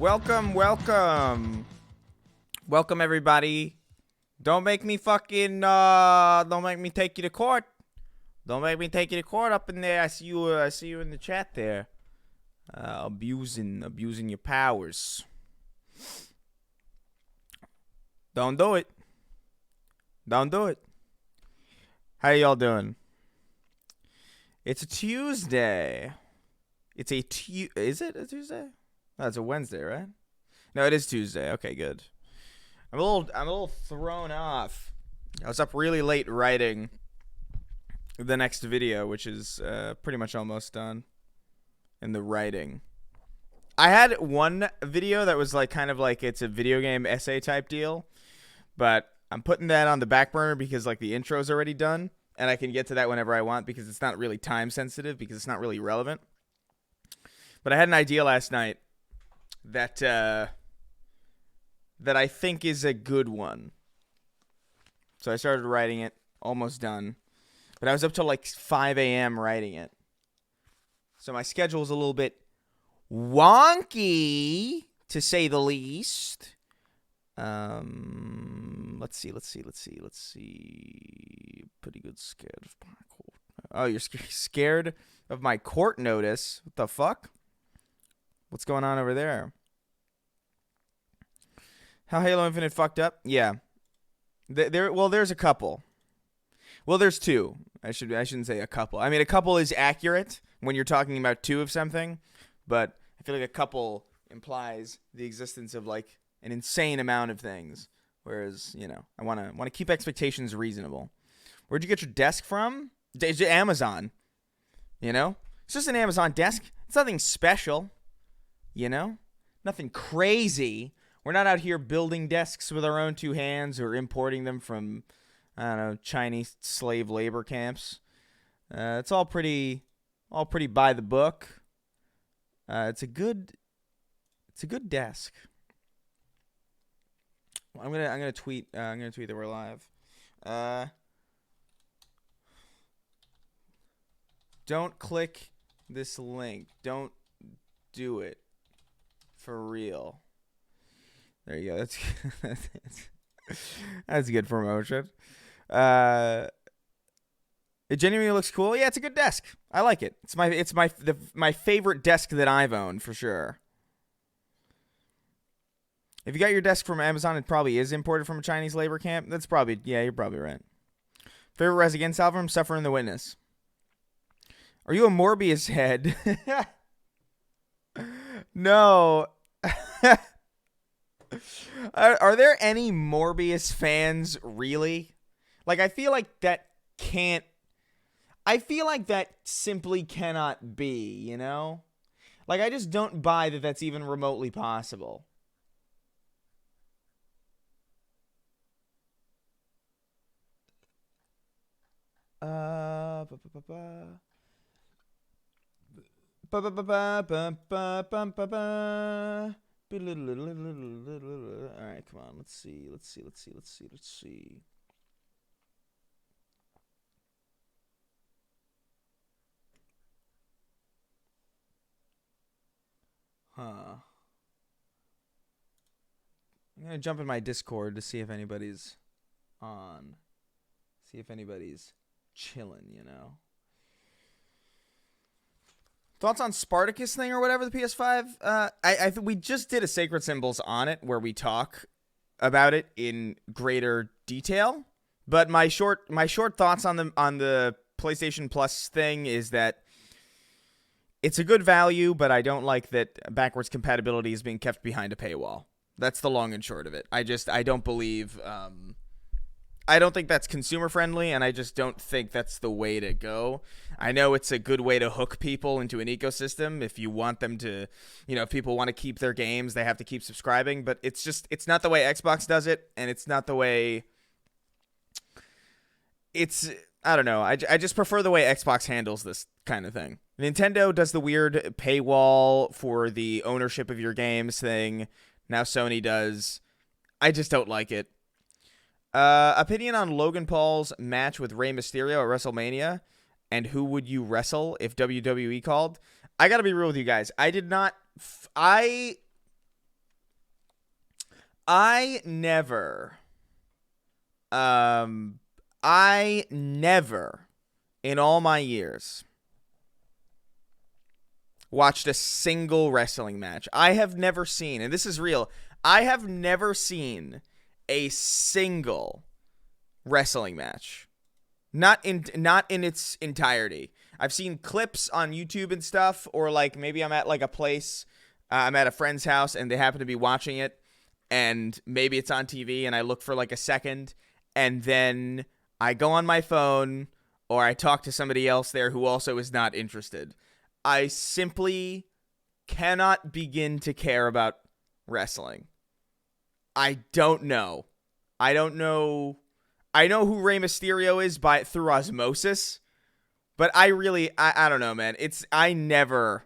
Welcome everybody. Don't make me take you to court. Don't make me take you to court up in there. I see you in the chat there. Abusing your powers. Don't do it. Don't do it. How y'all doing? It's a Tuesday. Is it a Tuesday? No, it's a Wednesday, right? No, it is Tuesday. Okay, good. I'm a little thrown off. I was up really late writing the next video, which is pretty much almost done in the writing. I had one video that was like kind of like it's a video game essay type deal, but I'm putting that on the back burner because like the intro's already done and I can get to that whenever I want because it's not really time sensitive because it's not really relevant. But I had an idea last night that I think is a good one. So I started writing it, almost done. But I was up till like 5 a.m. writing it. So my schedule is a little bit wonky, to say the least. Let's see. Pretty good scared of my court. Oh, you're scared of my court notice? What the fuck? What's going on over there? How Halo Infinite fucked up? Yeah. There's a couple. Well, there's two. I shouldn't say a couple. I mean, a couple is accurate when you're talking about two of something, but I feel like a couple implies the existence of like an insane amount of things. Whereas, you know, I want to keep expectations reasonable. Where'd you get your desk from? It's Amazon. You know? It's just an Amazon desk. It's nothing special. You know? Nothing crazy. We're not out here building desks with our own two hands or importing them from, I don't know, Chinese slave labor camps. It's all pretty by the book. It's a good desk. I'm gonna tweet that we're live. Don't click this link. Don't do it. For real. There you go. That's good promotion. It genuinely looks cool. Yeah, it's a good desk. I like it. It's my favorite desk that I've owned for sure. If you got your desk from Amazon, it probably is imported from a Chinese labor camp. You're probably right. Favorite Res Against album, Suffering the Witness. Are you a Morbius head? No. Are there any Morbius fans really? Like, I feel like that simply cannot be, you know? Like, I just don't buy that that's even remotely possible. Alright, come on. Let's see. Huh. I'm going to jump in my Discord to see if anybody's on. See if anybody's chilling, you know. Thoughts on Spartacus thing or whatever, the PS5? I think we just did a Sacred Symbols on it where we talk about it in greater detail. But my short thoughts on the PlayStation Plus thing is that it's a good value, but I don't like that backwards compatibility is being kept behind a paywall. That's the long and short of it. I don't believe I don't think that's consumer friendly, and I just don't think that's the way to go. I know it's a good way to hook people into an ecosystem. If you want them to, you know, if people want to keep their games, they have to keep subscribing, but it's not the way Xbox does it, and it's not the way I don't know. I just prefer the way Xbox handles this kind of thing. Nintendo does the weird paywall for the ownership of your games thing. Now Sony does. I just don't like it. Opinion on Logan Paul's match with Rey Mysterio at WrestleMania, and who would you wrestle if WWE called? I gotta be real with you guys. I did not. I never, um, I never, in all my years, watched a single wrestling match. I have never seen, and this is real, I have never seen a single wrestling match. Not in its entirety. I've seen clips on YouTube and stuff, or like maybe I'm at like a place, I'm at a friend's house and they happen to be watching it, and maybe it's on TV and I look for like a second, and then I go on my phone or I talk to somebody else there who also is not interested. I simply cannot begin to care about wrestling. I don't know. I don't know. I know who Rey Mysterio is through osmosis, but I don't know, man. I never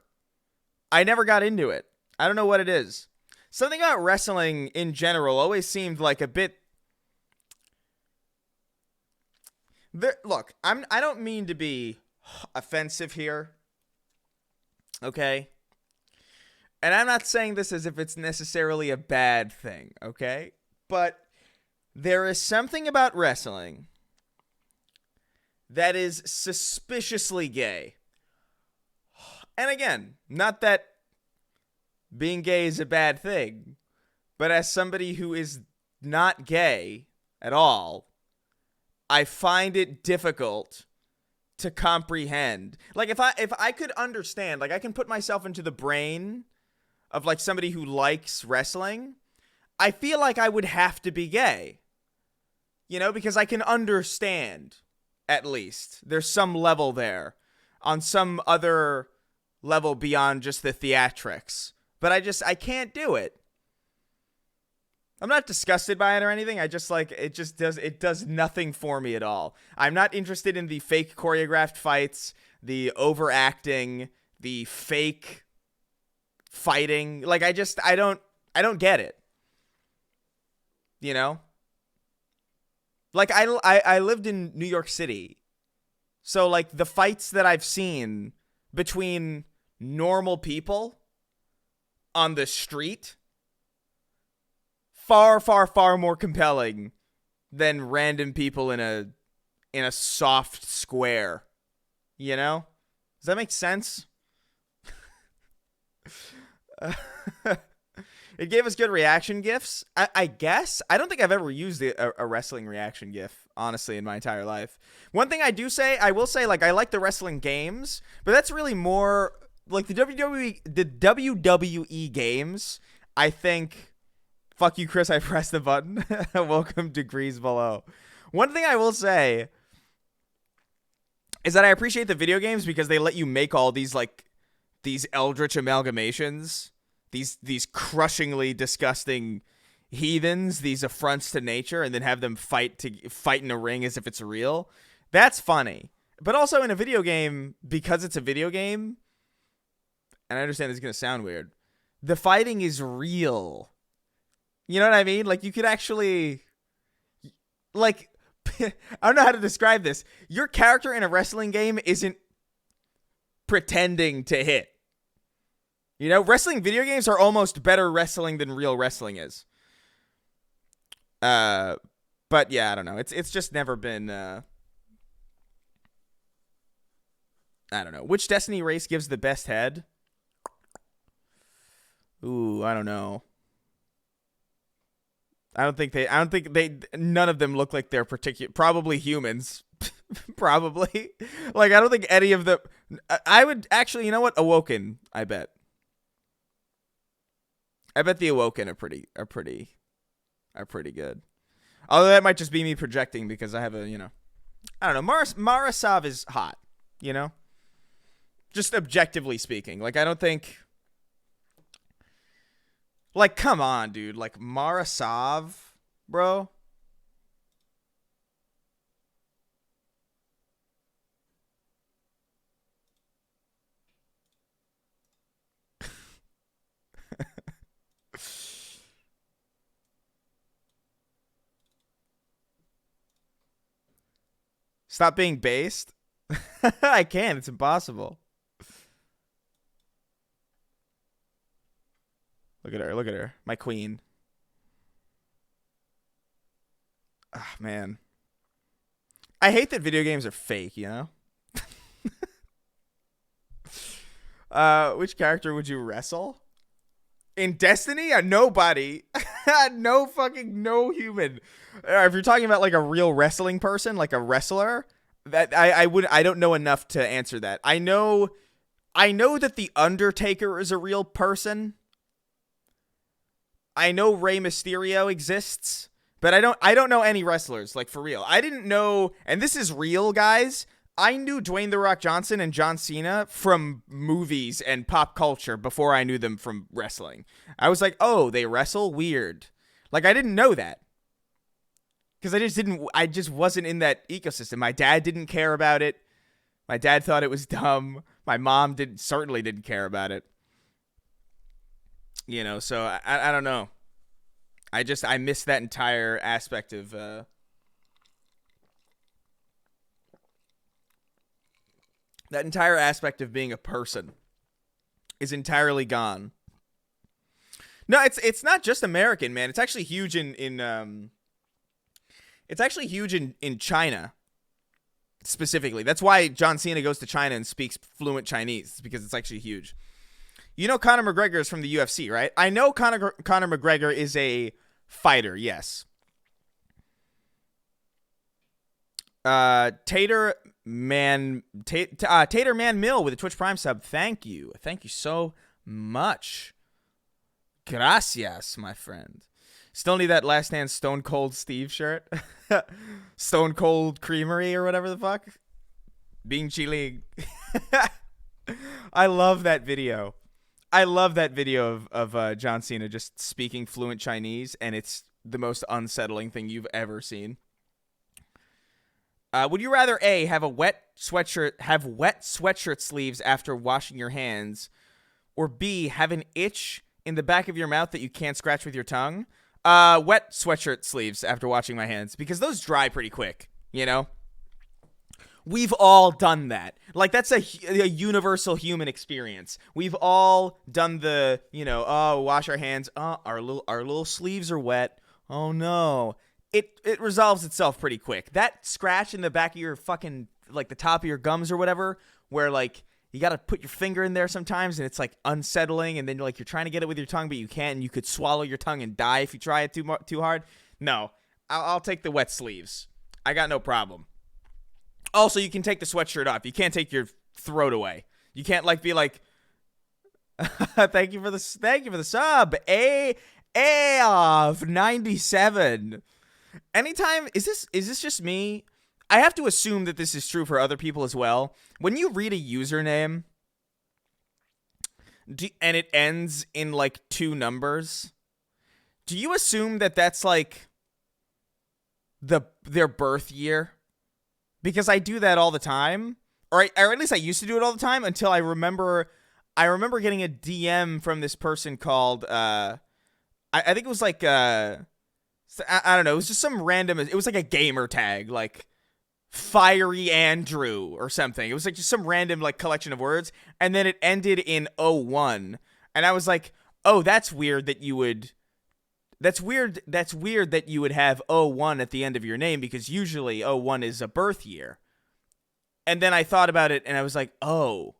got into it. I don't know what it is. Something about wrestling in general always seemed like a bit. Look, I don't mean to be offensive here, okay? And I'm not saying this as if it's necessarily a bad thing, okay? But there is something about wrestling that is suspiciously gay. And again, not that being gay is a bad thing, but as somebody who is not gay at all, I find it difficult to comprehend. Like if I could understand, like I can put myself into the brain of like somebody who likes wrestling, I feel like I would have to be gay. You know, because I can understand, at least. There's some level there, on some other level beyond just the theatrics. But I can't do it. I'm not disgusted by it or anything. I just like, it does nothing for me at all. I'm not interested in the fake choreographed fights, the overacting, the fake fighting. Like, I don't get it. You know? Like, I lived in New York City. So, like, the fights that I've seen between normal people on the street, far, far, far more compelling than random people in a soft square. You know? Does that make sense? It gave us good reaction gifs, I guess. I don't think I've ever used a wrestling reaction gif, honestly, in my entire life. One thing I will say, like, I like the wrestling games, but that's really more like the WWE games. I think, fuck you, Chris, I pressed the button. Welcome Degrees Below. One thing I will say is that I appreciate the video games because they let you make all these, like, these eldritch amalgamations, these crushingly disgusting heathens, these affronts to nature, and then have them fight in a ring as if it's real. That's funny. But also in a video game, because it's a video game, and I understand this is going to sound weird, the fighting is real. You know what I mean? Like, you could actually, like, I don't know how to describe this. Your character in a wrestling game isn't pretending to hit. You know, wrestling video games are almost better wrestling than real wrestling is. But yeah, I don't know. It's just never been. I don't know. Which Destiny race gives the best head? Ooh, I don't know. I don't think they. None of them look like they're particular. Probably humans. Probably. Like, I don't think any of them. I would actually. You know what? Awoken. I bet the Awoken are pretty good. Although that might just be me projecting because I have I don't know. Mara Sav is hot, you know? Just objectively speaking. Like, I don't think, like, come on, dude. Like, Mara Sav, bro. Stop being based. I can't. It's impossible. Look at her. My queen. Ah, man. I hate that video games are fake, you know? Which character would you wrestle? In Destiny? Nobody. No human. If you're talking about like a real wrestling person, like a wrestler, that I don't know enough to answer that. I know that the Undertaker is a real person. I know Rey Mysterio exists, but I don't know any wrestlers, like for real. I didn't know, and this is real, guys. I knew Dwayne The Rock Johnson and John Cena from movies and pop culture before I knew them from wrestling. I was like, oh, they wrestle? Weird. Like, I didn't know that. Because I just wasn't in that ecosystem. My dad didn't care about it. My dad thought it was dumb. My mom certainly didn't care about it. You know, so I don't know. I missed that entire aspect of being a person is entirely gone. No, it's not just American, man. It's actually huge in China specifically. That's why John Cena goes to China and speaks fluent Chinese, because it's actually huge. You know Conor McGregor is from the UFC, right? I know Conor McGregor is a fighter, yes. Tater Man Mill with a Twitch Prime sub. Thank you so much. Gracias, my friend. Still need that Last Stand Stone Cold Steve shirt. Stone Cold Creamery or whatever the fuck. Being Chile. I love that video. Of John Cena just speaking fluent Chinese, and it's the most unsettling thing you've ever seen. Would you rather A, have wet sweatshirt sleeves after washing your hands, or B, have an itch in the back of your mouth that you can't scratch with your tongue? Wet sweatshirt sleeves after washing my hands, because those dry pretty quick, you know? We've all done that. Like, that's a universal human experience. We've all done the, wash our hands. Oh, our little sleeves are wet. Oh, no. It resolves itself pretty quick. That scratch in the back of your fucking, like, the top of your gums or whatever, where, like, you got to put your finger in there sometimes, and it's, like, unsettling, and then, like, you're trying to get it with your tongue, but you can't, and you could swallow your tongue and die if you try it too hard. No. I'll take the wet sleeves. I got no problem. Also, you can take the sweatshirt off. You can't take your throat away. You can't, like, be like, thank you for the sub. of 97. Anytime, is this just me? I have to assume that this is true for other people as well. When you read a username and it ends in, like, 2 numbers, do you assume that that's, like, their birth year? Because I do that all the time, or at least I used to do it all the time until I remember getting a DM from this person called I think it was like I don't know, it was just some random, it was like a gamer tag, like Fiery Andrew or something. It was like just some random, like, collection of words, and then it ended in 01, and I was like, oh, that's weird that you would have 01 at the end of your name, because usually 01 is a birth year. And then I thought about it and I was like, oh,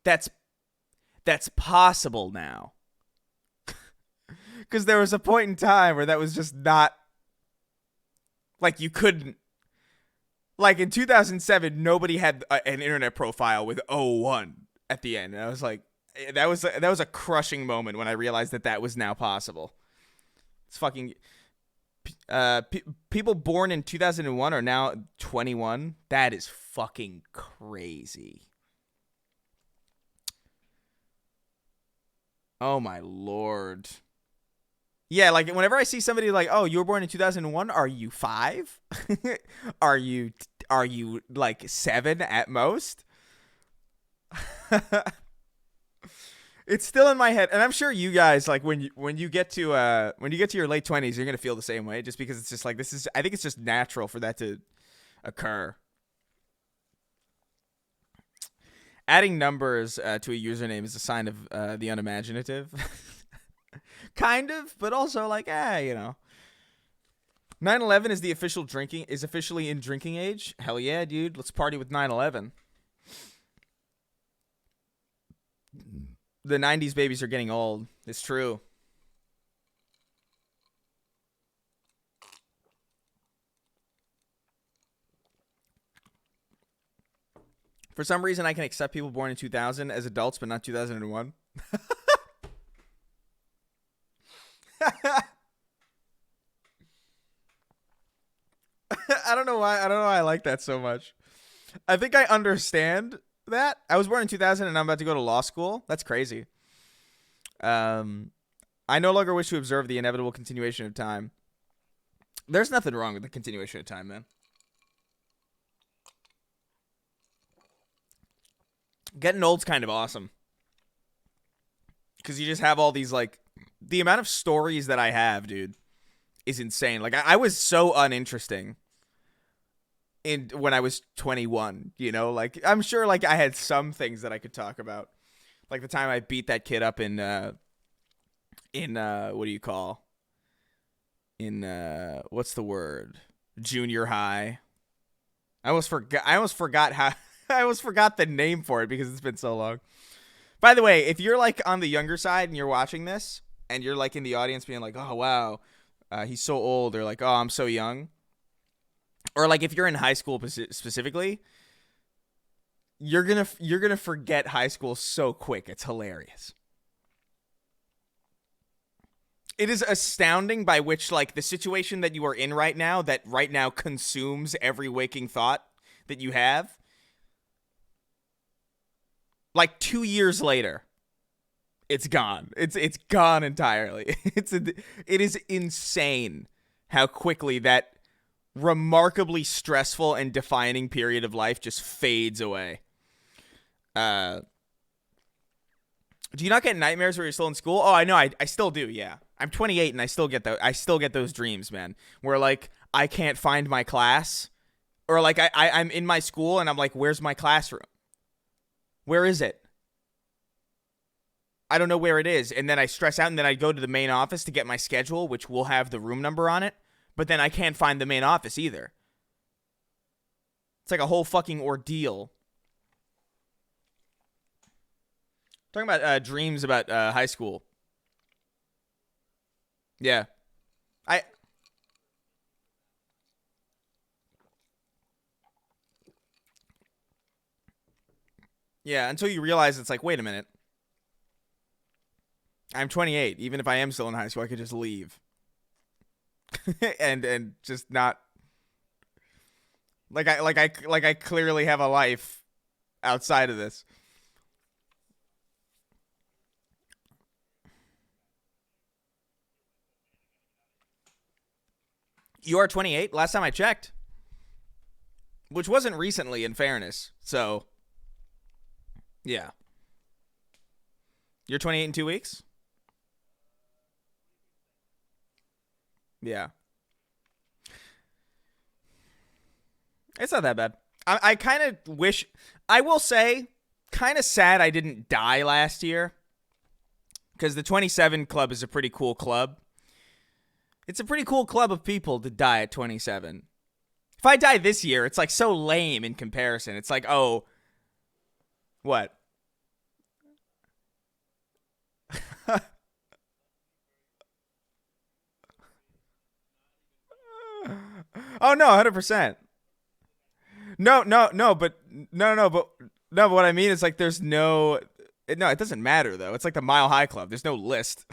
that's possible now. Because there was a point in time where that was just not, like, you couldn't, like, in 2007, nobody had an internet profile with 01 at the end. And I was like, that was a crushing moment when I realized that was now possible. It's fucking people born in 2001 are now 21. That is fucking crazy. Oh my lord. Yeah, like, whenever I see somebody like, oh, you were born in 2001, are you 5? are you like 7 at most? It's still in my head, and I'm sure you guys, like, when you get to your late 20s, you're gonna feel the same way, just because it's just like, I think it's just natural for that to occur. Adding numbers to a username is a sign of the unimaginative, kind of, but also like, you know, 9/11 is officially in drinking age. Hell yeah, dude. Let's party with 9/11. The 90s babies are getting old. It's true. For some reason, I can accept people born in 2000 as adults, but not 2001. I don't know why. I don't know why I like that so much. I think I understand that. I was born in 2000 and I'm about to go to law school. That's crazy. I no longer wish to observe the inevitable continuation of time. There's nothing wrong with the continuation of time, man. Getting old's kind of awesome. Because you just have all these, like, the amount of stories that I have, dude, is insane. Like, I was so uninteresting when I was 21, you know? Like, I'm sure, like, I had some things that I could talk about. Like the time I beat that kid up in what do you call? What's the word? Junior high. I almost forgot how I almost forgot the name for it because it's been so long. By the way, if you're like on the younger side and you're watching this and you're like in the audience being like, "Oh wow, he's so old," or like, "Oh, I'm so young," or like if you're in high school specifically, you're gonna forget high school so quick. It's hilarious. It is astounding by which, like, the situation that you are in right now, that right now consumes every waking thought that you have. Like 2 years later, it's gone. It's gone entirely. It is insane how quickly that remarkably stressful and defining period of life just fades away. Do you not get nightmares where you're still in school? Oh, I know. I still do. Yeah, I'm 28 and I still get those dreams, man. Where like I can't find my class, or like I'm in my school and I'm like, where's my classroom? Where is it? I don't know where it is, and then I stress out, and then I go to the main office to get my schedule, which will have the room number on it. But then I can't find the main office either. It's like a whole fucking ordeal. Talking about dreams about high school. Yeah. Yeah, until you realize it's like, wait a minute. I'm 28. Even if I am still in high school, I could just leave. and just not I clearly have a life outside of this. You are 28? Last time I checked. Which wasn't recently, in fairness. So, yeah. You're 28 in 2 weeks? Yeah. It's not that bad. I kind of wish... I will say, kind of sad I didn't die last year. Because the 27 Club is a pretty cool club. It's a pretty cool club of people to die at 27. If I die this year, it's like so lame in comparison. It's like, oh... What? Oh, no, 100%. But what I mean is like there's no it doesn't matter though. It's like the Mile High Club. There's no list.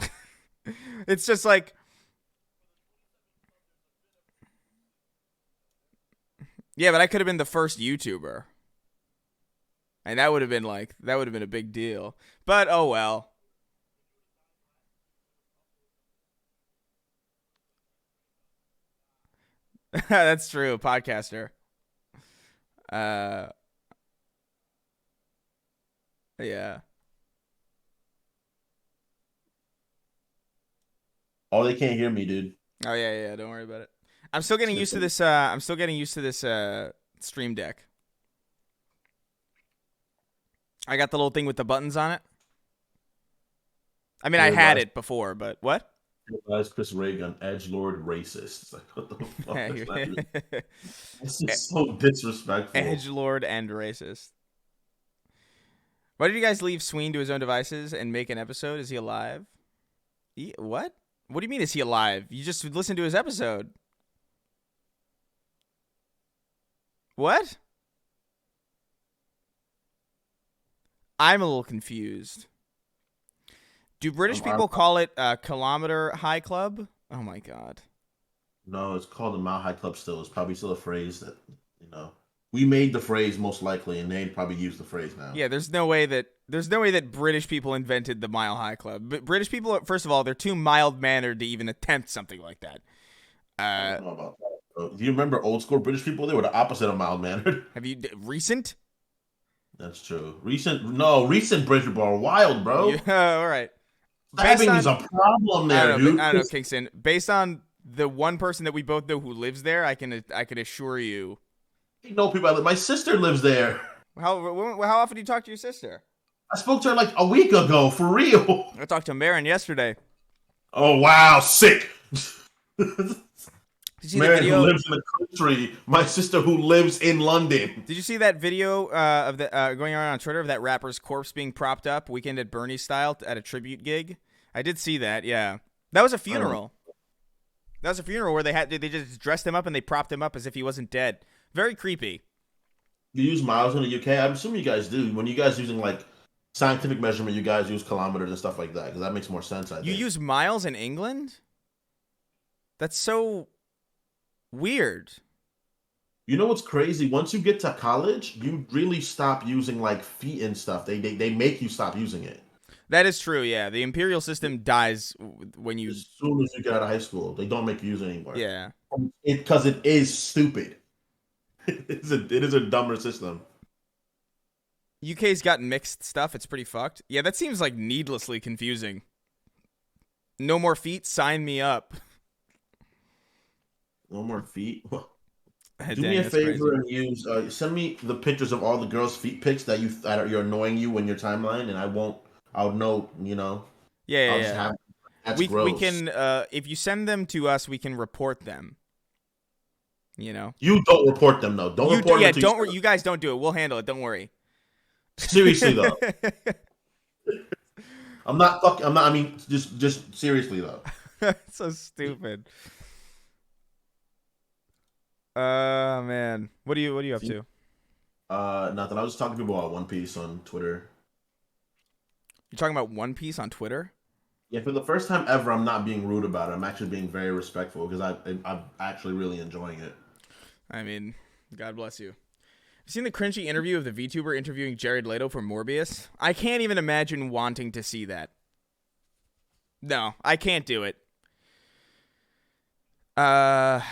It's just like yeah, but I could have been the first YouTuber. And that would have been a big deal. But oh well. That's true, podcaster. Uh yeah. Oh, they can't hear me, dude. Oh yeah, don't worry about it. I'm still getting used to this Stream Deck. I got the little thing with the buttons on it. I mean, I had it before, but what? Guys, Chris Reagan, edgelord racist. It's like, what the fuck does that mean? This is so disrespectful. Edge Lord and racist. Why did you guys leave Sween to his own devices and make an episode? Is he alive? What? What do you mean, is he alive? You just listened to his episode. What? I'm a little confused. Do British people call it Kilometer High Club? Oh my god. No, it's called the Mile High Club still. It's probably still a phrase that, we made the phrase most likely, and they probably use the phrase now. Yeah, there's no way that British people invented the Mile High Club. But British people, first of all, they're too mild-mannered to even attempt something like that. I don't know about that. Do you remember old school British people? They were the opposite of mild mannered. Have you recent? That's true. Recent British people are wild, bro. Yeah, all right. Stabbing is a problem there, dude. I don't know, Kingston. Based on the one person that we both know who lives there, I can assure you. I know people. My sister lives there. How often do you talk to your sister? I spoke to her like a week ago, for real. I talked to Marin yesterday. Oh wow, sick. Did you see Marin, the video? who lives in the country. My sister who lives in London. Did you see that video of the going around on Twitter of that rapper's corpse being propped up, Weekend at Bernie's style, at a tribute gig? I did see that. Yeah, that was a funeral. That was a funeral where they just dressed him up and they propped him up as if he wasn't dead. Very creepy. You use miles in the UK? I'm assuming you guys do. When you guys using like scientific measurement, you guys use kilometers and stuff like that because that makes more sense. I think. You use miles in England? That's so weird. You know what's crazy? Once you get to college, you really stop using like feet and stuff. They make you stop using it. That is true. Yeah, the imperial system dies when you. As soon as you get out of high school, they don't make you use it anymore. Yeah. Because it is stupid. It is a dumber system. UK's got mixed stuff. It's pretty fucked. Yeah, that seems like needlessly confusing. No more feet. Sign me up. No more feet. Do Dang, me a favor crazy. and use. Send me the pictures of all the girls' feet pics that are annoying you in your timeline, and I'll know. Yeah, I'll yeah, just yeah. have. That's We gross. can if you send them to us, we can report them. You know. You don't report them though. Don't report them. Don't. You guys don't do it. We'll handle it. Don't worry. Seriously though. I'm not. I mean, just seriously though. That's so stupid. Man, what are you up to? Nothing. I was talking to people about One Piece on Twitter. You're talking about One Piece on Twitter? Yeah, for the first time ever, I'm not being rude about it. I'm actually being very respectful because I'm actually really enjoying it. I mean, God bless you. Have you seen the cringy interview of the VTuber interviewing Jared Leto for Morbius? I can't even imagine wanting to see that. No, I can't do it. I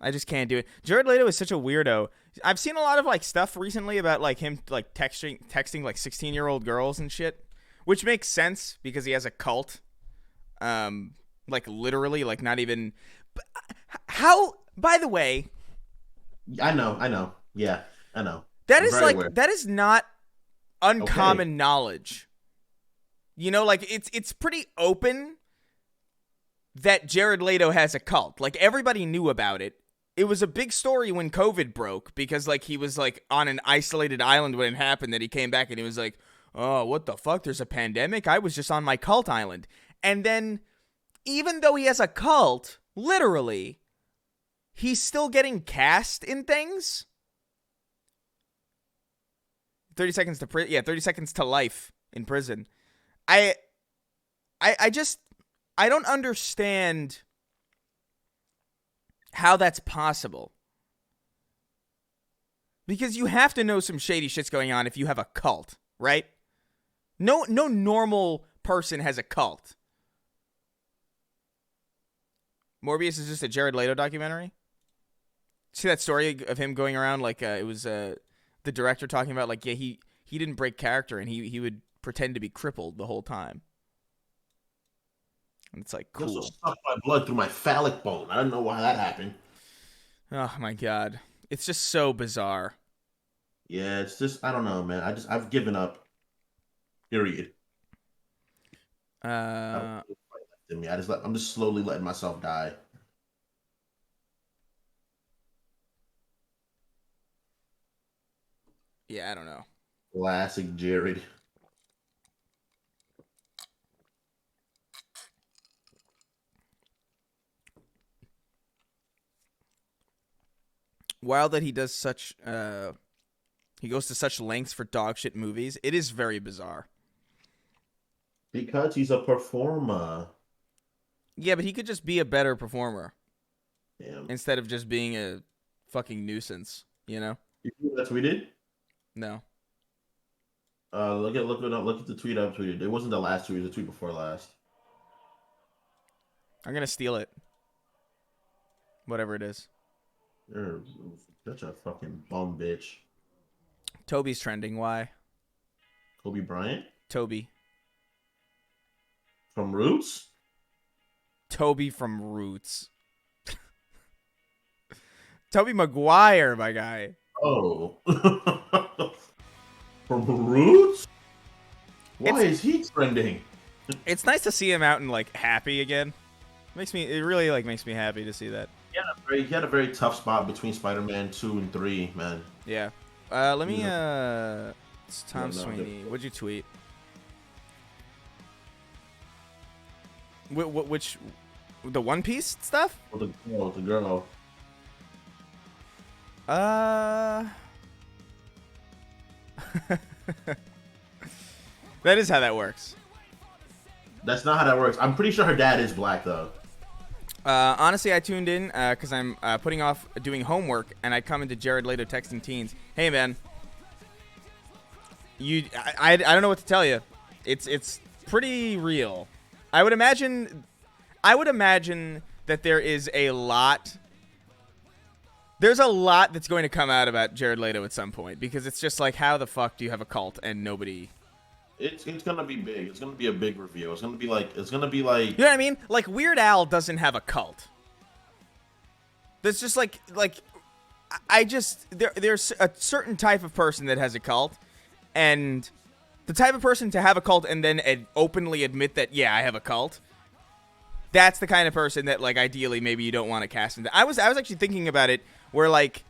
just can't do it. Jared Leto is such a weirdo. I've seen a lot of like stuff recently about like him like texting like 16-year-old girls and shit, which makes sense because he has a cult. Like literally, like not even. How? By the way, I know. Yeah, I know. that I'm is very like aware. that is not uncommon knowledge. You know, like it's pretty open that Jared Leto has a cult. Like everybody knew about it. It was a big story when COVID broke because like he was like on an isolated island when it happened, that he came back and he was like, "Oh, what the fuck? There's a pandemic. I was just on my cult island." And then even though he has a cult, literally, he's still getting cast in things. 30 seconds to 30 seconds to life in prison. I don't understand how that's possible. Because you have to know some shady shit's going on if you have a cult, right? No normal person has a cult. Morbius is just a Jared Leto documentary. See that story of him going around like it was the director talking about like, yeah, he didn't break character and he would pretend to be crippled the whole time. And it's like, cool. This will suck my blood through my phallic bone. I don't know why that happened. Oh my god, it's just so bizarre. Yeah, it's just I don't know, man. I've given up. Period. to me. I'm just slowly letting myself die. Yeah, I don't know. Classic Jared. While that he does such he goes to such lengths for dog shit movies, it is very bizarre. Because he's a performer. Yeah, but he could just be a better performer. Damn. Instead of just being a fucking nuisance, you know? You see what I tweeted? No. Look at the tweet I tweeted. It wasn't the last tweet, it was the tweet before last. I'm gonna steal it. Whatever it is. You're such a fucking bum bitch. Toby's trending. Why? Kobe Bryant? Toby. From Roots? Toby from Roots. Toby Maguire, my guy. Oh. From Roots? Why is he trending? It's nice to see him out and like happy again. It really like makes me happy to see that. He had a very tough spot between Spider-Man 2 and 3, man. Yeah. Let me it's Tom Sweeney. What'd you tweet? Which the One Piece stuff? The girl. That is how that works. That's not how that works. I'm pretty sure her dad is black, though. Honestly, I tuned in because I'm putting off doing homework, and I come into Jared Leto texting teens. Hey, man. I don't know what to tell you. It's pretty real. I would imagine that there is a lot. There's a lot that's going to come out about Jared Leto at some point because it's just like, how the fuck do you have a cult and nobody? It's gonna be big. It's gonna be a big review. It's gonna be like. You know what I mean? Like Weird Al doesn't have a cult. There's just there's a certain type of person that has a cult, and the type of person to have a cult and then openly admit that, yeah, I have a cult. That's the kind of person that, like, ideally maybe you don't want to cast into. I was actually thinking about it where, like,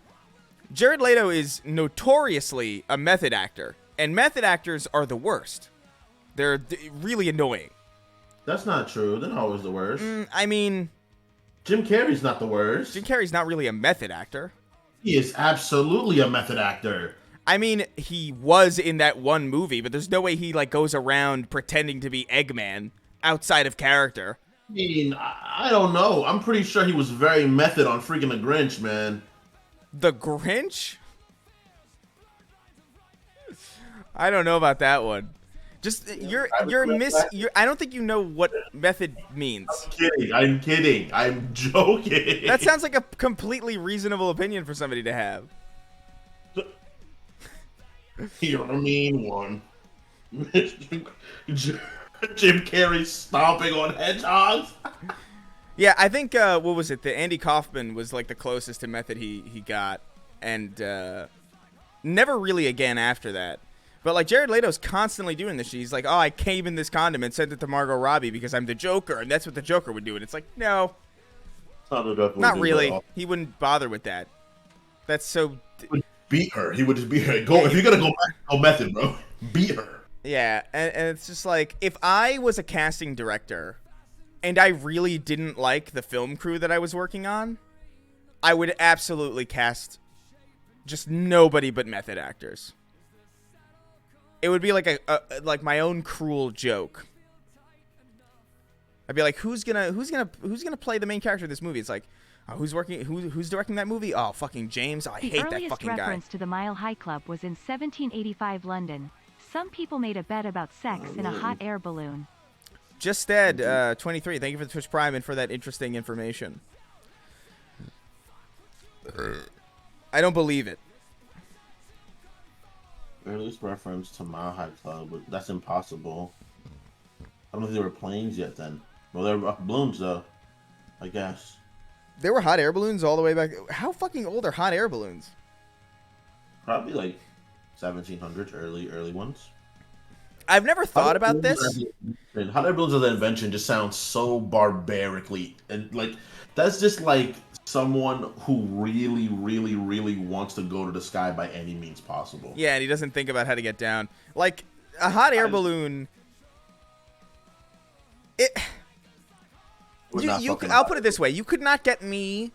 Jared Leto is notoriously a method actor, and method actors are the worst. They're really annoying. That's not true. They're not always the worst. I mean, Jim Carrey's not the worst. Jim Carrey's not really a method actor. He is absolutely a method actor. I mean, he was in that one movie, but there's no way he, like, goes around pretending to be Eggman outside of character. I mean, I don't know. I'm pretty sure he was very method on freaking The Grinch, man. The Grinch? I don't know about that one. Just I don't think you know what method means. I'm kidding. I'm joking. That sounds like a completely reasonable opinion for somebody to have. You're a mean one. Jim Carrey stomping on hedgehogs. Yeah, I think what was it? The Andy Kaufman was like the closest to method he got, and never really again after that. But like Jared Leto's constantly doing this. He's like, oh, I came in this condom and sent it to Margot Robbie because I'm the Joker, and that's what the Joker would do. And it's like, no, not really. He wouldn't bother with that. That's so. He would beat her. He would just beat her. If you're gonna go method, bro, beat her. Yeah, and it's just like, if I was a casting director and I really didn't like the film crew that I was working on, I would absolutely cast just nobody but method actors. It would be like like my own cruel joke. I'd be like, who's gonna play the main character of this movie? It's like, who's directing that movie? Oh, fucking James. Oh, I hate that fucking guy. The earliest reference to the Mile High Club was in 1785 London. Some people made a bet about sex in a hot air balloon. Just Dead 23. Thank you for the Twitch Prime and for that interesting information. I don't believe it. Earliest reference to Mile High Club, but that's impossible. I don't think there were planes yet then. Well, there were balloons though, I guess. There were hot air balloons all the way back. How fucking old are hot air balloons? Probably like 1700s, early ones. I've never thought about this. Hot air balloons as an invention just sounds so barbarically, and like that's just like someone who really, really, really wants to go to the sky by any means possible. Yeah, and he doesn't think about how to get down. Like a hot air balloon. I'll put it this way: you could not get me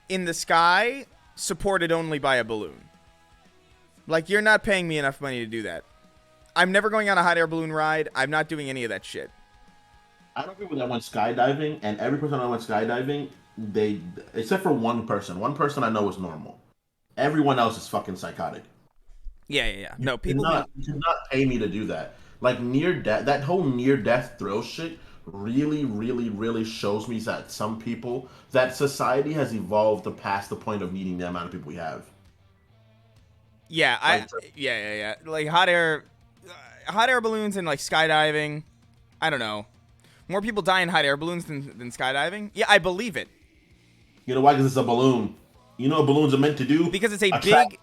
in the sky supported only by a balloon. Like, you're not paying me enough money to do that. I'm never going on a hot air balloon ride. I'm not doing any of that shit. I know people that went skydiving, and every person that went skydiving, they except for one person. One person I know is normal. Everyone else is fucking psychotic. Yeah. No, people. You cannot pay me to do that. Like near death, that whole near death thrill shit really, really, really shows me that some people, that society has evolved to past the point of needing the amount of people we have. Yeah, yeah. Like hot air balloons and like skydiving. I don't know. More people die in hot air balloons than skydiving. Yeah, I believe it. You know why? Because it's a balloon. You know what balloons are meant to do? Because it's a big,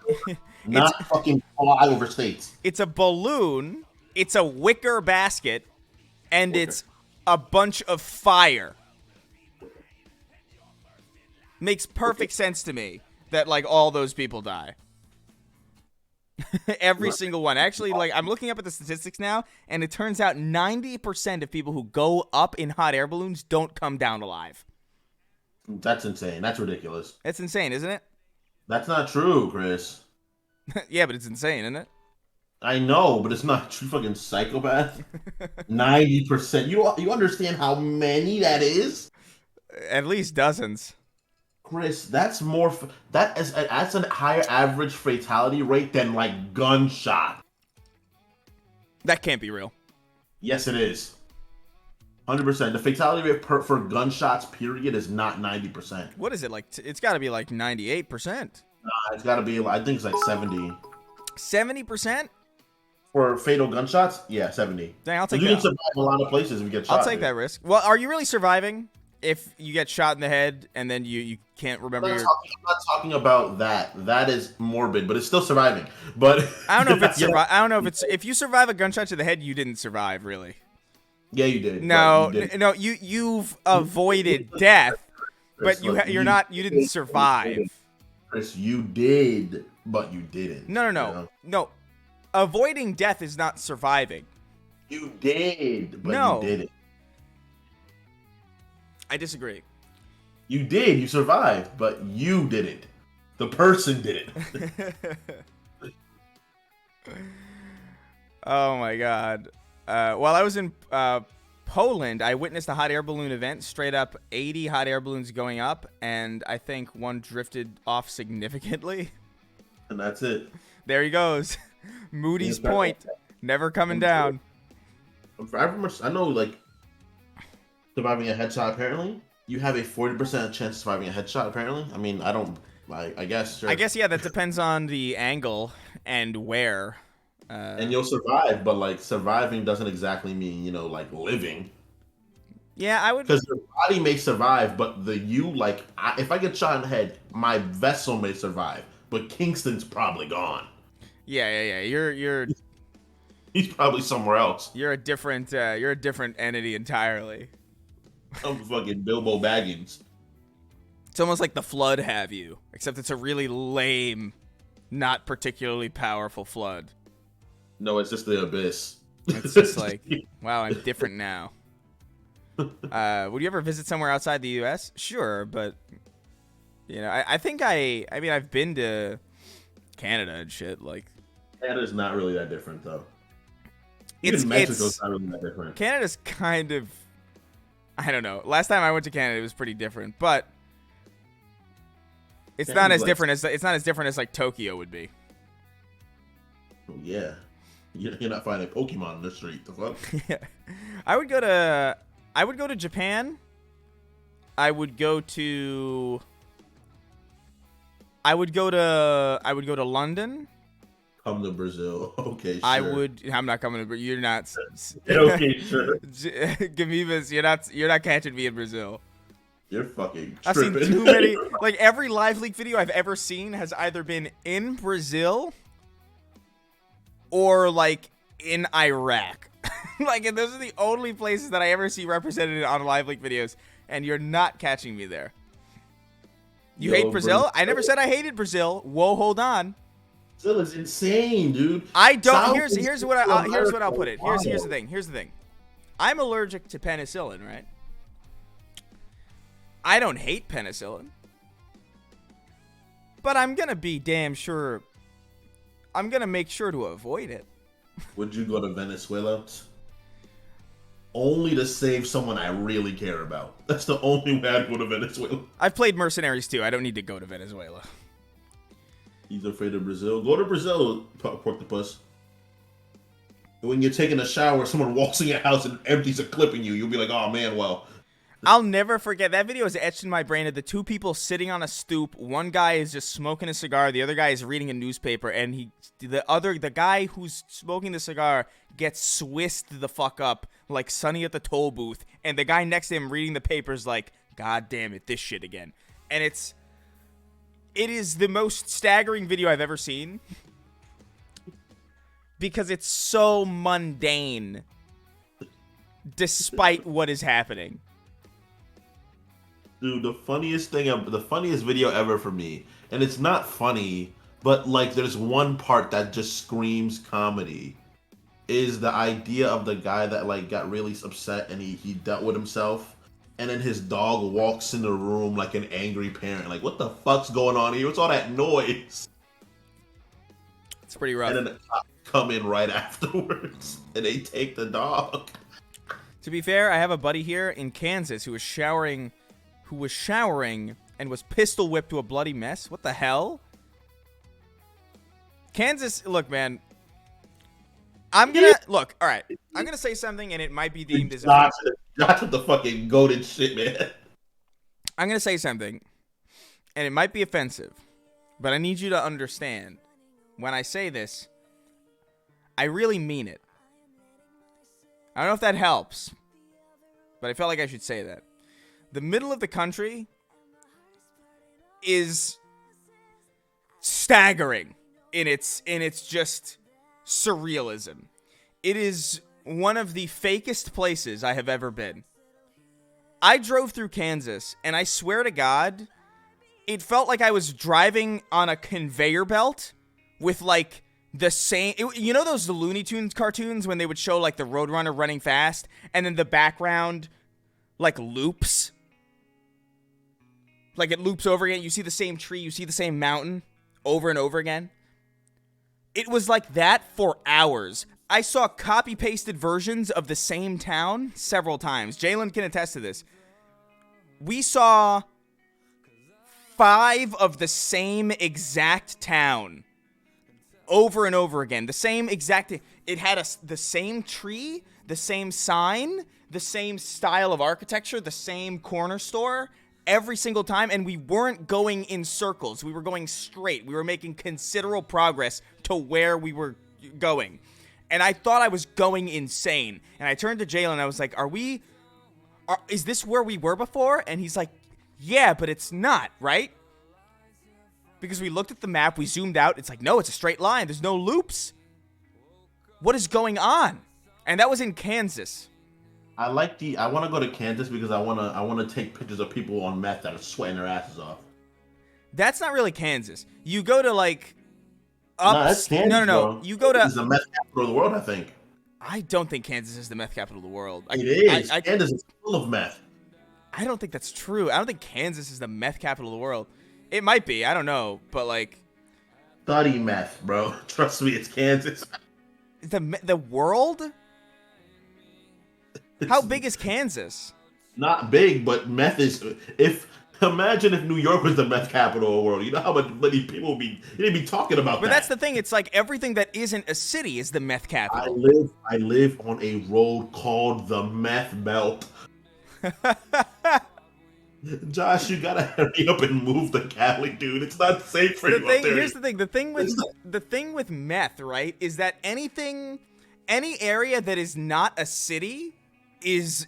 not fucking fly over states. It's a balloon. It's a wicker basket, and it's a bunch of fire. Makes perfect sense to me that like all those people die. Every single one. Actually, like I'm looking up at the statistics now, and it turns out 90% of people who go up in hot air balloons don't come down alive. That's insane. That's ridiculous. That's insane, isn't it? That's not true, Chris. Yeah, but it's insane, isn't it? I know, but it's not true. Fucking psychopath. 90%. You understand how many that is? At least dozens. Chris, that's more. That's a higher average fatality rate than like gunshot. That can't be real. Yes, it is. 100%. The fatality rate for gunshots, period, is not 90%. What is it like? It's got to be like 98%. It's got to be. I think it's like 70. 70%? For fatal gunshots? Yeah, 70. Dang, I'll take that. You that. can survive a lot of places if you get shot. I'll take that risk. Well, are you really surviving if you get shot in the head and then you can't remember I'm not talking about that. That is morbid, but it's still surviving. But I don't know if it's I don't know if it's if you survive a gunshot to the head, you didn't survive really. Yeah, you did. No, you've avoided death, Chris, but you didn't survive. Chris, you did, but you didn't. No. Avoiding death is not surviving. You did, but you didn't. I disagree. You did. You survived, but you didn't. The person did it. Oh my god. While I was in Poland, I witnessed a hot air balloon event. Straight up 80 hot air balloons going up, and I think one drifted off significantly. And that's it. There he goes. Moody's Point. Never coming down. I know, like, surviving a headshot, apparently. You have a 40% chance of surviving a headshot, apparently. I mean, I guess. Sure. I guess, yeah, that depends on the angle and where. And you'll survive, but, like, surviving doesn't exactly mean, like, living. Yeah, I would. Because your body may survive, but if I get shot in the head, my vessel may survive, but Kingston's probably gone. Yeah. You're. He's probably somewhere else. You're a different entity entirely. I'm fucking Bilbo Baggins. It's almost like the Flood have you, except it's a really lame, not particularly powerful flood. No, it's just the abyss. It's just like, wow, I'm different now. Would you ever visit somewhere outside the U.S.? Sure, but I think I've been to Canada and shit. Like, Canada's not really that different, though. Even Mexico's not really that different. Canada's kind of, I don't know. Last time I went to Canada, it was pretty different, but it's not as different as like Tokyo would be. Yeah, you're not finding Pokemon in the street. The fuck? Yeah, I would go to Japan. I would go to London. Come to Brazil. Okay, sure. I'm not coming to. You're not. Okay, sure. Gamivas, you're not catching me in Brazil. You're fucking tripping. I've seen too many. Like, every Live Leak video I've ever seen has either been in Brazil or like in Iraq. Like, and those are the only places that I ever see represented on live leak videos, and you're not catching me there. You hate Brazil? I never said I hated Brazil. Whoa, hold on. Brazil is insane, dude. I don't. South Here's what I'll put it. Here's the thing. Here's the thing. I'm allergic to penicillin, right? I don't hate penicillin, but I'm gonna be damn sure. I'm gonna make sure to avoid it. Would you go to Venezuela? Only to save someone I really care about. That's the only way I'd go to Venezuela. I've played Mercenaries too. I don't need to go to Venezuela. He's afraid of Brazil. Go to Brazil, Porctopus. When you're taking a shower, someone walks in your house and empties a clip in you. You'll be like, oh man, well. I'll never forget. That video is etched in my brain of the two people sitting on a stoop. One guy is just smoking a cigar. The other guy is reading a newspaper. And the guy who's smoking the cigar gets swissed the fuck up like Sonny at the toll booth. And the guy next to him reading the paper is like, God damn it, this shit again. And it is the most staggering video I've ever seen. Because it's so mundane. Despite what is happening. Dude, the funniest video ever for me, and it's not funny, but like there's one part that just screams comedy, is the idea of the guy that like got really upset and he dealt with himself, and then his dog walks in the room like an angry parent, like what the fuck's going on here? What's all that noise? It's pretty rough. And then the cops come in right afterwards, and they take the dog. To be fair, I have a buddy here in Kansas who was showering and was pistol whipped to a bloody mess. What the hell? Kansas, look, man. I'm gonna look. All right, I'm gonna say something, and it might be deemed as offensive. That's what the fucking goated shit, man. I'm gonna say something, and it might be offensive, but I need you to understand. When I say this, I really mean it. I don't know if that helps, but I felt like I should say that. The middle of the country is staggering in its just surrealism. It is one of the fakest places I have ever been. I drove through Kansas, and I swear to God, it felt like I was driving on a conveyor belt with like the same, you know those Looney Tunes cartoons when they would show like the Roadrunner running fast, and then the background like loops? Like it loops over again. You see the same tree. You see the same mountain over and over again. It was like that for hours. I saw copy-pasted versions of the same town several times. Jalen can attest to this. We saw 5 of the same exact town over and over again. The same exact... It had the same tree, the same sign, the same style of architecture, the same corner store... every single time, and we weren't going in circles. We were going straight. We were making considerable progress to where we were going. And I thought I was going insane. And I turned to Jalen and I was like, is this where we were before? And he's like, yeah, but it's not, right? Because we looked at the map, we zoomed out. It's like, no, it's a straight line. There's no loops. What is going on? And that was in Kansas. I want to go to Kansas because I want to take pictures of people on meth that are sweating their asses off. That's not really Kansas. You go to like that's Kansas, no. Bro. You go to This is the meth capital of the world, I think. I don't think Kansas is the meth capital of the world. It is. Kansas is full of meth. I don't think that's true. I don't think Kansas is the meth capital of the world. It might be. I don't know, but like study meth, bro. Trust me, it's Kansas. The world? How big is Kansas? Not big, but meth is. Imagine if New York was the meth capital of the world. You know how many people they'd be talking about that. But that's the thing. It's like everything that isn't a city is the meth capital. I live on a road called the Meth Belt. Josh, you gotta hurry up and move to Cali, dude. It's not safe for you up there. Here's the thing. The thing with meth, right, is that any area that is not a city is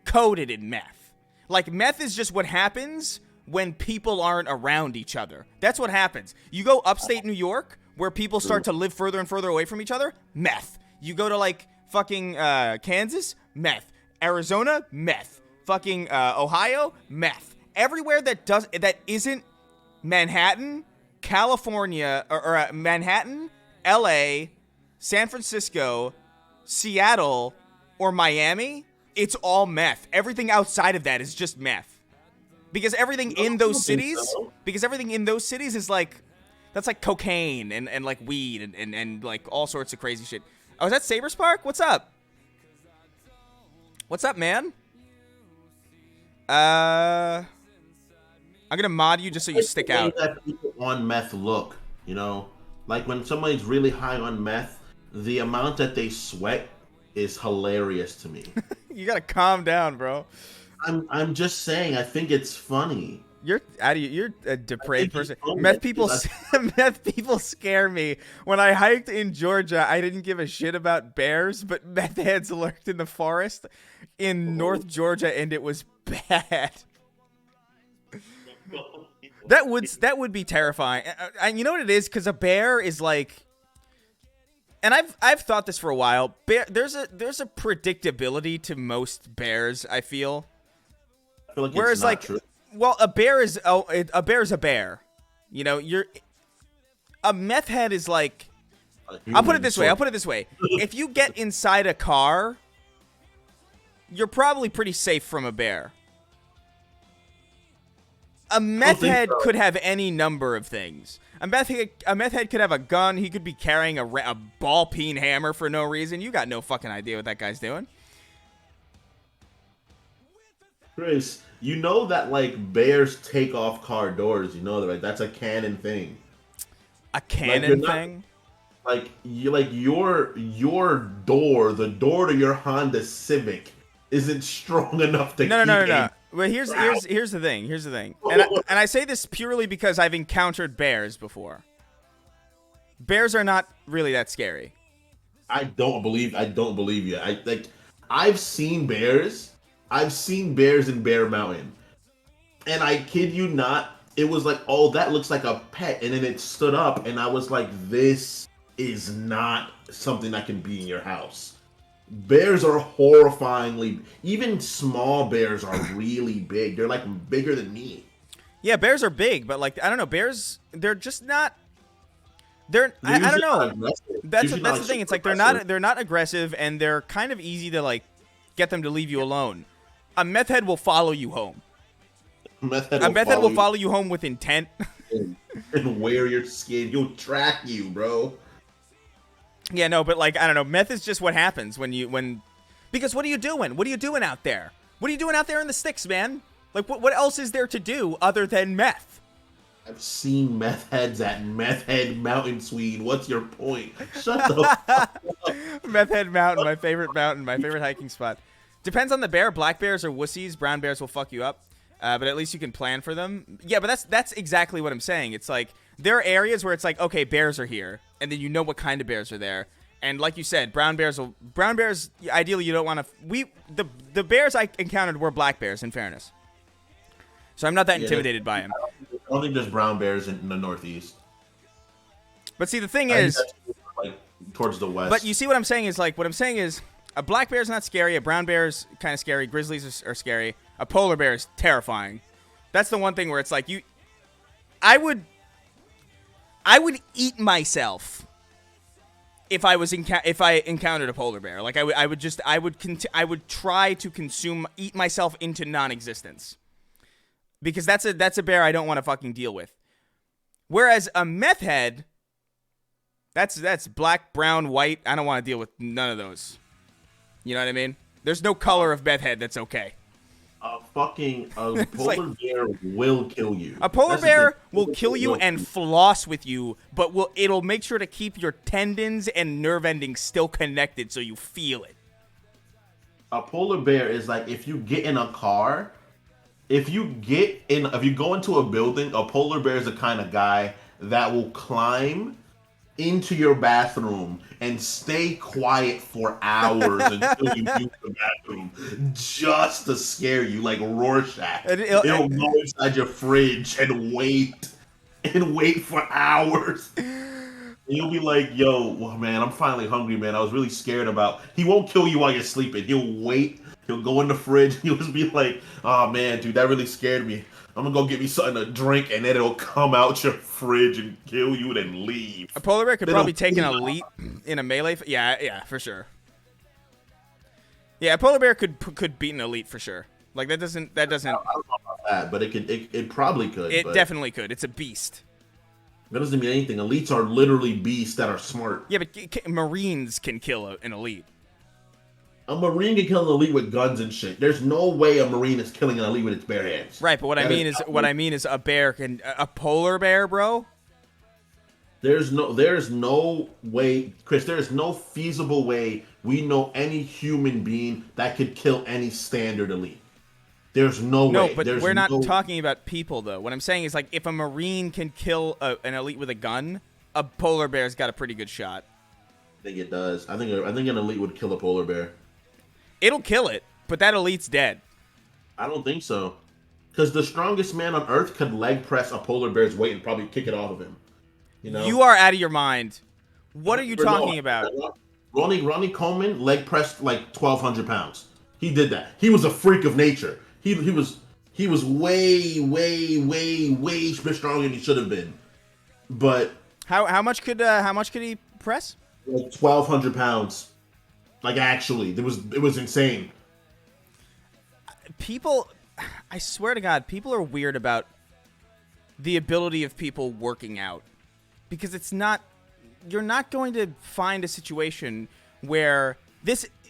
coded in meth. Like, meth is just what happens when people aren't around each other. That's what happens. You go upstate New York, where people start to live further and further away from each other, meth. You go to, like, Fucking Kansas, meth. Arizona, meth. Fucking Ohio, meth. Everywhere that isn't Manhattan, California, or Manhattan, LA, San Francisco, Seattle, or Miami, it's all meth. Everything outside of that is just meth. Because everything in those cities, is like, that's like cocaine and like weed and like all sorts of crazy shit. Oh, is that Saber Spark? What's up? What's up, man? I'm gonna mod you just so you stick out. That people on meth look, you know, like when somebody's really high on meth, the amount that they sweat is hilarious to me. You gotta calm down, bro. I'm just saying, I think it's funny. You're a depraved person. Meth people scare me. When I hiked in Georgia, I didn't give a shit about bears, but meth heads lurked in the forest in North Georgia, and it was bad. That would be terrifying. And you know what it is? Because a bear is like, and I've thought this for a while. There's a predictability to most bears, I feel. I feel like Whereas it's not like, true. well, a bear is a bear. You know, a meth head is like. I'll put it this way. If you get inside a car, you're probably pretty safe from a bear. A meth head could have any number of things. A meth head could have a gun. He could be carrying a ball-peen hammer for no reason. You got no fucking idea what that guy's doing. Chris, you know that like bears take off car doors. You know that, right? That's a canon thing. A canon thing? Like your door, the door to your Honda Civic, isn't strong enough to No. Well, here's the thing. And I say this purely because I've encountered bears before. Bears are not really that scary. I don't believe you. I've seen bears. I've seen bears in Bear Mountain. And I kid you not, it was like, oh, that looks like a pet. And then it stood up and I was like, this is not something that can be in your house. Bears are horrifyingly, even small bears are really big. They're like bigger than me. Yeah, bears are big, but like, I don't know, bears, they're just not, I don't know. That's the thing. It's like they're not aggressive, and they're kind of easy to like get them to leave you alone. A meth head will follow you home. A meth head will follow you home with intent. and wear your skin. He'll track you, bro. Yeah, no, but like, I don't know. Meth is just what happens because what are you doing? What are you doing out there? What are you doing out there in the sticks, man? Like, what else is there to do other than meth? I've seen meth heads at Meth Head Mountain, Swede. What's your point? Shut the fuck up. Meth Head Mountain, my favorite hiking spot. Depends on the bear. Black bears are wussies. Brown bears will fuck you up. But at least you can plan for them. Yeah, but that's exactly what I'm saying. It's like, there are areas where it's like, okay, bears are here, and then you know what kind of bears are there. And like you said, brown bears, ideally you don't want to, the bears I encountered were black bears, in fairness. So I'm not that intimidated by them. I don't think there's brown bears in the Northeast. But see, the thing is, like towards the west. But you see what I'm saying is, a black bear is not scary, a brown bear is kind of scary, grizzlies are scary, a polar bear is terrifying. That's the one thing where it's like, I would eat myself if I encountered a polar bear. Like I would try to eat myself into non-existence. Because that's a bear I don't want to fucking deal with. Whereas a meth head, that's black, brown, white. I don't want to deal with none of those. You know what I mean? There's no color of meth head that's okay. A polar bear will kill you. A polar bear will kill you and floss with you, but it'll make sure to keep your tendons and nerve endings still connected so you feel it. A polar bear is like, if you get in a car, if you go into a building, a polar bear is the kind of guy that will climb into your bathroom and stay quiet for hours until you use the bathroom, just to scare you, like Rorschach. It'll go inside your fridge and wait for hours. You'll be like, yo, well, man, I'm finally hungry, man. I was really scared about. He won't kill you while you're sleeping. He'll wait. He'll go in the fridge. He'll just be like, oh, man, dude, that really scared me. I'm gonna go get me something to drink, and then it'll come out your fridge and kill you, and then leave. A polar bear could They probably don't- take an elite in a melee. Yeah, for sure. Yeah, a polar bear could beat an elite for sure. Like that doesn't. I don't know about that, but it probably could. It but definitely could. It's a beast. That doesn't mean anything. Elites are literally beasts that are smart. Yeah, but Marines can kill an elite. A Marine can kill an elite with guns and shit. There's no way a Marine is killing an elite with its bare hands. Right, but what I mean is a bear can a polar bear, bro. There's no way, Chris. There is no feasible way we know any human being that could kill any standard elite. There's no way. No, but There's we're not no- talking about people though. What I'm saying is like if a Marine can kill an elite with a gun, a polar bear's got a pretty good shot. I think it does. I think an elite would kill a polar bear. It'll kill it, but that elite's dead. I don't think so, because the strongest man on Earth could leg press a polar bear's weight and probably kick it off of him. You know. You are out of your mind. What are you But talking no, about? Ronnie Coleman leg pressed like 1,200 pounds. He did that. He was a freak of nature. He was way stronger than he should have been. But How much could he press? like 1,200 pounds. Like actually, it was insane. People, I swear to God, people are weird about the ability of people working out because it's not. You're not going to find a situation where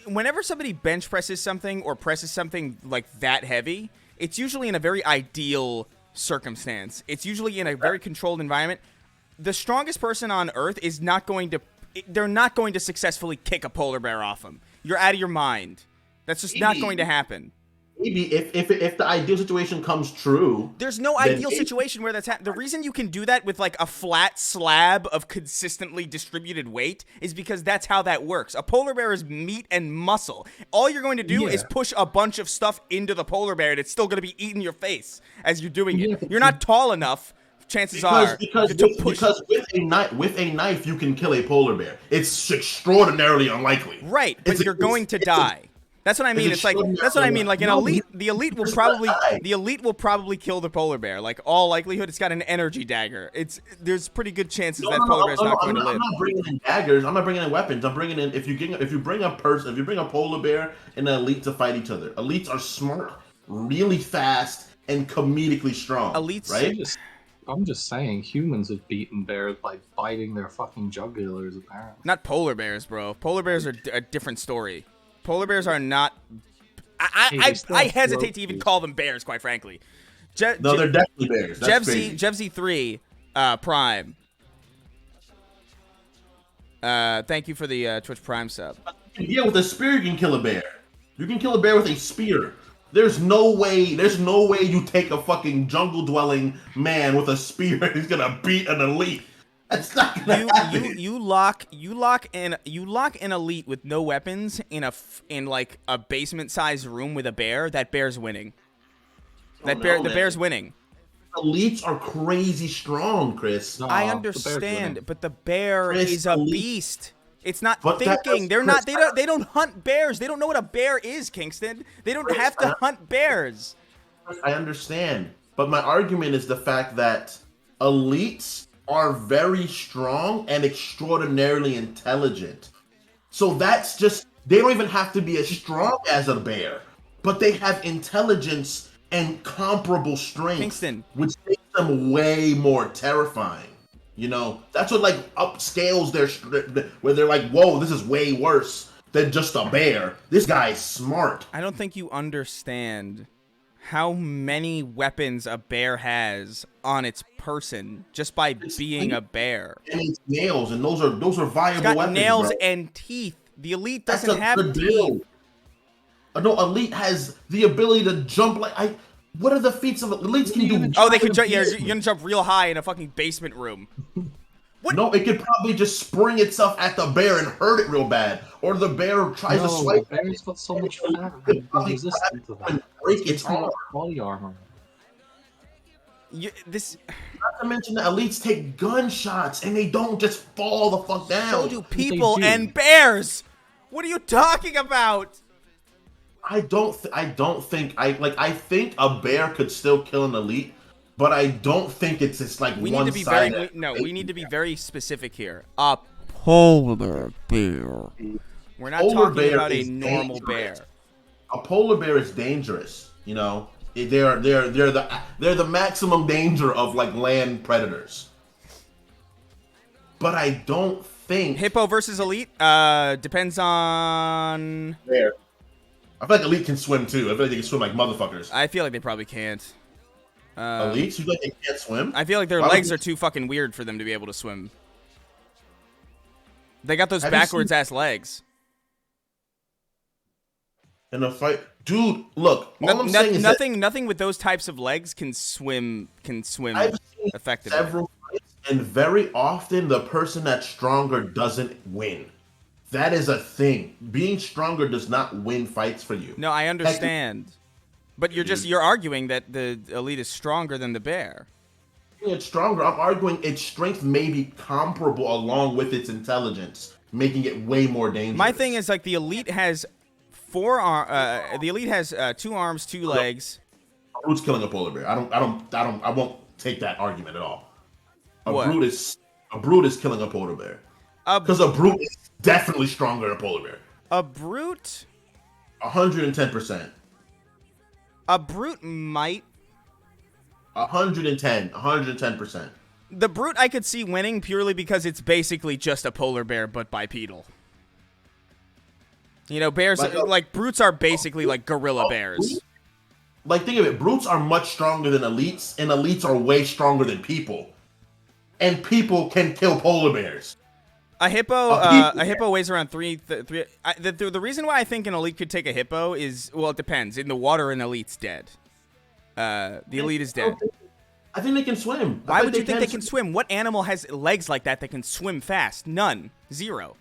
whenever somebody bench presses something or presses something like that heavy, it's usually in a very ideal circumstance. It's usually in a very controlled environment. The strongest person on Earth is not going to. They're not going to successfully kick a polar bear off them. You're out of your mind. That's just not going to happen. Maybe if the ideal situation comes true, There's no then ideal maybe- situation where that's the reason you can do that with like a flat slab of consistently distributed weight is because that's how that works. A polar bear is meat and muscle. All you're going to do is push a bunch of stuff into the polar bear and it's still going to be eating your face as you're doing it. You're not tall enough. Chances are because to push. with a knife you can kill a polar bear. It's extraordinarily unlikely. Right, but you're going to die. That's what I mean. It's like that's what I mean. Like an elite, the elite will probably kill the polar bear. Like all likelihood, it's got an energy dagger. There's pretty good chances that polar bear's not going to live. I'm not bringing in daggers. I'm not bringing in weapons. I'm bringing in if you bring a polar bear and an elite to fight each other. Elites are smart, really fast, and comedically strong. Elites, right? I'm just saying, humans have beaten bears by biting their fucking jugulars, apparently. Not polar bears, bro. Polar bears are a different story. Polar bears are not. I hesitate to even call them bears, quite frankly. No, they're definitely bears. That's JevZ3 Prime. Thank you for the Twitch Prime sub. Yeah, with a spear you can kill a bear. You can kill a bear with a spear. There's no way you take a fucking jungle dwelling man with a spear and he's gonna beat an elite. That's not gonna happen. You lock an elite with no weapons in like a basement sized room with a bear. That bear's winning. The bear's winning. Elites are crazy strong, Chris. No, I the bear's understand, winning. but the bear Chris, is a elite- beast. It's not But thinking. They're Chris, not. They don't hunt bears. They don't know what a bear is, Kingston. They don't Chris, have to hunt bears. I understand, but my argument is the fact that elites are very strong and extraordinarily intelligent. So that's just they don't even have to be as strong as a bear, but they have intelligence and comparable strength, Kingston. which makes them way more terrifying. You know, that's what like upscales where they're like, whoa, this is way worse than just a bear. This guy's smart. I don't think you understand how many weapons a bear has on its person just by being a bear. And it's nails, and those are viable It's got weapons. nails bro. and teeth. The elite That's doesn't a have good teeth. deal. No, elite has the ability to jump like What are the feats of elites can do? Oh, they can jump. Yeah, you're gonna jump real high in a fucking basement room. No, it could probably just spring itself at the bear and hurt it real bad, or the bear tries to No, swipe. the bear's got so much fat and Could probably resistant to and that. break its It's not arm. body armor. This. Not to mention the elites take gunshots and they don't just fall the fuck down. So do people do. and bears. What are you talking about? I don't think I think a bear could still kill an elite, but I don't think it's just like We one need to be side. we need to be very specific here. A polar bear. We're not Polar talking bear about a is normal dangerous. bear. A polar bear is dangerous. You know, they're the maximum danger of like land predators. But I don't think Hippo versus elite depends on. bear. I feel like elite can swim too. I feel like they can swim like motherfuckers. I feel like they probably can't. Elites, you feel like they can't swim? I feel like their Why would legs you- are too fucking weird for them to be able to swim. They got those Have you backwards ass legs. In a fight, dude. Look, all I'm saying is that Nothing with those types of legs can swim I've seen effectively. several fights, and very often the person that's stronger doesn't win. That is a thing. Being stronger does not win fights for you. No, I understand. But you're arguing that the elite is stronger than the bear. It's stronger. I'm arguing its strength may be comparable along with its intelligence, making it way more dangerous. My thing is like the elite has the elite has 2 arms, 2 legs. a brute's killing a polar bear. I won't take that argument at all. What? A brute is killing a polar bear. A, Because a brute is definitely stronger than a polar bear. a brute 110%. a brute might 110%. the brute I could see winning purely because it's basically just a polar bear but bipedal. You know, bears like brutes are basically like gorilla bears. Like, think of it. Brutes are much stronger than elites, and elites are way stronger than people. And people can kill polar bears. A hippo weighs around three. The reason why I think an elite could take a hippo is, well, it depends. In the water, an elite's dead. The elite is dead. I think they can swim. Why would you think they can swim? What animal has legs like that can swim fast? None. Zero.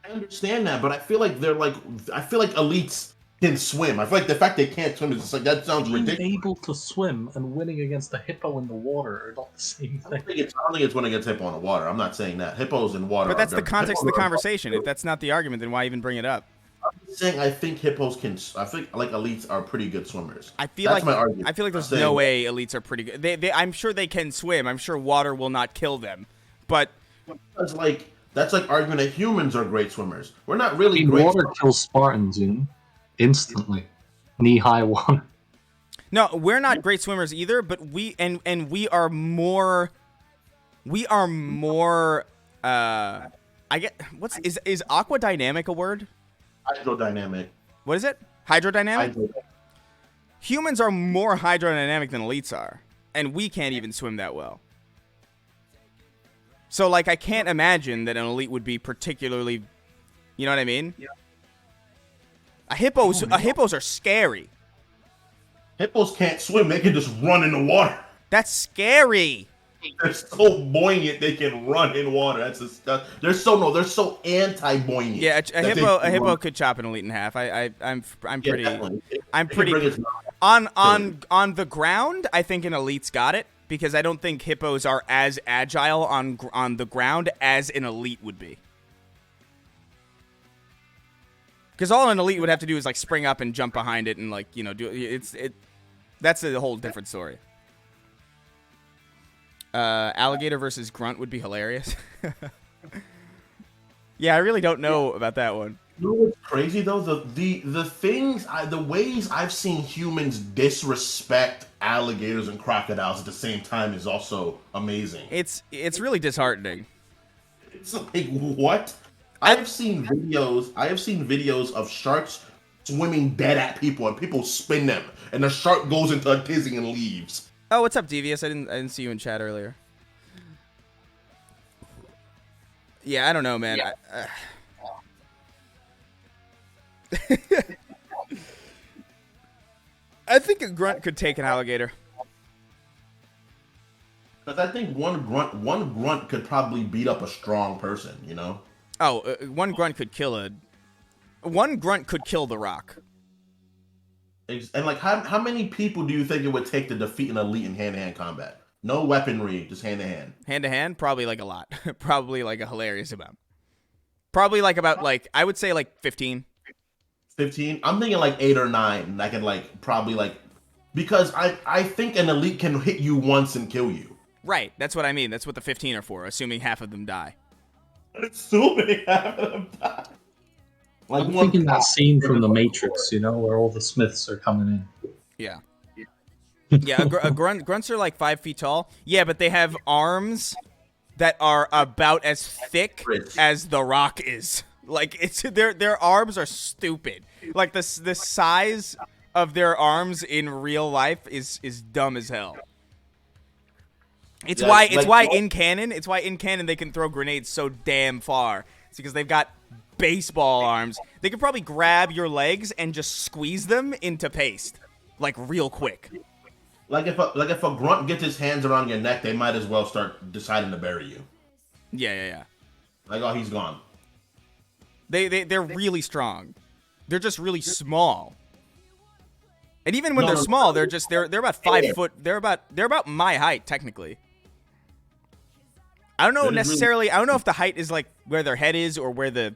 I understand that, but I feel like elites can swim. I feel like the fact they can't swim is just like, that sounds Being ridiculous. able to swim and winning against a hippo in the water are not the same I thing. don't think it's winning against hippo in the water. I'm not saying that. Hippos in water. But that's the are- context of the hippos are- conversation. If that's not the argument, then why even bring it up? I'm saying I think hippos can. I think like elites are pretty good swimmers. I feel That's my like argument. I feel like there's I'm no saying- way elites are pretty good. I'm sure they can swim. I'm sure water will not kill them. But That's like arguing that humans are great swimmers. We're not really In great. water kills Spartans, you know? Instantly. Knee-high water. no, we're not great swimmers either. But we are more. We are more. I get is aqua dynamic a word? Hydrodynamic. What is it? Hydrodynamic? Hydro- Humans are more hydrodynamic than elites are, and we can't even swim that well. So, like, I can't imagine that an elite would be particularly, you know what I mean? Yeah. Hippos are scary. Hippos can't swim. They can just run in the water. That's scary. They're so buoyant they can run in water. They're so anti-buoyant. Yeah, that a they hippo can run. could chop an elite in half. I'm Yeah, pretty. definitely. I'm They can pretty bring its- on the ground. I think an elite's got it because I don't think hippos are as agile on the ground as an elite would be. Because all an elite would have to do is like spring up and jump behind it and like do it. That's a whole different story. Alligator versus grunt would be hilarious. Yeah, I really don't know about that one. You know what's crazy though? The ways I've seen humans disrespect alligators and crocodiles at the same time is also amazing. It's really disheartening. It's like, what? I have seen videos of sharks swimming dead at people and people spin them and the shark goes into a tizzy and leaves. Oh, what's up, Devious? I didn't see you in chat earlier. Yeah, I don't know, man. I think a grunt could take an alligator. Because I think one grunt could probably beat up a strong person, you know? Oh, one grunt could kill The Rock. And like, how many people do you think it would take to defeat an elite in hand-to-hand combat? No weaponry, just hand to hand. Hand to hand, probably like a lot. Probably like a hilarious amount. Probably like about like I would say like 15. 15. I'm thinking like 8 or 9. I can like probably like because I think an elite can hit you once and kill you. Right, that's what I mean. That's what the 15 are for, assuming half of them die. Assuming half of them die. Like I'm one thinking that pop. scene from The Matrix, you know, where all the Smiths are coming in. Yeah. Yeah, grunts are like 5 feet tall. Yeah, but they have arms that are about as thick as The Rock is. Like it's their arms are stupid. Like the size of their arms in real life is dumb as hell. It's Yeah, why in canon they can throw grenades so damn far. It's because they've got baseball arms. They could probably grab your legs and just squeeze them into paste, like real quick. Like if a grunt gets his hands around your neck, they might as well start deciding to bury you. Yeah. Like, oh, he's gone. They're really strong. They're just really small. And even when they're small, they're about 5 foot. They're about my height technically. I don't know necessarily. I don't know if the height is like where their head is or where the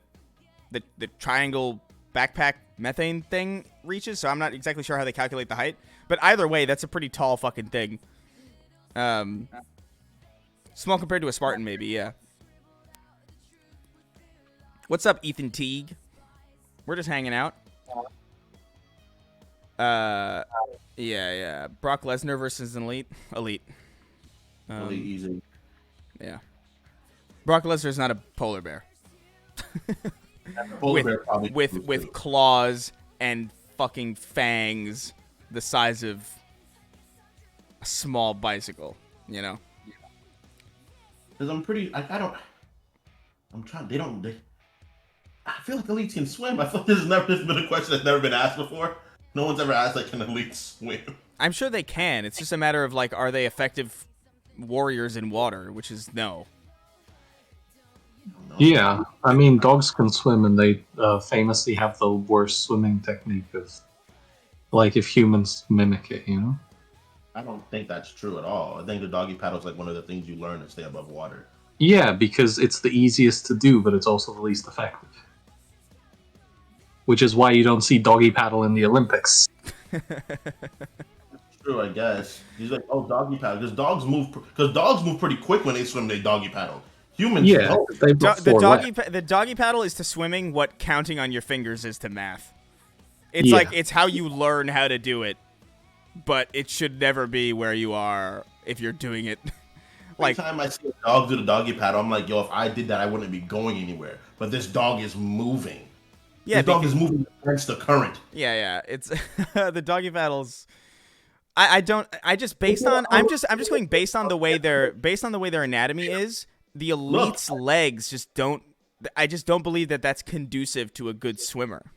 triangle backpack methane thing reaches. So I'm not exactly sure how they calculate the height. But either way, that's a pretty tall fucking thing. Small compared to a Spartan, maybe. Yeah. What's up, Ethan Teague? We're just hanging out. Yeah. Brock Lesnar versus an elite. Really easy. Yeah. Brock Lesnar's not a polar bear. Polar bear probably with claws and fucking fangs the size of a small bicycle, you know? Because I'm pretty. I feel like elites can swim. I feel like this has been a question that's never been asked before. No one's ever asked, like, can elites swim? I'm sure they can. It's just a matter of, like, are they effective warriors in water, which is no. Yeah, I mean, dogs can swim, and they famously have the worst swimming technique of, like, if humans mimic it, you know? I don't think that's true at all. I think the doggy paddle is like one of the things you learn to stay above water. Yeah, because it's the easiest to do, but it's also the least effective. Which is why you don't see doggy paddle in the Olympics. True, I guess. He's like, oh, doggy paddle, because dogs move pretty quick when they swim. They doggy paddle. Humans, Yeah, don't. they've got four legs. The doggy paddle is to swimming what counting on your fingers is to math. It's Yeah. like it's how you learn how to do it, but it should never be where you are if you're doing it. Like Every time I see a dog do the doggy paddle, I'm like, yo, if I did that, I wouldn't be going anywhere. But this dog is moving. yeah, This dog is moving against the current. yeah. It's the doggy paddles. I'm just going based on the way their anatomy is. The elite's legs just don't. I just don't believe that that's conducive to a good swimmer.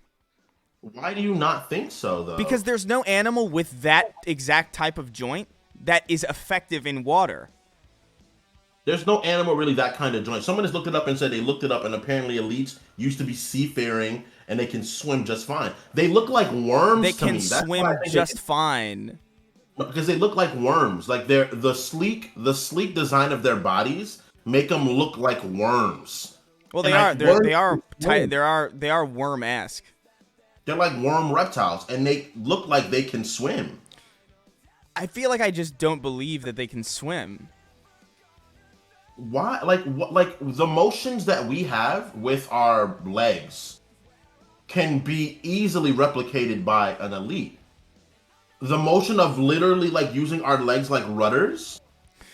Why do you not think so, though? Because there's no animal with that exact type of joint that is effective in water. There's no animal really that kind of joint. Someone has looked it up and said they looked it up, and apparently elites used to be seafaring, and they can swim just fine. They look like worms. They to can me. That's swim why I think just fine. because they look like worms. Like the sleek design of their bodies make them look like worms. Well, And they are worm-esque. They're like worm reptiles, and they look like they can swim. I feel like I just don't believe that they can swim. Why? Like the motions that we have with our legs can be easily replicated by an elite. The motion of literally like using our legs like rudders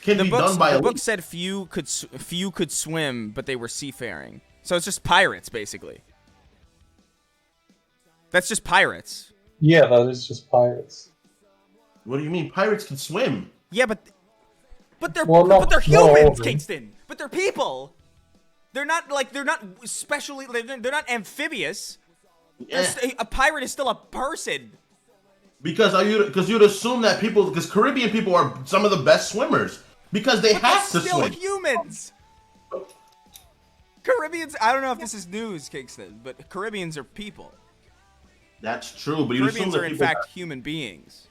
can be done by The elites. book said few could swim, but they were seafaring. So it's just pirates, basically. That's just pirates. Yeah, that is just pirates. What do you mean? Pirates can swim. Yeah, but they're Well, but they're not all humans, of them. Kingston. But they're people. They're not especially. They're not amphibious. A pirate is still a person. Because you'd assume that because Caribbean people are some of the best swimmers because they But have they're to still swim. humans. Caribbeans. I don't know if this is news, Kingston, but Caribbeans are people. That's true, but you assume Caribbeans that are in people fact human beings.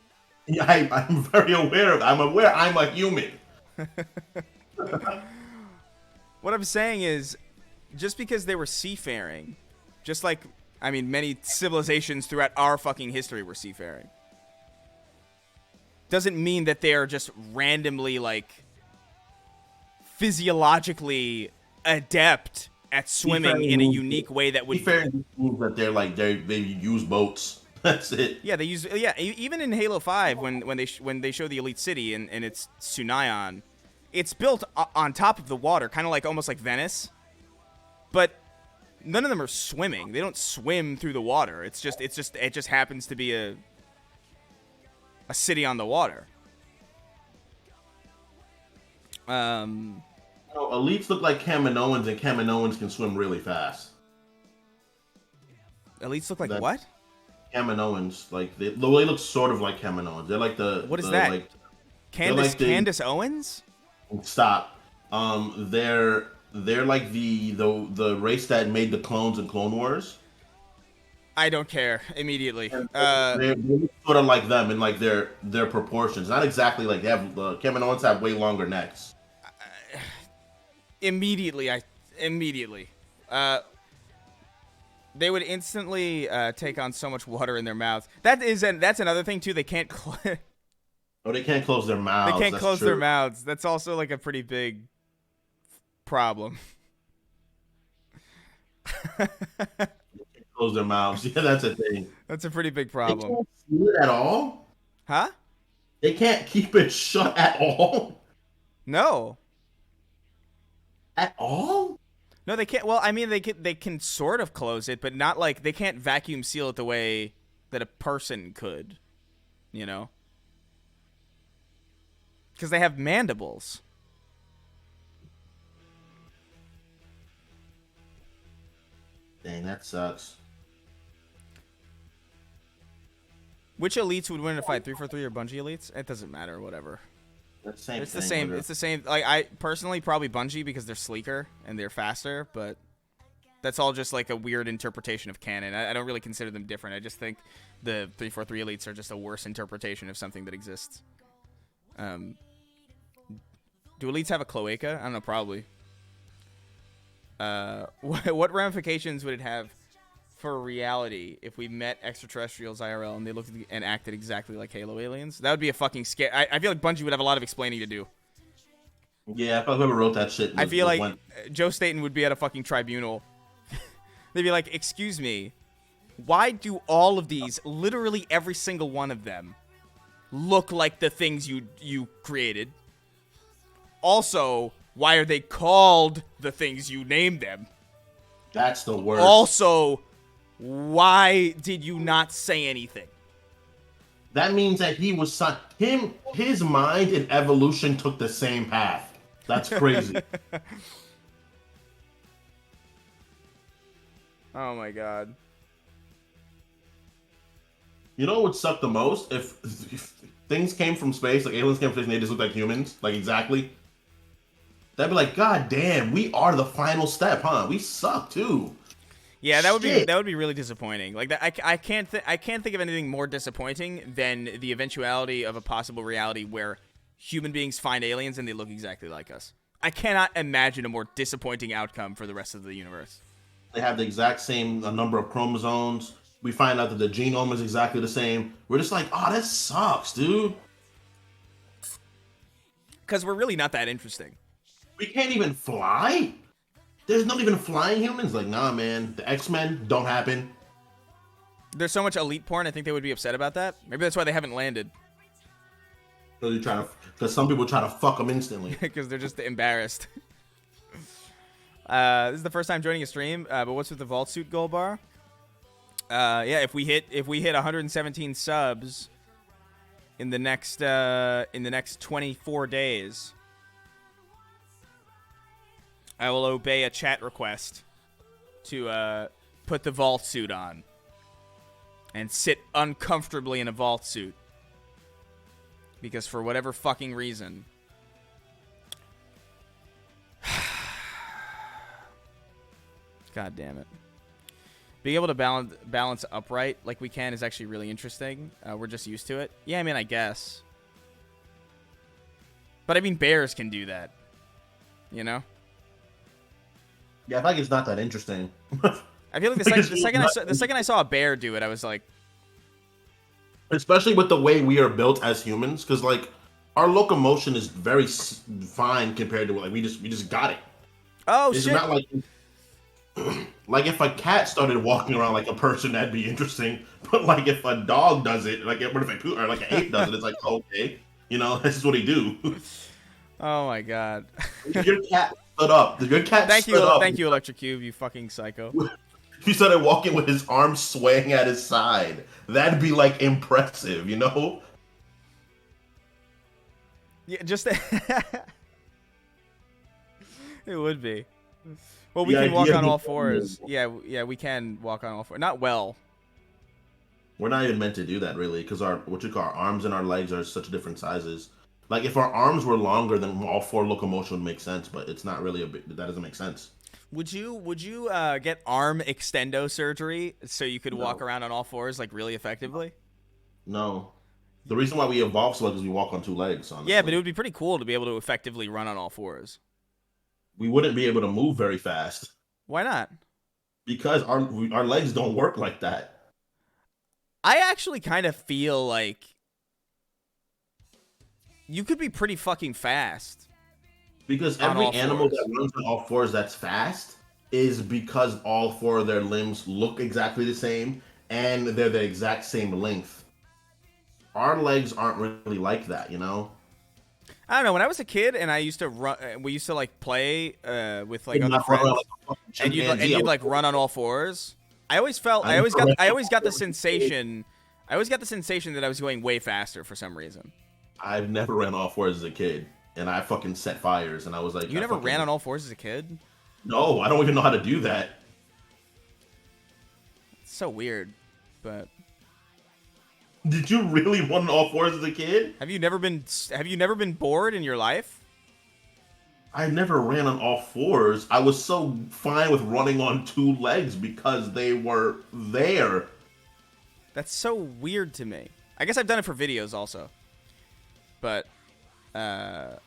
Yeah, I'm very aware of. I'm aware I'm a human. What I'm saying is, just because they were seafaring, just like, I mean, many civilizations throughout our fucking history were seafaring, doesn't mean that they are just randomly, like, physiologically adept at swimming in a unique way that would. Seafaring means that they're like they use boats. That's it. Yeah, they use. Yeah, even in Halo 5, when they show the Elite City and it's Sunayon, it's built on top of the water, kind of like almost like Venice, but none of them are swimming. They don't swim through the water. It just happens to be a city on the water. Elites look like Kaminoans, and Kaminoans can swim really fast. Elites look like what? Kaminoans, like they look sort of like Kaminoans. They're like the what is that? Like, Candace Owens? Stop. They're like the race that made the clones in Clone Wars. I don't care. Immediately. They're sort of like them in like their proportions. Not exactly like they have. Kaminoans have way longer necks. Immediately. They would instantly take on so much water in their mouths. That's another thing too. They can't. They can't close their mouths. They can't That's close true. their mouths. That's also like a pretty big problem. Close their mouths. Yeah, that's a thing. That's a pretty big They problem. can't see it at all. Huh? They can't keep it shut at all. No. At all? No, they can't. Well, I mean, they can sort of close it, but not like they can't vacuum seal it the way that a person could. You know? Because they have mandibles. Dang, that sucks. Which elites would win in a fight? 343 or Bungie elites? It doesn't matter. Whatever. That's the same It's the thing, same. whatever. It's the same. Like I personally probably Bungie because they're sleeker and they're faster, but that's all just like a weird interpretation of canon. I don't really consider them different. I just think the 343 elites are just a worse interpretation of something that exists. Do elites have a cloaca? I don't know. Probably. What ramifications would it have for reality if we met extraterrestrials IRL and they looked and acted exactly like Halo aliens? That would be a fucking scare. I feel like Bungie would have a lot of explaining to do. Yeah, I feel like whoever wrote that shit. I feel like Joe Staten would be at a fucking tribunal. They'd be like, excuse me, why do all of these, literally every single one of them, look like the things you created? Also, why are they called the things you named them? That's the worst. Also, why did you not say anything? That means that he was his mind and evolution took the same path. That's crazy. Oh my god. You know what would suck the most? If things came from space, like aliens came from space and they just look like humans, like exactly. That'd be like, God damn, we are the final step, huh? We suck too. Yeah, that would Shit. be really disappointing. Like that, I can't think of anything more disappointing than the eventuality of a possible reality where human beings find aliens and they look exactly like us. I cannot imagine a more disappointing outcome for the rest of the universe. They have the exact same number of chromosomes. We find out that the genome is exactly the same. We're just like, oh, that sucks, dude. Because we're really not that interesting. We can't even fly? There's not even flying humans? Like, nah, man. The X-Men don't happen. There's so much elite porn, I think they would be upset about that. Maybe that's why they haven't landed. Because some people try to fuck them instantly. Because they're just embarrassed. This is the first time joining a stream, but what's with the vault suit gold bar? Yeah, if we hit 117 subs in the next 24 days, I will obey a chat request to put the vault suit on and sit uncomfortably in a vault suit. Because for whatever fucking reason, God damn it. Being able to balance upright like we can is actually really interesting. We're just used to it. Yeah, I mean, I guess. But I mean, bears can do that. You know? Yeah, I feel like it's not that interesting. I feel like the second I saw a bear do it, I was like, Especially with the way we are built as humans, because like our locomotion is very fine compared to like we just got it. oh It's shit. not like like if a cat started walking around like a person, that'd be interesting. But like if a dog does it, like what if or like an ape does it, it's like okay, you know, this is what he do. Oh my god. Your cat stood up. Your cat Thank stood up. you, Electric Cube, you fucking psycho. He started walking with his arms swaying at his side. That'd be like impressive, you know? Yeah, just it would be. Well, we The can walk idea on of all the- fours. Yeah, we can walk on all fours. Not well. We're not even meant to do that really, because our our arms and our legs are such different sizes. Like if our arms were longer, then all four locomotion would make sense, but it's not really that doesn't make sense. Would you get arm extendo surgery so you could walk No. around on all fours like really effectively? No. The reason why we evolved so much is we walk on two legs, honestly. Yeah, but it would be pretty cool to be able to effectively run on all fours. we wouldn't be able to move very fast Why not? because our legs don't work like that. I actually kind of feel like you could be pretty fucking fast. Because On every all animal fours. that runs on all fours that's fast is because all four of their limbs look exactly the same and they're the exact same length. Our legs aren't really like that, you know? I don't know. When I was a kid and I used to run, we used to like play with like You're other not running friends, like a fucking and chimpanzee. you'd like run on all fours. I always felt, I I always never got, I ran always on got the all fours. sensation, I always got the sensation that I was going way faster for some reason. I've never ran all fours as a kid, and I fucking set fires, and I was like, You never ran on all fours as a kid? No, I don't even know how to do that. It's so weird. But Did you really run on all fours as a kid? have you never been bored in your life? I never ran on all fours. I was so fine with running on two legs because they were there. That's so weird to me. I guess I've done it for videos also. But I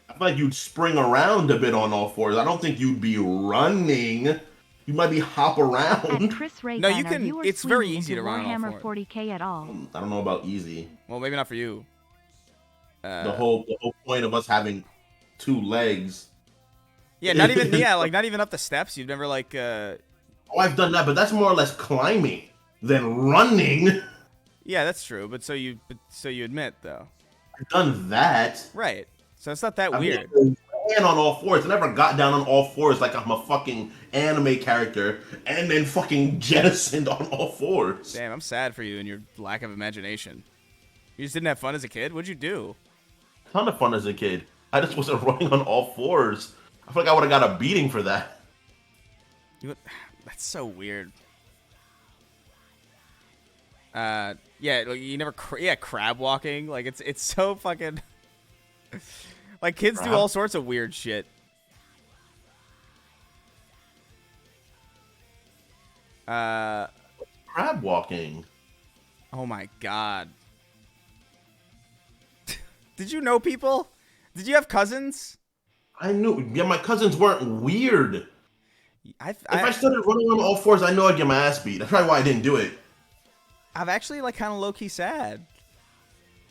feel like you'd spring around a bit on all fours. I don't think you'd be running. You might be hop At around. Chris Ray No, Gunn, you are can- viewers it's very swinging easy into to run on all Warhammer fours. 40K at all. I don't know about easy. well, maybe not for you. The whole point of us having two legs. Yeah, not even not even up the steps. You've never like Oh, I've done that, but that's more or less climbing than running. yeah, that's true. But so you admit though, I've done that. right? So it's not that I weird. mean, I ran on all fours. I never got down on all fours like I'm a fucking anime character and then fucking jettisoned on all fours. Damn, I'm sad for you and your lack of imagination. You just didn't have fun as a kid. What'd you do? Ton of fun as a kid. I just wasn't running on all fours. I feel like I would have got a beating for that. That's so weird. Yeah, like you never, crab walking. Like it's so fucking. Like kids do Crab? all sorts of weird shit. Crab walking. Oh my god. Did you know people? Did you have cousins? I knew. Yeah, my cousins weren't weird. If I I started running on all fours, I know I'd get my ass beat. That's probably why I didn't do it. I'm actually like kind of low key sad.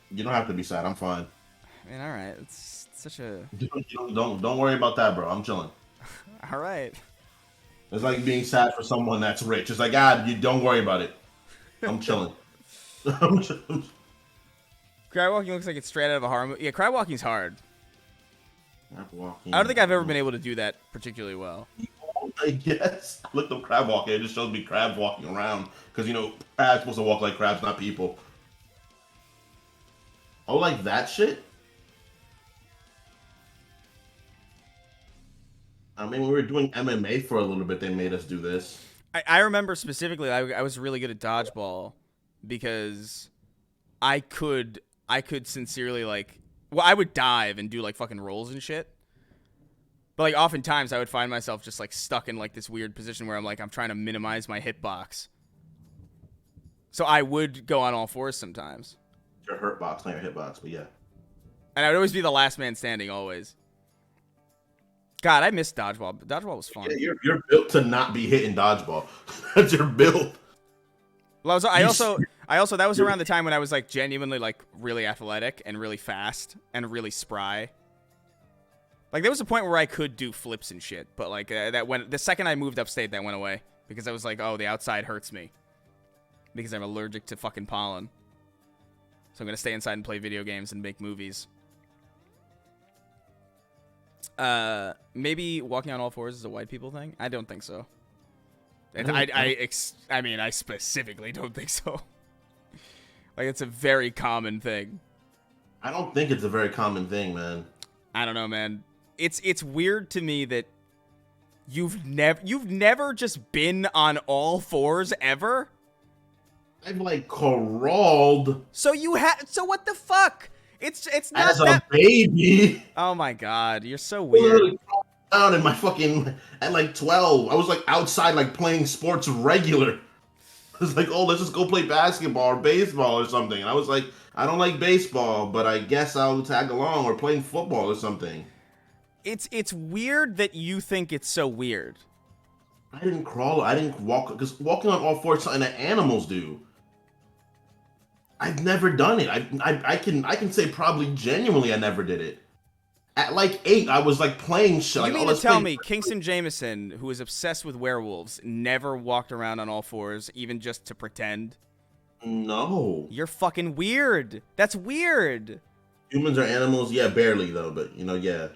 You don't have to be sad. I'm fine. I mean, all right, it's such a Don't worry about that, bro. I'm chilling. all right. It's like being sad for someone that's rich. It's like, you don't worry about it. I'm chilling. I'm chilling. Crab walking looks like it's straight out of a horror movie. Yeah, crab walking's hard. Crab walking. I don't think I've ever been able to do that particularly well. I guess. I looked up crab walking. It just shows me crabs walking around. Because, crabs supposed to walk like crabs, not people. Oh, like that shit? I mean, when we were doing MMA for a little bit, they made us do this. I remember specifically I was really good at dodgeball because I could sincerely I would dive and do like fucking rolls and shit. But like oftentimes I would find myself just like stuck in like this weird position where I'm trying to minimize my hitbox. So I would go on all fours sometimes. Your hurt box, not your hitbox, but yeah. And I would always be the last man standing, always. God, I miss dodgeball. Dodgeball was fun. Yeah, you're built to not be hitting dodgeball. That's your build. Well, I also that was around the time when I was like genuinely like really athletic and really fast and really spry. Like there was a point where I could do flips and shit, but like that when the second I moved upstate, that went away because I was like, oh, the outside hurts me because I'm allergic to fucking pollen. So I'm gonna stay inside and play video games and make movies. Maybe walking on all fours is a white people thing. I don't think so. I mean, I specifically don't think so. Like, it's a very common thing. I don't think it's a very common thing, man. I don't know, man. It's weird to me that you've never just been on all fours ever. I've like crawled. So what the fuck? It's not as that a baby. Oh my god, you're so I weird. literally crawled down in my fucking at like 12. I was like outside like playing sports regular. I was like, oh, let's just go play basketball or baseball or something. And I was like, I don't like baseball, but I guess I'll tag along or playing football or something. It's weird that you think it's so weird. I didn't crawl. I didn't walk because walking on all fours is something that animals do. I've never done it. I can say probably genuinely I never did it. At like 8, I was like playing shit. You like, mean oh, to tell play- me Kingston Jameson, who is obsessed with werewolves, never walked around on all fours, even just to pretend? No. You're fucking weird. That's weird. Humans are animals? Yeah, barely though, but yeah.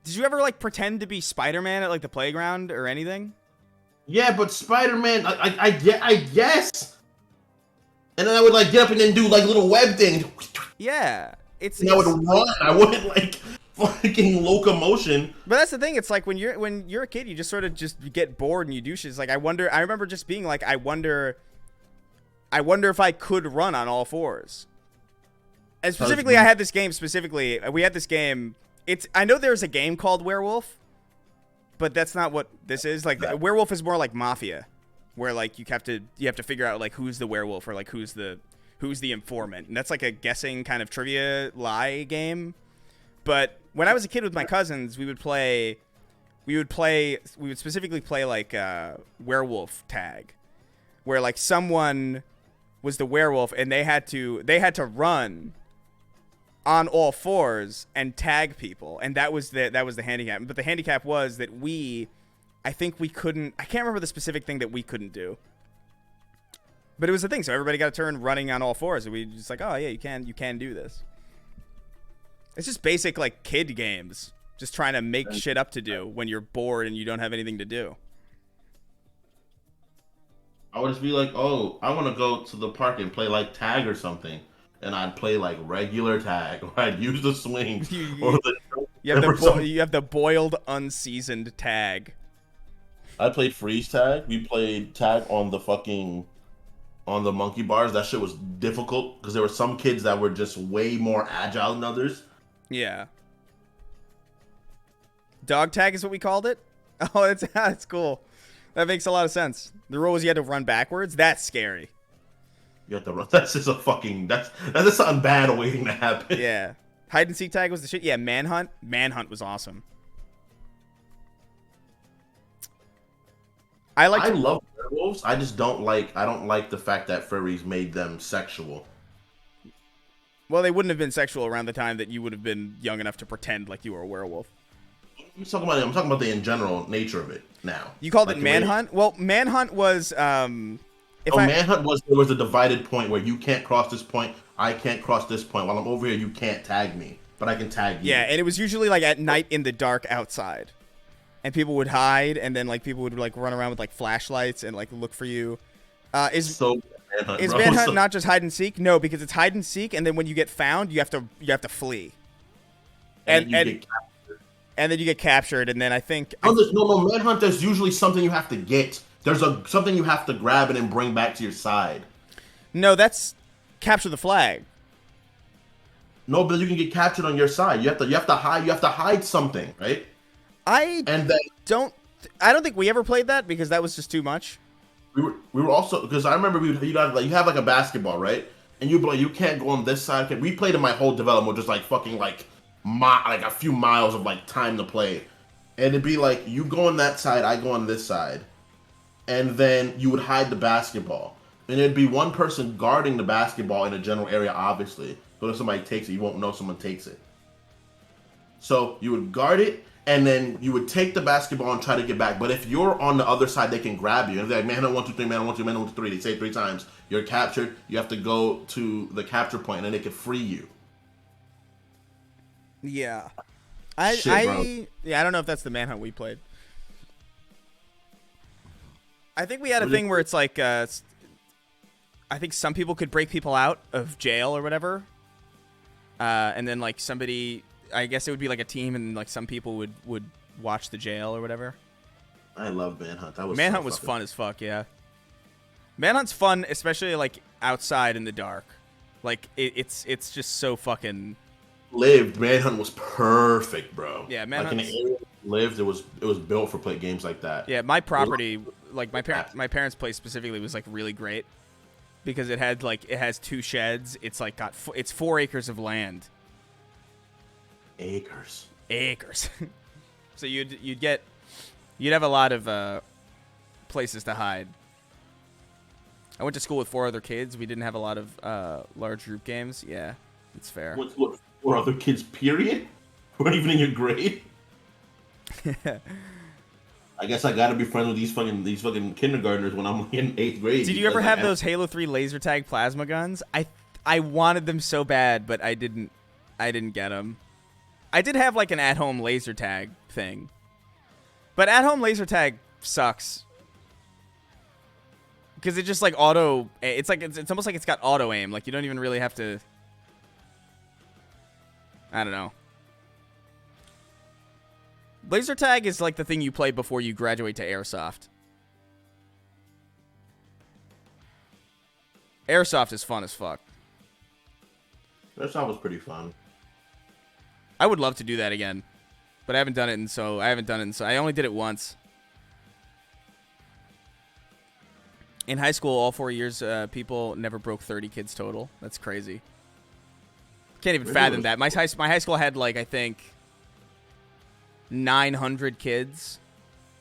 Did you ever like pretend to be Spider-Man at like the playground or anything? Yeah, but Spider-Man, I guess. And then I would like get up and then do like little web things. Yeah. And I would run. I wouldn't like fucking locomotion. But that's the thing. It's like when you're a kid, you just sort of just get bored and you do shit. It's like I remember just being like, I wonder if I could run on all fours. And specifically, I had this game. We had this game. I know there's a game called Werewolf, but that's not what this is. Like Werewolf is more like Mafia, where like you have to figure out like who's the werewolf or like who's the informant, and that's like a guessing kind of trivia lie game. But when I was a kid with my cousins, we would specifically play like werewolf tag, where like someone was the werewolf and they had to run on all fours and tag people, and that was the handicap. But the handicap was that I can't remember the specific thing that we couldn't do. But it was the thing, so everybody got a turn running on all fours, and we just like, oh yeah, you can do this. It's just basic like kid games, just trying to make shit up to do when you're bored and you don't have anything to do. I would just be like, oh, I want to go to the park and play like tag or something, and I'd play like regular tag, or I'd use the swing, or you have the boiled, unseasoned tag. I played freeze tag. We played tag on the monkey bars. That shit was difficult because there were some kids that were just way more agile than others. Yeah. Dog tag is what we called it? Oh, that's cool. That makes a lot of sense. The rule was you had to run backwards. That's scary. You have to run. That's just that's something bad waiting to happen. Yeah. Hide and seek tag was the shit. Yeah, Manhunt. Manhunt was awesome. I love werewolves. I don't like the fact that furries made them sexual. Well, they wouldn't have been sexual around the time that you would have been young enough to pretend like you were a werewolf. I'm talking about the in general nature of it now. You called it Manhunt? Well, Manhunt was Manhunt was there was a divided point where you can't cross this point, I can't cross this point. While I'm over here, you can't tag me, but I can tag you. Yeah, and it was usually like at night in the dark outside. And people would hide, and then like people would like run around with like flashlights and like look for you. Is Manhunt not just hide and seek? No, because it's hide and seek, and then when you get found, you have to flee. And then you get captured, and then I think no, Manhunt. There's usually something you have to get. There's something you have to grab and then bring back to your side. No, that's capture the flag. No, but you can get captured on your side. You have to hide. You have to hide something, right? I don't think we ever played that because that was just too much. We were also because I remember you have like a basketball, right? and you'd be like, you can't go on this side. We played in my whole development, just like fucking like like a few miles of like time to play, and it'd be like you go on that side, I go on this side, and then you would hide the basketball, and it'd be one person guarding the basketball in a general area, obviously. So if somebody takes it, you won't know someone takes it. So you would guard it, and then you would take the basketball and try to get back. But if you're on the other side, they can grab you. And they're like, man on 1, 2, 3, man on 1, 2, man on 1, 2, 3. They say it 3 times. You're captured. You have to go to the capture point, and then they can free you. Yeah. Shit, bro. I don't know if that's the manhunt we played. I think we had a thing where it's like, I think some people could break people out of jail or whatever. And then like somebody, I guess it would be like a team, and like some people would watch the jail or whatever. I love Manhunt. Manhunt was fun as fuck, yeah. Manhunt's fun, especially like outside in the dark. Like it's just so fucking. Manhunt was perfect, bro. Yeah, Manhunt. Like in the area lived, it was built for play games like that. Yeah, my property, like my parents' place specifically, was like really great because it has 2 sheds. It's like it's 4 acres of land. Acres. So you'd have a lot of places to hide. I went to school with 4 other kids. We didn't have a lot of large group games. Yeah, it's fair. What 4 other kids? Period. Weren't even in your grade. I guess I gotta be friends with these fucking kindergartners when I'm in 8th grade. Did you ever have those Halo 3 laser tag plasma guns? I wanted them so bad, but I didn't get them. I did have like an at-home laser tag thing, but at-home laser tag sucks because it just like auto. It's like it's almost like it's got auto aim. Like you don't even really have to. I don't know. Laser tag is like the thing you play before you graduate to airsoft. Airsoft is fun as fuck. Airsoft was pretty fun. I would love to do that again, but I haven't done it, and so I only did it once. In high school, all 4 years, people never broke 30 kids total. That's crazy. Can't even fathom that. My high school had like I think 900 kids.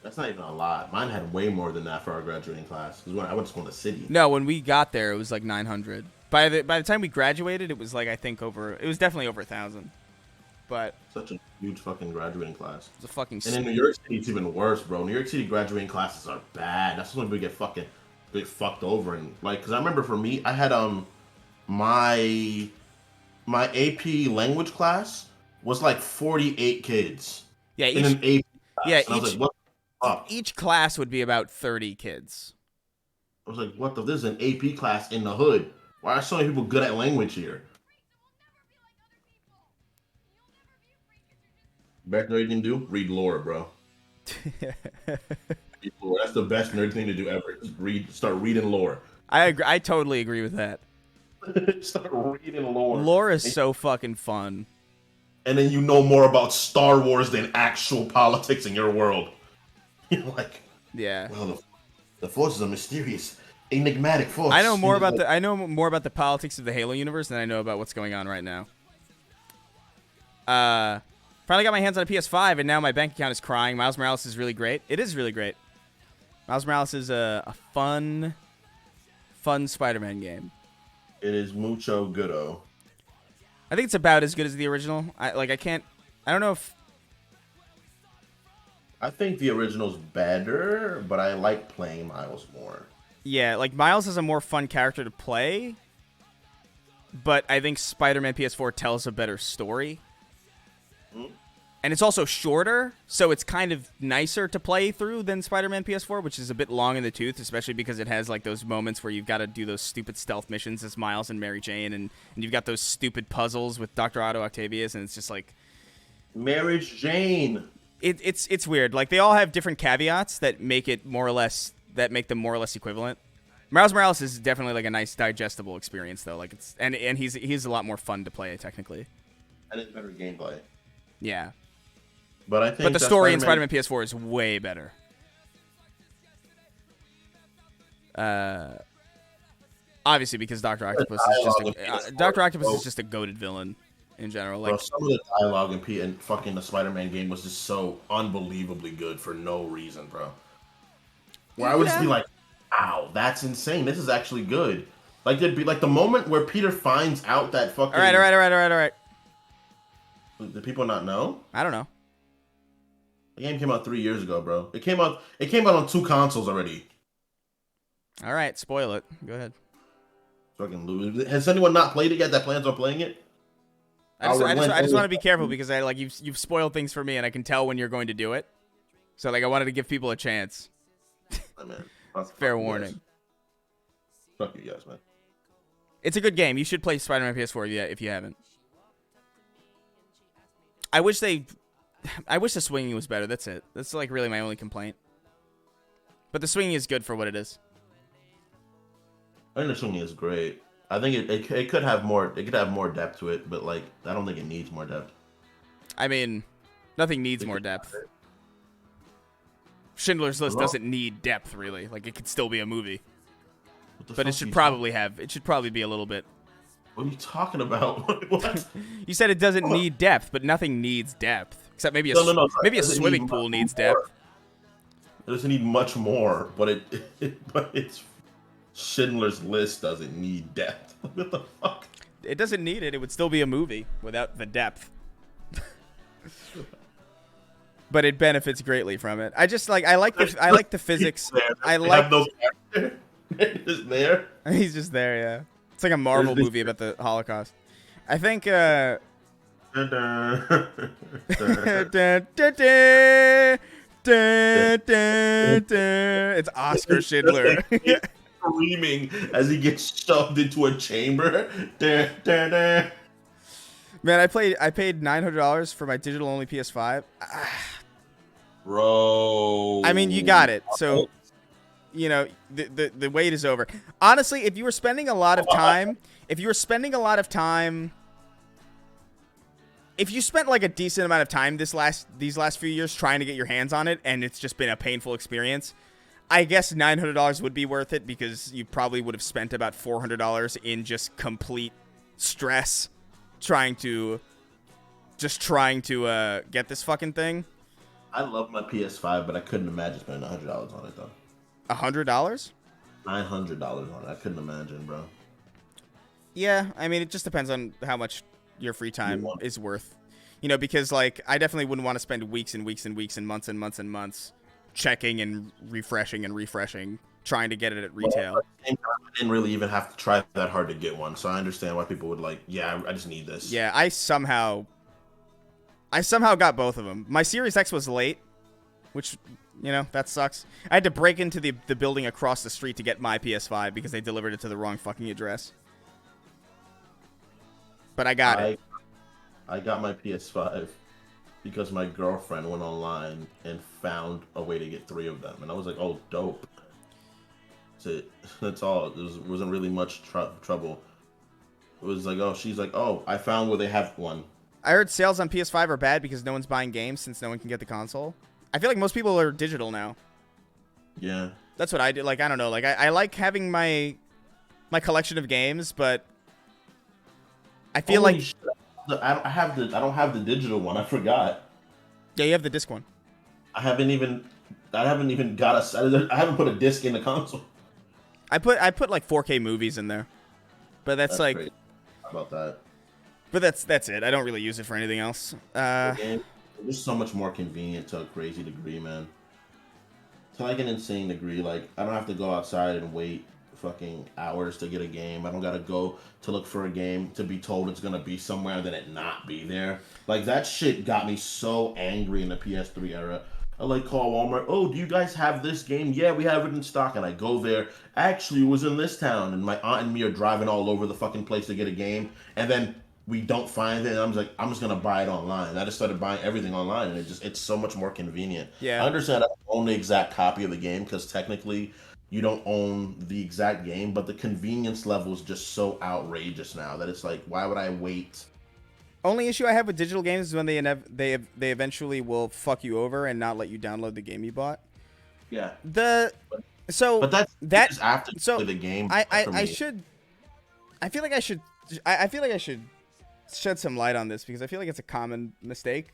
That's not even a lot. Mine had way more than that for our graduating class. Because when I went to school in the city. No, when we got there, it was like 900. By the time we graduated, it was like I think it was definitely over 1,000. But such a huge fucking graduating class. It's a fucking. And in New York City, it's even worse, bro. New York City graduating classes are bad. That's when we get fucked over. And like, cause I remember for me, I had my AP language class was like 48 kids. Yeah, in an AP class. Yeah, and I was like, what the fuck? Each class would be about 30 kids. I was like, what the? This is an AP class in the hood. Why are so many people good at language here? Best nerd you can do? Read lore, bro. Read lore. That's the best nerd thing to do ever. Just start reading lore. I agree. I totally agree with that. Start reading lore. Lore is so fucking fun. And then you know more about Star Wars than actual politics in your world. You're like, yeah. Well, the Force is a mysterious, enigmatic force. I know more about the politics of the Halo universe than I know about what's going on right now. Finally got my hands on a PS5, and now my bank account is crying. Miles Morales is really great. It is really great. Miles Morales is a fun Spider-Man game. It is mucho goodo. I think it's about as good as the original. I don't know if. I think the original's better, but I like playing Miles more. Yeah, like Miles is a more fun character to play, but I think Spider-Man PS4 tells a better story. Mm-hmm. And it's also shorter, so it's kind of nicer to play through than Spider-Man PS4, which is a bit long in the tooth, especially because it has like those moments where you've got to do those stupid stealth missions as Miles and Mary Jane, and you've got those stupid puzzles with Dr. Otto Octavius, and it's just like... Marriage Jane! It's weird. Like, they all have different caveats that make them more or less equivalent. Miles Morales is definitely like a nice digestible experience, though. Like it's and he's a lot more fun to play, technically. And it's better gameplay. Yeah. But I think the story in Spider-Man PS4 is way better. Obviously, because Doctor Octopus is just Doctor Octopus is just a goated villain in general. Like Bro, some of the dialogue in fucking the Spider-Man game was just so unbelievably good for no reason, bro. Where I would just be like, "Ow, that's insane! This is actually good." Like there'd be like the moment where Peter finds out that fucking. All right. Do people not know? I don't know. The game came out 3 years ago, bro. It came out on 2 consoles already. All right, spoil it. Go ahead. Fucking lose. Has anyone not played it yet that plans on playing it? I just want to be careful because you've spoiled things for me and I can tell when you're going to do it. So like I wanted to give people a chance. Oh, man. Fair warning. Fuck you guys, man. It's a good game. You should play Spider-Man PS4 if you haven't. I wish the swinging was better. That's it. That's like really my only complaint. But the swinging is good for what it is. I think the swinging is great. I think it could have more. It could have more depth to it, but like I don't think it needs more depth. I mean, nothing needs more depth. Schindler's List doesn't need depth really. Like it could still be a movie. But it should probably be a little bit. What are you talking about? What? You said it doesn't need depth, but nothing needs depth. Except maybe a swimming pool needs depth. It doesn't need much more, but it's Schindler's List doesn't need depth. What the fuck? It doesn't need it. It would still be a movie without the depth. But it benefits greatly from it. I like the physics. Have no character. He's just there. He's just there, yeah. It's like a Marvel movie about the Holocaust. I think it's Oscar Schindler. Screaming as he gets shoved into a chamber. Man, I paid $900 for my digital only PS5. Bro. I mean, you got it. So you know, the wait is over. Honestly, if you spent like a decent amount of time these last few years trying to get your hands on it, and it's just been a painful experience, I guess $900 would be worth it because you probably would have spent about $400 in just complete stress trying to get this fucking thing. I love my PS5, but I couldn't imagine spending $100 on it though. $100? $900 on it. I couldn't imagine, bro. Yeah, I mean, it just depends on how much your free time is worth. You know, because, like, I definitely wouldn't want to spend weeks and weeks and weeks and months checking and refreshing, trying to get it at retail. Well, at the same time, I didn't really even have to try that hard to get one, so I understand why people would like, yeah, I just need this. Yeah, I somehow got both of them. My Series X was late, which... You know, that sucks. I had to break into the building across the street to get my PS5 because they delivered it to the wrong fucking address. But I got it. I got my PS5 because my girlfriend went online and found a way to get 3 of them. And I was like, oh, dope. That's it. That's all. It wasn't really much trouble. It was like, oh, she's like, oh, I found where they have one. I heard sales on PS5 are bad because no one's buying games since no one can get the console. I feel like most people are digital now. Yeah. That's what I do. Like, I don't know. Like, I like having my collection of games, but I feel like... Shit. I don't have the digital one. I forgot. Yeah, you have the disc one. I haven't even put a disc in the console. I put like 4K movies in there. But that's like... Great. How about that? But that's it. I don't really use it for anything else. It's just so much more convenient to a crazy degree, man. To like an insane degree. Like, I don't have to go outside and wait fucking hours to get a game. I don't gotta go to look for a game to be told it's gonna be somewhere and then it not be there. Like, that shit got me so angry in the PS3 era. I like call Walmart, oh, do you guys have this game? Yeah, we have it in stock. And I go there, actually it was in this town, and my aunt and me are driving all over the fucking place to get a game, and then we don't find it, and I'm just gonna buy it online. I just started buying everything online, and it's so much more convenient. Yeah. I understand I don't own the exact copy of the game because technically you don't own the exact game, but the convenience level is just so outrageous now that it's like, why would I wait? Only issue I have with digital games is when they eventually will fuck you over and not let you download the game you bought. Yeah. But that's after so the game. I I feel like I should. I feel like I should shed some light on this because I feel like it's a common mistake.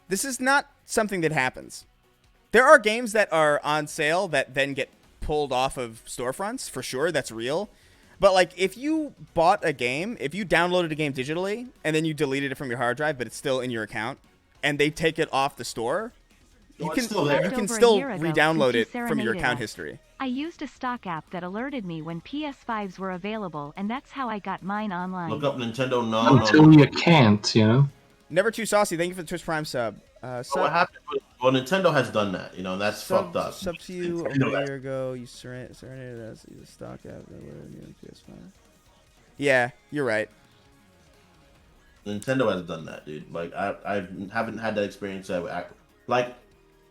This is not something that happens. There are games that are on sale that then get pulled off of storefronts, for sure. That's real. But, like, if you bought a game, if you downloaded a game digitally, and then you deleted it from your hard drive, but it's still in your account, and they take it off the store, you can still re-download it from your account history. I used a stock app that alerted me when PS5s were available, and that's how I got mine online. Look up Nintendo. Until you can't, you know. Never Too Saucy, thank you for the Twitch Prime sub. What happened? Well, Nintendo has done that. You know, that's fucked up. Sub to you over a year ago. You serenaded us. You a stock app that alerted me on PS5. Yeah, you're right. Nintendo has done that, dude. Like, I haven't had that experience. Like,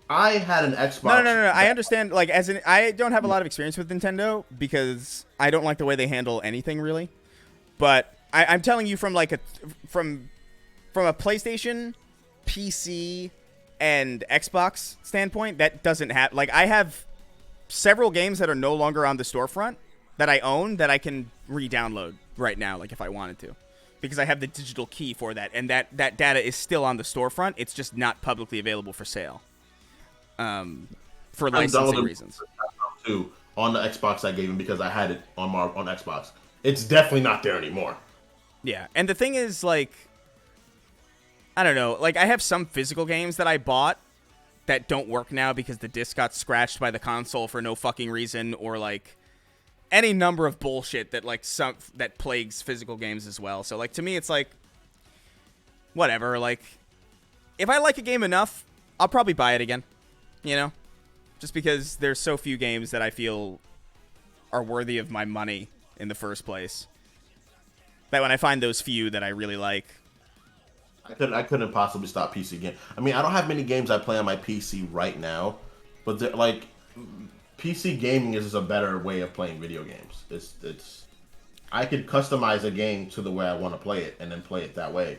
I had an Xbox. No. I understand. Like, I don't have a lot of experience with Nintendo because I don't like the way they handle anything really. But I'm telling you from a PlayStation, PC, and Xbox standpoint, that doesn't have. Like, I have several games that are no longer on the storefront that I own that I can re-download right now, like if I wanted to, because I have the digital key for that, and that data is still on the storefront. It's just not publicly available for sale. For licensing reasons. Too, on the Xbox I gave him because I had it on Xbox. It's definitely not there anymore. Yeah, and the thing is, like, I don't know. Like, I have some physical games that I bought that don't work now because the disc got scratched by the console for no fucking reason, or like any number of bullshit that that plagues physical games as well. So, like, to me, it's like, whatever. Like, if I like a game enough, I'll probably buy it again. You know, just because there's so few games that I feel are worthy of my money in the first place, that when I find those few that I really like, I couldn't possibly stop PC game. I mean, I don't have many games I play on my PC right now, but like, PC gaming is a better way of playing video games. It's I could customize a game to the way I want to play it and then play it that way.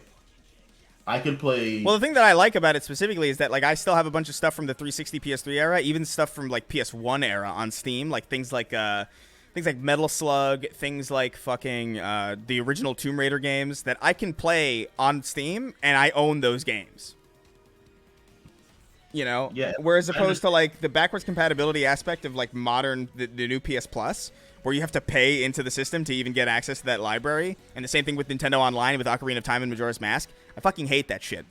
I could play. Well, the thing that I like about it specifically is that, like, I still have a bunch of stuff from the 360 PS3 era, even stuff from like PS1 era on Steam, like things like Metal Slug, things like fucking the original Tomb Raider games that I can play on Steam, and I own those games. You know? Yeah. Whereas opposed to, like, the backwards compatibility aspect of, like, modern, the new PS Plus, where you have to pay into the system to even get access to that library, and the same thing with Nintendo Online with Ocarina of Time and Majora's Mask. I fucking hate that shit.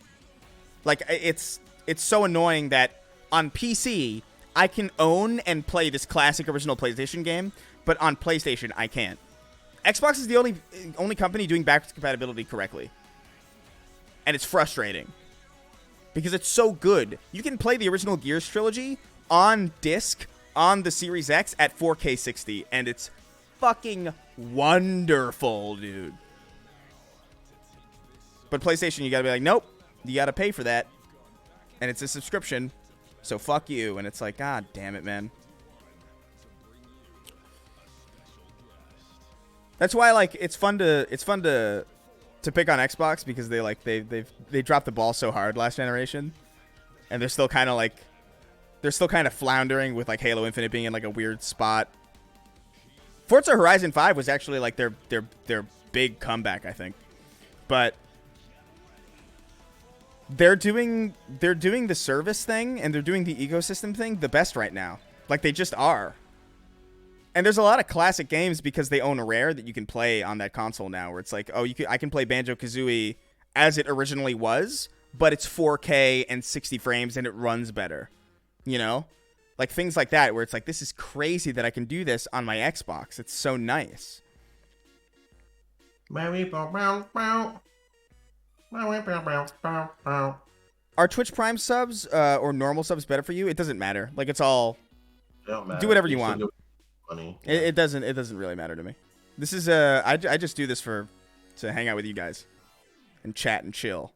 Like, it's so annoying that on PC, I can own and play this classic original PlayStation game, but on PlayStation, I can't. Xbox is the only company doing backwards compatibility correctly. And it's frustrating. Because it's so good. You can play the original Gears trilogy on disc on the Series X at 4K 60, and it's fucking wonderful, dude. But PlayStation, you gotta be like, nope, you gotta pay for that. And it's a subscription, so fuck you. And it's like, god damn it, man. That's why, like, it's fun to pick on Xbox, because they dropped the ball so hard last generation, and they're still kind of floundering with, like, Halo Infinite being in, like, a weird spot. Forza Horizon 5 was actually, like, their big comeback, I think. But they're doing the service thing and they're doing the ecosystem thing the best right now. Like, they just are. And there's a lot of classic games because they own a Rare that you can play on that console now, where it's like, oh, I can play Banjo-Kazooie as it originally was, but it's 4K and 60 frames and it runs better. You know? Like, things like that, where it's like, this is crazy that I can do this on my Xbox. It's so nice. Are Twitch Prime subs or normal subs better for you? It doesn't matter. Like, it's all... Do whatever you want. Funny. It doesn't really matter to me. This is I just do this to hang out with you guys and chat and chill.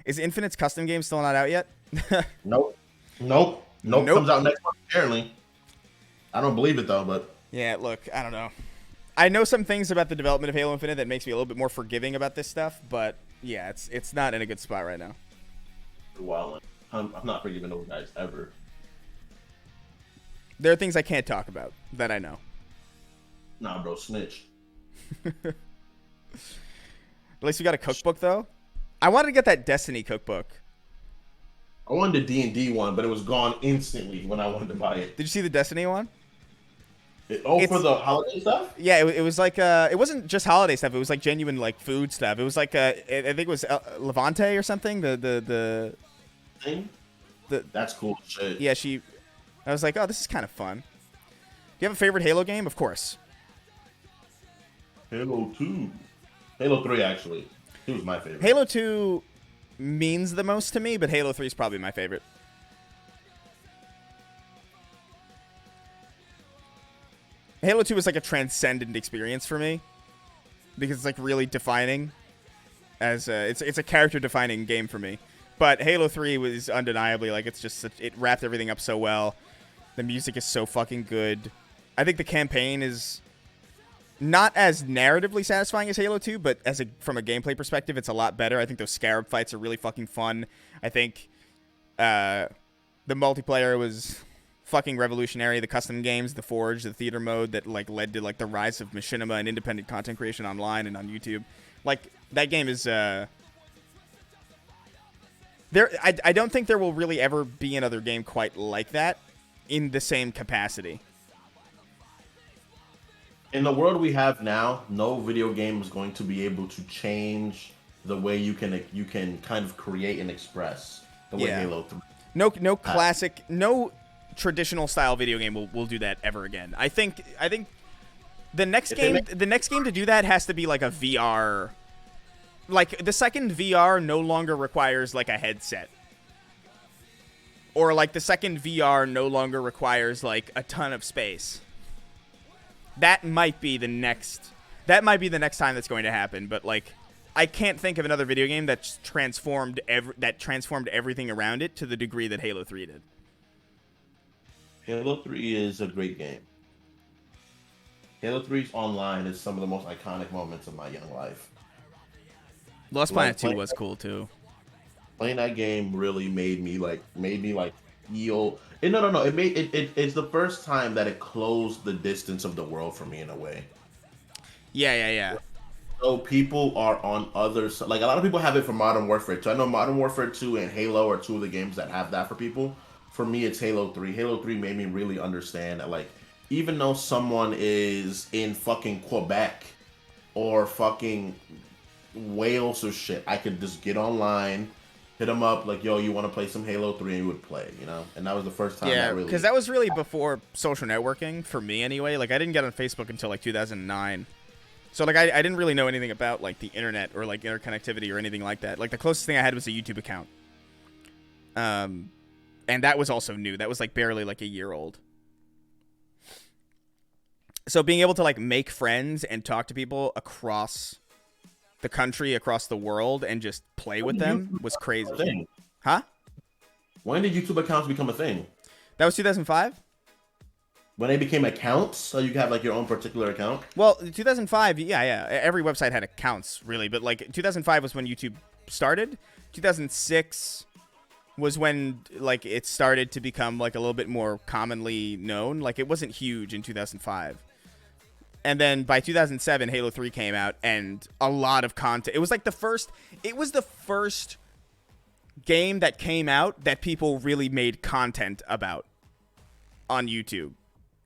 Is Infinite's custom game still not out yet? Nope. Comes out next month, apparently. I don't believe it though, but yeah, look, I don't know. I know some things about the development of Halo Infinite that makes me a little bit more forgiving about this stuff, but yeah, it's not in a good spot right now. Well, I'm not forgiving those guys ever. There are things I can't talk about that I know. Nah, bro, snitch. At least we got a cookbook though. I wanted to get that Destiny cookbook. I wanted the D&D one, but it was gone instantly when I wanted to buy it. Did you see the Destiny one? For the holiday stuff? Yeah, it was like it wasn't just holiday stuff. It was like genuine like food stuff. It was like I think it was Levante or something. The Thing? The- That's cool shit. yeah, I was like, oh, this is kind of fun. Do you have a favorite Halo game? Of course. Halo 2. Halo 3, actually. He was my favorite. Halo 2 means the most to me, but Halo 3 is probably my favorite. Halo 2 is like a transcendent experience for me because it's like really defining as it's a character defining game for me. But Halo 3 was undeniably like it wrapped everything up so well. The music is so fucking good. I think the campaign is not as narratively satisfying as Halo 2, but from a gameplay perspective, it's a lot better. I think those Scarab fights are really fucking fun. I think the multiplayer was fucking revolutionary. The custom games, the Forge, the theater mode that like led to like the rise of machinima and independent content creation online and on YouTube. Like that game is there. I don't think there will really ever be another game quite like that in the same capacity. In the world we have now, no video game is going to be able to change the way you can kind of create and express the way Yeah. Halo 3. No classic, no traditional style video game will do that ever again. I think the next game to do that has to be like a VR. Like the second VR no longer requires like a headset. Or like the second VR no longer requires like a ton of space. That might be the next time that's going to happen, but like I can't think of another video game that's transformed everything around it to the degree that Halo 3 did. Halo 3 is a great game. Halo 3's online is some of the most iconic moments of my young life. Lost Planet 2 was cool too. Playing that game really made me feel. No. It's the first time that it closed the distance of the world for me in a way. Yeah. So people are on other like a lot of people have it for Modern Warfare 2. I know Modern Warfare 2 and Halo are two of the games that have that for people. For me, it's Halo 3. Halo 3 made me really understand that like even though someone is in fucking Quebec or fucking Wales or shit, I could just get online, hit them up like, yo, you want to play some Halo 3, and you would play, you know? And that was the first time Yeah, that really... because that was really before social networking for me anyway. Like I didn't get on Facebook until like 2009. So like I didn't really know anything about like the internet or like interconnectivity or anything like that. Like the closest thing I had was a YouTube account. And that was also new. That was like barely like a year old. So being able to like make friends and talk to people across the country, across the world, and just play with them was crazy. Thing. Huh? When did YouTube accounts become a thing? That was 2005? When they became accounts, so you could have like your own particular account? Well, 2005, yeah. Every website had accounts, really. But like 2005 was when YouTube started. 2006 was when like it started to become like a little bit more commonly known. Like it wasn't huge in 2005. And then by 2007, Halo 3 came out, and a lot of content. It was like the first game that came out that people really made content about on YouTube.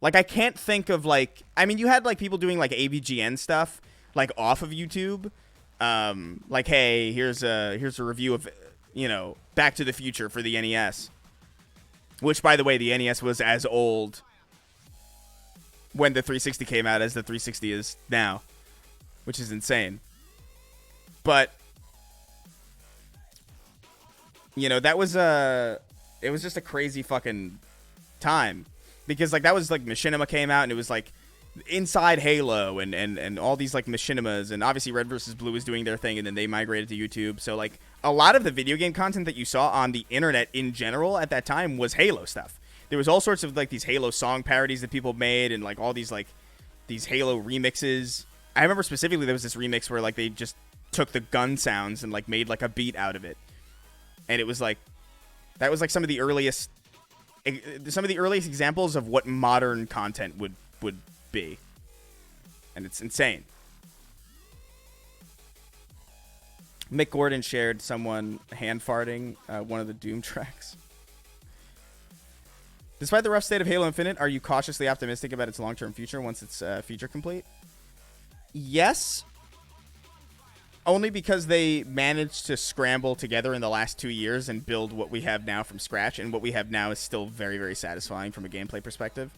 Like, I can't think of, like... I mean, you had, like, people doing, like, AVGN stuff, like, off of YouTube. Like, hey, here's a review of, you know, Back to the Future for the NES. Which, by the way, the NES was as old when the 360 came out as the 360 is now, which is insane. But, you know, that was it was just a crazy fucking time, because like that was like Machinima came out, and it was like inside Halo and all these like Machinimas, and obviously Red vs. Blue was doing their thing, and then they migrated to YouTube. So like a lot of the video game content that you saw on the internet in general at that time was Halo stuff. There was all sorts of like these Halo song parodies that people made, and like all these like these Halo remixes. I remember specifically there was this remix where like they just took the gun sounds and like made like a beat out of it, and it was like that was like some of the earliest examples of what modern content would be, and it's insane. Mick Gordon shared someone hand farting one of the Doom tracks. Despite the rough state of Halo Infinite, are you cautiously optimistic about its long-term future once it's feature complete? Yes. Only because they managed to scramble together in the last 2 years and build what we have now from scratch, and what we have now is still very, very satisfying from a gameplay perspective.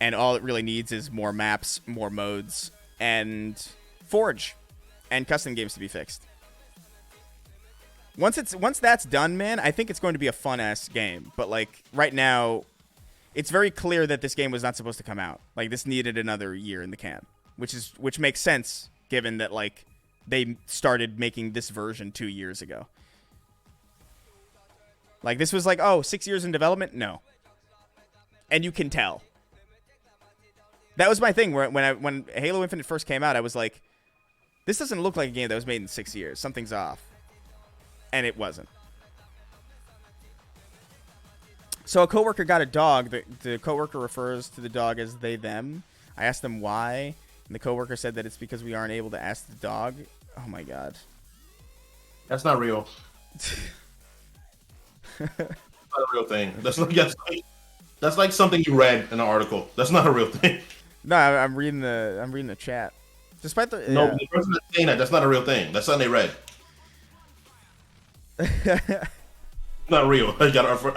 And all it really needs is more maps, more modes, and Forge, and custom games to be fixed. Once that's done, man, I think it's going to be a fun-ass game. But, like, right now, it's very clear that this game was not supposed to come out. Like, this needed another year in the can, which makes sense, given that, like, they started making this version 2 years ago. Like, this was like, oh, 6 years in development? No. And you can tell. That was my thing, when Halo Infinite first came out, I was like, this doesn't look like a game that was made in 6 years. Something's off. And it wasn't. So a coworker got a dog. The coworker refers to the dog as they, them. I asked them why, and the coworker said that it's because we aren't able to ask the dog. Oh my god. That's not real. Not a real thing. That's like something you read in an article. That's not a real thing. No, I'm reading the chat. Despite the No, the person that's saying that's not a real thing. That's something they read. Not real. I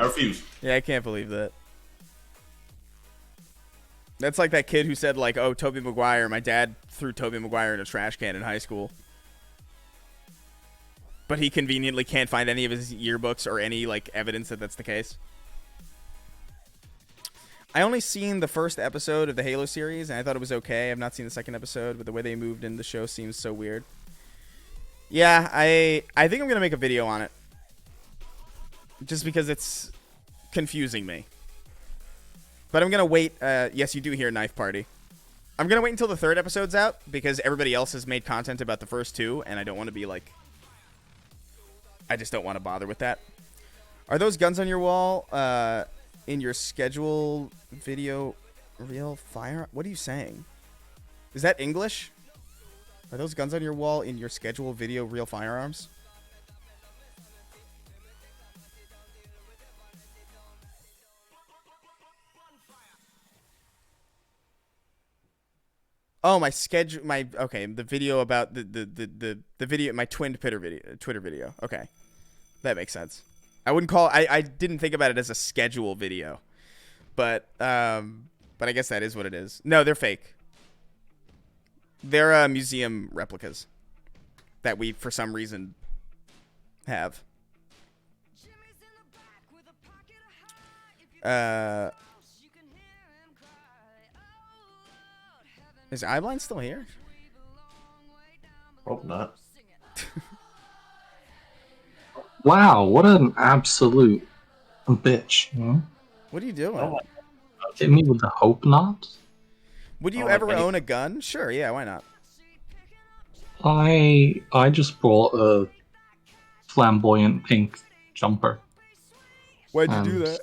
refuse. Yeah, I can't believe that. That's like that kid who said, like, oh, Tobey Maguire. My dad threw Tobey Maguire in a trash can in high school. But he conveniently can't find any of his yearbooks or any, like, evidence that that's the case. I only seen the first episode of the Halo series, and I thought it was okay. I've not seen the second episode, but the way they moved in the show seems so weird. Yeah, I think I'm going to make a video on it. Just because it's confusing me. But I'm going to wait. Yes, you do hear Knife Party. I'm going to wait until the third episode's out, because everybody else has made content about the first two, and I don't want to be like... I just don't want to bother with that. Are those guns on your wall in your schedule video real fire? What are you saying? Is that English? Are those guns on your wall in your schedule video real firearms? Oh, my schedule, okay, the video about the video, my Twitter video. Okay, that makes sense. I wouldn't call, I didn't think about it as a schedule video, but I guess that is what it is. No, they're fake. They're museum replicas that we, for some reason, have. Is Eyeblind still here? Hope not. Wow, what an absolute bitch. Hmm? What are you doing? Hit me with the hope not? Would you ever own a gun? Sure, yeah, why not? I just bought a flamboyant pink jumper. Why'd you do that?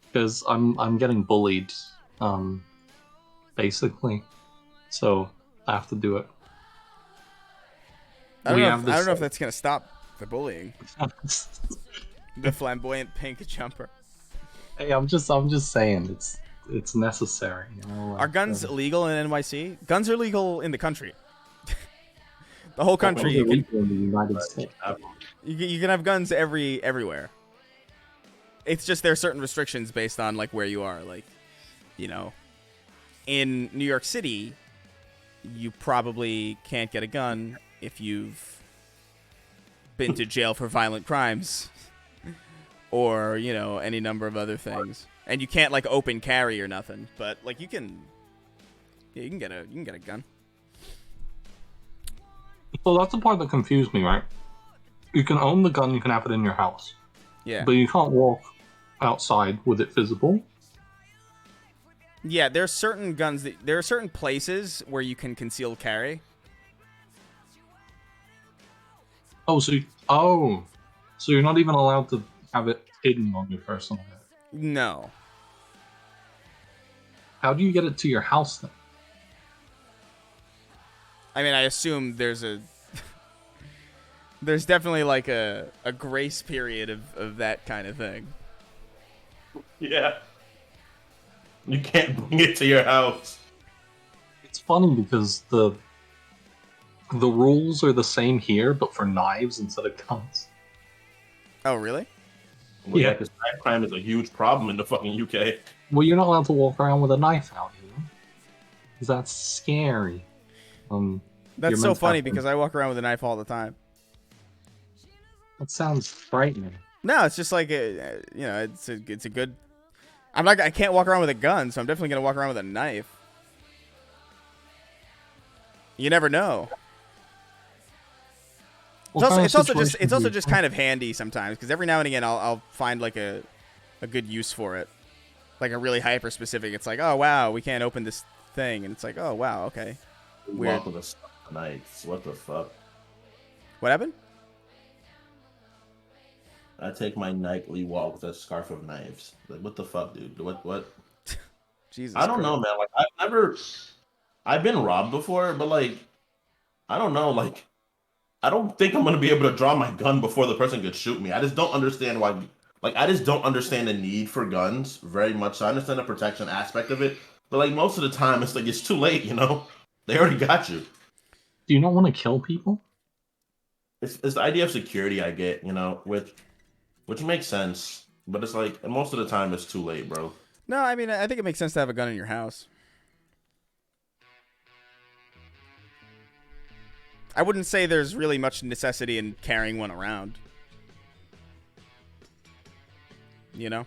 Because I'm getting bullied, basically. So I have to do it. I don't know if that's gonna stop the bullying. The flamboyant pink jumper. Hey, I'm just saying it's necessary. You know, Are guns illegal in NYC? Guns are legal in the country. The whole country. You can, in the United States. you can have guns everywhere. It's just there are certain restrictions based on like where you are. Like, you know, in New York City, you probably can't get a gun if you've been to jail for violent crimes, or you know, any number of other things. And you can't like open carry or nothing. But like you can get a gun. So that's the part that confused me, right? You can own the gun, you can have it in your house. Yeah. But you can't walk outside with it visible. Yeah, there are certain guns there are certain places where you can conceal carry. So you're not even allowed to have it hidden on your person. No. How do you get it to your house then? I mean, I assume there's a There's definitely like a grace period of that kind of thing. Yeah. You can't bring it to your house. It's funny because the rules are the same here, but for knives instead of guns. Oh, really? Well, Yeah. because knife crime is a huge problem in the fucking UK. Well, you're not allowed to walk around with a knife out, you know? 'Cause that's scary. That's You're so meant to funny have to- because I walk around with a knife all the time. That sounds frightening. No, it's just like it's a good. I can't walk around with a gun, so I'm definitely gonna walk around with a knife. You never know. It's also just kind of handy sometimes because every now and again I'll find like a good use for it, like a really hyper specific. It's like, oh wow, we can't open this thing, and it's like, oh wow, okay. Weird. Walk with a knife. What the fuck? What happened? I take my nightly walk with a scarf of knives. Like, what the fuck, dude? What? Jesus. I don't Christ. know, man. Like, I've been robbed before, but like, I don't know. Like, I don't think I'm gonna be able to draw my gun before the person could shoot me. I just don't understand why. Like, I just don't understand the need for guns very much. I understand the protection aspect of it, but like most of the time, it's like it's too late. You know, they already got you. Do you not want to kill people? It's the idea of security I get, you know, which makes sense, but it's like most of the time it's too late, bro. No, I mean I think it makes sense to have a gun in your house. I wouldn't say there's really much necessity in carrying one around. You know?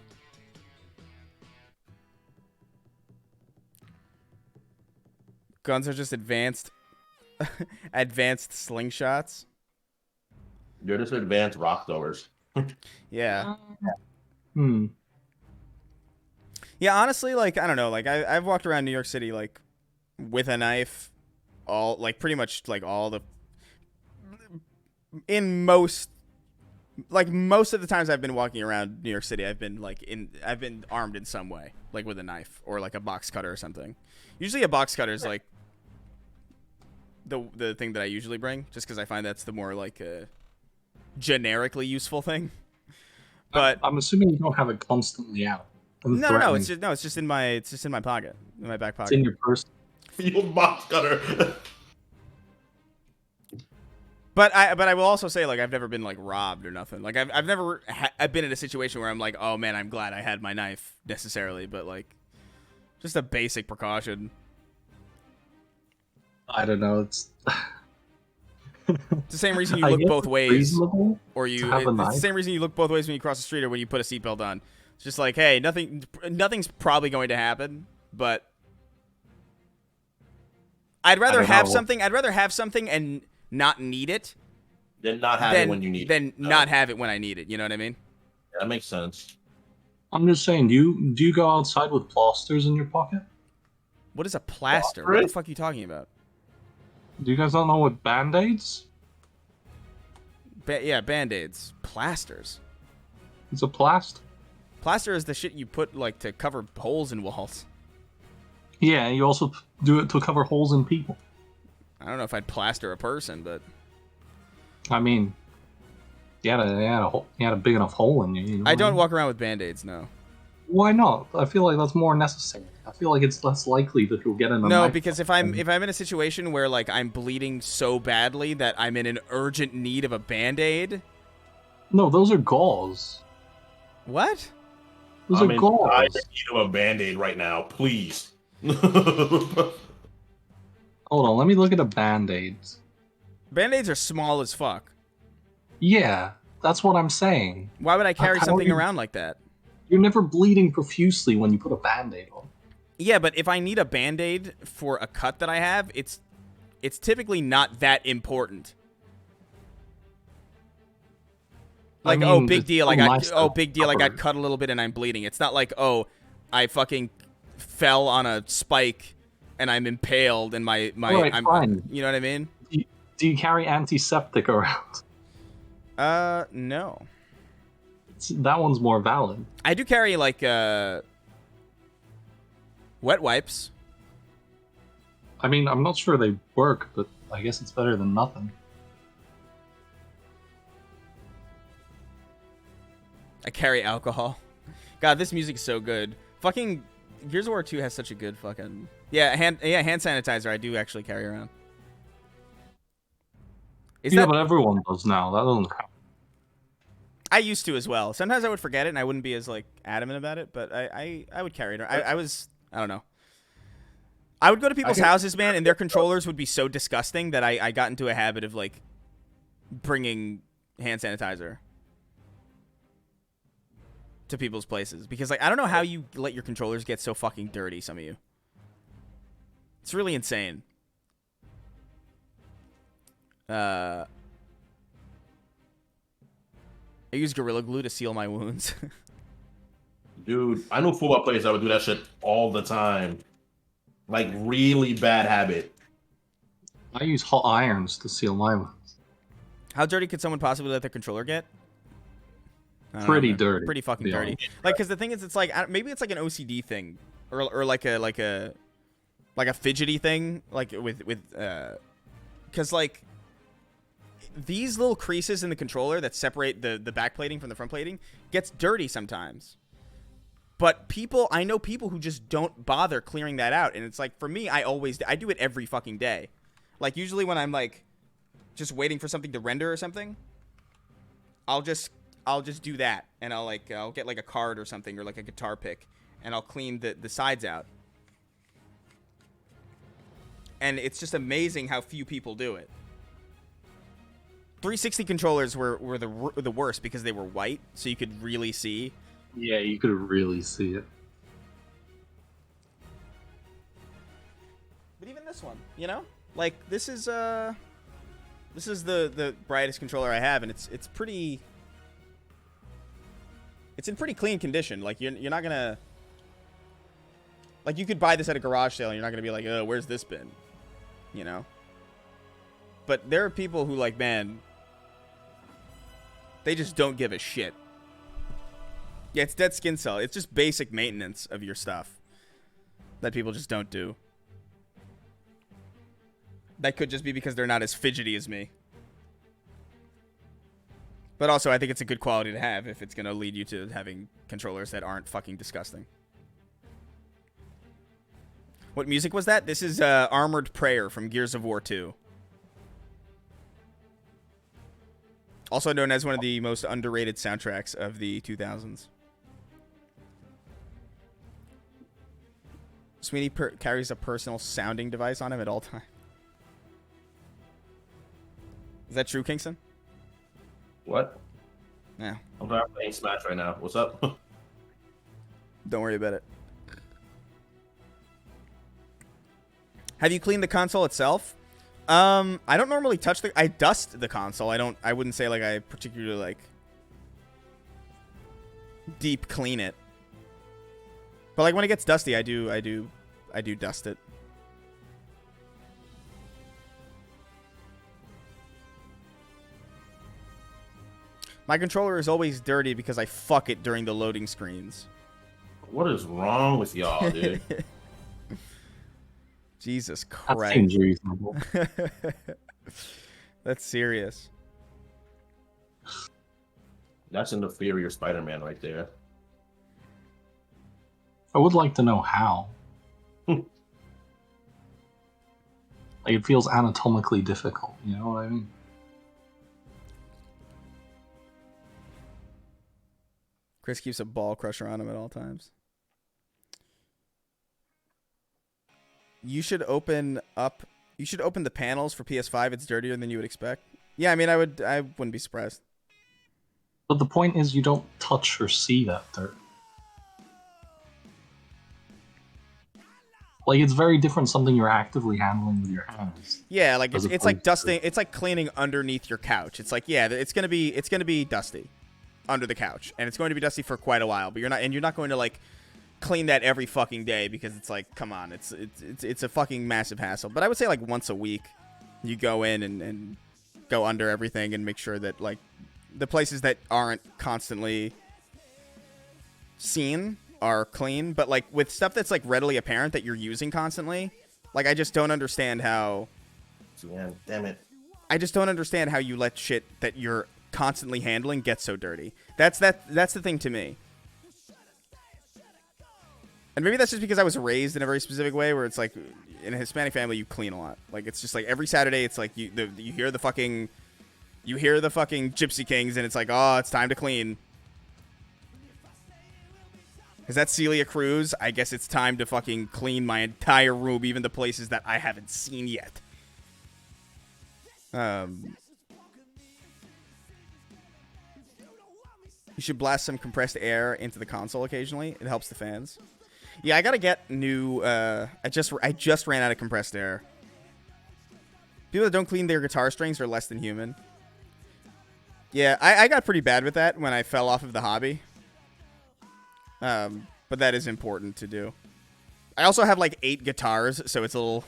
Guns are just advanced slingshots. You're just advanced rock throwers. Yeah. Hmm. Yeah, honestly, like, I don't know, like, I've walked around New York City, like, with a knife, pretty much, like, most of the times I've been walking around New York City, I've been armed in some way, like, with a knife, or, like, a box cutter or something. Usually a box cutter is, like, the thing that I usually bring, just because I find that's the more, like, generically useful thing. But I'm assuming you don't have it constantly out. no, it's just in my pocket, in my back pocket. It's in your purse. Field box cutter. But I will also say, like, I've never been like robbed or nothing. Like I've never I've been in a situation where I'm like, oh man, I'm glad I had my knife necessarily, but like just a basic precaution. I don't know. It's It's the same reason you I look guess both it's ways, reasonable or to have a it's the knife. same reason you look both ways when you cross the street or when you put a seatbelt on. It's just like, hey, nothing's probably going to happen, but I'd rather don't have know. something. I'd rather have something and not need it Then not have it when you need than it. not have it when I need it. You know what I mean? Yeah, that makes sense. I'm just saying, do you go outside with plasters in your pocket? What is a plaster? Right? What the fuck are you talking about? Do you guys not know what band-aids? Yeah, band-aids. Plasters. It's a plaster. Plaster is the shit you put, like, to cover holes in walls. Yeah, you also do it to cover holes in people. I don't know if I'd plaster a person, but... I mean, you had a big enough hole in you. You know I what don't mean? walk around with band-aids, no. Why not? I feel like that's more necessary. I feel like it's less likely that you'll get in a No, knife because fight if I'm in a situation where, like, I'm bleeding so badly that I'm in an urgent need of a band-aid... No, those are gauze. What? Those I'm are in gauze. dire need of a band-aid right now, please. Hold on, let me look at a band-aid. Band-aids are small as fuck. Yeah, that's what I'm saying. Why would I carry I don't something even- around like that? You're never bleeding profusely when you put a band-aid on. Yeah, but if I need a band-aid for a cut that I have, it's typically not that important. Like, I oh, mean, big it's deal, so I got nice oh, to big deal, I got cover. cut a little bit and I'm bleeding. It's not like, oh, I fucking fell on a spike and I'm impaled and my Alright, I'm fine. you know what I mean? Do you carry antiseptic around? No. That one's more valid. I do carry like wet wipes. I mean, I'm not sure they work, but I guess it's better than nothing. I carry alcohol. God, this music's so good. Fucking Gears of War 2 has such a good fucking hand sanitizer. I do actually carry around. But everyone does now. That doesn't count. I used to as well. Sometimes I would forget it and I wouldn't be as like adamant about it, but I would carry it. I don't know. I would go to people's houses, man, and their controllers would be so disgusting that I got into a habit of like bringing hand sanitizer to people's places because like I don't know how you let your controllers get so fucking dirty, some of you. It's really insane. I use Gorilla Glue to seal my wounds. Dude, I know football players that would do that shit all the time. Like, really bad habit. I use hot irons to seal my wounds. How dirty could someone possibly let their controller get? Pretty dirty. Pretty fucking dirty. Like, because the thing is, it's like maybe it's like an OCD thing, or like a fidgety thing, like with because like these little creases in the controller that separate the back plating from the front plating gets dirty sometimes. But I know people who just don't bother clearing that out, and it's like for me, I do it every fucking day. Like usually when I'm like just waiting for something to render or something, I'll just do that, and I'll get like a card or something or like a guitar pick, and I'll clean the sides out. And it's just amazing how few people do it. 360 controllers were the worst because they were white, so you could really see. Yeah, you could really see it. But even this one, you know, like this is the brightest controller I have, and it's pretty. It's in pretty clean condition. Like you're not gonna. Like you could buy this at a garage sale, and you're not gonna be like, oh, where's this been? You know. But there are people who like, man. They just don't give a shit. Yeah, it's dead skin cell. It's just basic maintenance of your stuff that people just don't do. That could just be because they're not as fidgety as me. But also, I think it's a good quality to have if it's going to lead you to having controllers that aren't fucking disgusting. What music was that? This is Armored Prayer from Gears of War 2. Also known as one of the most underrated soundtracks of the 2000s. Sweeney carries a personal sounding device on him at all times. Is that true, Kingston? What? Yeah. I'm playing Smash right now. What's up? Don't worry about it. Have you cleaned the console itself? I don't normally touch I dust the console. I wouldn't say like I particularly like deep clean it. But like when it gets dusty, I do dust it. My controller is always dirty because I fuck it during the loading screens. What is wrong with y'all, dude? Jesus Christ. That seems reasonable. That's serious. That's an inferior Spider-Man right there. I would like to know how. Like, it feels anatomically difficult, you know what I mean? Chris keeps a ball crusher on him at all times. You should open the panels for PS5. It's dirtier than you would expect. Yeah, I mean, I wouldn't be surprised. But the point is, you don't touch or see that dirt. Like, it's very different something you're actively handling with your hands. Yeah, like it's like dusting. It's like cleaning underneath your couch. It's like, yeah, it's gonna be dusty under the couch, and it's going to be dusty for quite a while. But you're not going to like clean that every fucking day because it's like, come on, it's a fucking massive hassle. But I would say like once a week, you go in and go under everything and make sure that like the places that aren't constantly seen are clean. But like with stuff that's like readily apparent that you're using constantly, like I just don't understand how. Man, damn it. I just don't understand how you let shit that you're constantly handling gets so dirty. That's the thing to me. And maybe that's just because I was raised in a very specific way, where it's like in a Hispanic family you clean a lot. Like it's just like every Saturday it's like you hear the fucking Gypsy Kings and it's like, oh, it's time to clean. Is that Celia Cruz? I guess it's time to fucking clean my entire room, even the places that I haven't seen yet. You should blast some compressed air into the console occasionally. It helps the fans. Yeah, I gotta get new. I just ran out of compressed air. People that don't clean their guitar strings are less than human. Yeah, I got pretty bad with that when I fell off of the hobby. But that is important to do. I also have like 8 guitars, so it's a little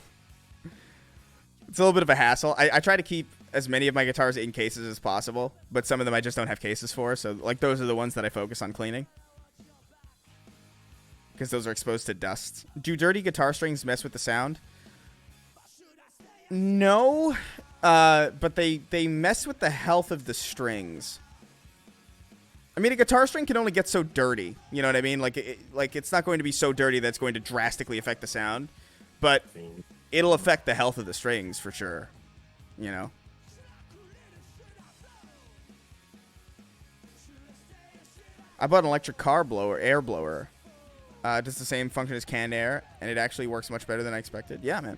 bit of a hassle. I try to keep as many of my guitars in cases as possible, but some of them I just don't have cases for. So like those are the ones that I focus on cleaning, because those are exposed to dust. Do dirty guitar strings mess with the sound? No, but they mess with the health of the strings. I mean, a guitar string can only get so dirty. You know what I mean? Like, it's not going to be so dirty that's going to drastically affect the sound, but it'll affect the health of the strings for sure. You know? I bought an electric air blower. Does the same function as canned air, and it actually works much better than I expected. Yeah, man.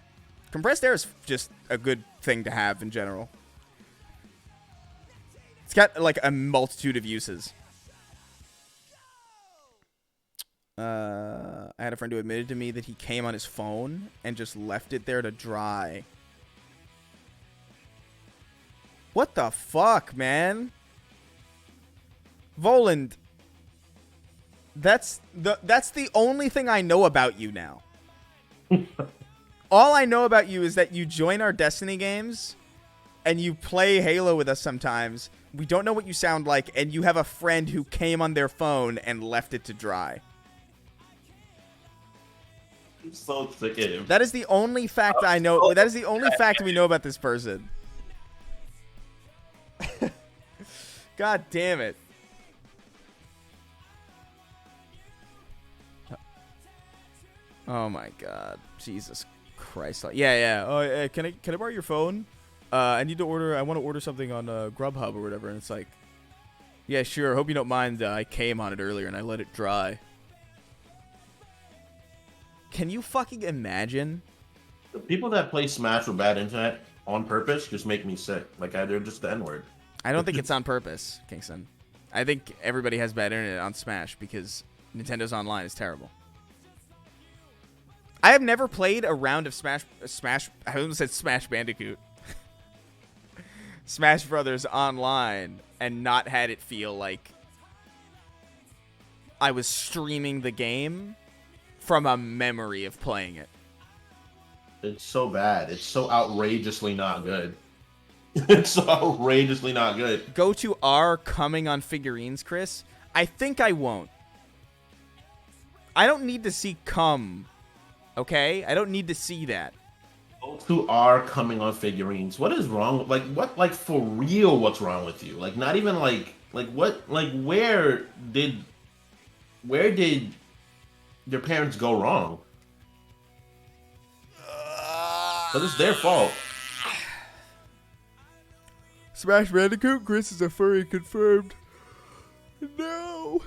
Compressed air is just a good thing to have in general. It's got, like, a multitude of uses. I had a friend who admitted to me that he came on his phone and just left it there to dry. What the fuck, man? Voland. That's the only thing I know about you now. All I know about you is that you join our Destiny games and you play Halo with us sometimes. We don't know what you sound like, and you have a friend who came on their phone and left it to dry. I'm so sick of him. That is the only fact I know. That is the only fact we know about this person. God damn it. Oh my god. Jesus Christ. Yeah. Oh, can I borrow your phone? I want to order something on Grubhub or whatever. And it's like, yeah, sure. Hope you don't mind. I came on it earlier and I let it dry. Can you fucking imagine? The people that play Smash with bad internet on purpose just make me sick. Like, they're just the N-word. I don't think it's on purpose, Kingston. I think everybody has bad internet on Smash because Nintendo's online is terrible. I have never played a round of Smash. I almost said Smash Bandicoot. Smash Brothers online and not had it feel like I was streaming the game from a memory of playing it. It's so bad. It's so outrageously not good. It's so outrageously not good. Go to our coming on figurines, Chris. I think I won't. I don't need to see cum. Okay? I don't need to see that. Those who are coming on figurines, what is wrong? Like for real, what's wrong with you? Like, not even like what, like, where did your parents go wrong? But it's their fault. Smash Bandicoot, Chris is a furry confirmed. No.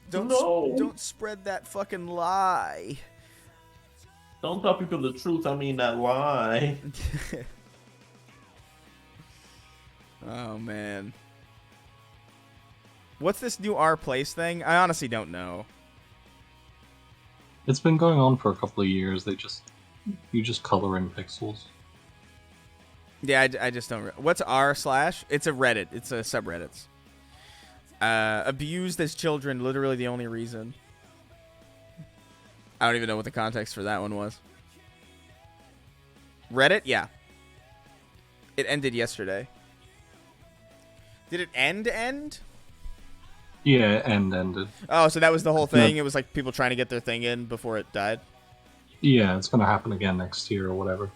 Don't spread that fucking lie. Don't tell people the truth. I mean that lie. Oh, man. What's this new R Place thing? I honestly don't know. It's been going on for a couple of years. You just color in pixels. Yeah, I just don't. What's r/? It's a Reddit. It's a subreddits. Abused as children, literally the only reason. I don't even know what the context for that one was. Reddit? Yeah. It ended yesterday. Did it end? Yeah, ended. Oh, so that was the whole thing? It was like people trying to get their thing in before it died? Yeah, it's gonna happen again next year or whatever.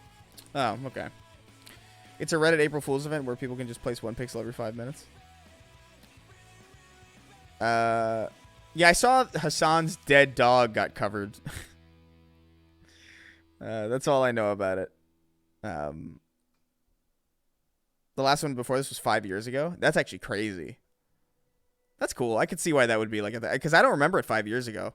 Oh, okay. It's a Reddit April Fool's event where people can just place one pixel every 5 minutes. Yeah, I saw Hassan's dead dog got covered. That's all I know about it. The last one before this was 5 years ago. That's actually crazy. That's cool. I could see why that would be like that, because I don't remember it 5 years ago.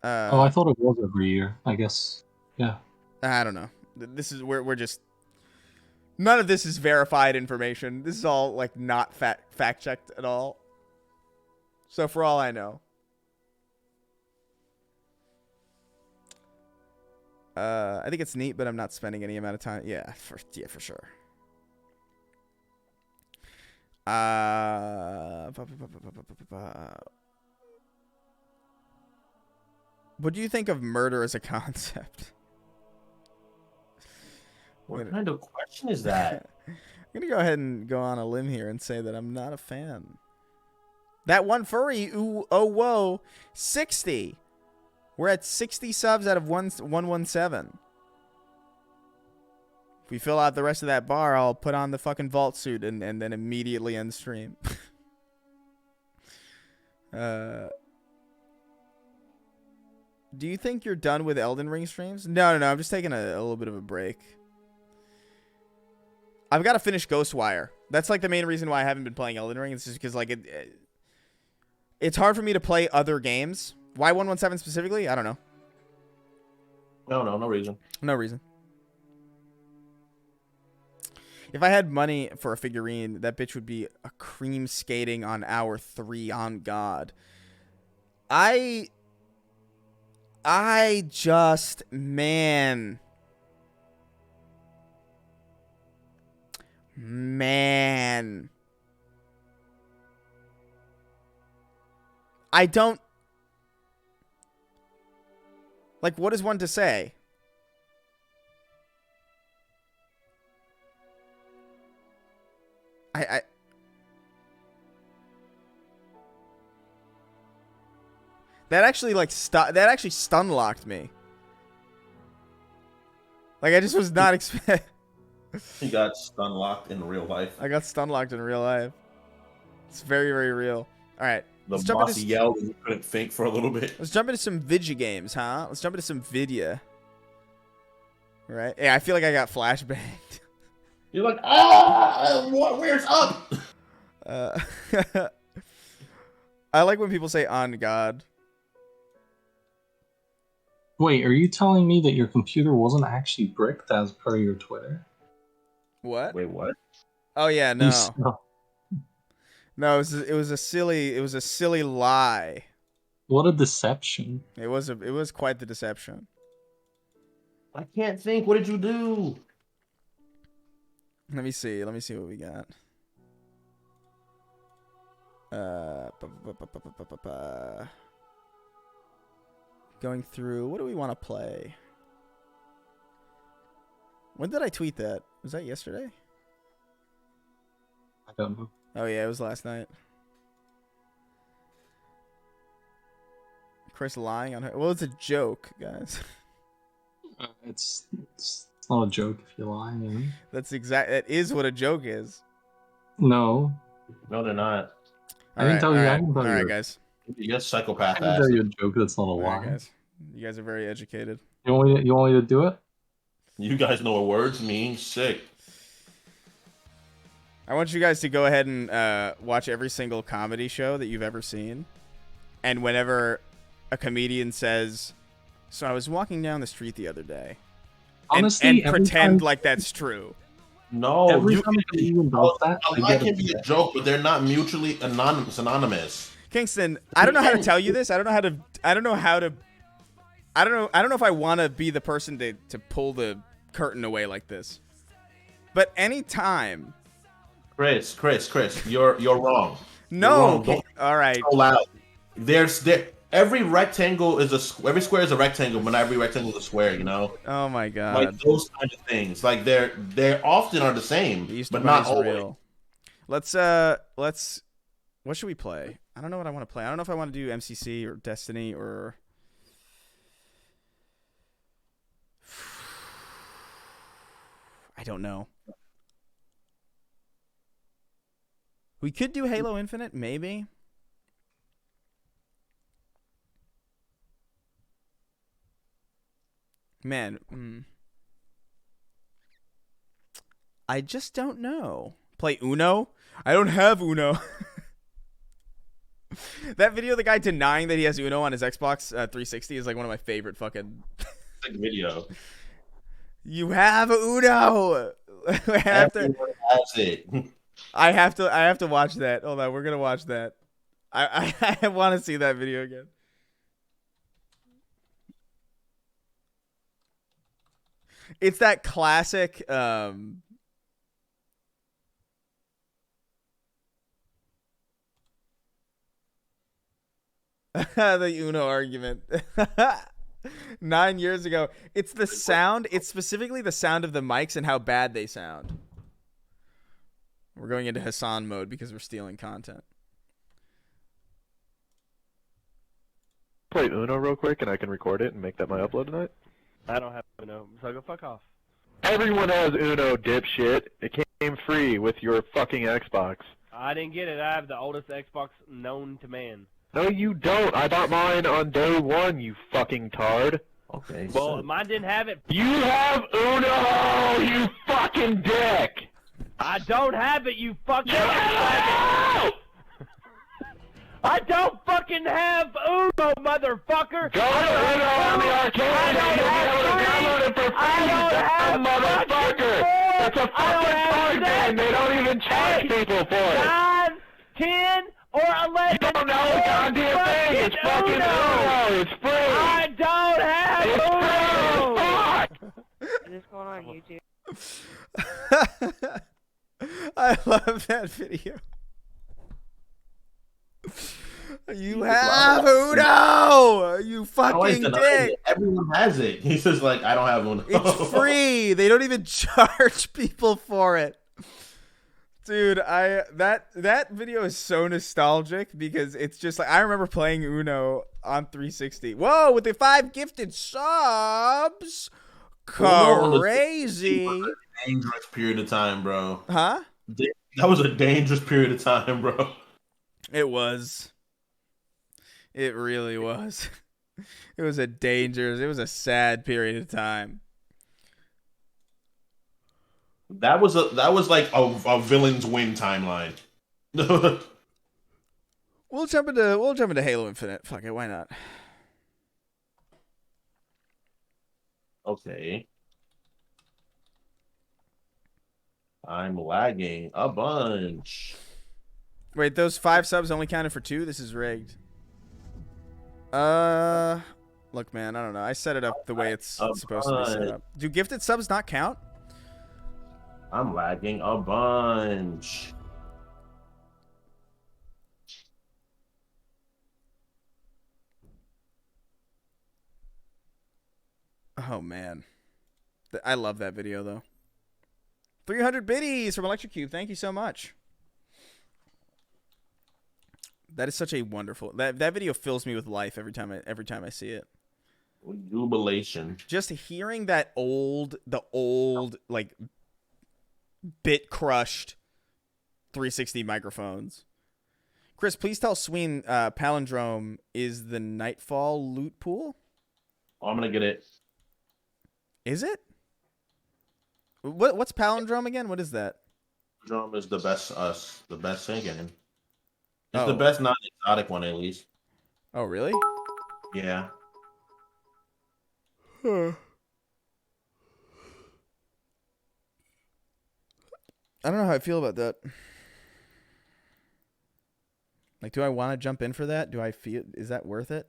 I thought it was every year. I guess. Yeah. I don't know. This is we're just none of this is verified information. This is all like not fact checked at all. So for all I know, I think it's neat, but I'm not spending any amount of time. Yeah, for sure. What do you think of murder as a concept? What kind of question is that? I'm gonna go ahead and go on a limb here and say that I'm not a fan. That one furry, ooh, oh whoa, 60. We're at 60 subs out of 117. If we fill out the rest of that bar, I'll put on the fucking vault suit and then immediately end stream. Do you think you're done with Elden Ring streams? No. I'm just taking a little bit of a break. I've got to finish Ghostwire. That's like the main reason why I haven't been playing Elden Ring. It's just because like it's hard for me to play other games. Why 117 specifically? I don't know. No reason. No reason. If I had money for a figurine, that bitch would be a cream skating on hour 3 on God. I just, man. I don't. Like, what is one to say? I that actually like stun locked me. Like I just was not expect. He got stun locked in real life. I got stun locked in real life. It's very, very real. All right. The boss yelled and you couldn't think for a little bit. Let's jump into some Vidya games, huh? Let's jump into some Vidya. Right? Yeah, I feel like I got flashbanged. You're like, where's up? I like when people say on God. Wait, are you telling me that your computer wasn't actually bricked as per your Twitter? What? Wait, what? Oh yeah, no. No. No, it was a silly lie. What a deception. It was quite the deception. I can't think. What did you do? Let me see what we got. Going through, what do we want to play? When did I tweet that? Was that yesterday? I don't know. Oh yeah, it was last night. Chris lying on her. Well, it's a joke, guys. It's not a joke if you lie, you know? That is what a joke is. No. No, they're not. I didn't tell you. I didn't tell you. All right, guys. You're psychopath. I didn't tell you a joke that's not a All lie. right, guys. You guys are very educated. You want me to do it? You guys know what words mean. Sick. I want you guys to go ahead and watch every single comedy show that you've ever seen. And whenever a comedian says, "So I was walking down the street the other day," Honestly, and pretend like that's true. No, every time a comedian does that, a lie can be a joke, but they're not mutually synonymous. Kingston, I don't know how to tell you this. I don't know if I want to be the person to pull the curtain away like this. But anytime, Chris, you're wrong. no, You're wrong. all right. So loud. Every rectangle every square is a rectangle, but not every rectangle is a square. You know, Oh my god. like those kind of things. Like they often are the same, The Easter but not Bunny's always. real. Let's. What should we play? I don't know what I want to play. I don't know if I want to do MCC or Destiny or. I don't know. We could do Halo Infinite, maybe. Man, I just don't know. Play Uno? I don't have Uno. That video of the guy denying that he has Uno on his Xbox 360 is like one of my favorite fucking video. You have Uno. Everyone has it. I have to watch that. Hold on, we're gonna watch that. I want to see that video again. It's that classic. The Uno argument. 9 years ago. It's the sound. It's specifically the sound of the mics and how bad they sound. We're going into Hassan mode because we're stealing content. Play Uno real quick and I can record it and make that my upload tonight. I don't have Uno, so go fuck off. Everyone has Uno, dipshit. It came free with your fucking Xbox. I didn't get it. I have the oldest Xbox known to man. No, you don't. I bought mine on day one, you fucking tard. Okay. Well, so- mine didn't have it. You have Uno, you fucking dick! I don't have it, you fucking. You have Uno! I don't fucking have Uno, motherfucker. Go to Uno on the arcade and you'll be able to download it for free, you dumb motherfucker! It's a fucking card game, they don't even charge people for it! 9, 10, or 11. You don't know the goddamn thing, it's fucking Uno, it's free! I don't have It's Uno. free as fuck! Is this going on YouTube? I love that video. You have Uno! You I always fucking deny dick! it. Everyone has it. He says like, I don't have one. It's free. They don't even charge people for it. Dude, that video is so nostalgic because it's just like I remember playing Uno on 360. Whoa, with the 5 gifted subs. Crazy. That was a dangerous period of time, bro. Huh? That was a dangerous period of time, bro. It was. It really was. It was it was a sad period of time. That was like a villain's win timeline. We'll jump into Halo Infinite. Fuck it, why not? Okay. I'm lagging a bunch. Wait, those 5 subs only counted for 2? This is rigged. Look, man, I don't know. I set it up the way it's supposed to be set up. Do gifted subs not count? I'm lagging a bunch. Oh, man. I love that video, though. 300 biddies from Electric Cube. Thank you so much. That is such a wonderful... That video fills me with life every time I see it. Jubilation. Just hearing that the old, like, bit-crushed 360 microphones. Chris, please tell Sween Palindrome is the Nightfall loot pool? Oh, I'm gonna get it. Is it? What's Palindrome again? What is that? Drum is the best singing. It's Oh. the best non-exotic one, at least. Oh, really? Yeah. I don't know how I feel about that. Like, do I want to jump in for that? Is that worth it?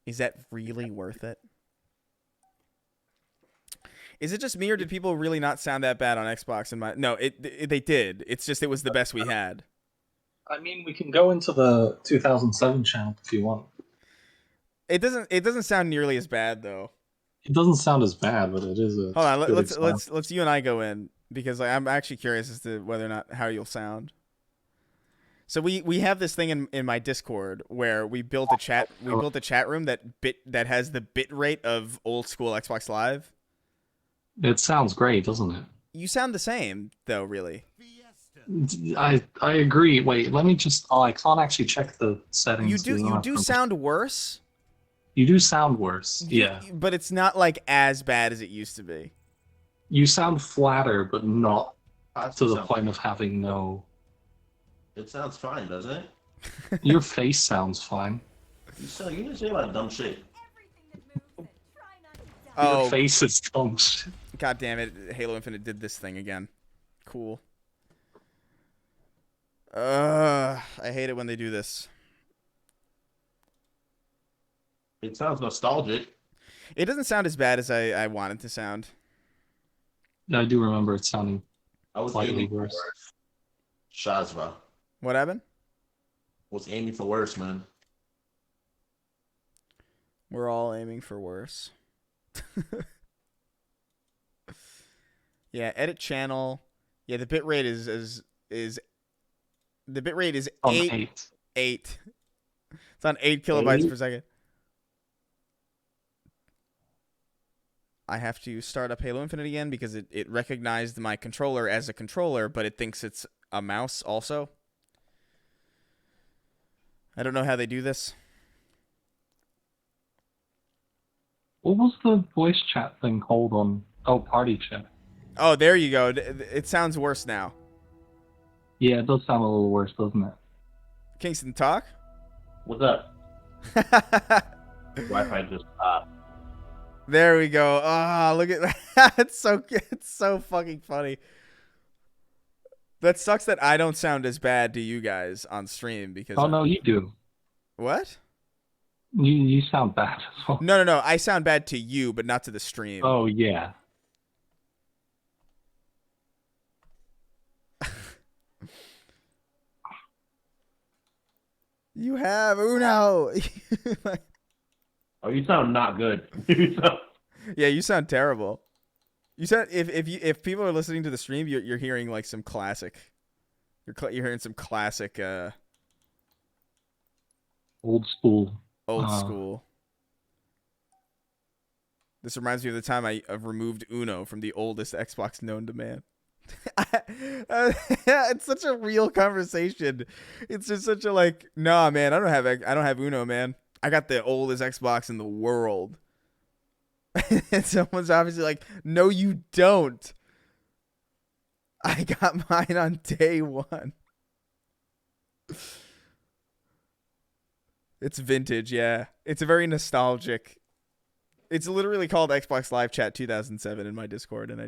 Is that really worth it? Is it just me, or did people really not sound that bad on Xbox? No, they did. It's just it was the best we had. I mean, we can go into the 2007 channel if you want. It doesn't sound nearly as bad though. It doesn't sound as bad, but it is a. Hold on, good let's you and I go in because I'm actually curious as to whether or not how you'll sound. So we have this thing in my Discord where we built a chat room that has the bit rate of old school Xbox Live. It sounds great, doesn't it? You sound the same, though. Really. I agree. Wait, let me just. Oh, I can't actually check the settings. You do sound worse. You do sound worse. Yeah. But it's not like as bad as it used to be. You sound flatter, but not to the Sounds- point of having no. It sounds fine, doesn't it? Your face sounds fine. You just say a lot of dumb shit. Oh, Your face is dumb shit. God damn it! Halo Infinite did this thing again. Cool. I hate it when they do this. It sounds nostalgic. It doesn't sound as bad as I want it to sound. I do remember it sounding. I was Slightly aiming for worse. worse. Shazva What happened? was aiming for worse, man. We're all aiming for worse. Yeah, edit channel. Yeah, the bitrate is the bitrate is On 8. 8. It's on 8 kilobytes 8? per second. I have to start up Halo Infinite again because it recognized my controller as a controller, but it thinks it's a mouse also. I don't know how they do this. What was the voice chat thing called on? Oh, party chat. Oh, there you go. It sounds worse now. Yeah, it does sound a little worse, doesn't it? Kingston, talk. What's up? Wi-Fi just There we go. Ah, look at that. It's so fucking funny. That sucks that I don't sound as bad to you guys on stream because Oh no, you do. What? You sound bad as well. No. I sound bad to you, but not to the stream. Oh yeah. You have Uno. Oh, you sound not good. You sound- Yeah, you sound terrible. You sound if people are listening to the stream, you're hearing like some classic. You're hearing some classic Old school. old school. This reminds me of the time I've removed Uno from the oldest Xbox known to man. It's such a real conversation. It's just such a like, nah, man, I don't have Uno, man. I got the oldest Xbox in the world. And someone's obviously like, no, you don't. I got mine on day one. It's vintage, yeah. It's a very nostalgic. It's literally called Xbox Live Chat 2007 in my Discord, and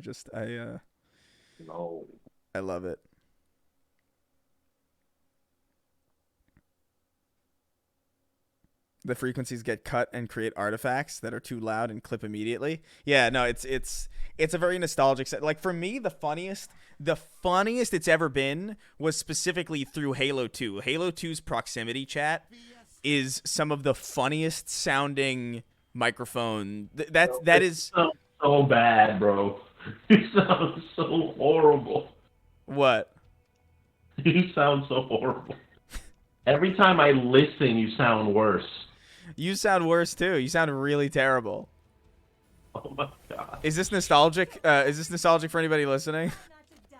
No. I love it. The frequencies get cut and create artifacts that are too loud and clip immediately. Yeah, no, it's a very nostalgic set. Like for me, the funniest it's ever been was specifically through Halo 2. Halo 2's proximity chat is some of the funniest sounding microphone. That is so bad, bro. You sound so horrible. what? You sound so horrible. Every time I listen, you sound worse. You sound worse too. You sound really terrible. Oh my god. Is this nostalgic? Is this nostalgic for anybody listening?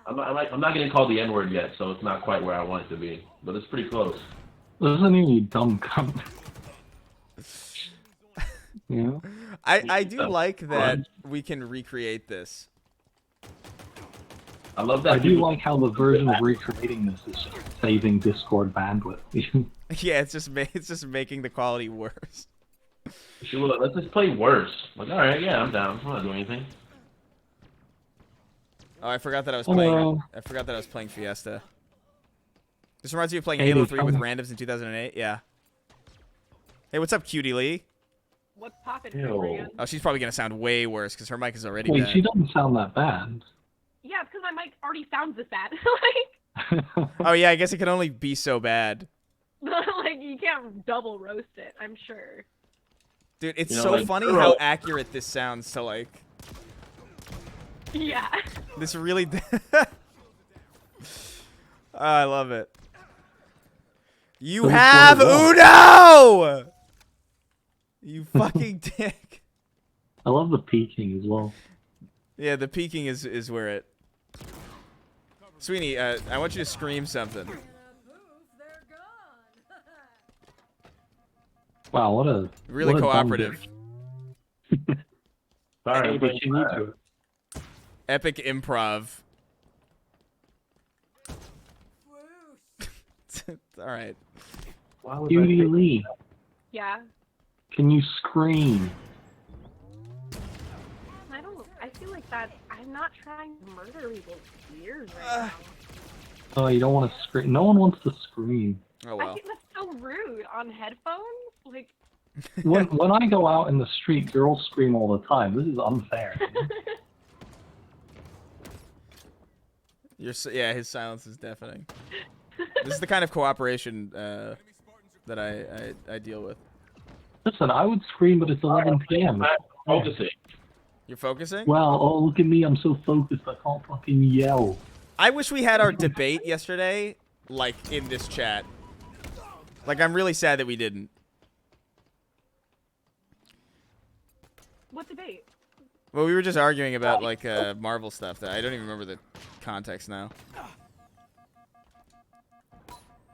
I'm not getting called the N-word yet, so it's not quite where I want it to be, but it's pretty close. Listen, you dumb cunt. Yeah. I do like that we can recreate this. I love that. I do people- like how the version of recreating this is just saving Discord bandwidth. Yeah, it's just making the quality worse. people are like, let's just play worse. Like, all right, yeah, I'm down. I'm not doing anything. Oh, I forgot that I was Hello. playing. I forgot that I was playing Fiesta. This reminds me of playing Hey, Halo Luke, 3 with come- randoms in 2008. Yeah. Hey, what's up, Cutie Lee? What's poppin', Ew. Brian? Oh, she's probably gonna sound way worse because her mic is already Wait, bad. she doesn't sound that bad. Yeah, it's because my mic already sounds this bad. Oh yeah, I guess it can only be so bad, like you can't double roast it. I'm sure. dude. It's You know, so like, funny girl- how accurate this sounds to like Yeah. this really. I love it. You Who's have going Uno. You fucking dick. I love the peaking as well. Yeah, the peaking is where it Sweeney, I want you to scream something. Wow, what a Really what a dumb cooperative. dick. Sorry, But you need to. Epic improv. All right. Why was Beauty I Lee, Yeah. can you scream? I feel like that. I'm not trying to murder people's ears right now. Oh, you don't want to scream. No one wants to scream. Oh I well. think that's so rude on headphones. Like, When I go out in the street, girls scream all the time. This is unfair. Yeah, his silence is deafening. This is the kind of cooperation that I deal with. Listen, I would scream, but it's 11 p.m. focusing? You're focusing? Wow, oh, look at me. I'm so focused. I can't fucking yell. I wish we had our debate yesterday, like, in this chat. Like, I'm really sad that we didn't. what debate? Well, we were just arguing about, like, Marvel stuff. That I don't even remember the context now.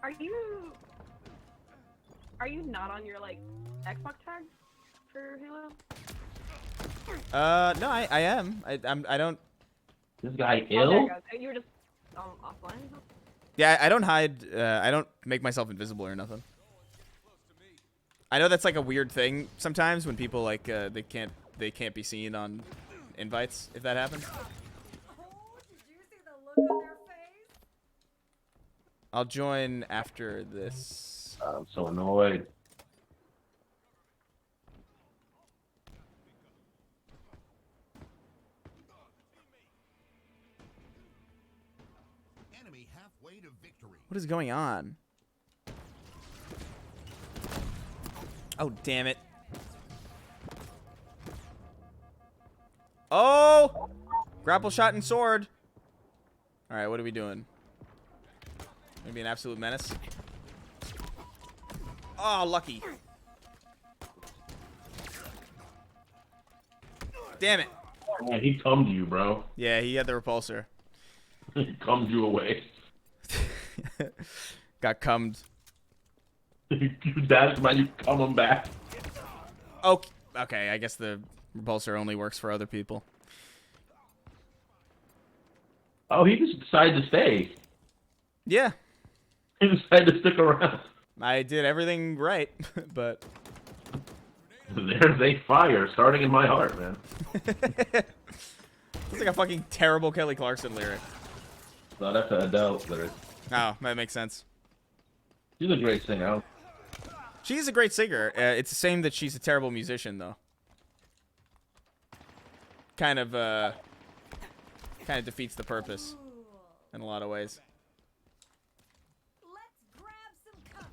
Are you not on your like Xbox tag for Halo? No, I am. I don't. This guy Oh, there ill? you go. You were just offline. Yeah, I don't hide. I don't make myself invisible or nothing. I know that's like a weird thing sometimes when people like they can't be seen on invites if that happens. I'll join after this. I'm so annoyed. Enemy halfway to victory. What is going on? Oh, damn it. Oh! Grapple shot and sword. Alright, what are we doing? Gonna be an absolute menace. Oh, lucky. Damn it. Yeah, he cummed you, bro. Yeah, he had the repulsor. He cummed you away. Got cummed. You dashed man, you cum him back. Okay, I guess the repulsor only works for other people. Oh, he just decided to stay. Yeah, He decided to stick around. I did everything right, but There's a fire starting in my heart, man. it's like a fucking terrible Kelly Clarkson lyric. No, that's an Adele lyric. Oh, that makes sense. She's a great singer. She's a great singer. It's the same that she's a terrible musician, though. Kind of defeats the purpose in a lot of ways. Let's grab some cover.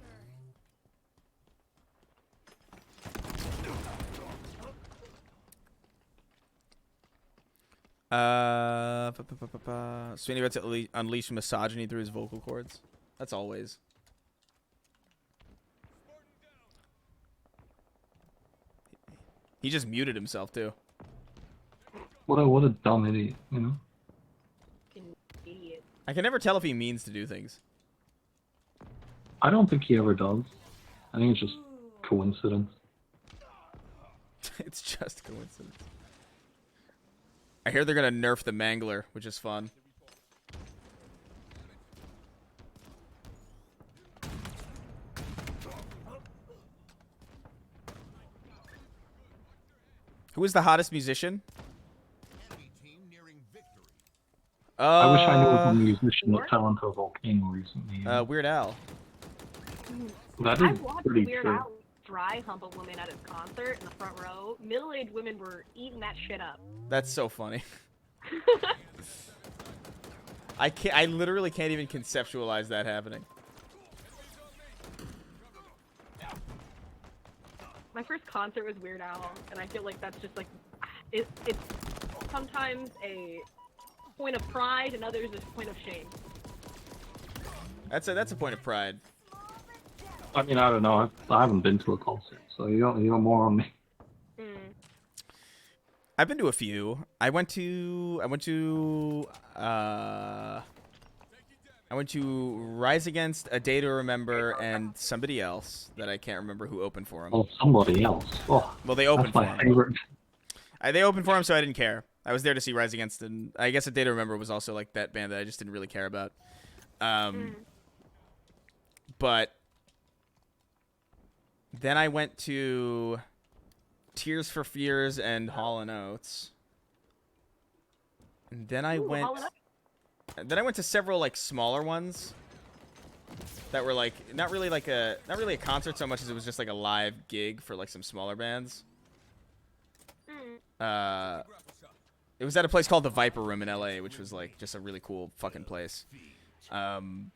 Sweeney about to unleash misogyny through his vocal cords. That's always. He just muted himself too. What a dumb idiot, you know? Idiot. I can never tell if he means to do things. I don't think he ever does. I think it's just coincidence. It's just coincidence. I hear they're gonna nerf the Mangler, which is fun. Who is the hottest musician? Enemy team nearing victory. I wish I knew a musician that fell into a volcano recently. Weird Al. That I is watched pretty Weird true. Al dry hump a woman at his concert in the front row. Middle-aged women were eating that shit up. That's so funny. I literally can't even conceptualize that happening. My first concert was Weird Al, and I feel like that's just like it's sometimes a point of pride, and others a point of shame. That's a point of pride. I mean, I don't know. I haven't been to a concert, so you got more on me. I've been to a few. I went to I went to Rise Against, A Day to Remember, and somebody else that I can't remember who opened for him. Oh, somebody else. Oh, Well, they that's opened for my him. favorite. They opened for him, so I didn't care. I was there to see Rise Against, and I guess A Day to Remember was also like that band that I just didn't really care about. But then I went to Tears for Fears and Hall & Oates. And then I went... Hall & Oates? Then I went to several like smaller ones that were like not really a concert so much as it was just like a live gig for like some smaller bands. It was at a place called the Viper Room in LA, which was like just a really cool fucking place. Then,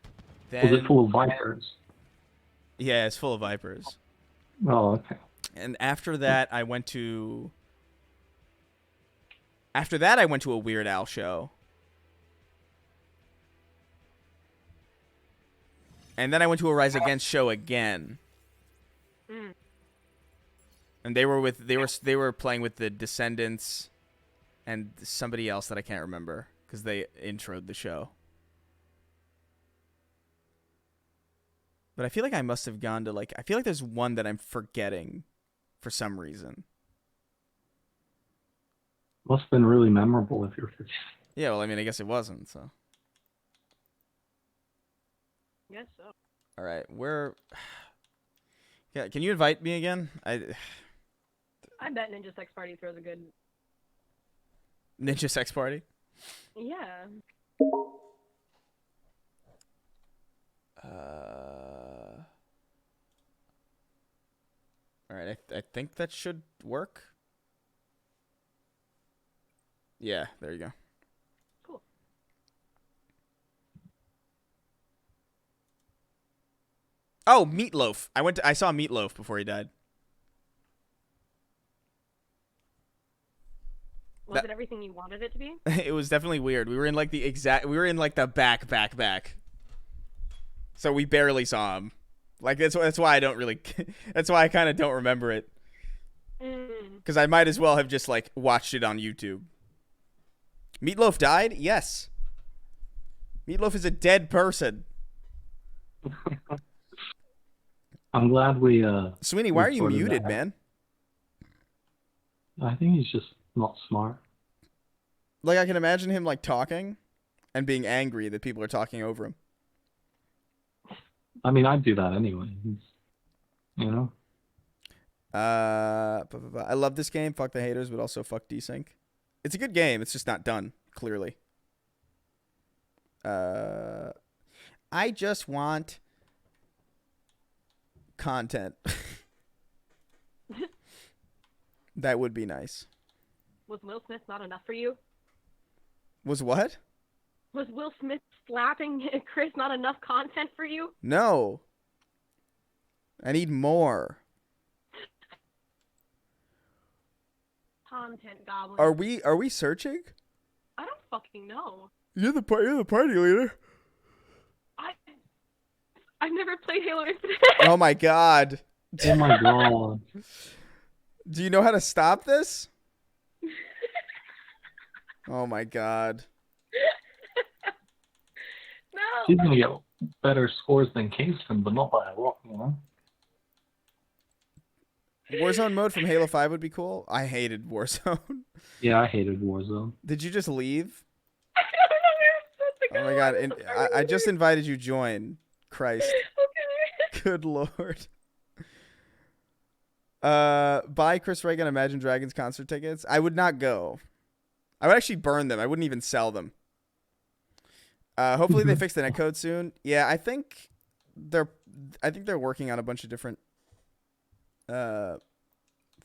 Was it full of vipers? Yeah, it's full of vipers. Oh, okay. And after that I went to a Weird Al show. And then I went to a Rise Against show again. And they were playing with the Descendants and somebody else that I can't remember because they introed the show. But I feel like I must have gone to I feel like there's one that I'm forgetting for some reason. Must have been really memorable if you're forgetting. Yeah, well, I mean, I guess it wasn't, so. Yes, so. All right, yeah, can you invite me again? I bet Ninja Sex Party throws a good... Ninja Sex Party? Yeah. All right, I think that should work. Yeah, there you go. Cool. Oh, Meatloaf. I saw Meatloaf before he died. Was it everything you wanted it to be? It was definitely weird. We were in like the back. So we barely saw him. Like that's why I don't really that's why I kind of don't remember it. Cuz I might as well have just like watched it on YouTube. Meatloaf died? Yes. Meatloaf is a dead person. I'm glad we Sweeney, why are you sorted muted, that out. man? I think he's just not smart. Like I can imagine him like talking and being angry that people are talking over him. I mean, I'd do that anyway. You know? I love this game. Fuck the haters, but also fuck desync. It's a good game. It's just not done, clearly. I just want content. That would be nice. Was Will Smith not enough for you? Was what? Was Will Smith slapping Chris not enough content for you? No. I need more. Content goblin. Are we searching? I don't fucking know. You're the party leader. I've never played Halo Infinite. Oh my god. Oh my god. Do you know how to stop this? Oh my god. No. She's gonna get better scores than Kingston, but not by a lot, you know? Warzone mode from Halo 5 would be cool. I hated Warzone. Yeah, I hated Warzone. Did you just leave? I don't know where I'm supposed to go. Oh my god. I'm And so sorry. I just invited you join. Christ. Okay. Good lord. Buy Chris Reagan Imagine Dragons concert tickets. I would not go. I would actually burn them. I wouldn't even sell them. Hopefully they fix the netcode soon. Yeah, I think they're working on a bunch of different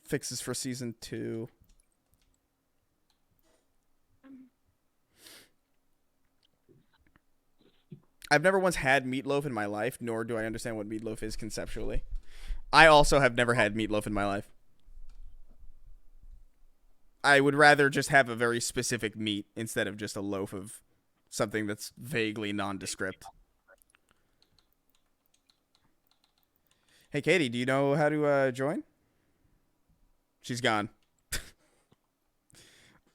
fixes for season 2. I've never once had meatloaf in my life, nor do I understand what meatloaf is conceptually. I also have never had meatloaf in my life. I would rather just have a very specific meat instead of just a loaf of something that's vaguely nondescript. Hey, Katie, do you know how to join? She's gone.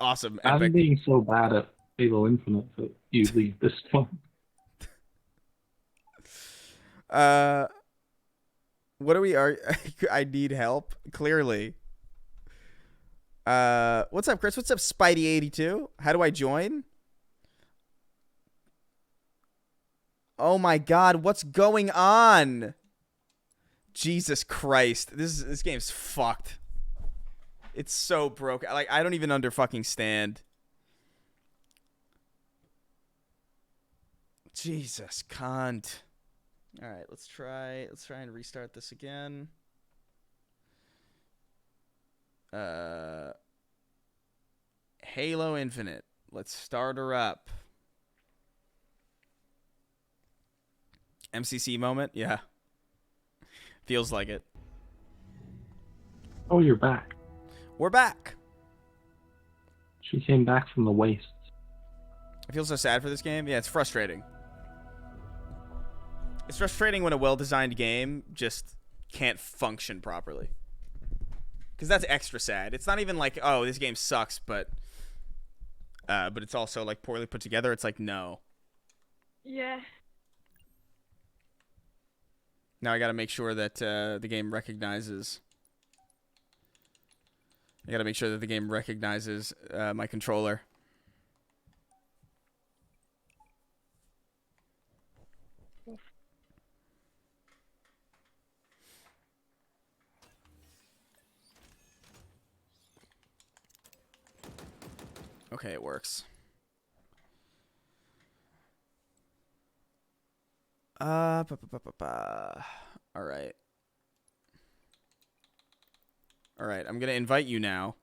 Awesome. I'm Epic. being so bad at Halo Infinite that you leave this one. What do we are? I need help. Clearly. What's up, Chris? What's up, Spidey82? How do I join? Oh my God, what's going on? Jesus Christ, this game's fucked. It's so broke. Like, I don't even fucking stand. Jesus, cunt. All right, let's try and restart this again. Halo Infinite. Let's start her up. MCC moment? Yeah. Feels like it. Oh, you're back. We're back. She came back from the wastes. I feel so sad for this game. Yeah, it's frustrating. It's frustrating when a well-designed game just can't function properly. Because that's extra sad. It's not even like, oh, this game sucks, but it's also like poorly put together. It's like, no. Yeah. Now I got to make sure that the game recognizes. I got to make sure that the game recognizes my controller. Okay, it works. All right. All right, I'm going to invite you now.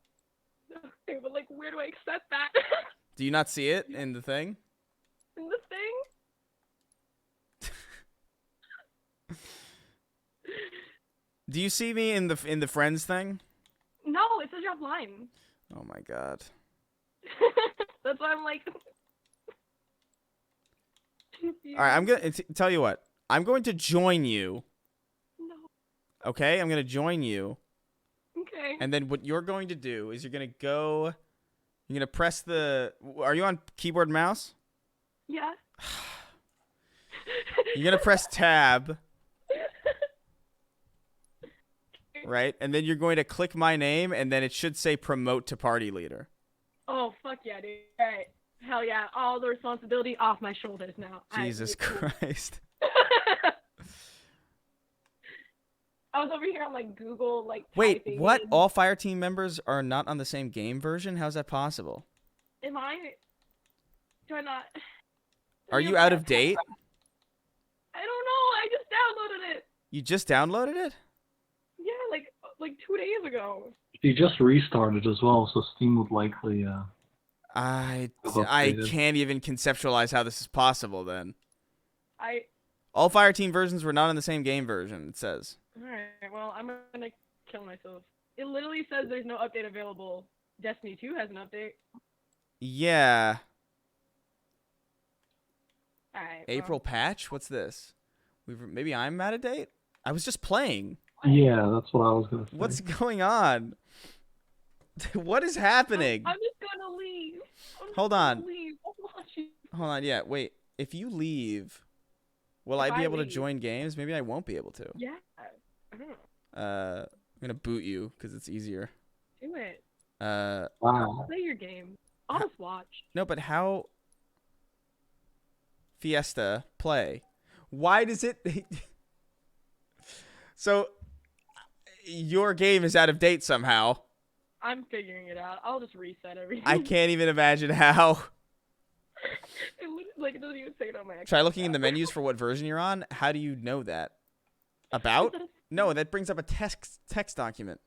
Okay, but like, where do I accept that? Do you not see it in the thing? In the thing? Do you see me in the friends thing? No, it says you're offline. Oh my God. That's why I'm like. All right, I'm going to tell you what. I'm going to join you. No. Okay, I'm going to join you. Okay. And then what you're going to do is you're going to press the, are you on keyboard and mouse? Yeah. You're going to press tab, right? And then you're going to click my name, and then it should say promote to party leader. Oh, fuck yeah, dude. Alright. Hell yeah. All the responsibility off my shoulders now. Jesus Christ. I was over here on like Google, like. Wait, typing what? in- All Fireteam members are not on the same game version? How's that possible? Am I? Do I not? Are you out of date? I don't know. I just downloaded it. You just downloaded it? Yeah, like 2 days ago. She just restarted as well, so Steam would likely. I updated. can't even conceptualize how this is possible then. I. All Fireteam versions were not in the same game version, it says. Alright, well, I'm gonna kill myself. It literally says there's no update available. Destiny 2 has an update. Yeah. Alright. April patch? What's this? Maybe I'm out of date? I was just playing. Yeah, that's what I was gonna say. What's going on? What is happening? I'm just gonna leave. Hold on. Leave. I'll watch you. Hold on, yeah, wait. If you leave, will If I be I able to leave- join games? Maybe I won't be able to. Yeah. I don't know. I'm gonna boot you because it's easier. Do it. Wow. Play your game. I'll just watch. No, but how? Fiesta, play. Why does it? So, your game is out of date somehow. I'm figuring it out. I'll just reset everything. I can't even imagine how. It doesn't even say it on my. Try looking in the menus for what version you're on. How do you know that? About? No, that brings up a text document.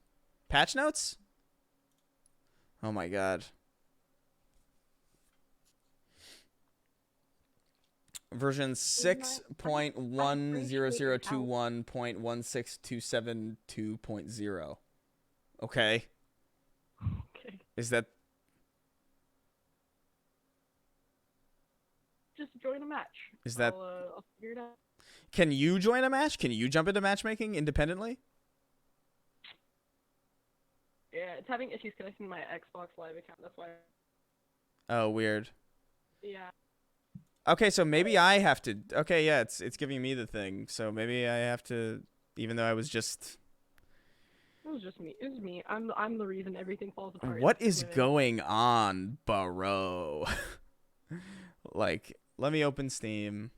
Patch notes? Oh my God. Version 6.10021.1627.2.0. Okay. Okay. Is that? Just join a match. Is that? I'll figure it out. Can you join a match? Can you jump into matchmaking independently? Yeah, it's having issues connecting to my Xbox Live account. That's why. Oh, weird. Yeah. Okay, so maybe I have to. Okay, yeah, it's giving me the thing. So maybe I have to, even though I was just. It was just me. It was me. I'm the reason everything falls apart. What is Women. going on, bro? Like, let me open Steam.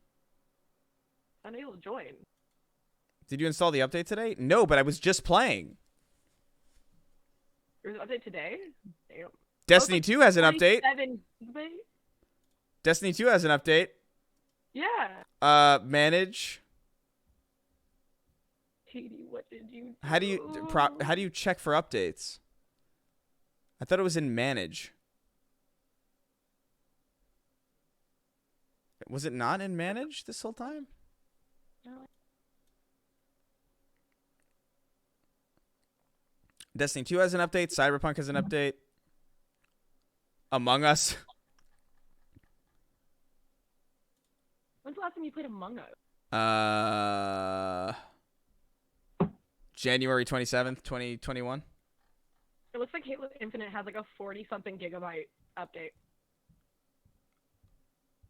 Unable to join. Did you install the update today? No, but I was just playing. There's an update today? Damn. Destiny 2 has an update. 27 GB? Destiny 2 has an update. Yeah. Manage. Katie, what did you do? How do you check for updates? I thought it was in manage. Was it not in manage this whole time? No. Destiny 2 has an update. Cyberpunk has an update. Among Us. When's the last time you played Among Us? January 27th, 2021. It looks like Halo Infinite has like a 40-something gigabyte update.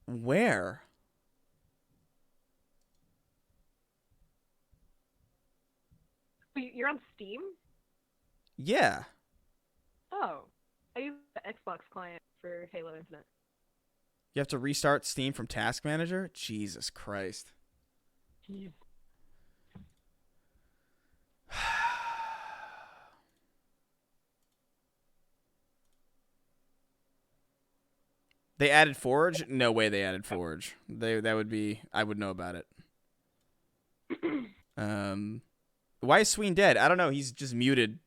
Where? Wait, you're on Steam? Yeah. Oh. I use the Xbox client for Halo Infinite. You have to restart Steam from Task Manager? Jesus Christ. Jeez. They added Forge? No way they added Forge. I would know about it. Why is Sween dead? I don't know. He's just muted.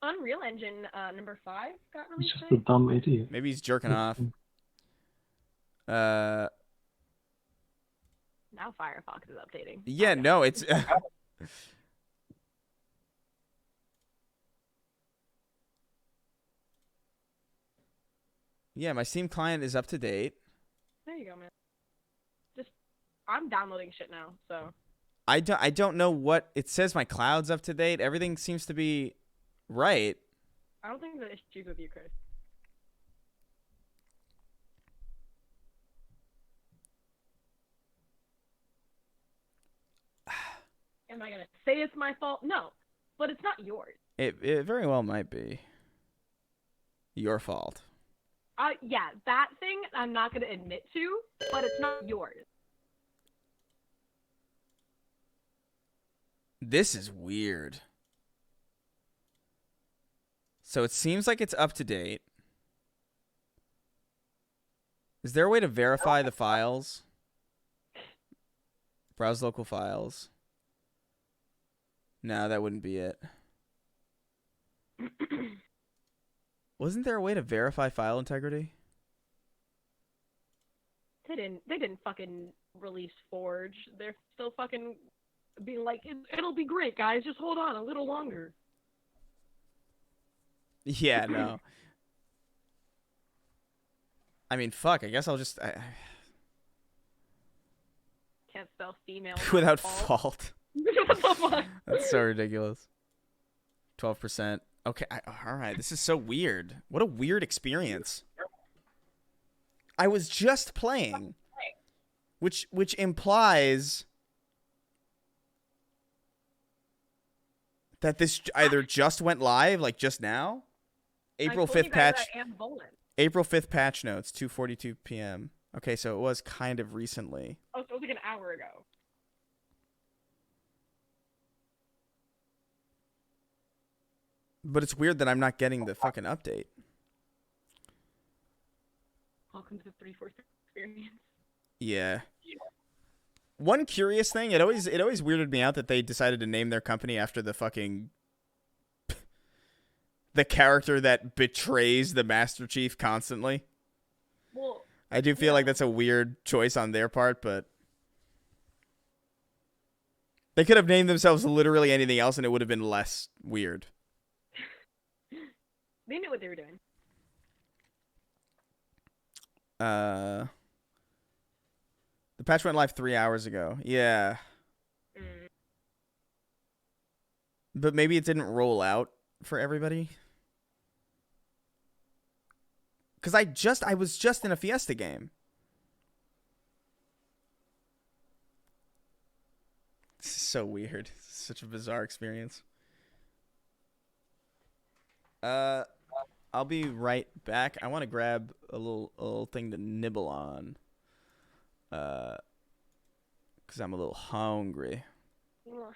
Unreal Engine number 5 got He's released just a today. dumb idiot. Maybe he's jerking off. Now Firefox is updating. Yeah, no, it's yeah, my Steam client is up to date. There you go, man. I'm downloading shit now, so. I don't know what it says. My cloud's up to date. Everything seems to be right. I don't think the issue's with you, Chris. Am I gonna say it's my fault? No, but it's not yours. It very well might be your fault. Yeah, that thing I'm not gonna admit to, but it's not yours. This is weird. So it seems like it's up to date. Is there a way to verify the files? Browse local files. No, that wouldn't be it. Wasn't there a way to verify file integrity? They didn't fucking release Forge. They're still fucking being like, it'll be great, guys. Just hold on a little longer. Yeah, no. I mean, fuck. I guess I'll just Can't spell female without fault. fault. What the fuck? That's so ridiculous. 12%. Okay, all right. This is so weird. What a weird experience. I was just playing, which implies that this either just went live, like just now, April 5th patch. April 5th patch notes, 2:42 p.m. Okay, so it was kind of recently. Oh, so it was like an hour ago. But it's weird that I'm not getting the fucking update. Welcome to the 346 experience. Yeah. One curious thing, it always weirded me out that they decided to name their company after the fucking the character that betrays the Master Chief constantly. Well, I do feel like that's a weird choice on their part, but they could have named themselves literally anything else and it would have been less weird. they knew what they were doing. The patch went live 3 hours ago. Yeah. But maybe it didn't roll out for everybody. Because I was just in a Fiesta game. so weird. Such a bizarre experience. I'll be right back. I want to grab a little thing to nibble on. 'Cause I'm a little hungry. I'm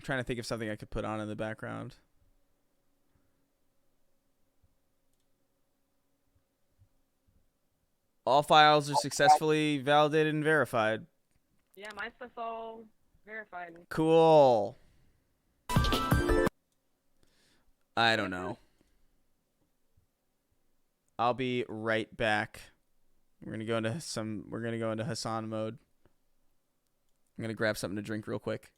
trying to think of something I could put on in the background. All files are successfully validated and verified. Yeah, my stuff's all verified. Cool. I don't know. I'll be right back. We're gonna go into Hassan mode. I'm gonna grab something to drink real quick.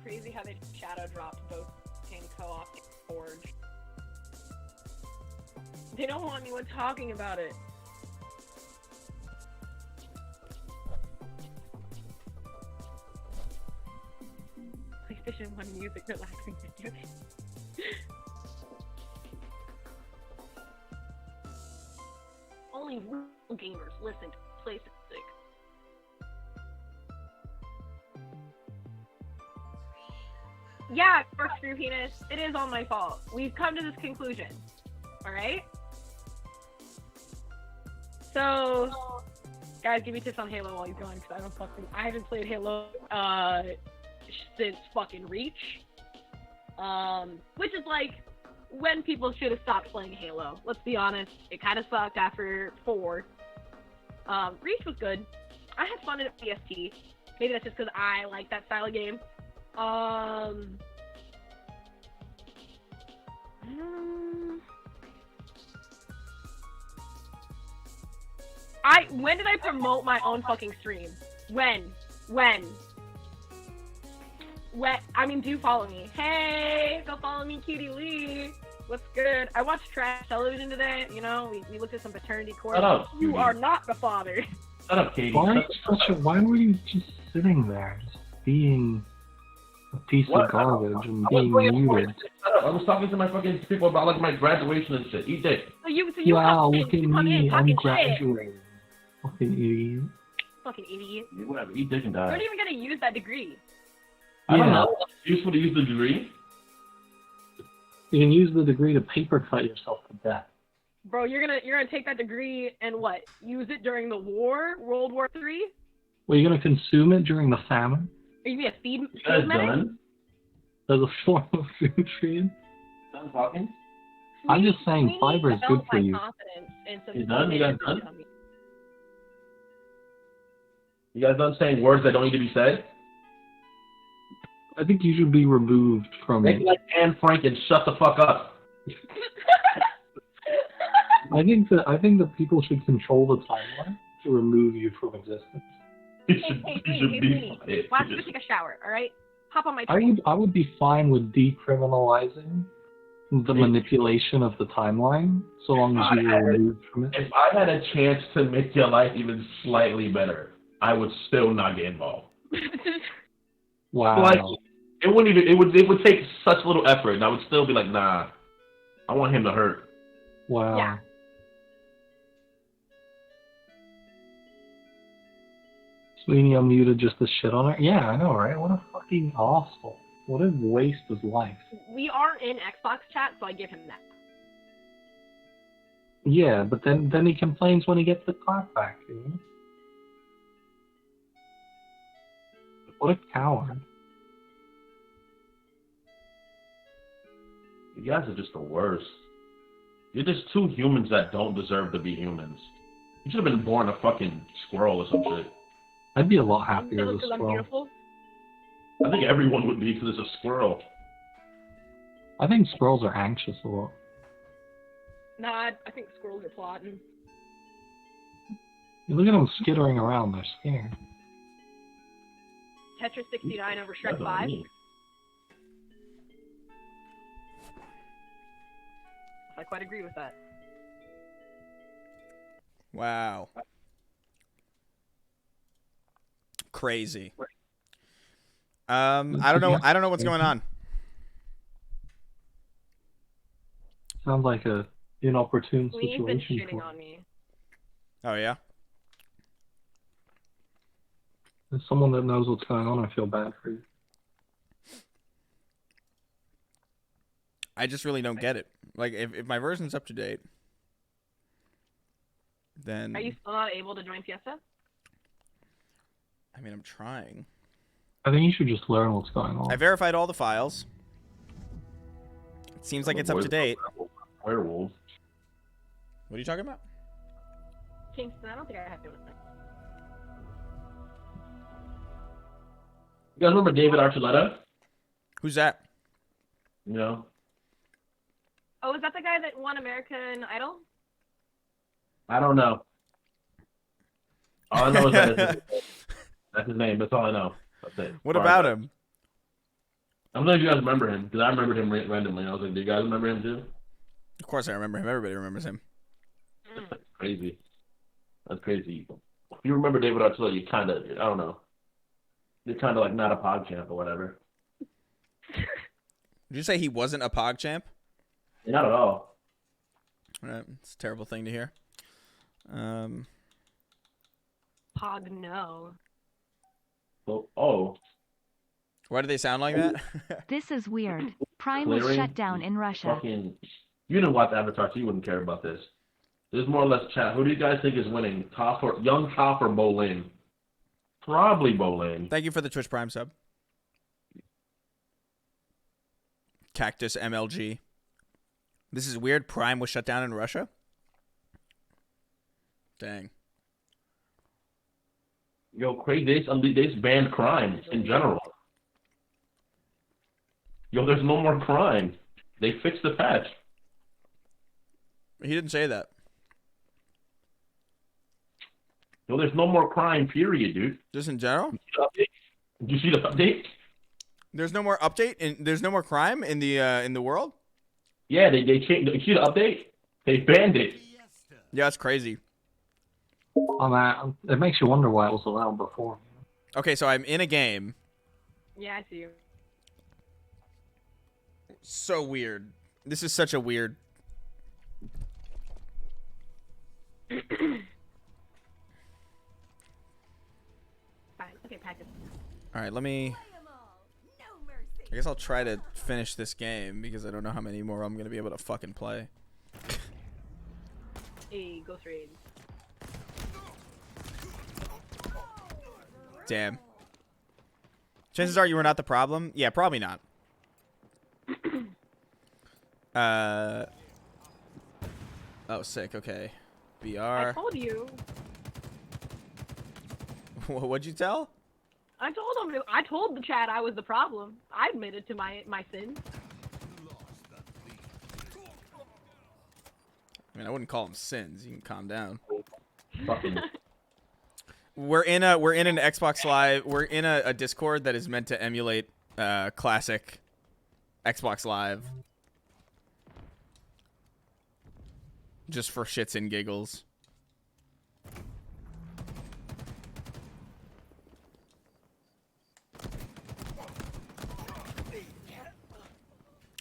Crazy how they shadow dropped both King Co-op and Forge. They don't want anyone talking about it. PlayStation 1 music relaxing video. Only real gamers listen to PlayStation music. Yeah, corkscrew penis. It is all my fault. We've come to this conclusion. Alright? So, guys, give me tips on Halo while he's going, because I haven't played Halo, since fucking Reach. Which is like, when people should have stopped playing Halo. Let's be honest. It kind of sucked after 4. Reach was good. I had fun at PST. Maybe that's just because I like that style of game. When did I promote my own fucking stream? When? I mean, do follow me. Hey, go follow me, Cutie Lee. What's good? I watched trash television today. You know, we looked at some paternity court. Shut up, You Cutie. are not the father. Shut up, Katie. Why were you just sitting there, just being a piece What? of garbage and I being was muted? Shut up. I was talking to my fucking people about like my graduation and shit. Eat dick. So you Wow, come look at in, you come me, in I'm talking shit. graduating. Fucking idiot. Fucking idiot. Whatever. Eat dick and You're die. not even gonna use that degree. I don't Yeah. know. It's useful to use the degree. You can use the degree to paper cut yourself to death. Bro, you're gonna take that degree and what? Use it during the war, World War III? Well, you're gonna consume it during the famine Are you gonna be a You feed guys medic? done? as a form of nutrient. Done talking? I'm just saying Sweeney fiber is good developed for my you. confidence in some You done? You guys fucking done? dummy. You guys done saying words that don't need to be said? I think you should be removed from Make it. like Anne Frank and shut the fuck up. I think that people should control the timeline to remove you from existence. You Hey, should, hey, you hey, should hey, be Sweeney. fired. Why don't you go take a shower, alright? Hop on my I train. would be fine with decriminalizing the manipulation of the timeline, so long as you were removed from it. If I had a chance to make your life even slightly better, I would still not get involved. Wow. Like, it wouldn't even. It would take such little effort, and I would still be like, nah. I want him to hurt. Wow. Yeah. Sweeney unmuted just to shit on her? Yeah, I know, right? What a fucking asshole. What a waste of life. We are in Xbox chat, so I give him that. Yeah, but then he complains when he gets the clap back, you know? What a coward. You guys are just the worst. You're just two humans that don't deserve to be humans. You should have been born a fucking squirrel or some shit. I'd be a lot happier as Because a I'm squirrel. beautiful. I think everyone would be because it's a squirrel. I think squirrels are anxious a lot. Nah, I think squirrels are plotting. You look at them skittering around, they're scared. Tetris 69 over That's Shrek on 5. me. I quite agree with that. Wow. Crazy. I don't know. I don't know what's going on. Sounds like a inopportune We've been situation shitting for on me. Oh yeah. As someone that knows what's going on, I feel bad for you. I just really don't get it. Like, if my version's up to date, then Are you still not able to join Fiesta? I mean, I'm trying. I think you should just learn what's going on. I verified all the files. It seems like it's up to date. Werewolves. What are you talking about? Kingston, I don't think I have to. You guys remember David Archuleta? Who's that? You know, Oh, is that the guy that won American Idol? I don't know. All I know is that's his name. That's all I know. That's it. What about him? I don't know if you guys remember him, because I remembered him randomly. I was like, do you guys remember him too? Of course I remember him. Everybody remembers him. That's crazy. That's crazy. If you remember David Archuleta, you kind of, I don't know. You're kind of like not a PogChamp or whatever. Did you say he wasn't a PogChamp? Not at all. All right, it's a terrible thing to hear. Pog no. Oh. Why do they sound like that? This is weird. Prime was Clearing shut down in Russia. Fucking, you didn't watch Avatar, so you wouldn't care about this. There's more or less chat. Who do you guys think is winning? Young Toph or Bolin? Probably Bolin. Thank you for the Twitch Prime sub. Cactus MLG. This is weird. Prime was shut down in Russia? Dang. Yo, crazy. They just banned crime in general. Yo, there's no more crime. They fixed the patch. He didn't say that. Yo, there's no more crime, period, dude. Just in general? Did you see the update? There's no more update and there's no more crime in the world? Yeah, they changed. You see the update? They banned it. Yeah, that's crazy. It makes you wonder why it was allowed before. Okay, so I'm in a game. Yeah, I see you. So weird. This is such a weird. Fine. Okay, package. All right, let me. I guess I'll try to finish this game because I don't know how many more I'm gonna be able to fucking play. Hey, Ghost Raid. Damn. Chances are you were not the problem. Yeah, probably not. Oh, sick. Okay. BR. I told you. What'd you tell? I told him. I told the chat I was the problem. I admitted to my sin. I mean, I wouldn't call them sins. You can calm down. Fucking. We're in an Xbox Live. We're in a Discord that is meant to emulate classic Xbox Live. Just for shits and giggles.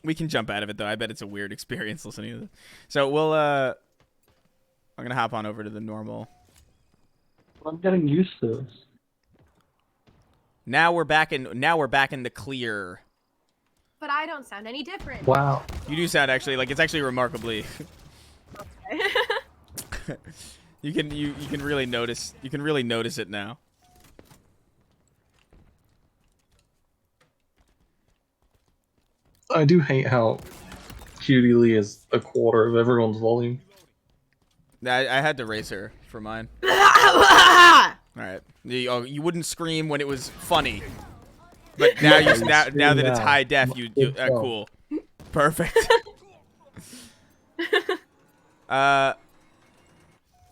We can jump out of it though. I bet it's a weird experience listening to this. So we'll I'm gonna hop on over to the normal. I'm getting used to this. Now we're back in the clear. But I don't sound any different. Wow. You do sound actually like it's actually remarkably. you can really notice it now. I do hate how Cutie Lee is a quarter of everyone's volume. I had to raise her for mine. All right. You wouldn't scream when it was funny, but now now that it's high def, you cool, perfect.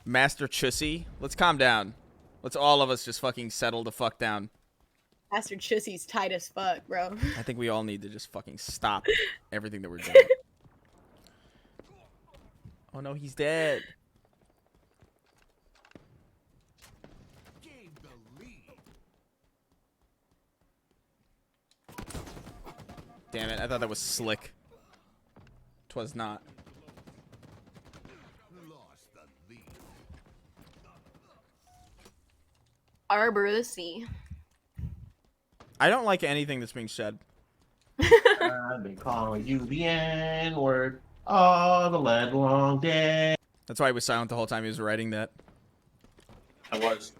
Master Chussy, let's calm down. Let's all of us just fucking settle the fuck down. Master Chussy's tight as fuck, bro. I think we all need to just fucking stop everything that we're doing. Oh no, he's dead. Damn it, I thought that was slick. 'Twas not. Lost the lead. Arbor of the Sea. I don't like anything that's being said. I've been calling you the N-word all the long day. That's why he was silent the whole time he was writing that. I was.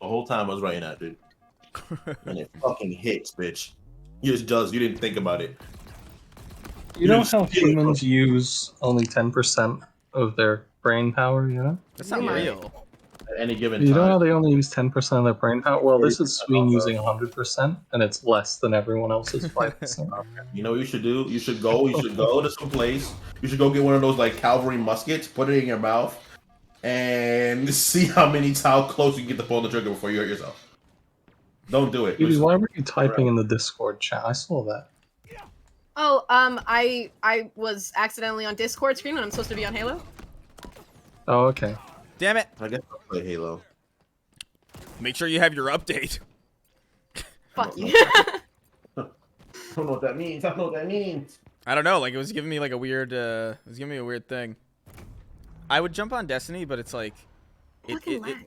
The whole time I was writing that, dude. And it fucking hits, bitch. You just does. You didn't think about it. You know just how feel it, bro. humans use only 10% of their brain power, you know? That's not Yeah. real. At any given You know how time. they only use 10% of their brain power? Well, this is 40% Sween also. using 100%, and it's less than everyone else's 5%. You know what you should do? You should go to some place. You should go get one of those like cavalry muskets, put it in your mouth, and see how close you can get to pull the trigger before you hurt yourself. Don't do it. Evie, why were you typing in the Discord chat? I saw that. Oh, I was accidentally on Discord screen when I'm supposed to be on Halo. Oh, okay. Damn it. I guess I'll play Halo. Make sure you have your update. Fuck you. I don't know what that means. I don't know what that means. I don't know, like it was giving me like a weird it was giving me a weird thing. I would jump on Destiny, but it's like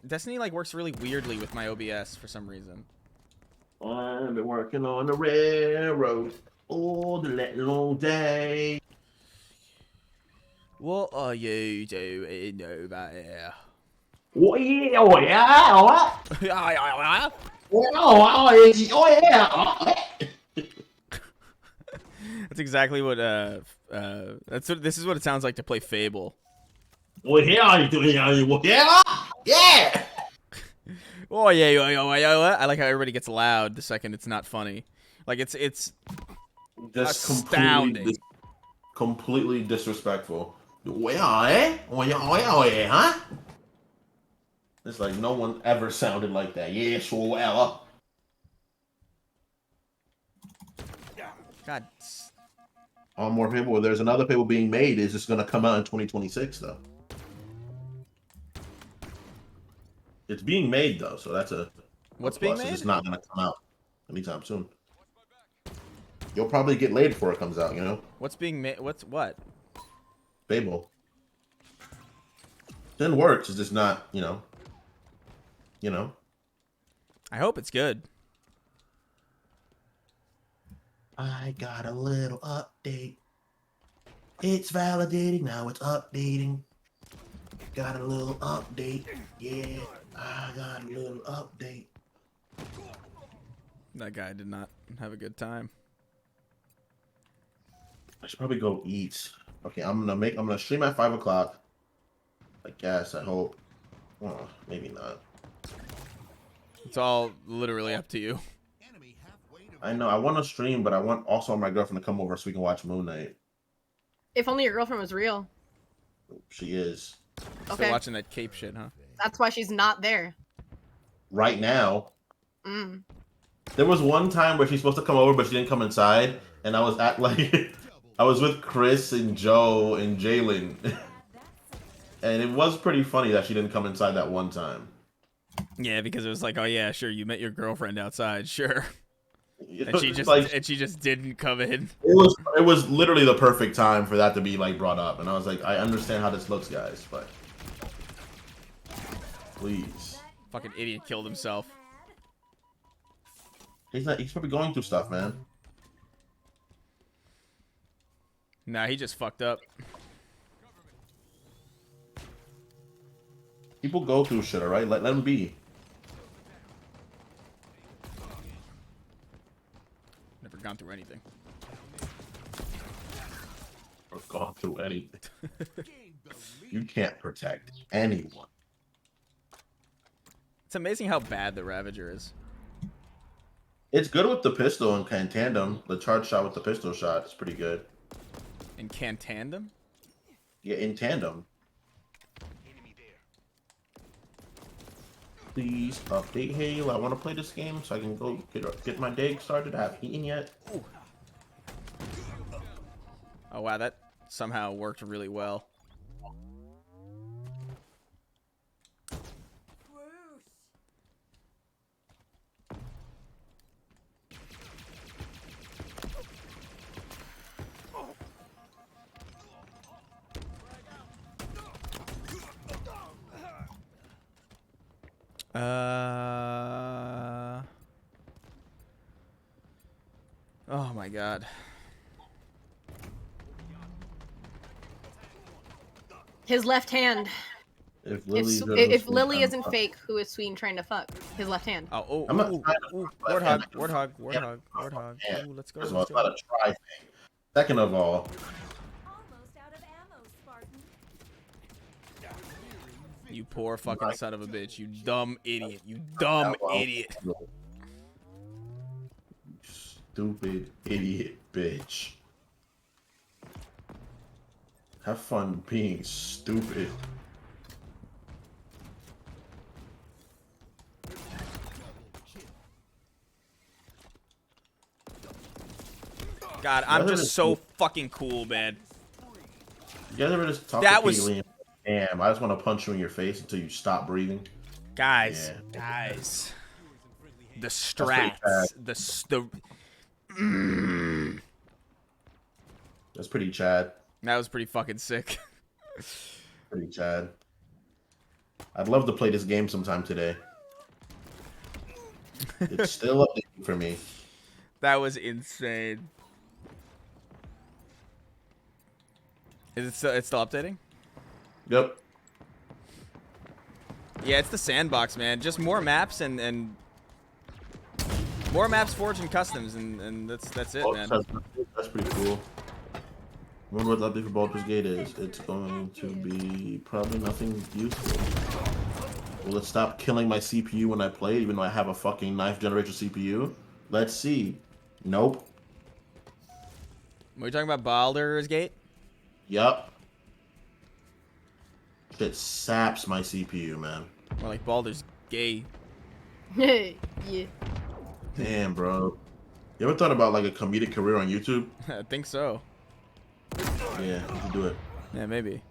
Destiny like works really weirdly with my OBS for some reason. I've been working on the railroad all the long day. What are you doing over here? Oh yeah, oh yeah, oh yeah. Oh yeah. That's exactly what this is what it sounds like to play Fable. What are you doing? Yeah, yeah. Oh yeah. I like how everybody gets loud the second it's not funny. Like it's Just astounding. completely disrespectful. Huh? It's like no one ever sounded like that. Yeah, sure, well. God. On more people. There's another Fable being made. Is just gonna come out in 2026 though. It's being made though, so that's a What's a being plus. made? It's not gonna come out anytime soon. You'll probably get laid before it comes out. You know, What's being made? What? Fable. It works. It's just not. You know. I hope it's good. I got a little update. It's validating, now it's updating. Got a little update. Yeah, I got a little update. That guy did not have a good time. I should probably go eat. Okay, I'm gonna stream at 5 o'clock. I guess, I hope. Oh, maybe not. It's all literally up to you. Enemy halfway to I know, I want to stream, but I want also my girlfriend to come over so we can watch Moon Knight. If only your girlfriend was real. She is. Still Okay. watching that cape shit, huh? That's why she's not there. Right now. Mm. There was one time where she's supposed to come over, but she didn't come inside, and I was at like, I was with Chris and Joe and Jalen, and it was pretty funny that she didn't come inside that one time. Yeah, because it was like, oh yeah, sure, you met your girlfriend outside, sure, You know, and she it's just like, and she just didn't come in. it was literally the perfect time for that to be like brought up, and I was like, I understand how this looks, guys, but please, Fucking idiot killed himself. he's probably going through stuff, man. Nah, he just fucked up. People go through shit, alright? Let them be. Never gone through anything. Or gone through anything. You can't protect anyone. It's amazing how bad the Ravager is. It's good with the pistol and tandem. The charge shot with the pistol shot is pretty good. In can tandem? Yeah, in tandem. Please update Halo. I want to play this game so I can go get my day started. I haven't eaten yet. Oh wow, that somehow worked really well. Oh my god. His left hand. If If Lily isn't fake, who is Sween trying to fuck? His left hand. Oh, I'm not ooh, trying to ooh, fuck warthog, him. warthog, Yeah. warthog, warthog. Yeah. Ooh, let's go. First of all, Let's it's not go. a try thing. Second of all, Almost out of ammo, Spartan. You poor fucking son of a bitch. You dumb idiot. You dumb idiot. Stupid idiot bitch. Have fun being stupid. God, I'm just so fucking cool, man. You guys ever just talk That to was- Caitlyn? Damn, I just want to punch you in your face until you stop breathing. Guys, Yeah. guys. The pretty strats. That's pretty Chad. That was pretty fucking sick. Pretty Chad. I'd love to play this game sometime today. It's still updating for me. That was insane. Is it still? It's still updating? Yep. Yeah, it's the sandbox, man. Just more maps and more maps, Forge, and customs, and that's it, man. That's pretty cool. Remember what the update for Baldur's Gate is? It's going to be probably nothing useful. Will it stop killing my CPU when I play, even though I have a fucking ninth generation CPU? Let's see. Nope. Were you talking about Baldur's Gate? Yup. Shit saps my CPU, man. Or like Baldur's Gay? Yeah. Damn, bro. You ever thought about like a comedic career on YouTube? I think so. Yeah, you should do it. Yeah, maybe.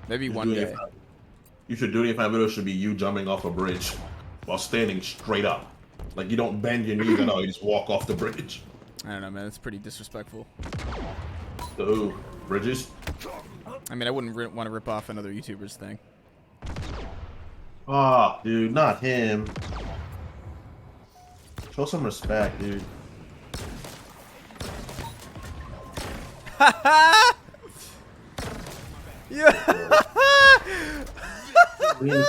Maybe You should one do it day. if- You should do it if my video should be you jumping off a bridge while standing straight up. Like you don't bend your knees at all, you just walk off the bridge. I don't know, man. It's pretty disrespectful. So, bridges? I mean, I wouldn't want to rip off another YouTuber's thing. Oh, dude, not him. Show some respect, dude. Yeah. You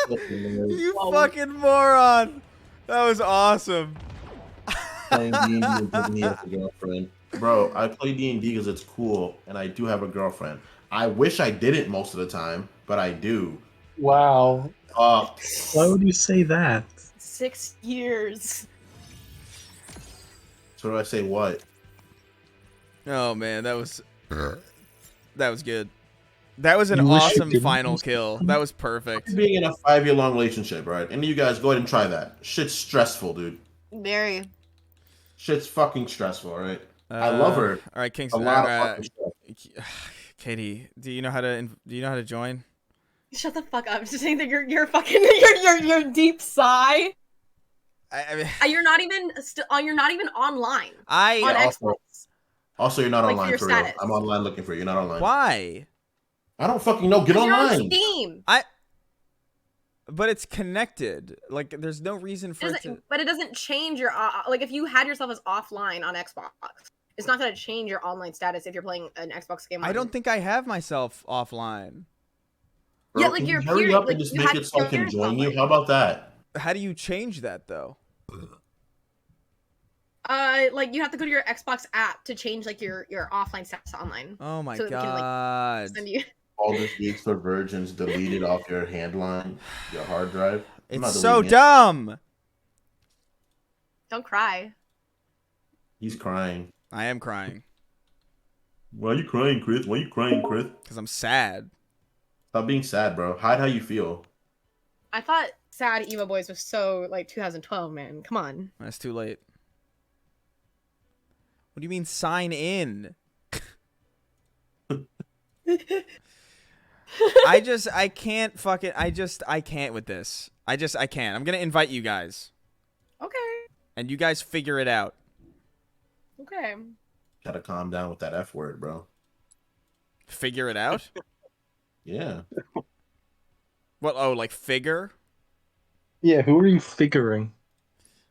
fucking moron. That was awesome. Playing D&D and putting me as a girlfriend. Bro, I play D&D because it's cool, and I do have a girlfriend. I wish I didn't most of the time, but I do. Wow. Uh, Why would you say that? 6 years. so do I say what? Oh man, that was good. That was an You wish you awesome didn't final do kill. That was perfect. Being in a 5-year-long relationship, right? Any of you guys go ahead and try that. Shit's stressful, dude. Very. Shit's fucking stressful, right? I love her. All right, A Kingston. lot of fucking stress. Katie, do you know how to join? Shut the fuck up. Just saying that you're fucking your deep sigh. I mean, You're not even you're not even online on I also- Xbox. Also, you're not Like, online your for real. status. I'm online looking for you. You're not online. why? I don't fucking know. Get You're on online. Steam. But it's connected. Like, there's no reason for it to. But it doesn't change your like if you had yourself as offline on Xbox, it's not gonna change your online status if you're playing an Xbox game. I don't think I have myself offline. Bro, Yeah, like can your you hurry peer- up like, and just you make have it so I can peers join you? online. How about that? How do you change that though? Like you have to go to your Xbox app to change like your offline status online. Oh my So it can, like, god. Send you. All this weeks for virgins deleted off your handline, your hard drive. I'm not It's so deleting it. dumb. Don't cry. He's crying. I am crying Why are you crying, Chris? Why are you crying, Chris? because I'm sad. Stop being sad, bro. Hide how you feel. I thought Sad Emo Boys was so like 2012, man. Come on. That's too late. What do you mean sign in? I can't fucking I can't with this. I can't. I'm gonna invite you guys. Okay. And you guys figure it out. Okay. Gotta calm down with that F word, bro. Figure it out? Yeah. What, oh, like figure? Yeah, who are you figuring?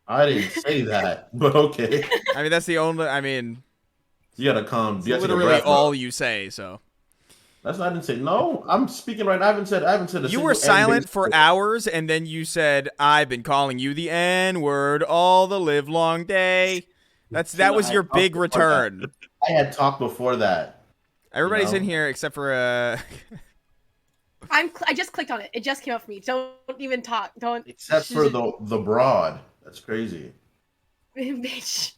I didn't say that, but okay. I mean, that's the only. I mean, You gotta calm. it's You gotta take a literally breath, bro. all you say. So That's not. I didn't say no. I'm speaking right now. I haven't said. A you were single silent N-based for word. hours, and then you said, "I've been calling you the N-word all the live long day." That was I your talked big before return. that. I had talked before that. Everybody's know? in here except for I just clicked on it. It just came up for me. Don't even talk. Don't. Except for the broad. That's crazy. Bitch.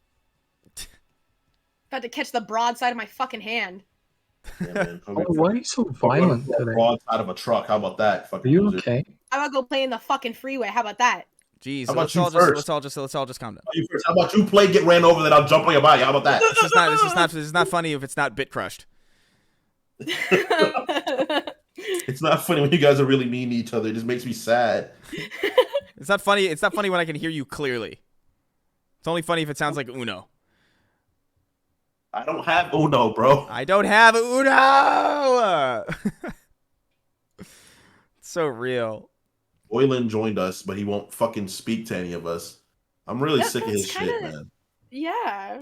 About to catch the broadside of my fucking hand. Yeah, man. Oh, why are you so violent today? Broadside of a truck. How about that? Are Fucking you loser. okay? I'm gonna go play in the fucking freeway. How about that? Jeez, How about let's you all first? just calm down. You first. How about you play, get ran over, then I'll jump on your body? How about that? This is not funny if it's not bit crushed. It's not funny when you guys are really mean to each other. It just makes me sad. It's not funny. It's not funny when I can hear you clearly. It's only funny if it sounds like Uno. I don't have Uno, bro. I don't have Uno. It's so real. Boylan joined us, but he won't fucking speak to any of us. I'm really sick of his that's shit, kinda- man. Yeah.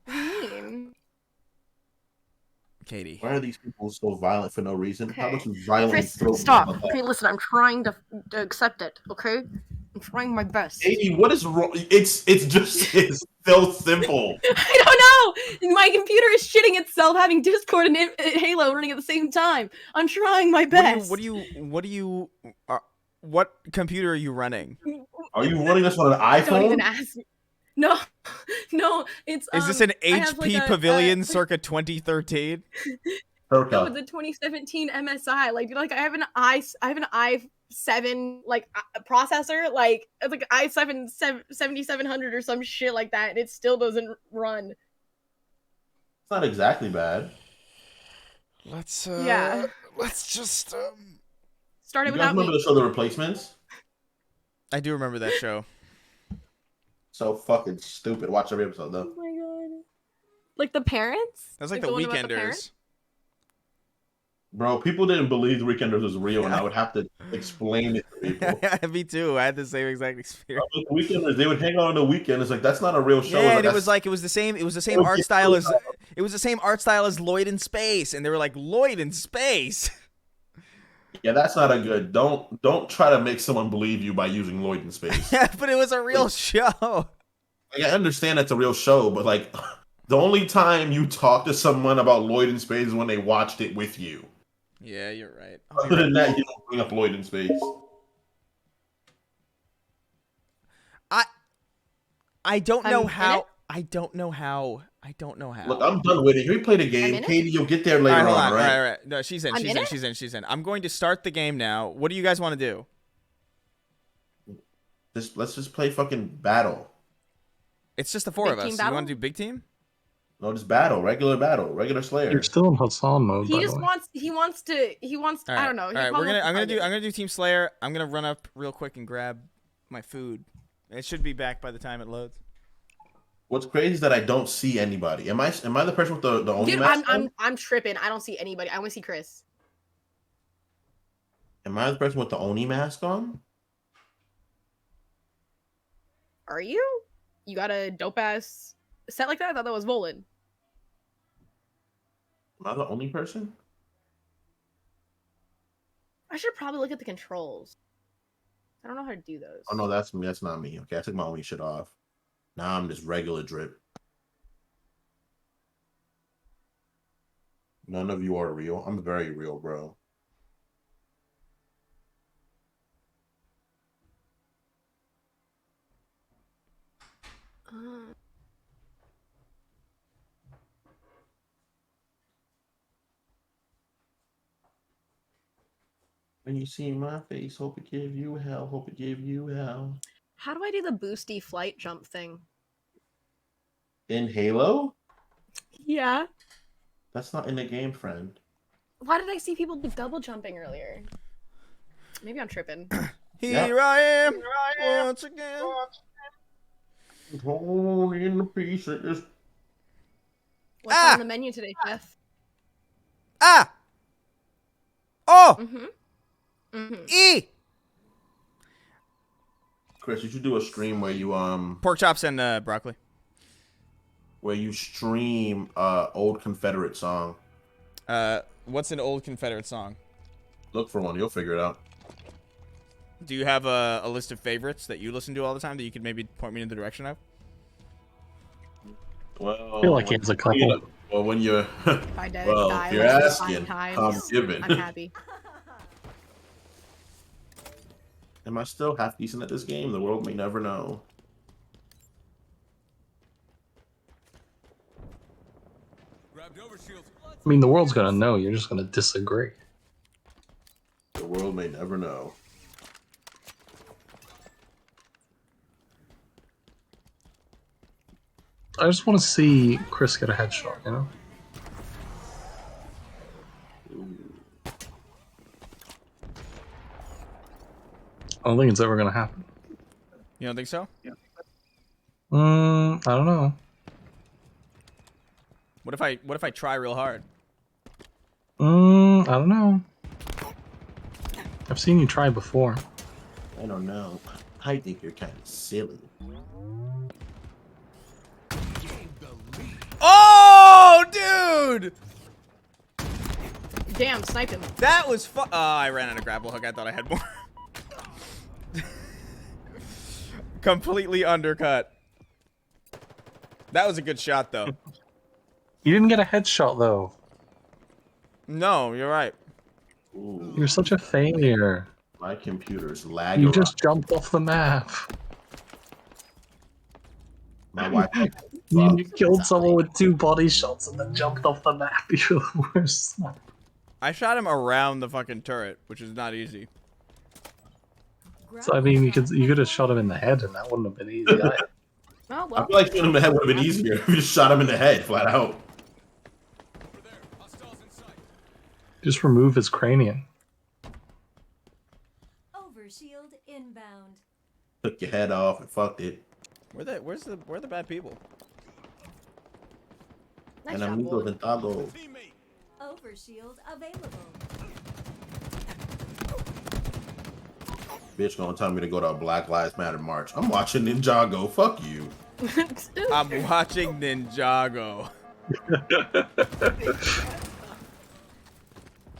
What do you mean? Katie. Why are these people so violent for no reason? How Okay. about you violently Chris, throw stop. people Okay, listen, I'm trying to accept it, okay? I'm trying my best. Katie, what is wrong? It's so simple. I don't know! My computer is shitting itself having Discord and Halo running at the same time. I'm trying my best. What computer are you running? Are you running this on an Don't even iPhone? ask me. No, no, it's Is this an I have, HP like, Pavilion circa 2013? No, Circa. the 2017 MSI. Like I have an i7 like processor. Like it's like i7 7700 or some shit like that, and it still doesn't run. It's not exactly bad. Let's Yeah. let's just Started You guys without remember me. the show The Replacements? I do remember that show. So fucking stupid. Watch every episode though. Oh my god. Like the parents? That's like the one about the Weekenders. parents? Bro, people didn't believe The Weekenders was real, and I would have to explain it to people. Me too. I had the same exact experience. The Weekenders, they would hang out on the weekend. It's like that's not a real show. Yeah, It's and it was that's- like it was the same would art get style so as it was the same art style as Lloyd in Space, and they were like Lloyd in Space. yeah, that's not a good. Don't try to make someone believe you by using Lloyd in space. Yeah, but it was a real show. Like, I understand that's a real show, but like the only time you talk to someone about Lloyd in space is when they watched it with you. Yeah, you're right. Other than that, you don't bring up Lloyd in space. I don't I'm know in how. it. I don't know how. I don't know how. Look, I'm done with it. We played a I'm game. in it? Katie, you'll get there all later right, hold on, on. right? All right. No, she's in. I'm She's in in. it? She's in. She's in. I'm going to start the game now. What do you guys want to do? Let's just play fucking battle. It's just the four Big of us. team You battle? want to do big team? No, just battle, regular Slayer. You're still in Hassan mode, by He the just way. wants. He wants. All right. I don't know. All He right. probably wants to I'm target. gonna do Team Slayer. I'm gonna run up real quick and grab my food. It should be back by the time it loads. What's crazy is that I don't see anybody. Am I the person with the only Dude, mask on? I'm tripping. I don't see anybody. I only see Chris. Am I the person with the Oni mask on? Are you? You got a dope ass set like that? I thought that was Volan. Am I the only person? I should probably look at the controls. I don't know how to do those. Oh no, that's me. That's not me. Okay, I took my Oni shit off. Now I'm just regular drip. None of you are real. I'm very real, bro. Uh, When you see my face, hope it give you hell. Hope it give you hell. how do I do the boosty flight jump thing? In Halo? Yeah. That's not in the game, friend. Why did I see people do double jumping earlier? Maybe I'm tripping. Here I am once again. Torn in pieces. What's Ah! on the menu today, Chef? Ah. Oh. Mm-hmm. Mm-hmm. E. Chris, you should do a stream where you Pork chops and broccoli. where you stream old Confederate song. What's an old Confederate song? Look for one, you'll figure it out. Do you have a list of favorites that you listen to all the time that you could maybe point me in the direction of? Well, I feel like he has a couple. Well, when you're If I well, die if you're like asking, 5 times, I'm giving. I'm happy. Am I still half decent at this game? The world may never know. I mean, the world's gonna know. You're just gonna disagree. The world may never know. I just want to see Chris get a headshot, you know? I don't think it's ever gonna happen. You don't think so? I don't know. What if I try real hard? I don't know. I've seen you try before. I don't know. I think you're kind of silly. Oh, dude! Damn, sniped him. That was fun. Oh, I ran out of grapple hook. I thought I had more. Completely undercut. That was a good shot, though. You didn't get a headshot, though. No, you're right. Ooh, You're such a failure. my computer's lagging. You just jumped off the map. My Wi-Fi. You killed someone with 2 body shots and then jumped off the map. You're the worst sniper. I shot him around the fucking turret, which is not easy. So I mean, you could have shot him in the head, and that wouldn't have been easy. Either. Oh, I well. feel like shooting him in the head would have been easier if you just shot him in the head, flat out. Just remove his cranium. Overshield inbound. Took your head off and fucked it. Where are the bad people? Nice And job, amigos boy. and tacos. Overshield available. Bitch gonna tell me to go to a Black Lives Matter march. I'm watching Ninjago. Fuck you. I'm watching Ninjago.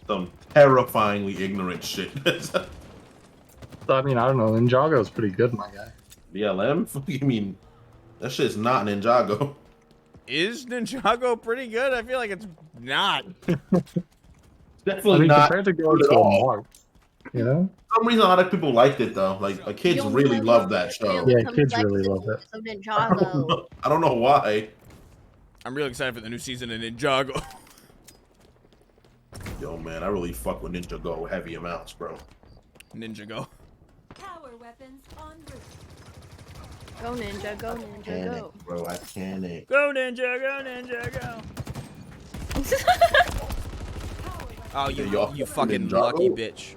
Some terrifyingly ignorant shit. I mean, I don't know. Ninjago's pretty good, my guy. BLM? Fuck you mean? That shit's not Ninjago. Is Ninjago pretty good? I feel like it's not. Definitely I mean, not. compared to going good to at a all. march, you know? For some reason, a lot of people liked it though. Like kids really love that show. Yeah, kids really love it. Of Ninjago. I don't know why. I'm really excited for the new season of Ninjago. Yo, man, I really fuck with Ninjago heavy amounts, bro. Ninjago. Power weapons en route. Go ninja, go ninja, Can go. it, bro? I can it. Go Ninja, go Ninja, go. Oh, Yeah, y'all you fucking fucking Ninjago? lucky bitch.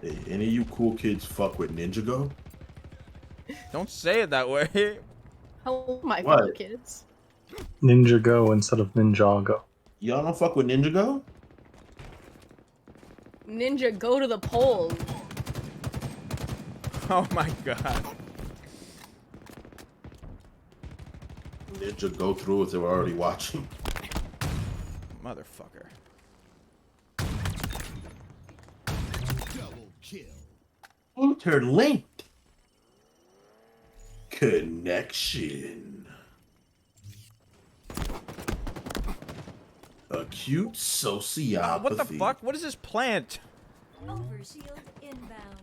Hey, any of you cool kids fuck with Ninjago? Don't say it that way. Hello, my What? fellow kids. Ninja Go instead of Ninjago. Y'all don't fuck with Ninjago? Ninja, go to the polls. Oh my god. Ninja go through if they were already watching. Motherfucker. Double kill. Interlinked connection. Acute sociopathy. What the fuck? What is this plant? Overshield inbound.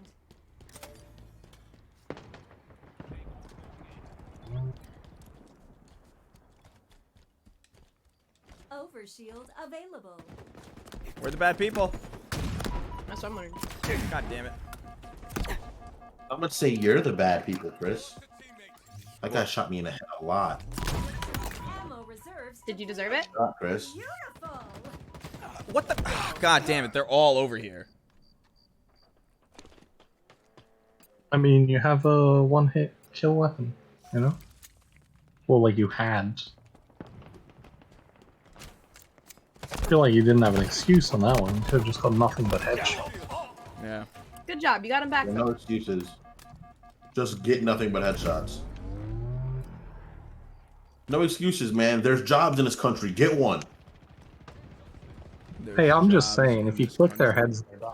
Overshield available. We're the bad people. That's what I'm wondering. God damn it. I'm gonna say you're the bad people, Chris. That guy shot me in the head a lot. Ammo reserves. Did you deserve it? Shot, Chris. Beautiful. What the? God damn it. They're all over here. I mean, you have a one-hit kill weapon, you know? Well, like you had. I feel like you didn't have an excuse on that one. You could have just got nothing but headshot. Yeah. Good Good job. You got him back. No excuses. Just get nothing but headshots. No excuses, man. There's jobs in this country. Get one. Hey, I'm just saying, if you click their heads, they die.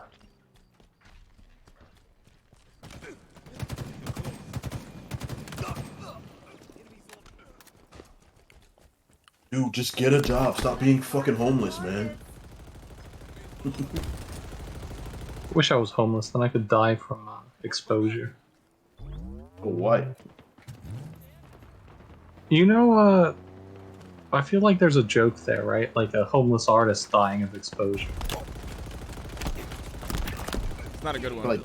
Dude, just get a job. Stop being fucking homeless, man. Wish I was homeless, then I could die from exposure. For what? You know, I feel like there's a joke there, right? Like a homeless artist dying of exposure. It's not a good one.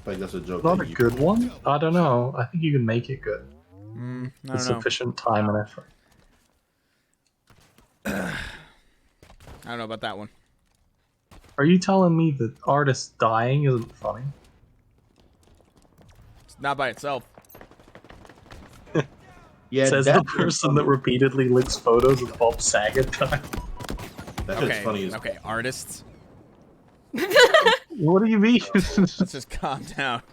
Like that's a joke. Not that a you- good one? I don't know. I think you can make it good. I With don't know. sufficient time and effort. I don't know about that one. Are you telling me that artists dying isn't funny? It's not by itself. Yeah, Says the person that repeatedly licks photos of Bob Saget dying. That shit's Okay, funny as okay, artists. What do you mean? Let's just calm down.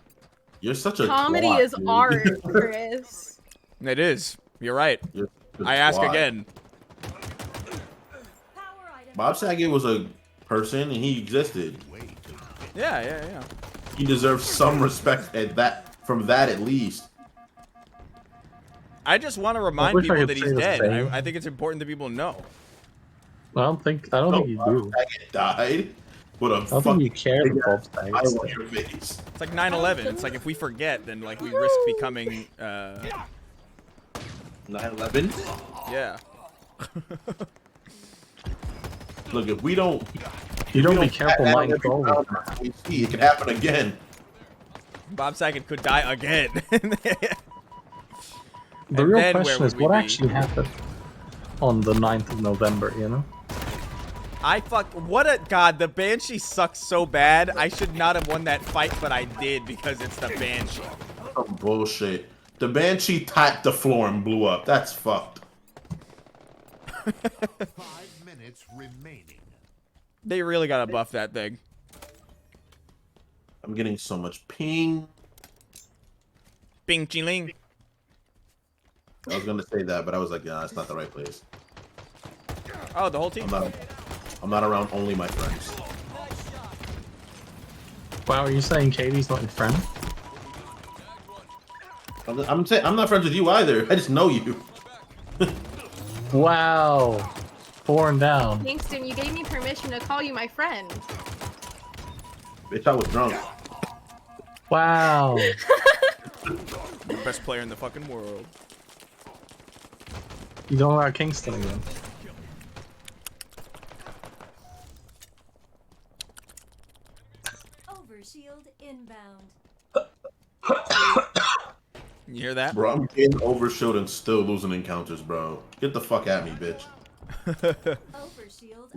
You're such a Comedy twat, is dude. art, Chris. It is. You're right. You're a I ask twat. again. Power item. Bob Saget was a person and he existed. Yeah, yeah, yeah. He deserves some respect at that from that at least. I just want to remind wish I people could that say he's the dead. same. I think it's important that people know. I don't think you Bob do. Saget died. What a I don't fucking think you care that Bob eye Saget's on dead. your face. It's like 9/11. It's like if we forget, then like we risk becoming, 9/11. yeah. Look, if we don't, You don't we be careful, add mind every control. round in our PC, it can happen again. Bob Saget could die again. The And real then where question is would we what be? actually happened on the 9th of November, you know? What a god, the Banshee sucks so bad. I should not have won that fight, but I did because it's the Banshee. Oh, bullshit. The Banshee tapped the floor and blew up. That's fucked. 5 minutes remaining. They really gotta buff that thing. I'm getting so much ping. Bing chilling. I was gonna say that, but I was like, nah, it's not the right place. Oh, the whole team. I'm not around only my friends. Wow, are you saying Katie's not your friend? I'm saying I'm not friends with you either. I just know you. Wow. 4 and down. Kingston, you gave me permission to call you my friend. Bitch, I was drunk. Wow. The best player in the fucking world. You don't allow Kingston again. Overshield inbound. You hear that? Bro, I'm getting overshot and still losing encounters, bro. Get the fuck at me, bitch. Overshield.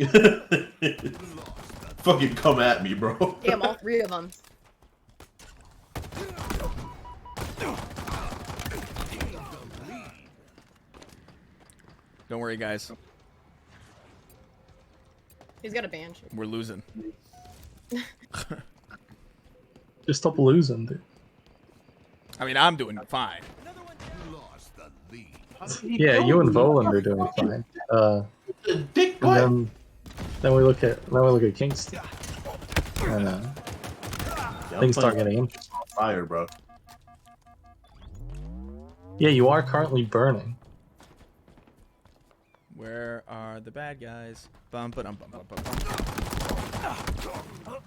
Fucking come at me, bro. Damn, all 3 of them. Don't worry, guys. He's got a Banshee. We're losing. Just stop losing, dude. I mean, I'm doing fine. Lost the lead. Yeah, you and Voland are doing fine. Dick, And what? then we look at Kingston. And Yeah, I'm things start playing getting in. on fire, bro. Yeah, you are currently burning. Where are the bad guys? Bum ba dum bum bum bum bum.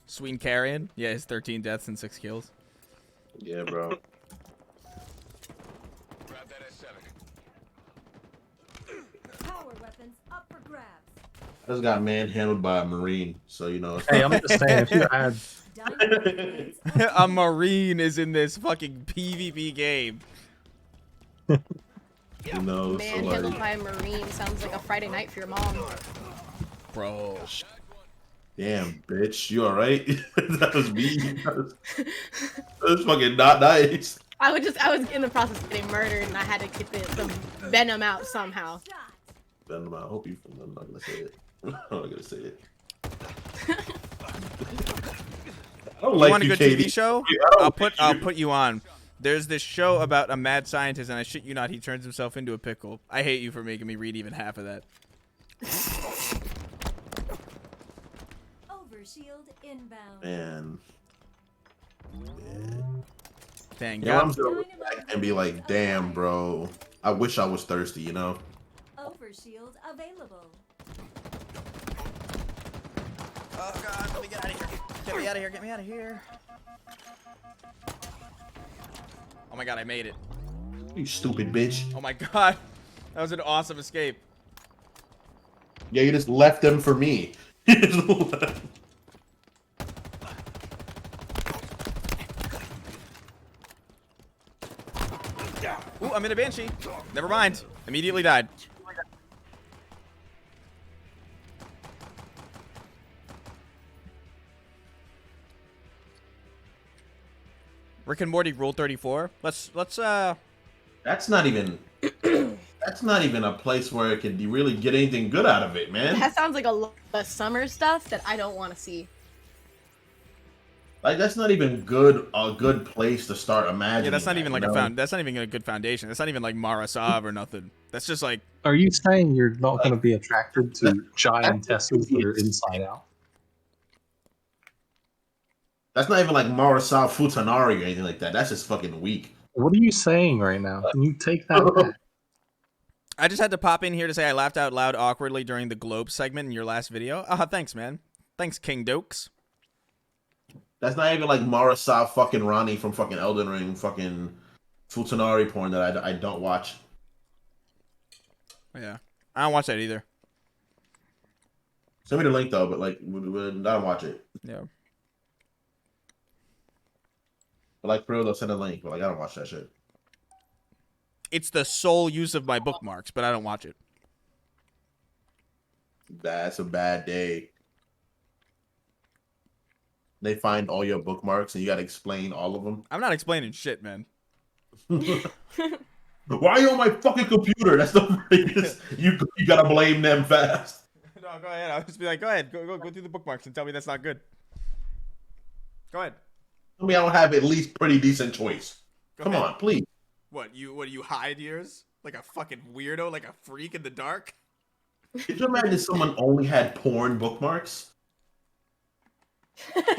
Sween Carrion? Yeah, his 13 deaths and 6 kills. Yeah, bro. Power weapons up for grabs. I just got manhandled by a Marine, so you know. Hey, I'm just saying, if you add Dynamite blades. A Marine is in this fucking PvP game. You know, so Manhandled like, by a Marine sounds like a Friday night for your mom. Bro. damn, bitch, you alright? That was me. That was fucking not nice. I was in the process of getting murdered and I had to get the venom out somehow. Shot. Venom, I hope you. I'm not gonna say it. I'm not gonna say it. I don't You like want a you, good Katie. TV show? I don't I'll like you. put you on. There's this show about a mad scientist, and I shit you not, he turns himself into a pickle. I hate you for making me read even half of that. Overshield inbound. Man. Dang, Yeah, I'm God. gonna look back and be like, damn, bro. I wish I was thirsty, you know? Overshield available. Oh God, let me get out of here. Get me out of here, get me out of here. Oh my God, I made it. You stupid bitch. Oh my God. That was an awesome escape. Yeah, you just left them for me. Ooh, I'm in a Banshee. Never mind. Immediately died. Rick and Morty Rule 34. Let's That's not even a place where it could really get anything good out of it, man. That sounds like a lot of summer stuff that I don't want to see. Like that's not even a good place to start imagining. Yeah, that's not even like you know? that's not even a good foundation. That's not even like Marasov or nothing. That's just like Are you saying you're not going to be attracted to giantesses that are inside out? That's not even like Marasov Futanari or anything like that. That's just fucking weak. What are you saying right now? Can you take that back? I just had to pop in here to say I laughed out loud awkwardly during the Globe segment in your last video. Thanks, man. Thanks, King Dokes. That's not even like Marasov fucking Ronnie from fucking Elden Ring fucking Futanari porn that I don't watch. Yeah, I don't watch that either. Send me the link though, but like I don't watch it. Yeah. But like for real, they'll send a link, but like I don't watch that shit. It's the sole use of my bookmarks, but I don't watch it. That's a bad day. They find all your bookmarks and you gotta explain all of them. I'm not explaining shit, man. Why are you on my fucking computer? That's the biggest. You gotta blame them fast. No, go ahead. I'll just be like, go ahead, go through the bookmarks and tell me that's not good. Go ahead. Tell me I don't have at least pretty decent choice. Go Come ahead. on, please. What do you hide yours like a fucking weirdo, like a freak in the dark? Could you imagine if someone only had porn bookmarks?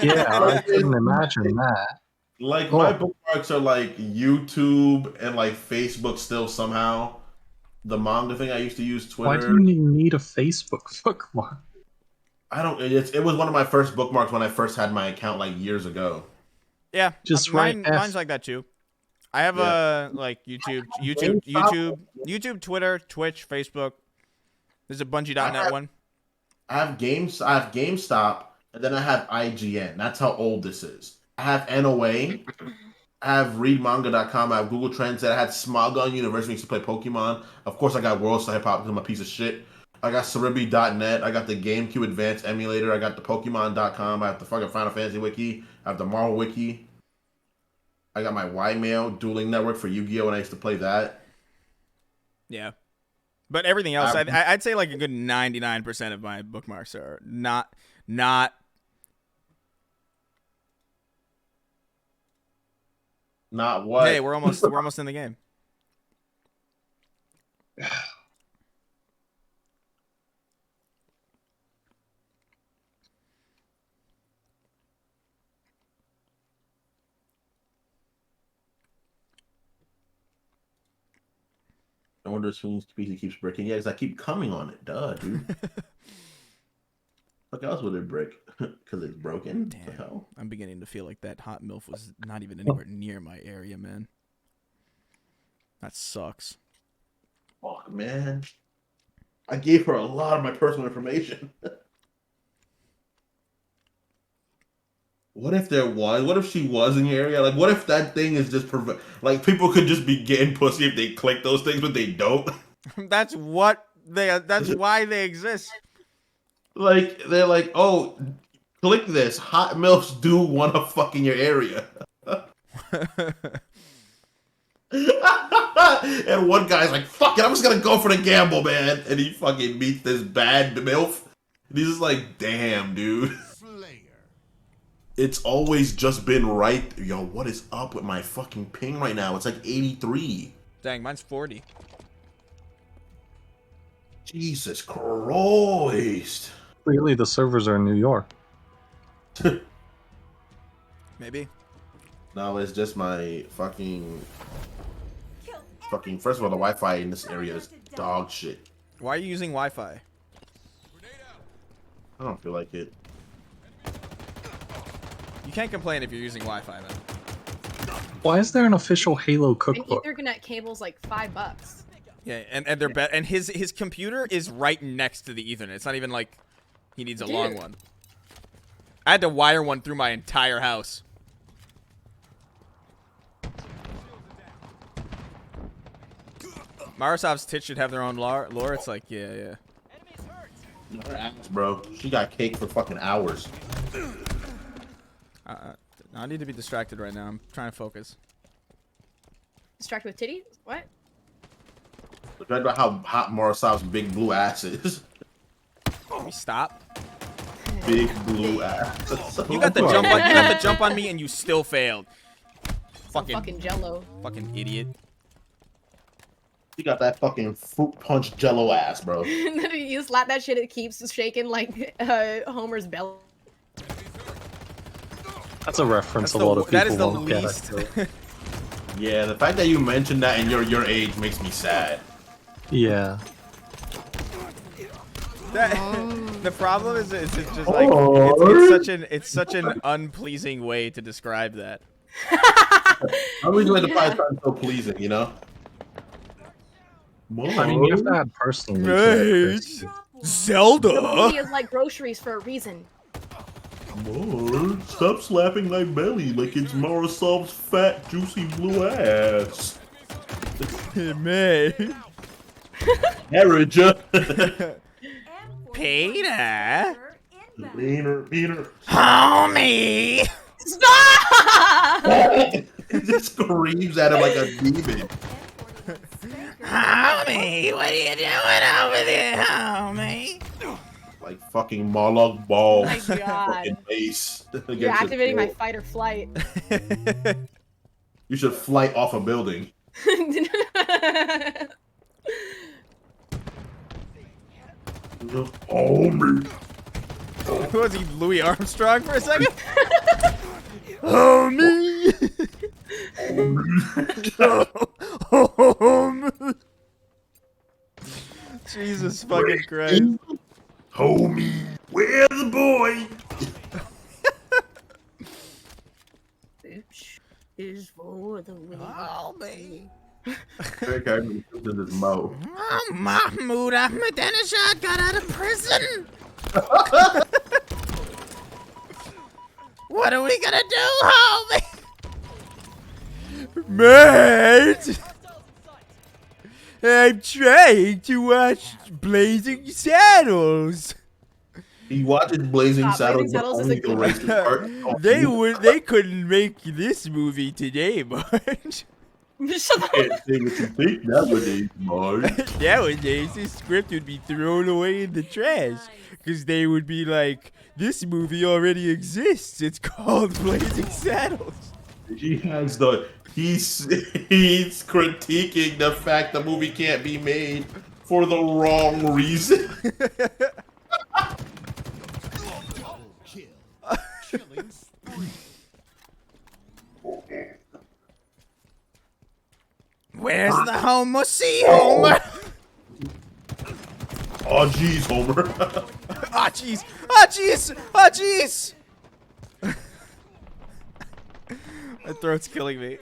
Yeah, I couldn't imagine that. Like my bookmarks are like YouTube and like Facebook still somehow. The manga thing I used to use Twitter. Why do you even need a Facebook bookmark? I don't. It was one of my first bookmarks when I first had my account like years ago. Yeah, Just write F. mine's like that too. I have like YouTube, Twitter, Twitch, Facebook. There's a Bungie.net one. I have GameStop, and then I have IGN. That's how old this is. I have NOA. I have ReadManga.com. I have Google Trends. I had Smogon University used to play Pokemon. Of course, I got World Star Hip Hop because I'm a piece of shit. I got Cerebi.net. I got the GameCube Advance emulator. I got the Pokemon.com. I have the fucking Final Fantasy wiki. I have the Marvel wiki. I got my Ymail dueling network for Yu-Gi-Oh! When I used to play that. Yeah. But everything else, I'd say like a good 99% of my bookmarks are not. Not what? Hey, we're almost in the game. I wonder if Spoon's PC keeps breaking. Yeah, because I keep coming on it. Duh, dude. What else would it break? Because it's broken? Damn. What the hell? I'm beginning to feel like that hot MILF was not even anywhere near my area, man. That sucks. Fuck, man. I gave her a lot of my personal information. What if there was? What if she was in your area? Like, what if that thing is just like people could just be getting pussy if they click those things, but they don't? That's why they exist. Like they're like, oh, click this. Hot MILFs do want to fuck in your area. And one guy's like, fuck it, I'm just gonna go for the gamble, man. And he fucking meets this bad MILF. And he's just like, damn, dude. Slayer. It's always just been right. Yo, what is up with my fucking ping right now? It's like 83. Dang, mine's 40. Jesus Christ. Clearly, the servers are in New York. Maybe. No, it's just my fucking. First of all, the Wi-Fi in this area is dog shit. Why are you using Wi-Fi? I don't feel like it. You can't complain if you're using Wi-Fi, though. Why is there an official Halo And cookbook? Ethernet cable's like $5. Yeah, and they're and his computer is right next to the Ethernet. It's not even like he needs a long one. I had to wire one through my entire house. Marasov's tits should have their own lore. It's like, yeah. Her ass, bro. She got cake for fucking hours. I need to be distracted right now. I'm trying to focus. Distracted with titties? What? Read about how hot Morosov's big blue ass is. Can we stop? Big blue ass. You got the jump on. You got the jump on me, and you still failed. Fucking Jello. Fucking idiot. You got that fucking fruit punch Jello ass, bro. And then you slap that shit, it keeps shaking like Homer's belly. That's a reference That's a lot of people that is the won't get. least. Yeah, the fact that you mentioned that in your age makes me sad. Yeah. The problem is it's just like it's such an unpleasing way to describe that. I always like to find something so pleasing, you know. I mean, you have to add personally. Right. Zelda. The movie is like groceries for a reason. More, stop slapping my belly like it's Morosov's fat, juicy blue ass. Man. Marriage. Peter. Peter. Homie. Stop! It just screams at him like a demon. Homie, what are you doing over there, homie? Like fucking Moloch balls. Oh my God. Fucking base. You're activating my fight or flight. You should flight off a building. Homie. Was he Louis Armstrong for a second? Homie. Homie. Jesus fucking Christ. Homie. Where's the boy? Bitch is for the win. Homie. Okay, I'm gonna this mo. Mahmoud Ahmadinejad got out of prison. What are we gonna do, homie? Mate! I'm trying to watch Blazing Saddles. He watches Blazing Blazing Saddles, Saddles but is only a the good racist part. They couldn't make this movie today, Marge. Shut up. Can't say what you think nowadays, Marge. Nowadays, this script would be thrown away in the trash. Because they would be like, this movie already exists. It's called Blazing Saddles. He has the he's critiquing the fact the movie can't be made for the wrong reason. Killing spree. Where's the Homer? See Homer? Oh jeez, Homer. Ah, jeez. Ah, jeez. Ah, jeez. My throat's killing me.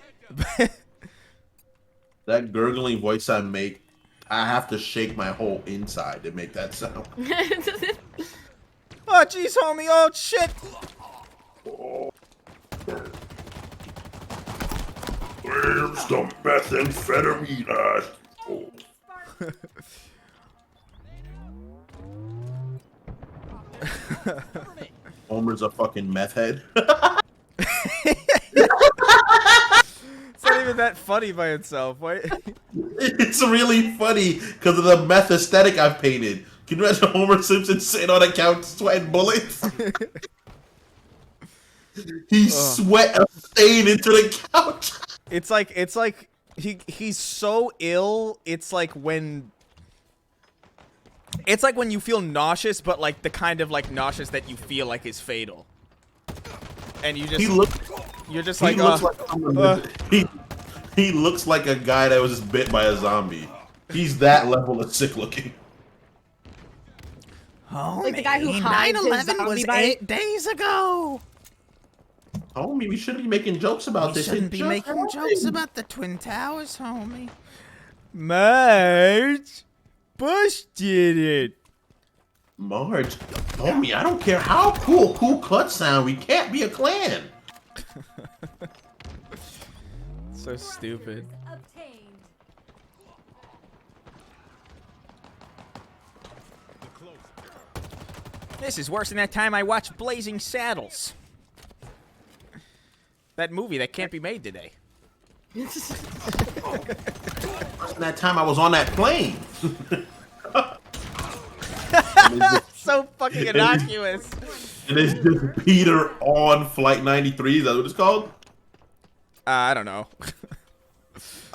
That gurgling voice I make, I have to shake my whole inside to make that sound. Oh, jeez, homie. Oh, shit. Where's the methamphetamine? Homer's a fucking meth head. It's not even that funny by itself. Why? It's really funny because of the meth aesthetic I've painted. Can you imagine Homer Simpson sitting on a couch sweating bullets? He sweat stained into the couch. It's like he's so ill. It's like when you feel nauseous, but like the kind of like nauseous that you feel like is fatal. And you just you're just like, he looks like a guy that was just bit by a zombie. He's that level of sick looking. Oh, Like the guy who hides his 9/11 zombie was bite. 8 days ago. Homie, we shouldn't be making jokes about We this. shouldn't It be just making happened. jokes about the Twin Towers, homie. Marge, Bush did it. Marge, homie, I don't care how cool Ku Klux sound. We can't be a clan. So stupid. Obtained. This is worse than that time I watched Blazing Saddles. That movie that can't be made today. Worse than that time I was on that plane. So fucking innocuous. And it's just Peter on Flight 93. Is that what it's called? I don't know.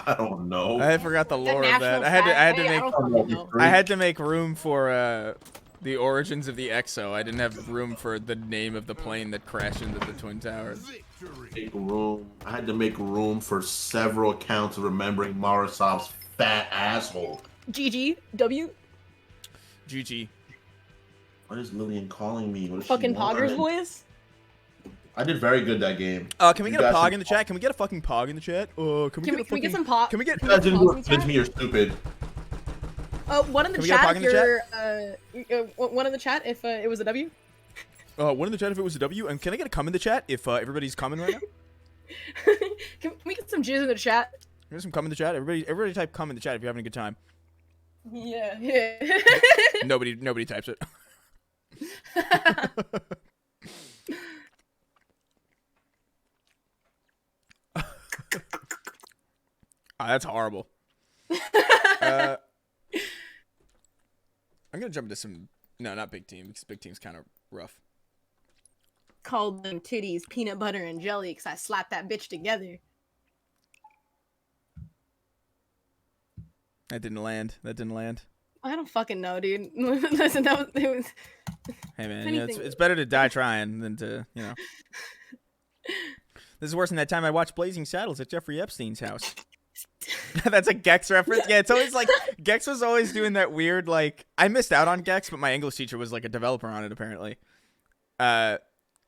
I don't know. I forgot the lore of National that. I had to Fat Day? I make don't fucking know. I had to make room for the origins of the EXO. I didn't have room for the name of the plane that crashed into the Twin Towers. Make room. I had to make room for several accounts of remembering Marasov's fat asshole. GGW. GG. What is Lillian calling me? What does she Fucking want? Poggers voice. I did very good that game. Can we You get a guys pog should- in the chat? Can we get a fucking pog in the chat? Can we get some pop? Can we get You guys didn't do Pogs in it the because chat? me, you're stupid. One in the Can we get a chat pog if in the you're one in the chat if it was a W. one in the chat if it was a W, and can I get a cum in the chat if everybody's coming right now? Can we get some jizz in the chat? There's some cum in the chat. Everybody type cum in the chat if you're having a good time. Yeah. Nobody types it. That's horrible. I'm gonna jump into some. No, not big team because big team's kind of rough. Called them titties peanut butter and jelly because I slapped that bitch together. That didn't land. I don't fucking know, dude. Listen, it was. Hey man, Anything. it's better to die trying than to This is worse than that time I watched Blazing Saddles at Jeffrey Epstein's house. That's a Gex reference. Yeah, it's always like Gex was always doing that weird like I missed out on Gex, but my English teacher was like a developer on it apparently. And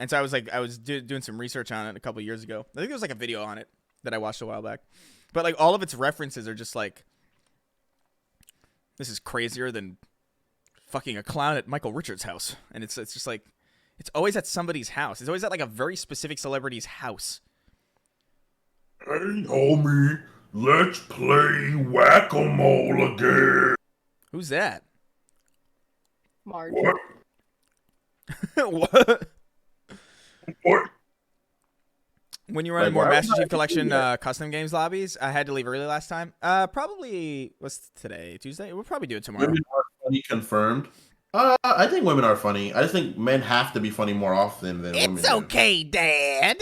so I was doing some research on it a couple years ago. I think there was like a video on it that I watched a while back. But like all of its references are just like this is crazier than fucking a clown at Michael Richards' house. And it's just like it's always at somebody's house. It's always at like a very specific celebrity's house. Hey, homie, let's play whack-a-mole again. Who's that? Marge. What? What? When you were running Like, more why Master would I Chief do Collection that? custom games lobbies, I had to leave early last time. Probably what's today? Tuesday? We'll probably do it tomorrow. Women are funny confirmed. I think women are funny. I just think men have to be funny more often than women. It's okay, Dad.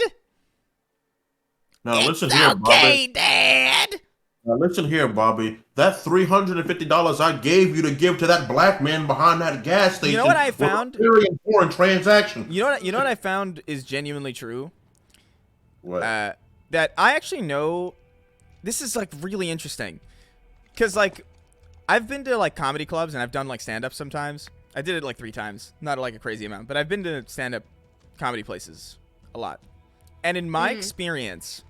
No, listen here, Bobby. Dad. Now, listen here, Bobby. That $350 I gave you to give to that black man behind that gas station. You know what I was found? a very important transaction. You know what I found is genuinely true. What? That I actually know. This is like really interesting, cause like I've been to like comedy clubs and I've done like stand up sometimes. I did it like 3 times, not like a crazy amount, but I've been to stand up comedy places a lot. And in my experience,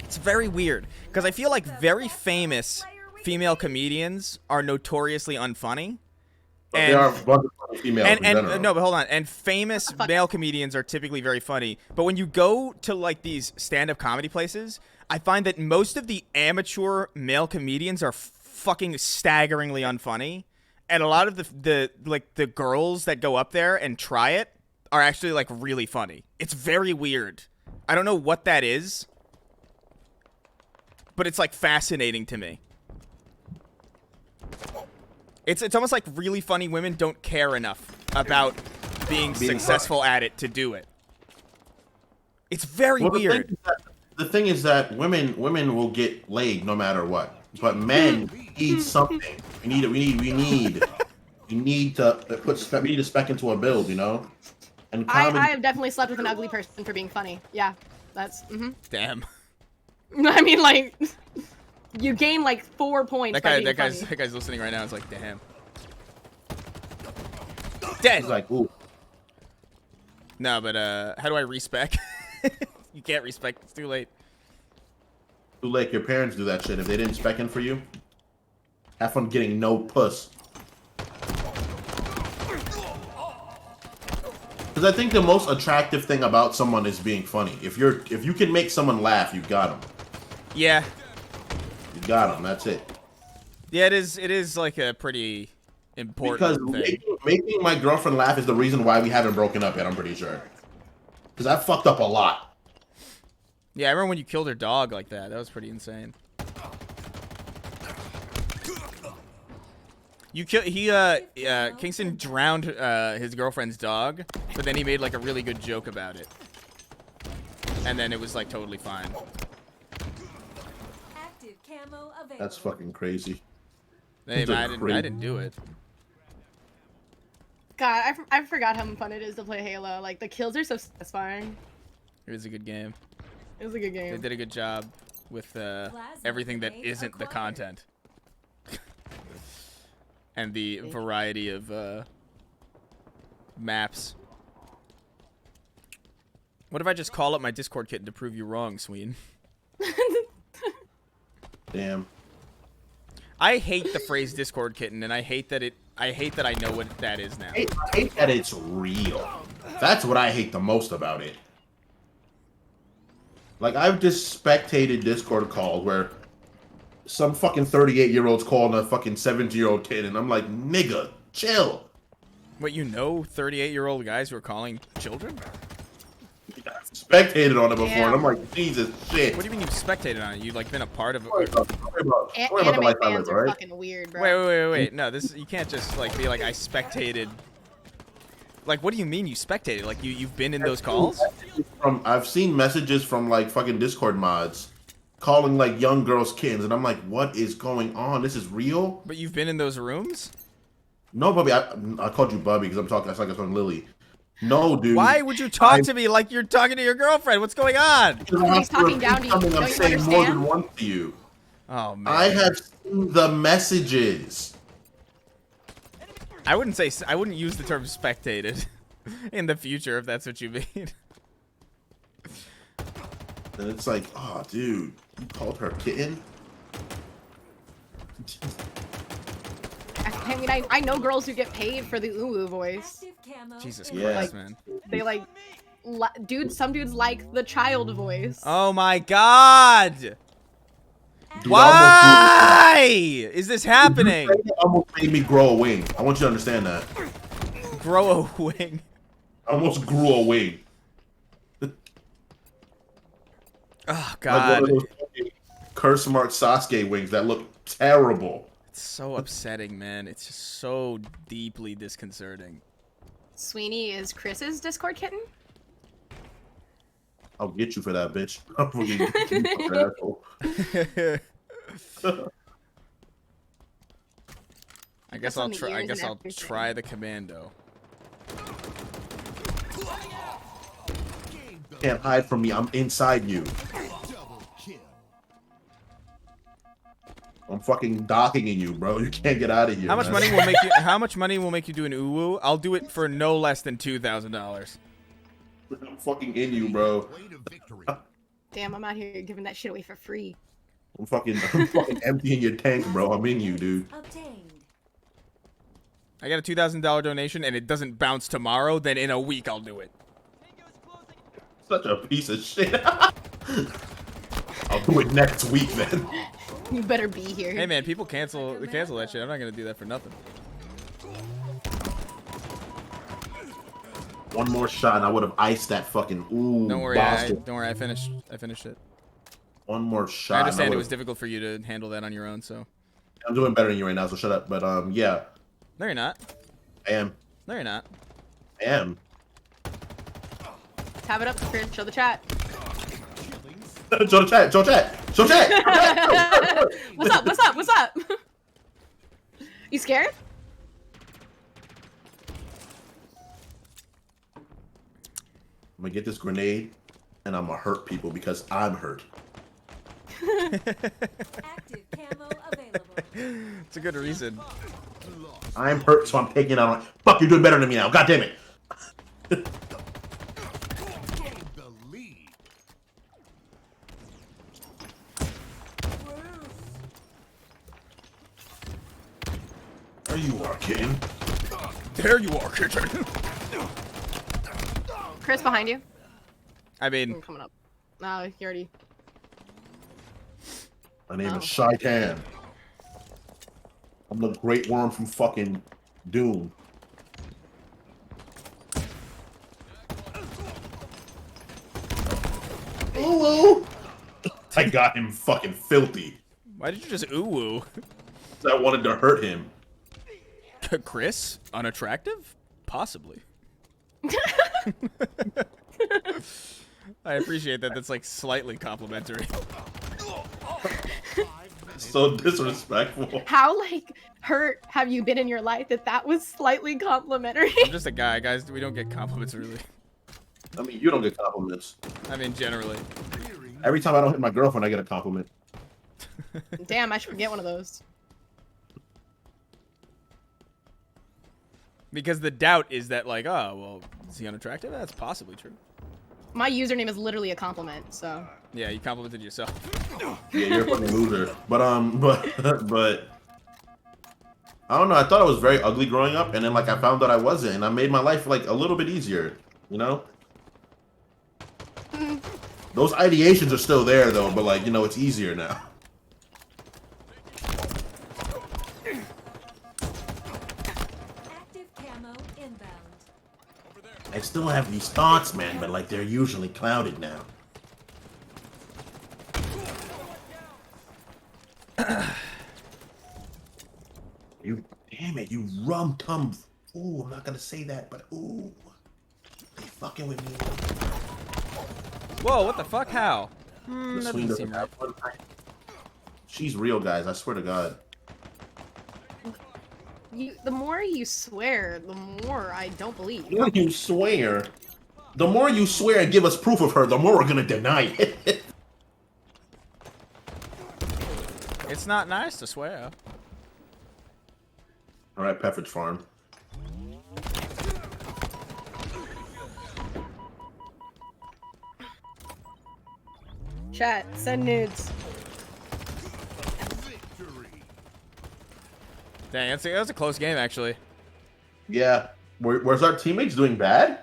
it's very weird because I feel like very famous female comedians are notoriously unfunny. But there are a bunch of funny females in And general. no, but hold on. And famous male comedians are typically very funny. But when you go to like these stand-up comedy places, I find that most of the amateur male comedians are fucking staggeringly unfunny. And a lot of the girls that go up there and try it are actually like really funny. It's very weird. I don't know what that is, but it's like fascinating to me. It's almost like really funny women don't care enough about being successful at it to do it. It's very Well, weird. The thing is that women will get laid no matter what, but men need something. We need to spec into a build, you know. And I have definitely slept with an ugly person for being funny. Yeah, that's. Damn. I mean, like, you gain like 4 points. That guy's listening right now. It's like, damn. Dead. He's like, ooh. No, but how do I respec? You can't respec. It's too late. Too late. Your parents do that shit. If they didn't spec in for you, have fun getting no puss. Because I think the most attractive thing about someone is being funny. If you can make someone laugh, you got them. Yeah. You got them. That's it. Yeah, it is like a pretty important Because thing. making my girlfriend laugh is the reason why we haven't broken up yet. I'm pretty sure. Because I fucked up a lot. Yeah, I remember when you killed her dog like that. That was pretty insane. Kingston drowned his girlfriend's dog, but then he made like a really good joke about it. And then it was like totally fine. Active camo available. That's fucking crazy. Hey, That's man, I crazy. didn't do it. God, I forgot how fun it is to play Halo. Like, the kills are so satisfying. It was a good game. It was a good They game. did a good job with everything that isn't the content. And the variety of maps. What if I just call up my Discord kitten to prove you wrong, Sween? Damn. I hate the phrase Discord kitten, and I hate that I know what that is now. I hate that it's real. That's what I hate the most about it. Like, I've just spectated Discord calls where some fucking 38-year-old's calling a fucking 70-year-old kid, and I'm like, nigga, chill. What, you know 38-year-old guys who are calling children? I've spectated on it before, Damn. and I'm like, Jesus shit. What do you mean you've spectated on it? You've like been a part of it? Worry about the Anime life I fans live, are right? fucking weird, bro. Wait. No, you can't just like be like, I spectated. Like, what do you mean you spectated? Like, you've been in those calls? I've seen messages from like fucking Discord mods calling like young girls kittens, and I'm like, what is going on? This is real? But you've been in those rooms? No, Bubby, I called you Bubby because I was talking Lily. No, dude. Why would you talk to me like you're talking to your girlfriend? What's going on? He's talking down to you. I'm Don't you saying more than understand? once to you. Oh man. I have seen the messages. I wouldn't use the term spectated in the future if that's what you mean. And it's like, oh, dude, you called her kitten? I mean, I know girls who get paid for the uwu voice. Active camo Jesus Yeah. Christ, man. They like, some dudes like the child voice. Oh my God! Dude, Why is this happening? It almost made me grow a wing. I want you to understand that. Grow a wing. I almost grew a wing. Oh Like one God. of those fucking curse mark Sasuke wings that look terrible. It's so upsetting, man. It's just so deeply disconcerting. Sweeney is Chris's Discord kitten? I'll get you for that, bitch. I'll fucking get you, fucking asshole. I guess That's on I'll the try. I ears guess and I'll everything. try the commando. Can't hide from me. I'm inside you. I'm fucking docking in you, bro. You can't get out of here. How much man. money will make you? How much money will make you do an uwu? I'll do it for no less than $2,000. I'm fucking in you, bro. Damn, I'm out here giving that shit away for free. I'm fucking emptying your tank, bro. I'm in you, dude. obtained. I got a $2,000 donation and it doesn't bounce tomorrow. Then in a week I'll do it. Such a piece of shit. I'll do it next week, then. You better be here. Hey man, people cancel that shit. I'm not gonna do that for nothing. One more shot, and I would have iced that fucking ooh. Don't worry, bastard. don't worry. I finished it. One more shot. I and understand it would've- was difficult for you to handle that on your own. So I'm doing better than you right now, so shut up. But yeah, no, you're not. I am. No, you're not. I am. Tab it up, Chris. Show the chat. Show the chat. Show chat. Show chat. What's up? What's up? What's up? You scared? I'm gonna get this grenade, and I'm gonna hurt people because I'm hurt. Active camo available. It's a good reason. I'm hurt, so I'm taking it out on. Fuck, you're doing better than me now. God damn it. Gain the lead. There you are, kitten. There you are, kitchen. Chris, behind you. I I'm mean, coming up. No, you already. My name Oh. is Shaitan. I'm the Great Worm from fucking Doom. Ooh, I got him fucking filthy. why did you just ooh-woo? I wanted to hurt him. Chris? Unattractive? Possibly. I appreciate that. That's like slightly complimentary. So disrespectful. How like hurt have you been in your life that was slightly complimentary? I'm just a guy, guys. We don't get compliments really. I mean, you don't get compliments. I mean, generally. Every time I don't hit my girlfriend, I get a compliment. Damn, I should get one of those. Because the doubt is that, like, oh, well, is he unattractive? That's possibly true. My username is literally a compliment, so. Yeah, you complimented yourself. Yeah, you're a fucking loser. But I don't know. I thought I was very ugly growing up, and then like I found that I wasn't, and I made my life like a little bit easier. You know. Those ideations are still there though, but like it's easier now. Active camo inbound. I still have these thoughts, man, but like they're usually clouded now. You damn it, you rum tum. Ooh, I'm not gonna say that, but ooh, they fucking with me. Whoa, what the fuck? How? The That swing doesn't seem doesn't right. have- She's real, guys. I swear to God. The more you swear, the more I don't believe. The more you swear, the more you swear and give us proof of her, the more we're gonna deny it. It's not nice to swear. All right, Pepperidge Farm. Chat, send nudes. Dang, that was a close game, actually. Yeah. Was our teammates doing bad?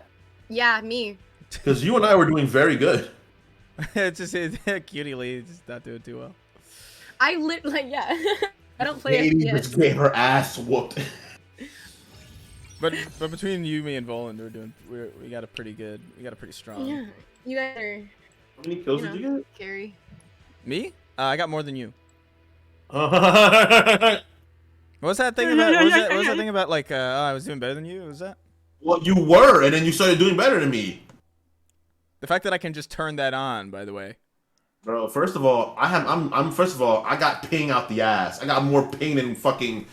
Yeah, me. Because you and I were doing very good. It's just Cutie Lee just not doing too well. I yeah. I don't play Katie FPS. just gave her ass whooped. But between you, me, and Voland, we got a pretty strong. Yeah, you guys are. How many kills did you Scary. Me? I got more than you. get? What was that thing about? What was that thing about? Like, I was doing better than you. What was that? Well, you were, and then you started doing better than me. The fact that I can just turn that on, by the way. Bro, first of all, I got ping out the ass. I got more ping than fucking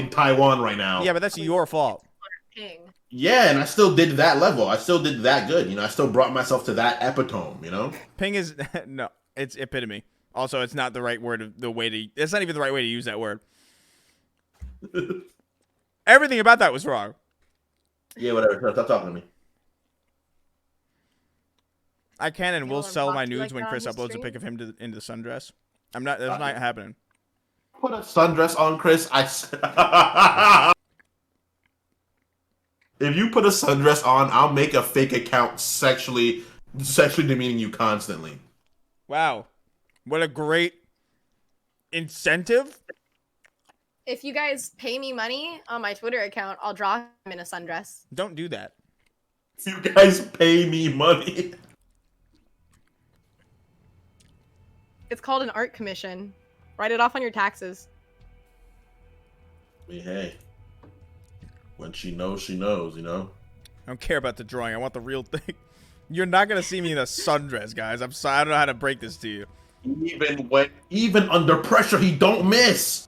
Taiwan right now. Yeah, but that's your fault. Ping. Yeah, and I still did that level. I still did that good. I still brought myself to that epitome. Ping is no, it's epitome. Also, it's not the right word. It's not even the right way to use that word. Everything about that was wrong. Yeah, whatever. Stop talking to me. I can and will Y'all are sell my blocked nudes like when that Chris on the uploads a stream? pic of him into the sundress. That's not happening. Put a sundress on, Chris. If you put a sundress on, I'll make a fake account sexually demeaning you constantly. Wow, what a great incentive. If you guys pay me money on my Twitter account, I'll draw him in a sundress. Don't do that. If you guys pay me money. It's called an art commission. Write it off on your taxes. Hey. When she knows, she knows, I don't care about the drawing. I want the real thing. You're not gonna see me in a sundress, guys. I'm sorry. I don't know how to break this to you. Even under pressure, he don't miss.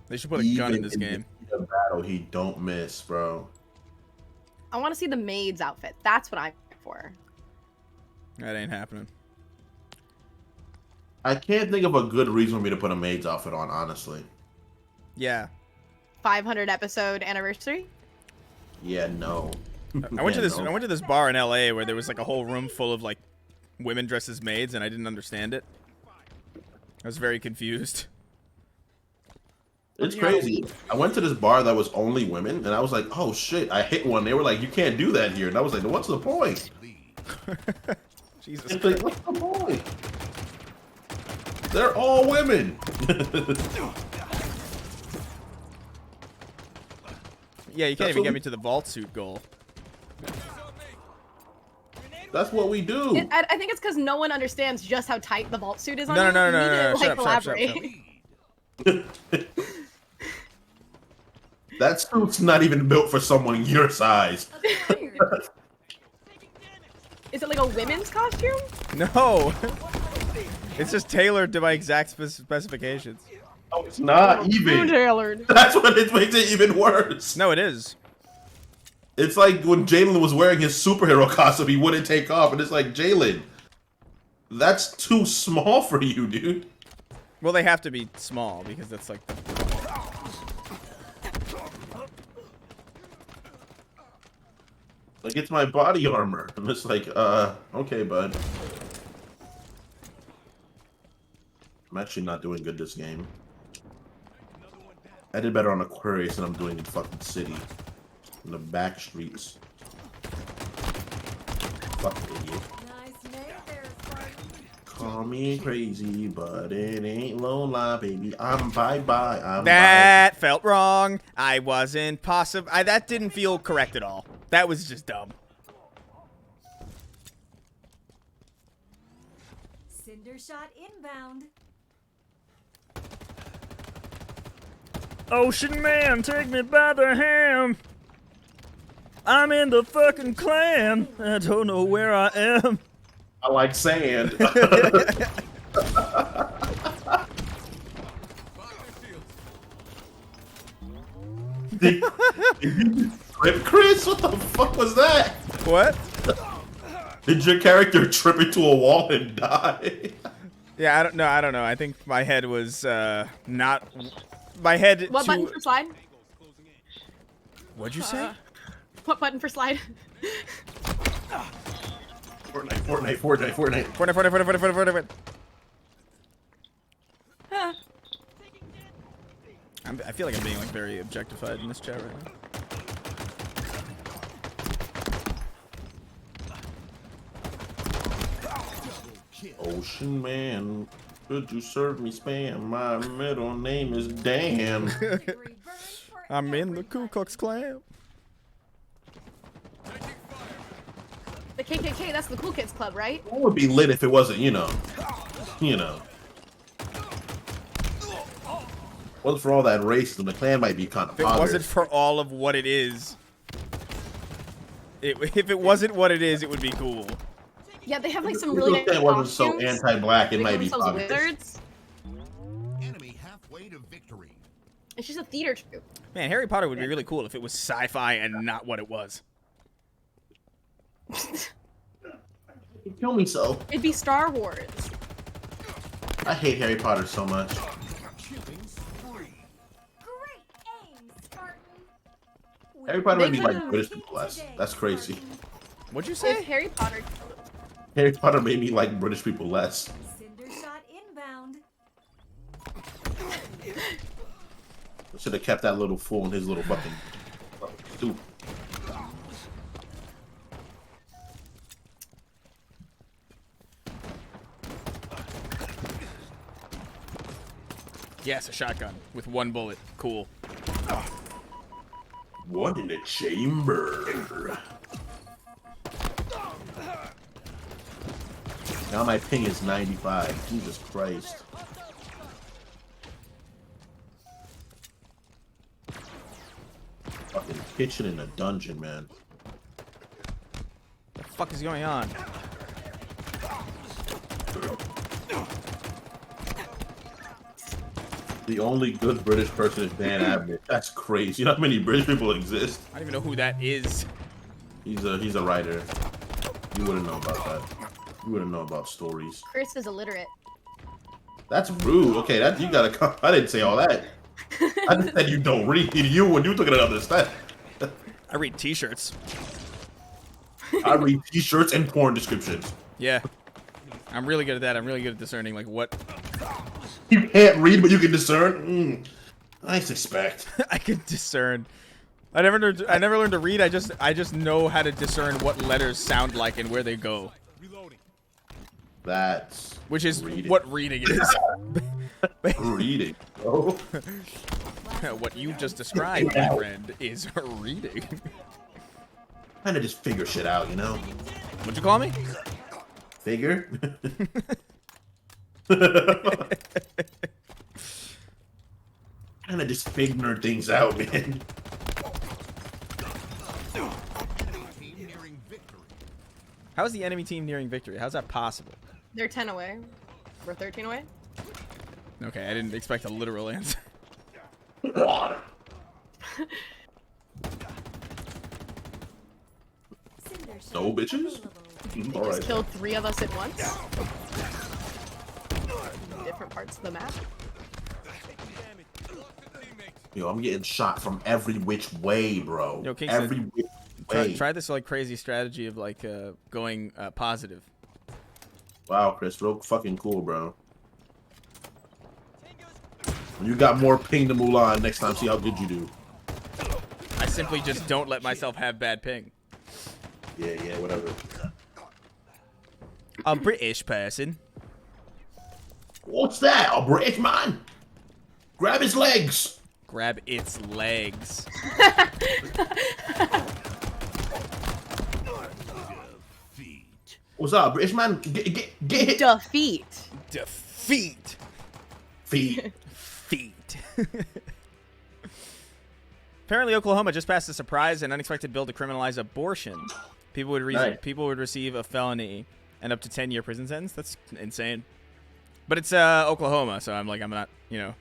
They should put a gun in this game. The battle, he don't miss, bro. I want to see the maid's outfit. That's what I'm for. That ain't happening. I can't think of a good reason for me to put a maid's outfit on, honestly. Yeah. 500 episode anniversary. Yeah, no. I went to this bar in LA where there was like a whole room full of like women dressed as maids, and I didn't understand it. I was very confused. It's crazy. I went to this bar that was only women, and I was like, oh shit, I hit one. They were like, you can't do that here. And I was like, what's the point? Jesus It's like, what's the point? They're all women. Yeah, you can't even get me to the vault suit goal. That's what we do. I think it's because no one understands just how tight the vault suit is on No, you. no, no, You need no, to, no, like, shut up, collaborate. That suit's not even built for someone your size. Is it like a women's costume? No. It's just tailored to my exact specifications. Oh, it's not even. Tailored. That's what it makes it even worse. No, it is. It's like when Jalen was wearing his superhero costume, he wouldn't take off, and it's like, Jalen, that's too small for you, dude. Well, they have to be small because that's like. Like, it's my body armor. I'm just like, okay, bud. I'm actually not doing good this game. I did better on Aquarius than I'm doing in fucking City. In the back streets. Fucking idiot. Nice name there, Spartan. Call me crazy, but it ain't Lola, baby. I'm bye-bye. I'm That felt wrong. I wasn't possible. That didn't feel correct at all. That was just dumb. Cinder shot inbound. Ocean man, take me by the hand. I'm in the fucking clan. I don't know where I am. I like sand. Did you trip, Chris? What the fuck was that? What? Did your character trip into a wall and die? Yeah, I don't know. I think my head was not. My head. What button for slide? What'd you say? What button for slide? Fortnite. I feel like I'm being like very objectified in this chat right now. Ocean man, could you serve me spam? My middle name is Dan. I'm in the Ku Klux Klan. The KKK, that's the Cool Kids Club, right? It would be lit if it wasn't, Wasn't for all that racism, the Klan might be kind of If it wasn't for all of what it is, if it wasn't what it is, it would be cool. Yeah, they have like some If really the nice Klan wasn't so costumes. anti-black, it They might call be themselves popular. wizards. Enemy halfway to victory. It's just a theater troupe. Man, Harry Potter would be really cool if it was sci-fi and not what it was. Kill me so. It'd be Star Wars. I hate Harry Potter so much. Killing spree. Great aim, Spartan. Harry Potter made me They like could've- British people less. That's crazy. What'd you If say? Harry Potter. Harry Potter made me like British people less. Cinder shot inbound. Should have kept that little fool in his little fucking suit. Yes, a shotgun with one bullet. Cool. One in the chamber. Now my ping is 95. Jesus Christ. Fucking kitchen in a dungeon, man. The fuck is going on? The only good British person is Dan Abnett. That's crazy. You know how many British people exist? I don't even know who that is. He's a writer. You wouldn't know about that. You wouldn't know about stories. Chris is illiterate. That's rude. Okay, that you gotta come. I didn't say all that. I just said you don't read. You took it another step. I read T-shirts. I read T-shirts and porn descriptions. Yeah, I'm really good at that. I'm really good at discerning like what You can't read, but you can discern. I suspect. I can discern. I never learned to read. I just know how to discern what letters sound like and where they go. That's which is reading. what reading is. Reading. Oh. What you just described, my friend, is reading. Kind of just figure shit out, you know. What'd you call me? Figure. Kind of just figuring things out, man. How is the enemy team nearing victory? How's that possible? They're 10 away. We're 13 away. Okay, I didn't expect a literal answer. No bitches? They just Alright. killed 3 of us at once. Different parts of the map. Yo, I'm getting shot from every which way, bro. Yo, Kingston, every which way. try this like crazy strategy of like going positive. Wow, Chris, real fucking cool, bro. When you got more ping than Mulan, next time, see how good you do. I simply just don't let myself have bad ping. Yeah, whatever. A British person. What's that? A British man? Grab his legs. Grab its legs. What's up, British man? Get hit. Defeat. Defeat. Feet. Feet. Apparently, Oklahoma just passed a surprise and unexpected bill to criminalize abortion. People would receive a felony and up to 10-year prison sentence. That's insane. But it's Oklahoma, so I'm not, you know.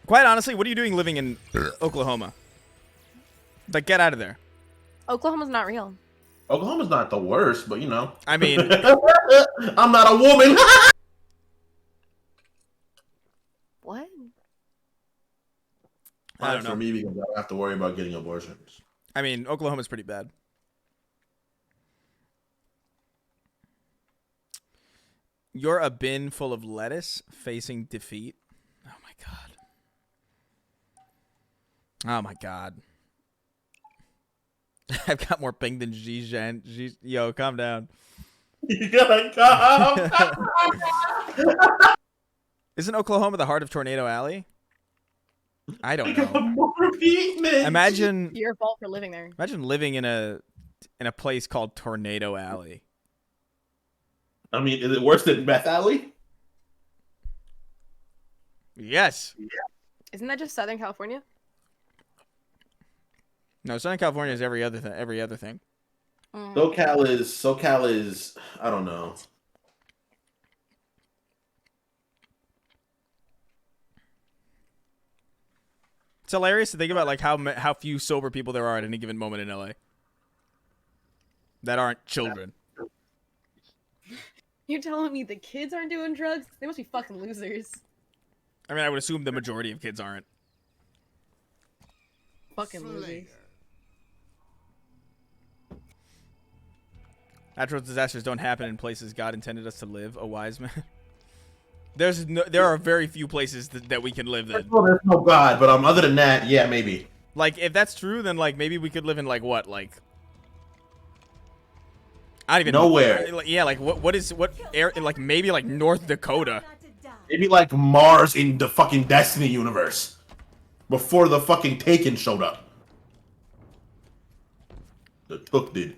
Quite honestly, what are you doing living in Oklahoma? Like, get out of there. Oklahoma's not real. Oklahoma's not the worst, but you know. I mean, I'm not a woman. What? I don't For know. me, because I don't have to worry about getting abortions. I mean, Oklahoma's pretty bad. You're a bin full of lettuce facing defeat. Oh my god. Oh my god. I've got more ping than Xi. Yo, calm down. You gotta come. Isn't Oklahoma the heart of Tornado Alley? I don't know. More pigment. Imagine Your fault for living there. Imagine living in a place called Tornado Alley. I mean, is it worse than Meth Alley? Yes. Isn't that just Southern California? No, Southern California is every other thing. SoCal is I don't know. It's hilarious to think about like how few sober people there are at any given moment in LA that aren't children. You're telling me the kids aren't doing drugs? They must be fucking losers. I mean, I would assume the majority of kids aren't. Fucking losers. Natural disasters don't happen in places God intended us to live. A wise man. There are very few places that we can live in. Well, there's no God, but other than that, yeah, maybe. Like, if that's true, then like maybe we could live in like what, like I don't even Nowhere. know. Yeah, like what air? Like maybe like North Dakota. Maybe like Mars in the fucking Destiny universe. Before the fucking Taken showed up. The Took did.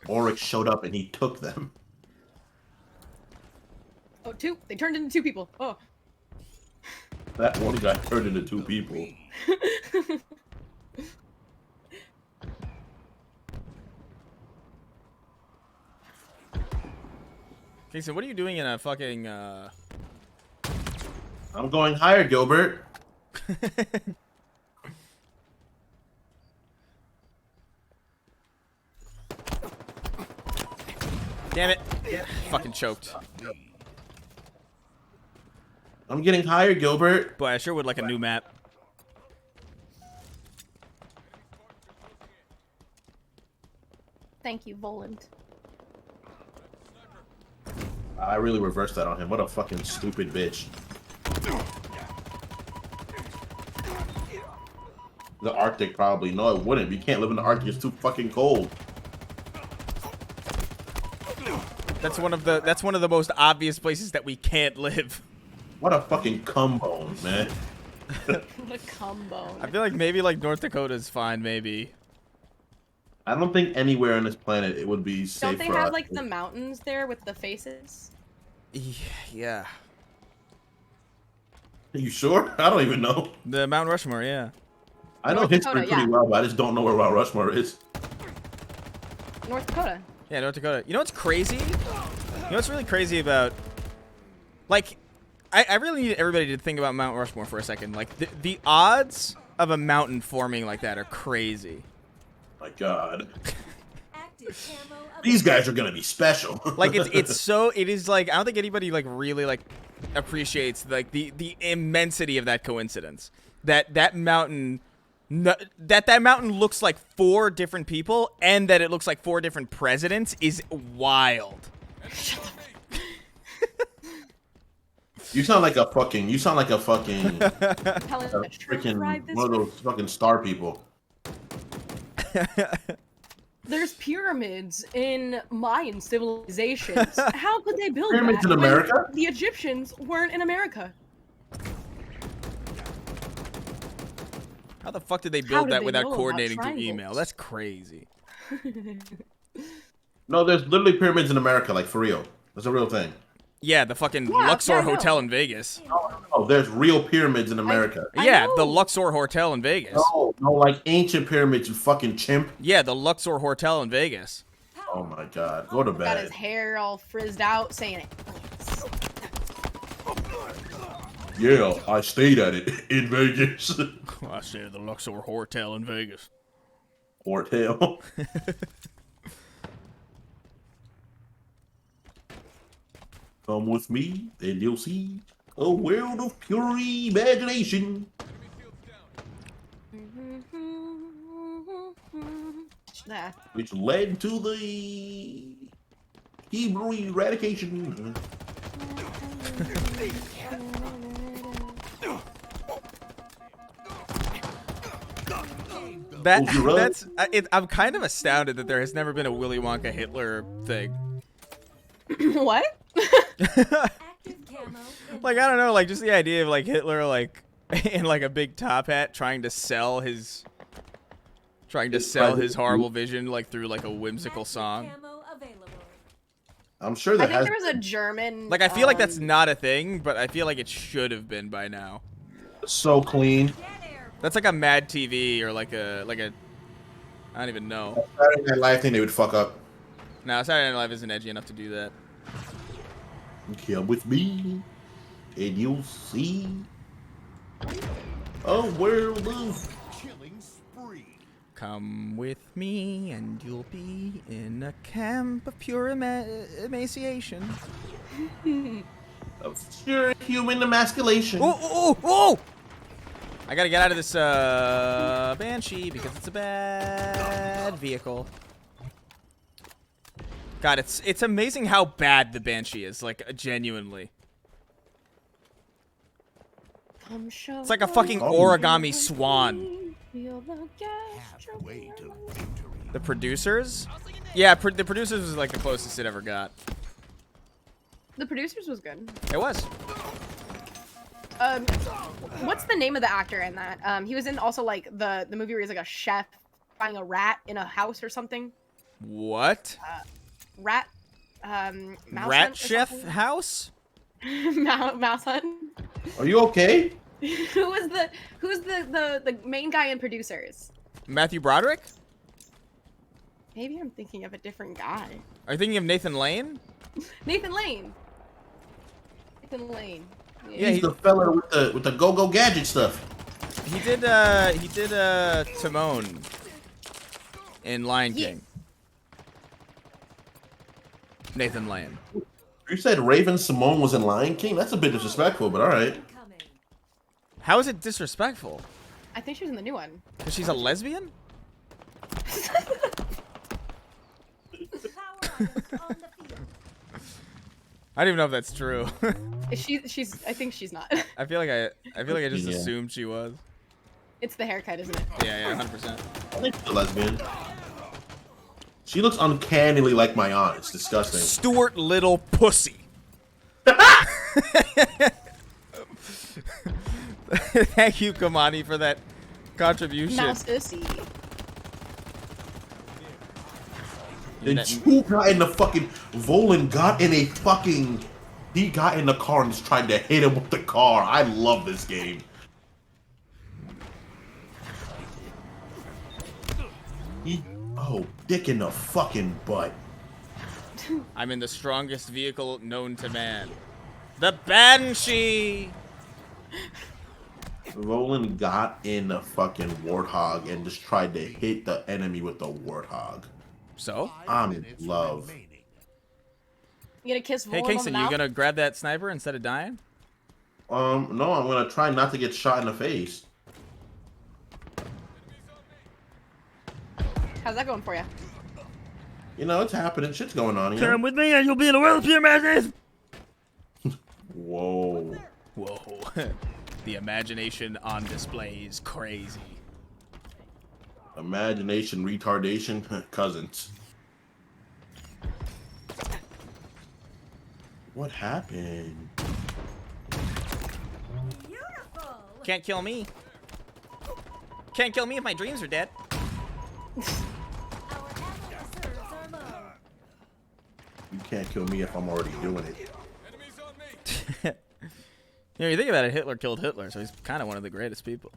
Oryx showed up and he took them. Oh, 2. They turned into 2 people. Oh. That one guy turned into 2 people. Okay, so what are you doing in a fucking I'm going higher, Gilbert. Damn it. Fucking choked. I'm getting higher, Gilbert. Boy, I sure would like a new map. Thank you, Voland. I really reversed that on him. What a fucking stupid bitch. The Arctic probably. No, it wouldn't. You can't live in the Arctic. It's too fucking cold. That's one of the most obvious places that we can't live. What a fucking bone, man. What a combo. I feel like maybe like North Dakota is fine, maybe. I don't think anywhere on this planet it would be safe. Don't they for have us. like the mountains there with the faces? Yeah. Are you sure? I don't even know. The Mount Rushmore, yeah. I know North history Dakota, pretty yeah. well, but I just don't know where Mount Rushmore is. North Dakota. Yeah, North Dakota. You know what's crazy? You know what's really crazy about... Like, I really need everybody to think about Mount Rushmore for a second. Like, the odds of a mountain forming like that are crazy. My God. Active camo These guys are gonna be special. Like, it's so... It is, like... I don't think anybody, like, really, like, appreciates, like, the immensity of that coincidence. That mountain... That mountain looks like 4 different people, and that it looks like 4 different presidents is wild. You sound like a fucking. You sound like a fucking. Helen, freaking one of those fucking star people. There's pyramids in Mayan civilizations. How could they build Pyramids that in when America? the Egyptians weren't in America? How the fuck did they How build did that they without know about coordinating through triangles? email? That's crazy. No, there's literally pyramids in America, like for real. That's a real thing. Yeah, the fucking Yeah, Luxor I know. Hotel in Vegas. Oh, there's real pyramids in America. I Yeah, know. the Luxor Hotel in Vegas. No, like ancient pyramids, you fucking chimp. Yeah, the Luxor Hotel in Vegas. Oh my God, go to Got his bed. hair all frizzed out, saying it. Yeah, I stayed at it in Vegas. I said the Luxor Hotel in Vegas. Hotel. Come with me, and you'll see a world of pure imagination. Nah. Which led to the Hebrew eradication. I'm kind of astounded that there has never been a Willy Wonka Hitler thing. What? active camo Like, I don't know, like just the idea of like Hitler like in like a big top hat trying to sell his horrible vision like through like a whimsical song. camo available. I'm sure I that think has. there was a German. Like I feel like that's not a thing, but I feel like it should have been by now. So clean. Dead air. That's like a Mad TV or like a I don't even know. Saturday Night Live thing they would fuck up. No, Saturday Night Live isn't edgy enough to do that. Come with me, and you'll see a world of. Killing spree. Come with me and you'll be in a camp of pure emaciation. Of pure human emasculation. Oh, oh, oh! I gotta get out of this Banshee because it's a bad vehicle. God, it's amazing how bad the Banshee is, like genuinely. It's like a fucking origami swan. Halfway to victory. The producers? Yeah, the producers was like the closest it ever got. The producers was good. It was. What's the name of the actor in that? He was in also like the movie where he's like a chef finding a rat in a house or something. What? Mouse Rat Hunt or Chef something? House? Mouse Hunt. Are you okay? Who's the main guy in producers? Matthew Broderick? Maybe I'm thinking of a different guy. Are you thinking of Nathan Lane? Nathan Lane. Nathan Lane. Yeah, He's the fella with the go-go gadget stuff. He did Timon in Lion King. Nathan Lane. You said Raven Simone was in Lion King? That's a bit disrespectful, but all right. Incoming. How is it disrespectful? I think she was in the new one. Because she's a lesbian? Power items on the field. I don't even know if that's true. She's. I think she's not. I feel like I just Yeah. assumed she was. It's the haircut, isn't it? Yeah, 100%. I think she's a lesbian. She looks uncannily like my aunt. It's disgusting. Stuart Little Pussy. Thank you, Kamani, for that contribution. Mouse Ussy. And you got in the fucking Volan got in a fucking. He got in the car and just tried to hit him with the car. I love this game. Oh, dick in the fucking butt. I'm in the strongest vehicle known to man. The Banshee! Volan got in the fucking Warthog and just tried to hit the enemy with the Warthog. So? I'm in love. You gonna kiss Hey, Volan Kingston, on the you mouth? gonna grab that sniper instead of dying? No, I'm gonna try not to get shot in the face. How's that going for you? You know, it's happening. Shit's going on here. Come with me and you'll be in the world of pure madness. Whoa. Whoa. The imagination on display is crazy. Imagination, retardation, cousins. What happened? Beautiful. Can't kill me. Can't kill me if my dreams are dead. Our ammo reserves are low. You can't kill me if I'm already doing it. You know, you think about it, Hitler killed Hitler, so he's kind of one of the greatest people.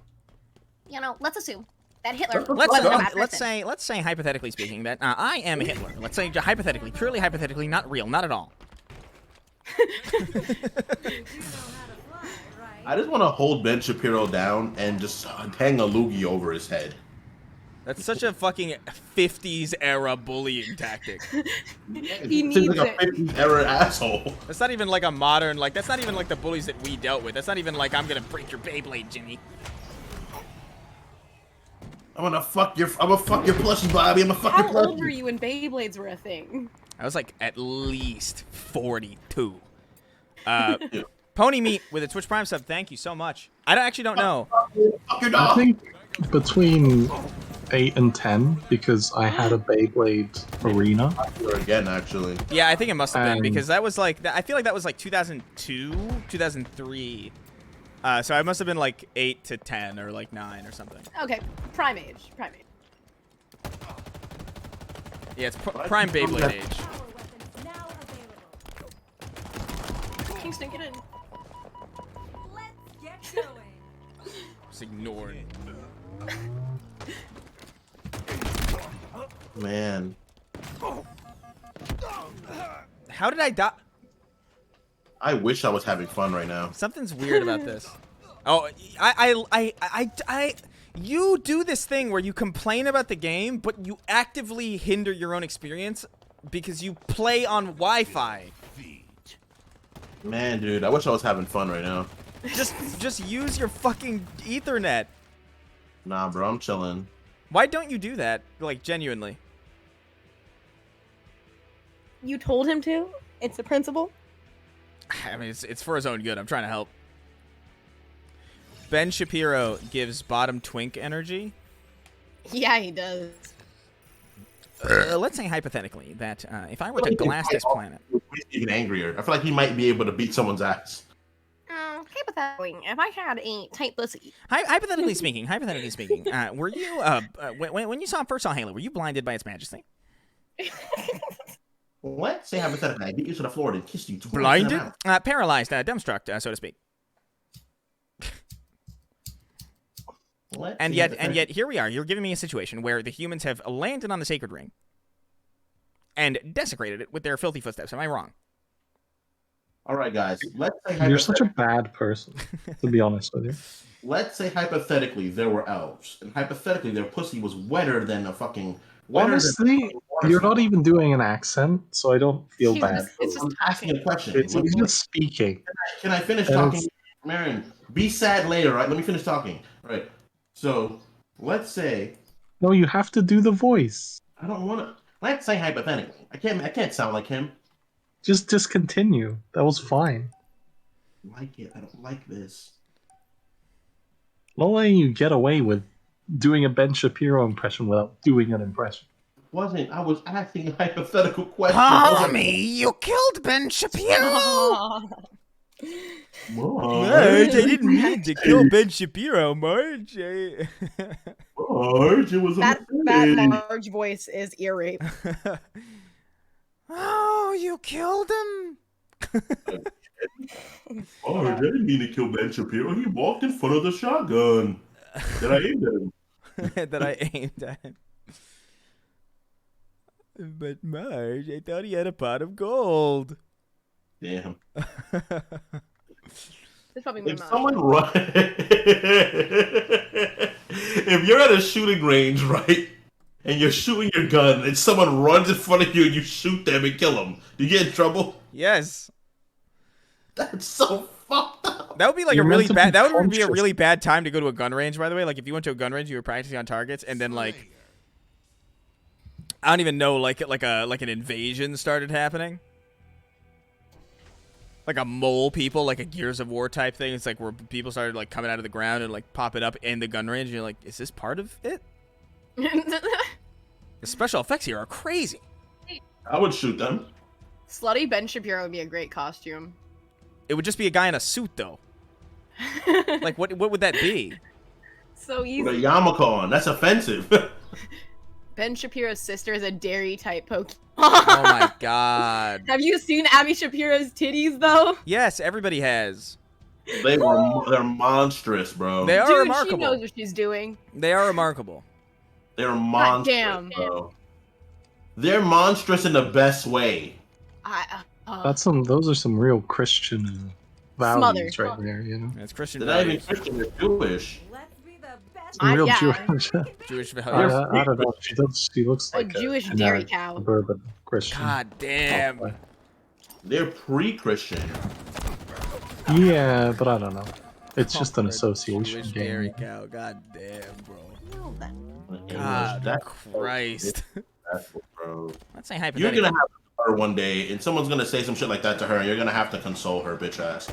You know, let's assume that Hitler Let's wasn't a bad let's say hypothetically speaking that I am Hitler. Let's say hypothetically, purely hypothetically, not real, not at all. You do know how to fly, right? I just want to hold Ben Shapiro down and just hang a loogie over his head. That's such a fucking 50s era bullying tactic. He Seems needs like a it. 50s era asshole. That's not even like a modern, like, that's not even like the bullies that we dealt with. That's not even like, I'm gonna break your Beyblade, Jimmy. I'm gonna fuck your plushie, Bobby. I'm gonna fuck your How plushie. old were you when Beyblades were a thing? I was like at least 42. Pony Meat with a Twitch Prime sub, thank you so much. I actually don't know. Fuck your I dog. think between 8 and 10 because I had a Beyblade Arena. Again, actually. Yeah, I think it must have been Um, because that was like, I feel like that was like 2002, 2003. So I must have been like 8 to 10 or like 9 or something. Okay, prime age. Prime age. Yeah, it's prime Beyblade age. Power weapons now available. Kingston, get in. Let's get going. Just ignored. Man. How did I die? I wish I was having fun right now. Something's weird about this. Oh, you do this thing where you complain about the game, but you actively hinder your own experience because you play on Wi-Fi. Man, dude, I wish I was having fun right now. Just use your fucking Ethernet. Nah, bro, I'm chilling. Why don't you do that? Like, genuinely. You told him to? It's the principle? I mean, it's for his own good. I'm trying to help. Ben Shapiro gives bottom twink energy. Yeah, he does. Let's say hypothetically that if I were to glass this planet. Even angrier. I feel like he might be able to beat someone's ass. Hypothetically, if I had a tight pussy. Hypothetically speaking, were you when you first saw Halo, were you blinded by its majesty? What? Say hypothetically. I beat you to the floor and kissed you. Blinded? Paralyzed, dumbstruck, so to speak. And yet here we are. You're giving me a situation where the humans have landed on the sacred ring and desecrated it with their filthy footsteps. Am I wrong? All right, guys. Let's say You're such a bad person, to be honest with you. Let's say hypothetically there were elves, and hypothetically their pussy was wetter than a fucking. Wetter than Honestly, you're not even doing an accent, so I don't feel bad. It's just I'm asking a question. It's just speaking. Can I finish And talking, it's- Marion? Be sad later, right? Let me finish talking. All right. So let's say No, you have to do the voice. I don't want to. Let's say hypothetically, I can't sound like him. Just continue. That was fine. Like it. I don't like this. I'm not letting you get away with doing a Ben Shapiro impression without doing an impression. Wasn't I was asking a hypothetical question? Tommy, you killed Ben Shapiro. Marge, I didn't mean to kill Ben Shapiro, Marge. Marge, it was a That mistake. Marge voice is ear rape. Oh, you killed him. Marge, I didn't mean to kill Ben Shapiro. He walked in front of the shotgun. Then I aimed at him. That I aimed at him. But Marge, I thought he had a pot of gold. Damn. It's probably my If mom. someone run, if you're at a shooting range, right, and you're shooting your gun, and someone runs in front of you and you shoot them and kill them, do you get in trouble? Yes. That's so fucked up. That would be like You're a really meant to bad. be That would be a conscious. really bad time to go to a gun range. By the way, like if you went to a gun range, you were practicing on targets, and then like I don't even know, like an invasion started happening. Like a mole people, like a Gears of War type thing. It's like where people started like coming out of the ground and like popping up in the gun range. And you're like, is this part of it? The special effects here are crazy. I would shoot them. Slutty Ben Shapiro would be a great costume. It would just be a guy in a suit, though. Like, what would that be? So With a easy. yarmulke on. That's offensive. Ben Shapiro's sister is a dairy type Pokemon. Oh my god. Have you seen Abby Shapiro's titties though? Yes, everybody has. They're monstrous, bro. They are Dude, remarkable. she knows what she's doing. They are remarkable. They're monstrous, damn. bro. They're monstrous in the best way. Those are some real Christian values right there, you know. It's Christian They're not even values. Christian, they're Jewish. Let's be the best. Some real yeah. Jewish. Jewish I values. don't know. She looks A like Jewish a dairy generic cow. suburban Christian. God damn. They're pre-Christian. Yeah, but I don't know. It's just an Oh, association Jewish game. dairy cow. God damn, bro. English, God that's Christ. bro. Let's say You're hypothetically. gonna have her one day, and someone's gonna say some shit like that to her, and you're gonna have to console her, bitch ass.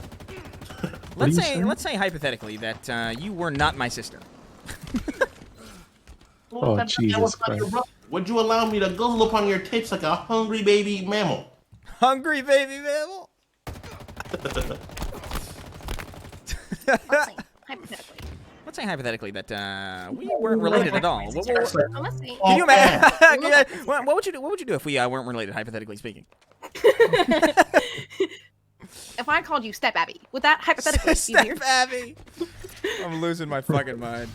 Let's you say saying? let's say hypothetically that you were not my sister. Oh, That Jesus was not your Christ. brother. Would you allow me to guzzle upon your tits like a hungry baby mammal? Hungry baby mammal. Hypothetically. Let's say hypothetically that we weren't related at all. What, I'm gonna say. can you imagine? What would you do? What would you do if we weren't related, hypothetically speaking? If I called you Step Abby, would that hypothetically be easier? Step Abby. I'm losing my fucking mind.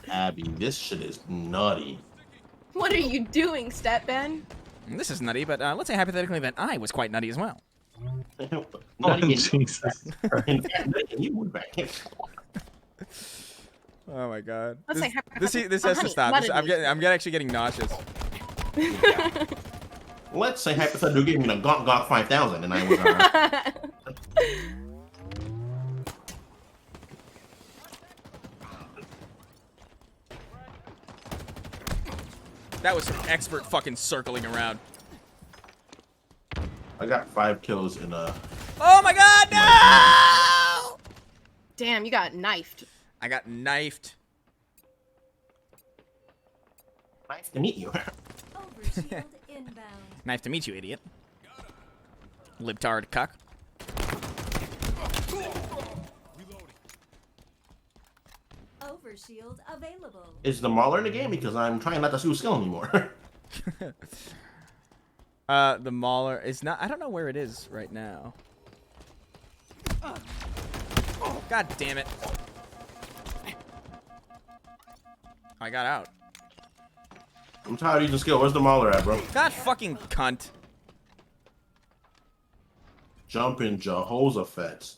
Abby, this shit is nutty. What are you doing, Step Ben? This is nutty, but let's say hypothetically that I was quite nutty as well. Oh, Nutty and- Jesus. and you would back in. Oh my god. Let's say This hypothetically. has to Honey, stop. what This, did I'm we- getting actually getting nauseous. Let's say hypothetically you gave me the Gawk 5000, and I was That was some expert fucking circling around. I got 5 kills in a. Oh my god, no! Damn, you got knifed. I got knifed. Nice to meet you. Overshield inbound. Nice to meet you, idiot. Libtard cuck. Overshield available. Is the Mauler in the game? Because I'm trying not to sue skill anymore. The Mauler is not. I don't know where it is right now. God damn it. I got out. I'm tired of using skill. Where's the Mauler at, bro? God fucking cunt. Jumping Jehoshaphat.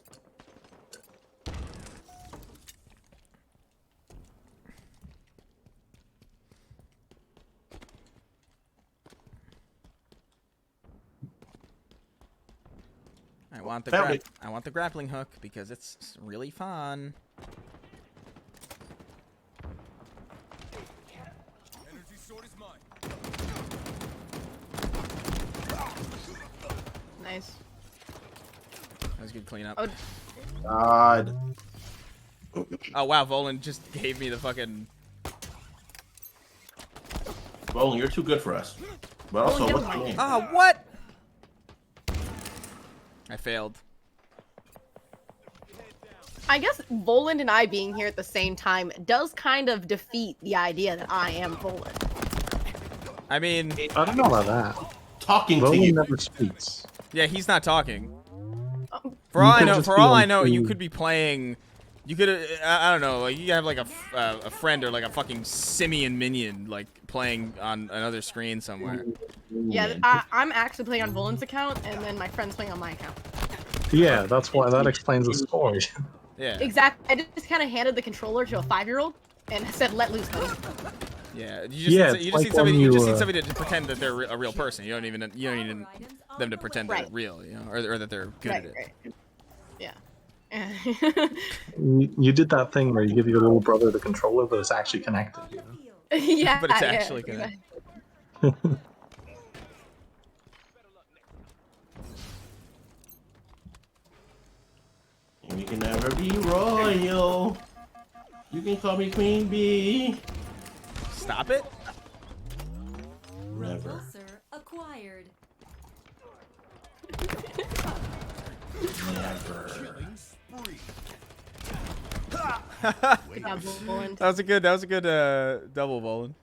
I want the grappling hook because it's really fun. Nice. That was good cleanup. Oh, God. Oh wow, Volan just gave me the fucking. Bowling, you're too good for us. But also, what's your name? Ah, what? I failed. I guess Voland and I being here at the same time does kind of defeat the idea that I am Voland. I mean, I don't know about that. Talking to Roland you. never speaks. yeah, he's not talking. Oh, For all I could know, just for be all on I know, you screen. could be playing. You could, I don't know, like you have like a friend or like a fucking simian minion like playing on another screen somewhere. yeah, I'm actually playing on Voland's account, and then my friend's playing on my account. Yeah, that's why that explains the story. Yeah. Exactly. I just kind of handed the controller to a 5-year-old and said, "Let loose, honey." Yeah. You just Yeah, need, it's you just like need somebody. when You just you, need somebody to pretend that they're a real person. You don't even need them to pretend they're Right. real, you know, or that they're good at it. Right. Yeah. You did that thing where you give your little brother the controller, but it's actually connected. You know? yeah. But it's yeah, actually gonna. exactly. You can never be royal. You can call me Queen Bee. Stop it. Never. Repulsor acquired. Never. Killing spree. Good job, Voland. That was a good double, Volan.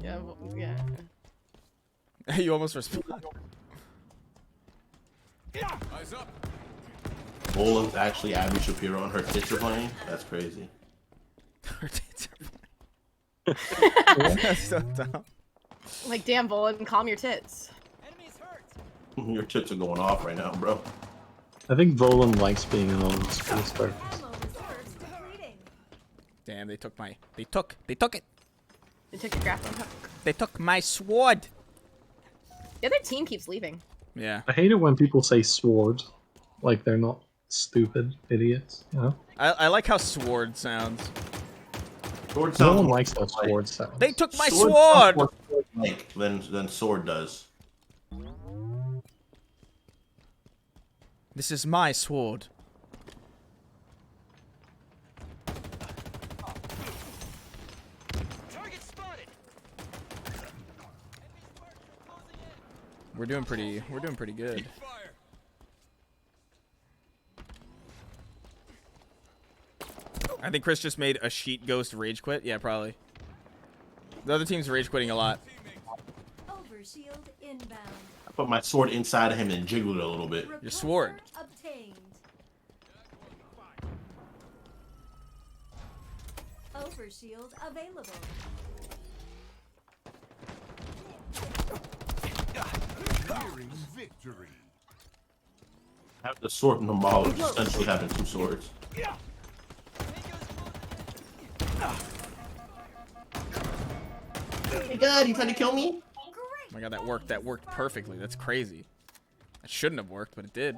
Yeah. Yeah. You almost responded. Boland's actually Abby Shapiro and her tits are playing? That's crazy. Her tits are playing. That's so dumb. Like, damn, Voland, calm your tits. Your tits are going off right now, bro. I think Volan likes being in all those cool stars. Ammo reserves depleting. Damn, they took it. They took your grappling hook. They took my sword. The other team keeps leaving. Yeah. I hate it when people say sword, like they're not stupid idiots. You know, I like how sword sounds. Sword no sounds one more likes how sword sounds. They took my Sword sword. sounds more sword-like than sword does. This is my sword. We're doing pretty good. I think Chris just made a sheet ghost rage quit. Yeah, probably. The other team's rage quitting a lot. Overshield inbound. I put my sword inside of him and jiggled it a little bit. Your sword. Repulsor obtained. Overshield available. Nearing victory. Have the sword and the maul, which essentially having two swords. Hey God, you trying to kill me? Oh my god, that worked. That worked perfectly. That's crazy. That shouldn't have worked, but it did.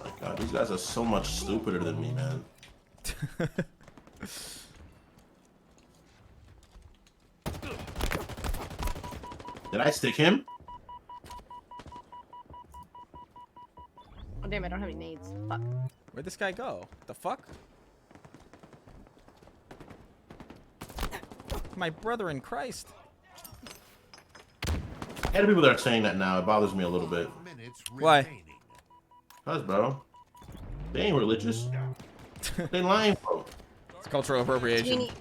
My God, these guys are so much stupider than me, man. Did I stick him? Oh, damn, I don't have any nades. Fuck. Where'd this guy go? The fuck? My brother in Christ. I had people that are saying that now. It bothers me a little bit. Minutes Why? remaining. Cause, bro, they ain't religious. They lying, bro. It's cultural appropriation. Genie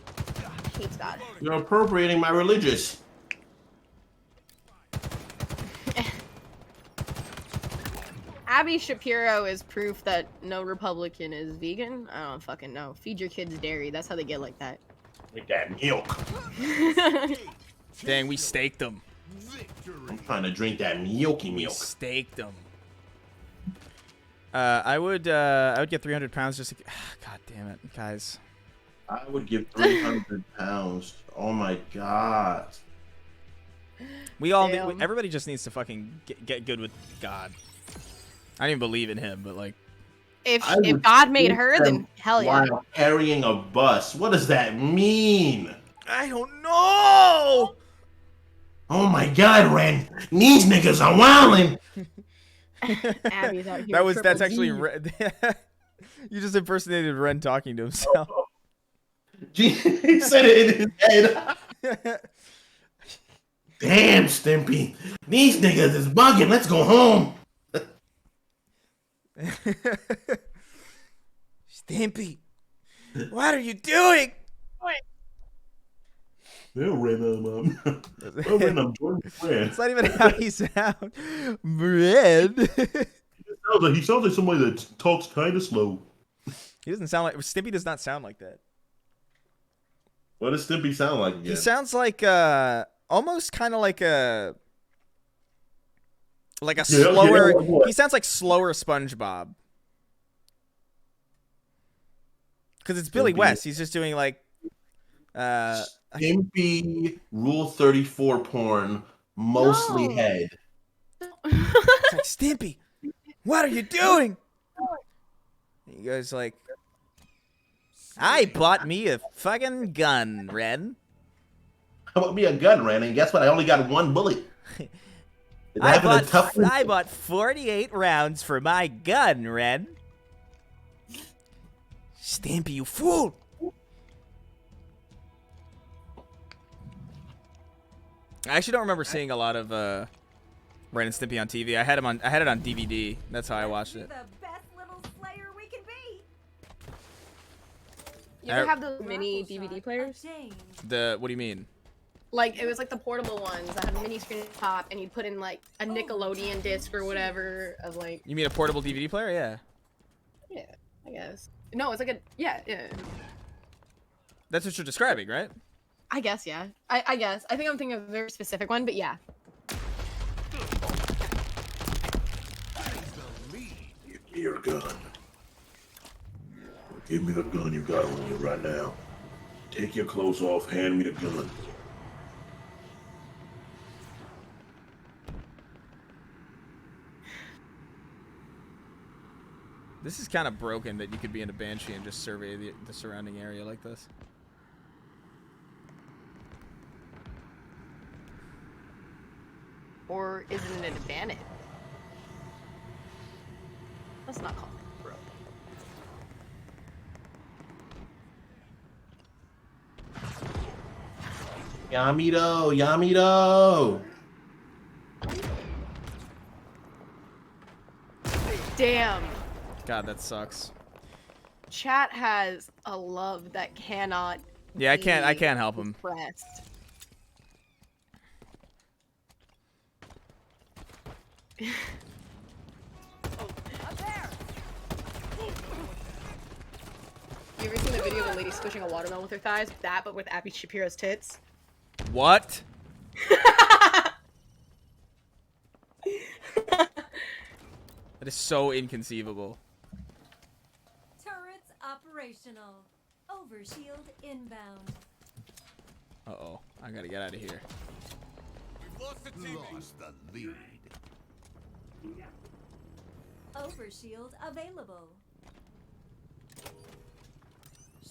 hates God. You're appropriating my religious. Abby Shapiro is proof that no Republican is vegan. I don't fucking know. Feed your kids dairy. That's how they get like that. With that milk. Dang, we staked them. I'm trying to drink that milky We milk. staked them. I would get 300 pounds just to. God damn it, guys. I would give 300 pounds. Oh my god. We all. Damn. Everybody just needs to fucking get good with God. I don't even believe in him, but like. If I would God made shoot her, them then hell yeah. While carrying a bus. What does that mean? I don't know. Oh my god, Ren. These niggas are wildin'. Abby's out here. That's triple actually. D. You just impersonated Ren talking to himself. He said it in his head. Damn, Stimpy. These niggas is bugging. Let's go home. Stimpy, what are you doing? Well, Ren, I'm joining the friend. It's not even how he sounds. Ren. He sounds like somebody that talks kind of slow. He doesn't sound like Stimpy. Does not sound like that. What does Stimpy sound like again? He sounds like almost kind of like a slower. what? He sounds like slower SpongeBob. Because it's Billy Stimpy. West. He's just doing like. Stimpy Rule 34 porn, mostly No. head. It's like, Stimpy, what are you doing? He goes like, I bought me a fucking gun, Ren. How about me a gun, Ren? And guess what? I only got one bullet. Is that I having a tough one? bought 48 rounds for my gun, Ren. Stimpy, you fool! I actually don't remember seeing a lot of Ren and Stimpy on TV. I had it on DVD. That's how I watched it. The best little slayer we can be. You ever have those mini DVD players? What do you mean? Like, it was like the portable ones that had a mini screen at the top, and you'd put in like a Nickelodeon disc or whatever of like. You mean a portable DVD player? Yeah. Yeah, I guess. No, it's like a yeah. That's what you're describing, right? I guess, yeah. I guess. I think I'm thinking of a very specific one, but yeah. Give me your gun. Give me the gun you got on you right now. Take your clothes off, hand me the gun. This is kind of broken that you could be in a Banshee and just survey the surrounding area like this. Or is it an advantage? Let's not call it broken. Yamido, Yamido. Damn. God, that sucks. Chat has a love that cannot. Yeah, I can't help him. Expressed. You ever seen the video of a lady squishing a watermelon with her thighs? That, but with Abby Shapiro's tits. What? That is so inconceivable. Turrets operational. Overshield inbound. Uh-oh. I gotta get out of here. Lost the lead. Overshield available.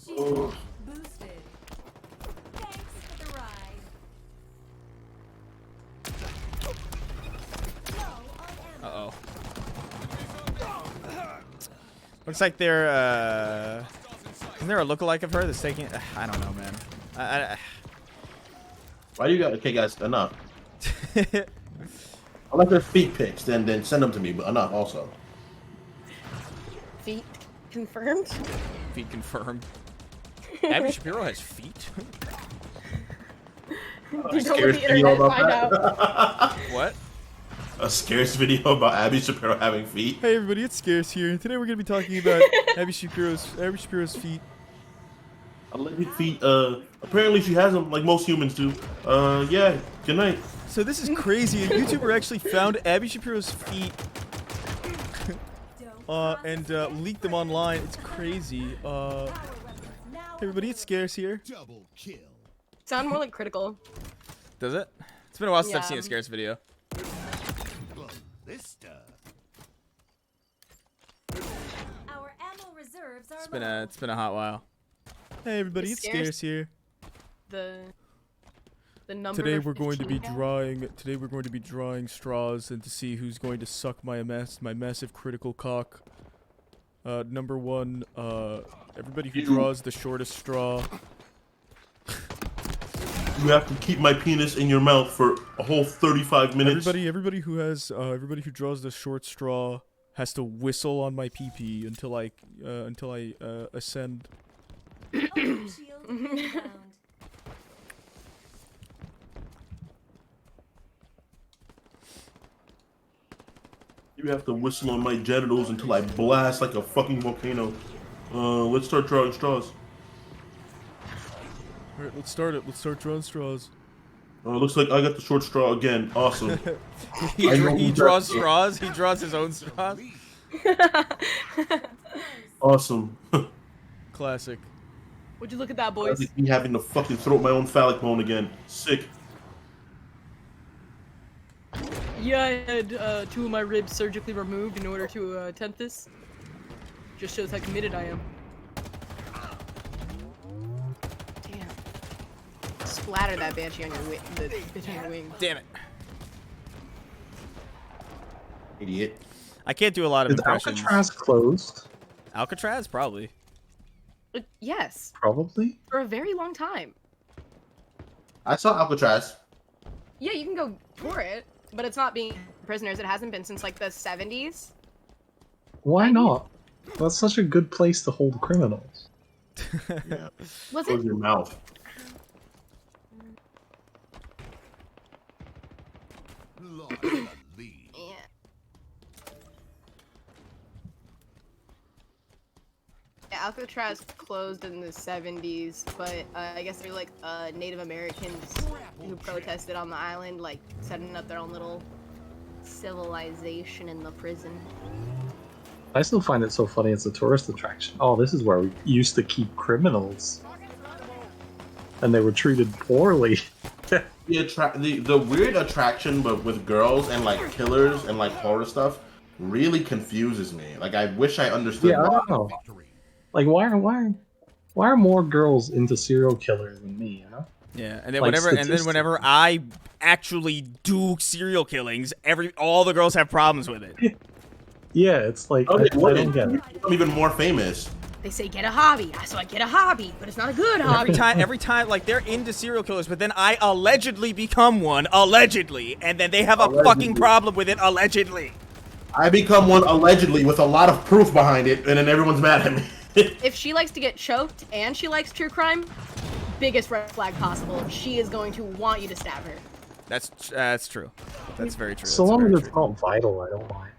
Shield boosted. Thanks for the ride. Low on ammo. Uh-oh. Looks like they're, isn't there a lookalike of her that's taking... I don't know, man. Why do you got... Okay, guys, enough. Unless they're feet pics, then send them to me, but enough also. Feet confirmed? Feet confirmed. Abby Shapiro has feet? You don't look at the internet, find out. What? a Scarce video about Abby Shapiro having feet. Hey everybody, it's Scarce here, and today we're gonna be talking about Abby Shapiro's feet. Alleged feet. Apparently she has them like most humans do. Yeah. Good night. So this is crazy. A YouTuber actually found Abby Shapiro's feet and leaked them online. It's crazy. Hey everybody, it's Scarce here. Double kill. Sound more like critical. Does it? It's been a while since I've Yeah. seen a Scarce video. Ballista. Our ammo reserves are It's been a hot while. Hey everybody, it's Scarce? Scarce here. The number. Today we're going to 15 be count. drawing straws and to see who's going to suck my massive critical cock. Number 1, everybody who draws the shortest straw. You have to keep my penis in your mouth for a whole 35 minutes. Everybody who draws the short straw has to whistle on my pee-pee until I ascend. shield inbound. You have to whistle on my genitals until I blast like a fucking volcano. Let's start drawing straws. Alright, let's start it. Let's start drawing straws. Looks like I got the short straw again. Awesome. He draws straws. He draws his own straws. Awesome. Classic. Would you look at that, I boys? think me having to fucking throw up my own phallic bone again. Sick. Yeah, I had 2 of my ribs surgically removed in order to attempt this. Just shows how committed I am. Damn. Splatter that banshee on your between your wings. Damn it. Idiot. I can't do a lot of Is impressions. Alcatraz closed? Alcatraz, probably. Yes, Probably. for a very long time. I saw Alcatraz. Yeah, you can go tour it, but it's not being prisoners. It hasn't been since like the 70s. Why not? That's such a good place to hold criminals. Yeah. Was Close it? your mouth. Lost the lead. Yeah. Yeah, Alcatraz closed in the 70s, but I guess they're like Native Americans who protested on the island, like setting up their own little civilization in the prison. I still find it so funny it's a tourist attraction. Oh, this is where we used to keep criminals. And they were treated poorly. The weird attraction, but with girls and like killers and like horror stuff, really confuses me. Like I wish I understood. Yeah, I don't know. Like why are more girls into serial killers than me, you know? Yeah, and then Like, whenever I actually do serial killings, all the girls have problems with it. Yeah, it's like I don't get it. I'm even more famous. They say get a hobby, so I get a hobby, but it's not a good hobby. Every time, like they're into serial killers, but then I allegedly become one, allegedly, and then they have a fucking problem with it, allegedly. I become one allegedly with a lot of proof behind it, and then everyone's mad at me. If she likes to get choked and she likes true crime, biggest red flag possible. She is going to want you to stab her. That's true. That's very true. So That's long very as it's true. not vital, I don't mind.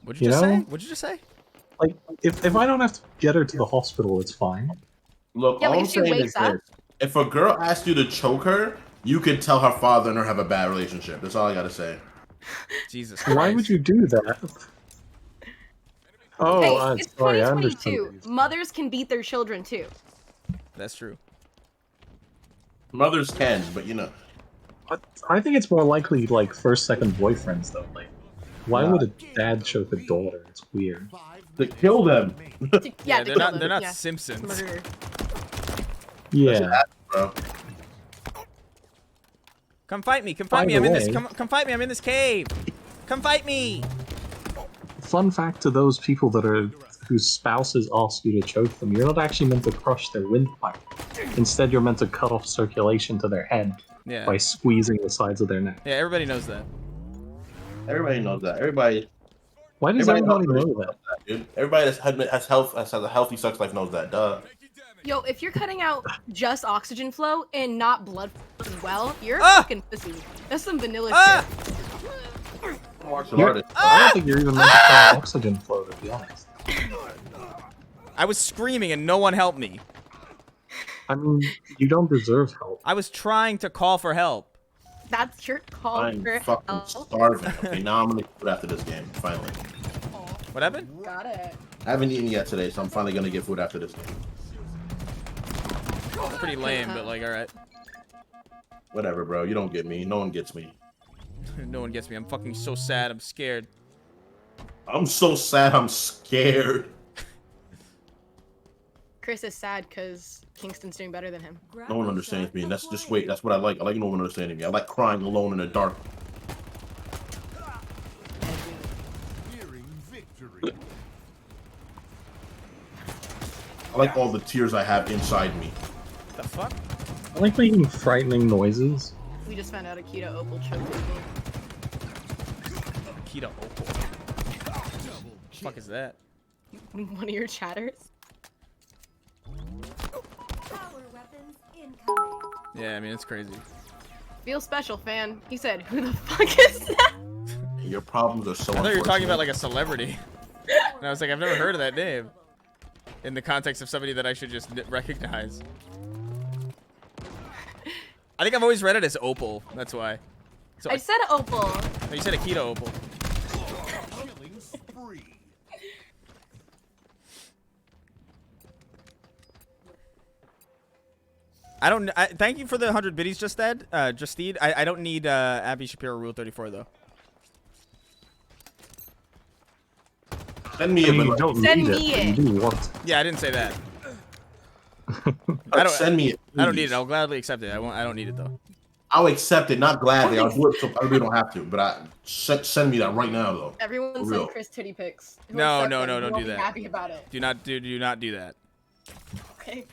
What'd you You just say? know? What'd you just say? Like, if I don't have to get her to the hospital, it's fine. Look, Yeah, all like, I'm if she saying wakes is up- this. If a girl asks you to choke her, you can tell her father and her have a bad relationship. That's all I gotta say. Jesus Christ. Why would you do that? Oh, Hey, I'm it's sorry, I 2022. understand. Mothers can beat their children too. That's true. Mothers can, but you know. I think it's more likely like first, second boyfriends though. Like, why would a dad choke a daughter? It's weird. To kill them. Yeah, to they're kill not. them, They're not yeah. Simpsons. Murder. Yeah. Bro. Come fight me. Come By fight me. the I'm in this. way- Come fight me. I'm in this cave. Come fight me. Fun fact to those people that are whose spouses ask you to choke them, you're not actually meant to crush their windpipe. Instead, you're meant to cut off circulation to their head Yeah. by squeezing the sides of their neck. Yeah. Everybody knows that. Everybody knows that. Everybody Why does everybody know that? dude. Everybody has a healthy sex life knows that. Duh. Yo, if you're cutting out just oxygen flow and not blood flow as well, you're a Ah! fucking pussy. That's some vanilla Ah! shit. Martial You're- artist. I don't think you're even meant to play oxygen flow, to be honest. I was screaming and no one helped me. I mean, you don't deserve help. I was trying to call for help. That's your call I'm for fucking help. starving. Okay, now I'm gonna get food after this game. Finally, What happened? Got it. I haven't eaten yet today, so I'm finally gonna get food after this game. It's pretty lame, but like, alright. Whatever, bro. You don't get me. No one gets me. No one gets me. I'm fucking so sad. I'm scared. I'm so sad. I'm scared. Chris is sad because Kingston's doing better than him. No one understands me, and that's just wait. That's what I like. I like no one understanding me. I like crying alone in the dark. Nearing victory. I like all the tears I have inside me. The fuck? I like making frightening noises. We just found out Akita Opal choked his game. Keto Opal. The fuck is that? One of your chatters. Power weapons incoming. Yeah, I mean, it's crazy. Feel special, fan. He said, "Who the fuck is that?" Your problems are so. I thought you were talking about unfortunate. like a celebrity. And I was like, I've never heard of that name. In the context of somebody that I should just recognize. I think I've always read it as Opal. That's why. So I said Opal. Oh, you said Akita Opal. Killing spree. I don't. Thank you for the 100 biddies, Justine. I don't need Abby Shapiro Rule 34 though. Send me I a mean, you like, don't Send need me it, it. but you do want it. Yeah, I didn't say that. I don't. send me it. I don't need please. it. I'll gladly accept it. I don't need it though. I'll accept it, not gladly. I'll do it so I really don't have to. But send me that right now, though. Everyone For send real. Chris titty pics. He'll No, accept no, them. no, He don't won't do be that. Happy about it. Do not do that. Okay.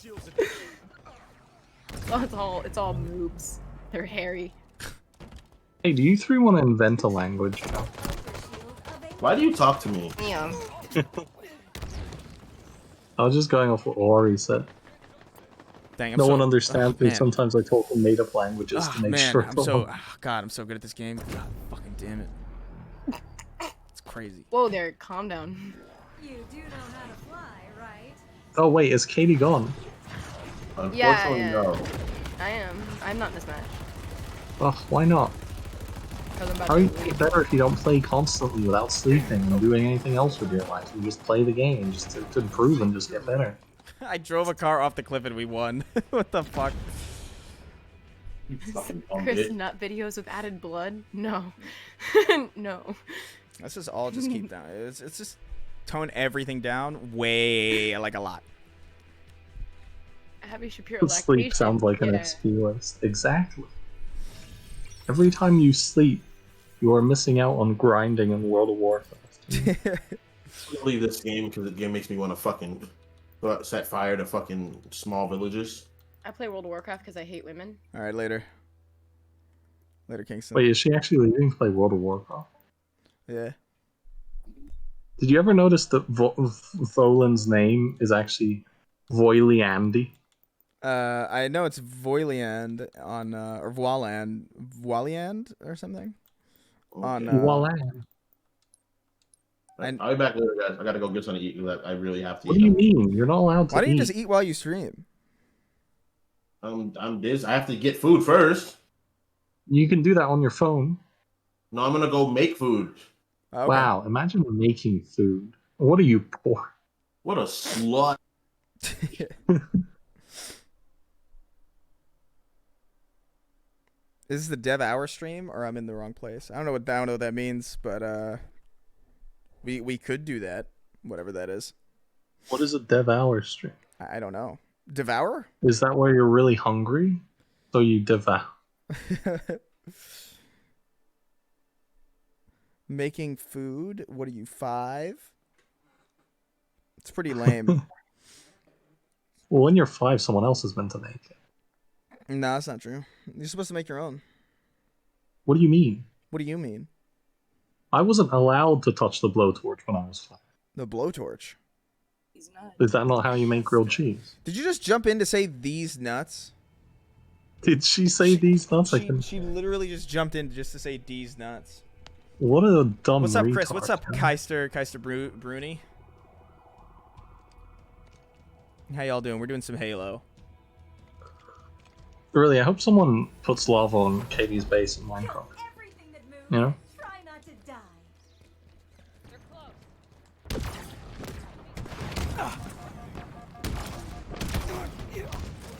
Shield incoming. Oh, it's all moobs. They're hairy. Hey, do you three want to invent a language? Shield available. Why do you talk to me? Yeah. I was just going off what Ori said. Dang, I'm No so, one understands me. man. Sometimes I talk in made-up languages Oh, to make man, sure. I'm so God, I'm so good at this game. God, fucking damn it. It's crazy. Whoa there, calm down. You do know how to fly, right? Oh wait, is Katie gone? Unfortunately, Yeah. no. I am. I'm not in this match. Oh, why not? Because I'm about How to you leave. get better if you don't play constantly without sleeping and doing anything else with your life? You just play the game just to improve and just get better. I drove a car off the cliff and we won. What the fuck? Fucking dumb Chris bitch. nut videos with added blood? No. No. Let's just all just keep down. It's just tone everything down way like a lot. Abby Shapiro But sleep lactation. sounds like an Yeah. XP list. Exactly. Every time you sleep, you are missing out on grinding in World of Warcraft. Leave this game because the game makes me want to fucking set fire to fucking small villages. I play World of Warcraft because I hate women. All right, later. Later, Kingston. Wait, is she actually leaving to play World of Warcraft? Yeah. Did you ever notice that Volan's name is actually Voiliandi? I know it's Voiland on or Voiland or something. On Voiland. And- I'll be back later, guys. I gotta go get something to eat. 'Cause I really have to What eat. do you mean? You're not allowed to why don't eat. you just eat while you stream? I'm this. I have to get food first. You can do that on your phone. No, I'm gonna go make food. Okay. Wow, imagine making food. What are you, poor? What a slut. Is this the Dev Hour stream or I'm in the wrong place? I don't know what that means, but we could do that, whatever that is. What is a Dev Hour stream? I don't know. Devour? Is that where you're really hungry? So you devour. Making food? What are you, 5? It's pretty lame. Well, when you're 5, someone else is meant to make it. No, that's not true. You're supposed to make your own. What do you mean? What do you mean? I wasn't allowed to touch the blowtorch when I was 5. The blowtorch. Is that not how you make grilled cheese? Did you just jump in to say these nuts? Did she say these nuts? She literally just jumped in just to say D's nuts. What a dumb What's up, Chris? What's retard, up, man. Keister Bruni? How y'all doing? We're doing some Halo. Really, I hope someone puts lava on Katie's base in Minecraft. Everything that moves. You know? Try not to die.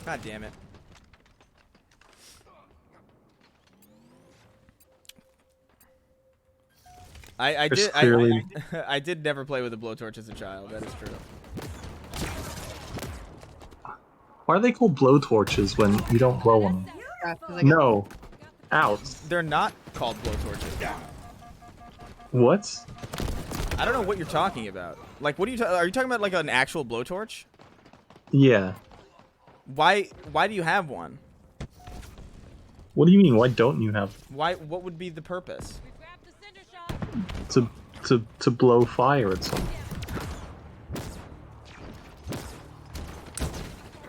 God damn it. I There's did clearly- I did never play with a blowtorch as a child. That is true. Why are they called blowtorches when you don't blow them? No. Out. They're not called blowtorches. What? I don't know what you're talking about. Like, what are you talking about? Like an actual blowtorch? Yeah. Why do you have one? What do you mean? Why don't you have Why? What would be the purpose? to blow fire at someone?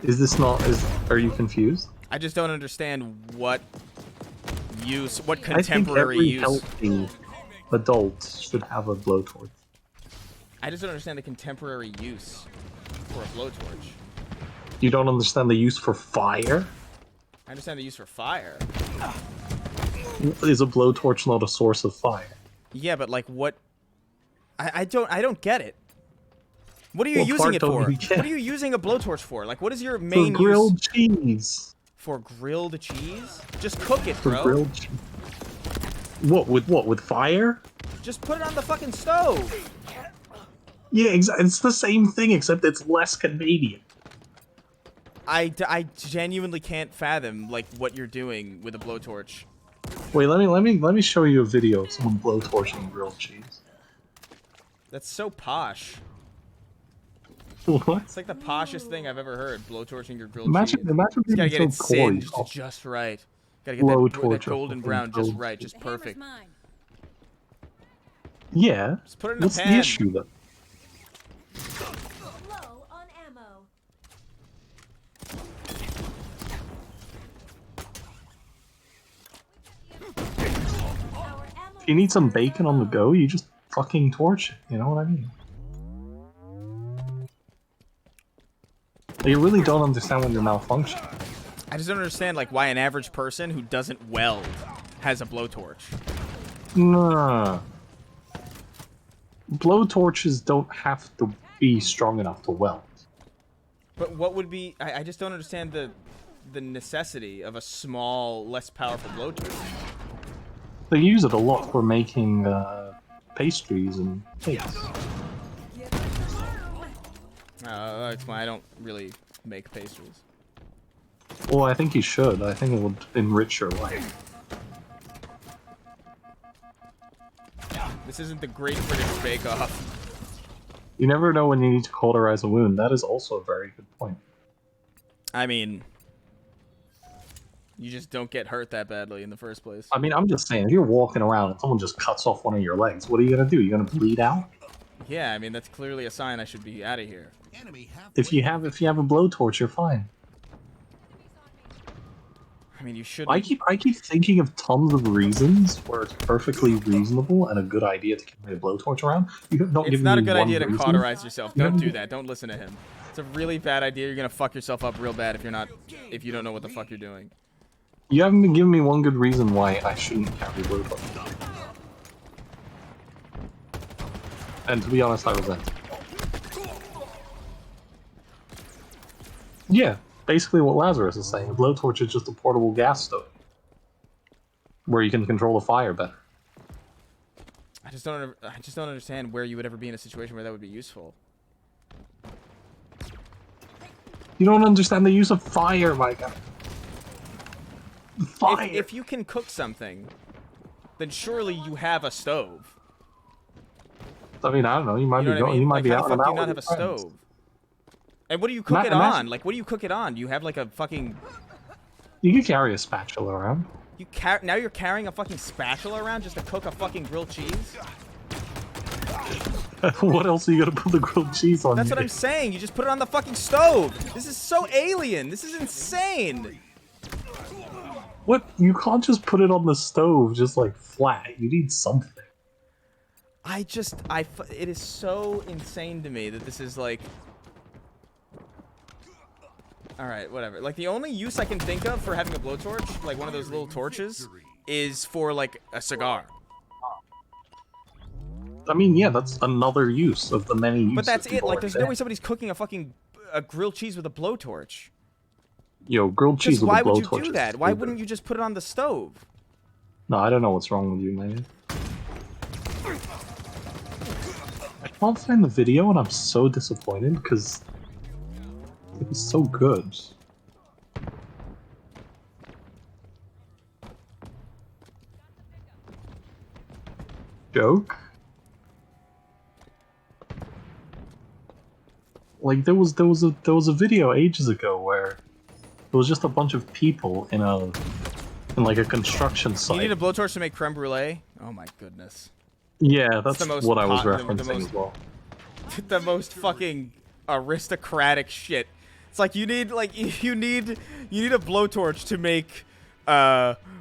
Is this not? Are you confused? I just don't understand what use, what I think contemporary every use. healthy adult should have a blowtorch. I just don't understand the contemporary use for a blowtorch. You don't understand the use for fire? I understand the use for fire. Is a blowtorch not a source of fire? Yeah, but like what? I don't get it. What are you What using part it don't for? you get? What are you using a blowtorch for? Like, what is your For main grilled use? cheese. For grilled cheese? Just cook it, For bro. grilled cheese. What? With fire? Just put it on the fucking stove. Yeah, it's the same thing except it's less convenient. I genuinely can't fathom like what you're doing with a blowtorch. Wait, let me show you a video of someone blowtorching grilled cheese. That's so posh. What? It's like the poshest thing I've ever heard. Blowtorching your grilled Imagine cheese. imagine Just gotta get being it so coy. singed just right. Gotta get that Blowtorch a golden fucking brown just grilled right, just perfect. Yeah. Just put it in a What's pan. the issue then? Low on ammo. If you need some bacon on the go, you just fucking torch it. You know what I mean? You really don't understand when you're malfunctioning. I just don't understand like why an average person who doesn't weld has a blowtorch. Nah. Blowtorches don't have to be strong enough to weld. But what would be? I just don't understand the necessity of a small, less powerful blowtorch. They use it a lot for making pastries and cakes. That's why I don't really make pastries. Well, I think you should. I think it would enrich your life. This isn't the Great British Bake Off. You never know when you need to cauterize a wound. That is also a very good point. I mean, you just don't get hurt that badly in the first place. I mean, I'm just saying, if you're walking around and someone just cuts off one of your legs, what are you gonna do? You're gonna bleed out? Yeah, I mean that's clearly a sign I should be out of here. If you have a blowtorch, you're fine. I mean, you should. I keep thinking of tons of reasons where it's perfectly reasonable and a good idea to carry a blowtorch around. You don't It's give not a me good one idea to reason. cauterize yourself. You Don't don't do give- that. Don't listen to him. It's a really bad idea. You're gonna fuck yourself up real bad if you don't know what the fuck you're doing. You haven't been giving me one good reason why I shouldn't carry a blowtorch. And to be honest, I resent it. Yeah, basically what Lazarus is saying. A blowtorch is just a portable gas stove. Where you can control the fire better. I just don't understand where you would ever be in a situation where that would be useful. You don't understand the use of fire, my guy. Fire! If you can cook something, then surely you have a stove. I mean, I don't know. You might You know be what I going. mean? You might Like, be how out the and fuck do you about not with have a your friends. stove? And what do you cook it Imagine- on? Like, what do you cook it on? You have like a fucking. You can carry a spatula around. Now you're carrying a fucking spatula around just to cook a fucking grilled cheese? What else are you gonna put the grilled cheese on? That's what I'm saying. You just put it on the fucking stove. This is so alien. This is insane. What? You can't just put it on the stove just like flat. You need something. It is so insane to me that this is like... Alright, whatever. Like, the only use I can think of for having a blowtorch, like one of those little torches, is for, like, a cigar. I mean, yeah, that's another use of the many uses. But that's it. people Like, already there's no way have. somebody's cooking a grilled cheese with a blowtorch. Yo, grilled cheese Just with why a would blowtorch. you do is that? Why stupid. wouldn't you just put it on the stove? No, I don't know what's wrong with you, man. I can't find the video, and I'm so disappointed because it was so good. Joke? Like there was a video ages ago where it was just a bunch of people in like a construction site. You need a blowtorch to make creme brulee? Oh my goodness. Yeah, that's the most what I was the referencing most- as well. The most fucking aristocratic shit. It's like you need a blowtorch to make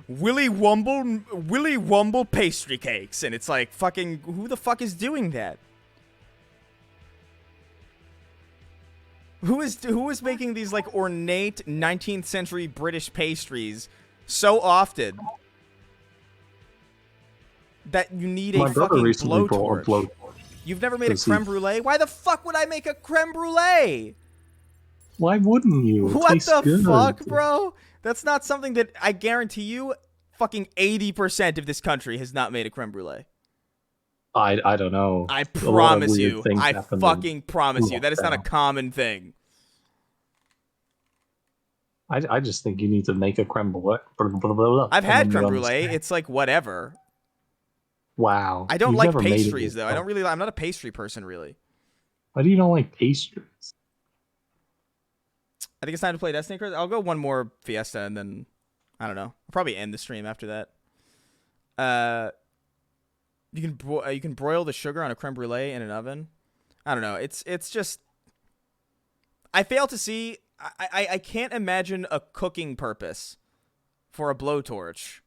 Willy Wumble pastry cakes, and it's like fucking who the fuck is doing that? Who is making these like ornate 19th century British pastries so often that you need My a brother fucking recently brought a blowtorch? blowtorch. You've never made a 'Cause he- creme brulee? Why the fuck would I make a creme brulee? Why wouldn't you? It What tastes the good. fuck, bro? That's not something that I guarantee you fucking 80% of this country has not made a creme brulee. I don't know. I A lot of promise weird you. things I happen in fucking promise you. That is not a lockdown. common thing. I just think you need to make a creme brulee. Blah, blah, blah, blah, I've and had then creme you brulee. understand. It's like whatever. Wow. I don't You've like never made it pastries though. yourself. I'm not a pastry person really. Why do you not like pastries? I think it's time to play Destiny, Chris. I'll go one more Fiesta and then I don't know. I'll probably end the stream after that. You can broil the sugar on a creme brulee in an oven. I don't know. It's just I fail to see. I can't imagine a cooking purpose for a blowtorch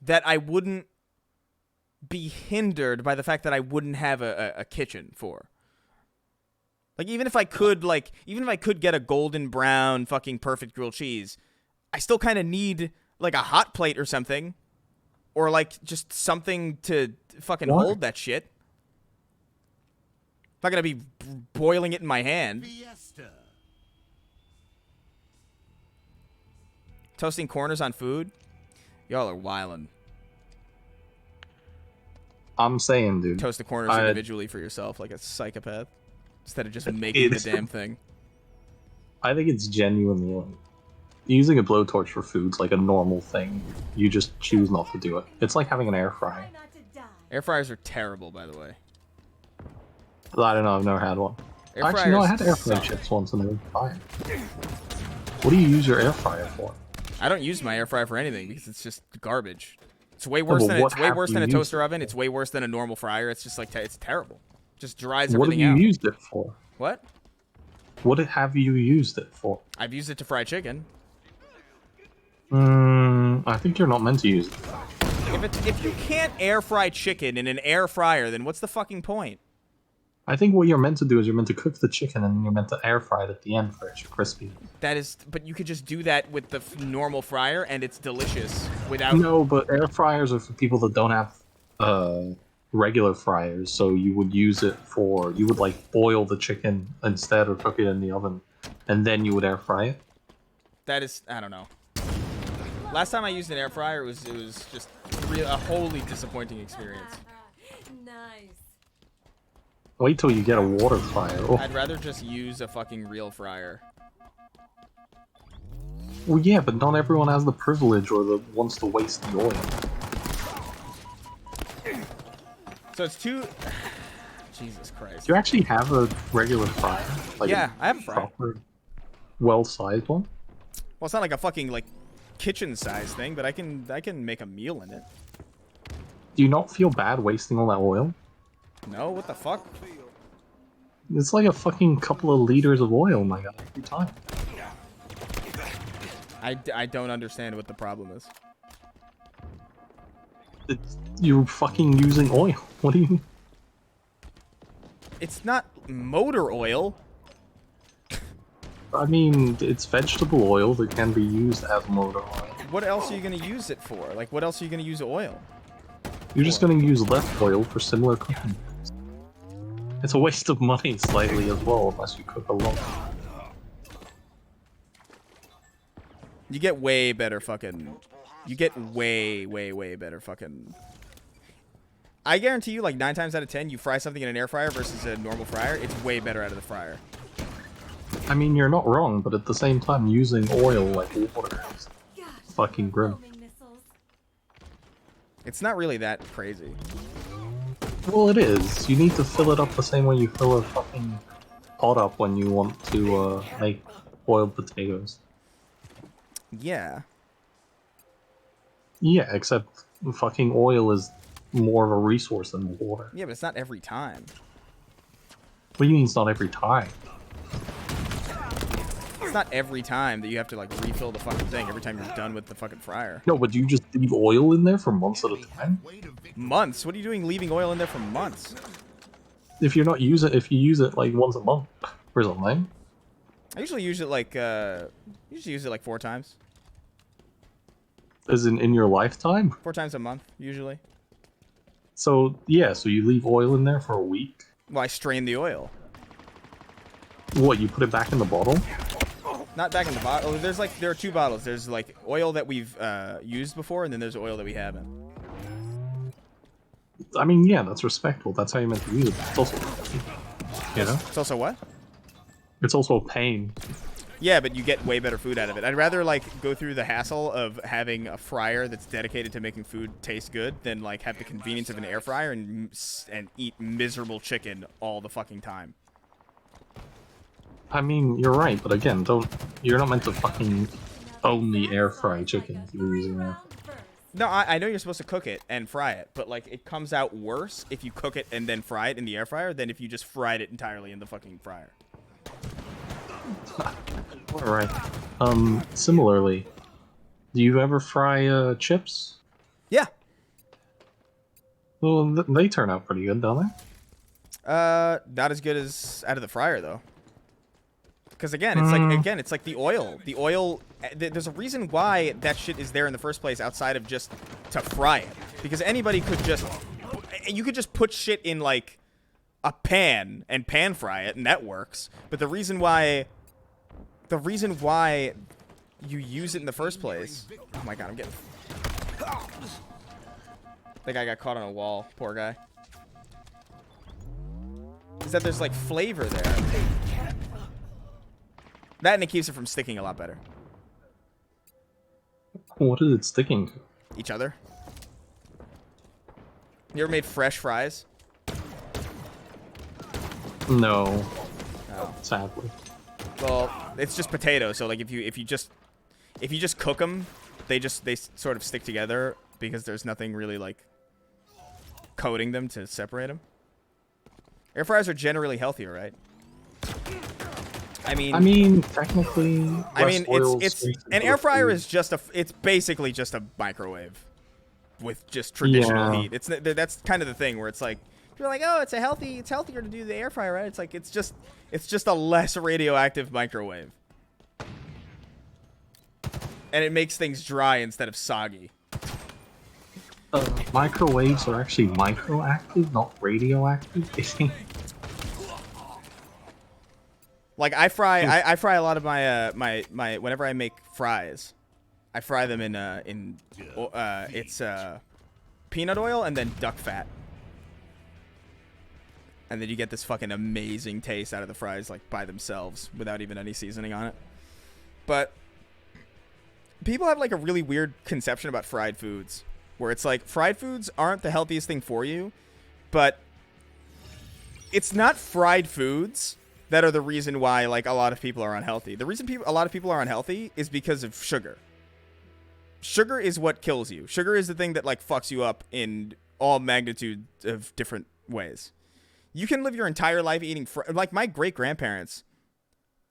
that I wouldn't be hindered by the fact that I wouldn't have a kitchen for. Like even if I could get a golden brown fucking perfect grilled cheese, I still kind of need like a hot plate or something, or like just something to fucking Why? hold that shit. I'm not gonna be boiling it in my hand. Fiesta. Toasting corners on food? Y'all are wildin'. I'm saying, dude. Toast the corners I- individually for yourself like a psychopath. Instead of just making the It's- damn thing. I think it's genuinely like using a blowtorch for food's like a normal thing. You just choose not to do it. It's like having an air fryer. Try not to die. Air fryers are terrible, by the way. I don't know. I've never had one. Air Actually, no. I had fryers air fryer suck. chips once, and they were fine. What do you use your air fryer for? I don't use my air fryer for anything because it's just garbage. It's way worse but than what it's way have worse you than a used toaster it oven. It's way worse than a normal fryer. It's just like it's terrible. Just dries What have everything you out. used it for? What? What have you used it for? I've used it to fry chicken. I think you're not meant to use it. If you can't air fry chicken in an air fryer, then what's the fucking point? I think what you're meant to do is you're meant to cook the chicken and then you're meant to air fry it at the end for extra crispy. That is, but you could just do that with the normal fryer, and it's delicious without. No, but air fryers are for people that don't have regular fryers, so you would use it for you would like boil the chicken instead of cook it in the oven, and then you would air fry it. That is, I don't know. Last time I used an air fryer, it was just a wholly disappointing experience. Nice. Wait till you get a water fryer. Oh, I'd rather just use a fucking real fryer. well, yeah, but not everyone has the privilege or the wants to waste the oil. So it's too. Jesus Christ. Do you actually have a regular fryer? Like Yeah, I have a fryer. proper, well-sized one. Well, it's not like a fucking like kitchen size thing, but I can make a meal in it. Do you not feel bad wasting all that oil? No, what the fuck? It's like a fucking couple of liters of oil, my god, every time. I don't understand what the problem is. You're fucking using oil. What do you? It's not motor oil. I mean, it's vegetable oil that can be used as motor oil. What else are you gonna use it for? Like, what else are you gonna use oil? You're just gonna use less oil for similar cooking. It's a waste of money slightly as well, unless you cook a lot. You get way better fucking... You get way better fucking... I guarantee you, like, 9 times out of 10, you fry something in an air fryer versus a normal fryer, it's way better out of the fryer. I mean, you're not wrong, but at the same time, using oil like water is fucking grim. It's not really that crazy. Well, it is. You need to fill it up the same way you fill a fucking pot up when you want to make boiled potatoes. Yeah. Yeah, except fucking oil is more of a resource than water. Yeah, but it's not every time. What do you mean it's not every time? It's not every time that you have to, like, refill the fucking thing every time you're done with the fucking fryer. No, but do you just leave oil in there for months at a time? Months? What are you doing leaving oil in there for months? If you're not use it, if you use it like once a month or something. I usually use it like 4 times. As in your lifetime? 4 times a month, usually. So, yeah, so you leave oil in there for a week? Well, I strain the oil. What, you put it back in the bottle? Not back in the bottle. There are 2 bottles. There's like oil that we've used before, and then there's oil that we haven't. I mean, yeah, that's respectful. That's how you're meant to use it. It's also, you know? It's also what? It's also a pain. Yeah, but you get way better food out of it. I'd rather like go through the hassle of having a fryer that's dedicated to making food taste good than like have the convenience of an air fryer and eat miserable chicken all the fucking time. I mean, you're right, but again, you're not meant to fucking only air fry chicken if you're using air fry. No, I know you're supposed to cook it and fry it, but like it comes out worse if you cook it and then fry it in the air fryer than if you just fried it entirely in the fucking fryer. Alright. Similarly, do you ever fry chips? Yeah. Well, they turn out pretty good, don't they? Not as good as out of the fryer though. Because again, it's like the oil. The oil. There's a reason why that shit is there in the first place, outside of just to fry it. Because anybody could just, you could just put shit in like a pan and pan fry it, and that works. But the reason why you use it in the first place. Oh my god, I'm getting. That guy got caught on a wall. Poor guy. Is that there's like flavor there. That and it keeps it from sticking a lot better. What is it sticking to? Each other. You ever made fresh fries? No. Oh. Sadly. Well, it's just potatoes. So like if you just cook them, they sort of stick together because there's nothing really like coating them to separate them. Air fryers are generally healthier, right? I mean, technically. It's an air fryer is just it's basically just a microwave with just traditional heat. That's kind of the thing where it's like you're like, oh, it's healthier to do the air fryer, right? It's like it's just a less radioactive microwave, and it makes things dry instead of soggy. Microwaves are actually microactive, not radioactive. Like I fry a lot of my whenever I make fries, I fry them in peanut oil and then duck fat, and then you get this fucking amazing taste out of the fries like by themselves without even any seasoning on it. But people have like a really weird conception about fried foods, where it's like fried foods aren't the healthiest thing for you, but it's not fried foods that are the reason why like a lot of people are unhealthy. The reason a lot of people are unhealthy is because of sugar. Sugar is what kills you. Sugar is the thing that like fucks you up in all magnitude of different ways. You can live your entire life eating like my great grandparents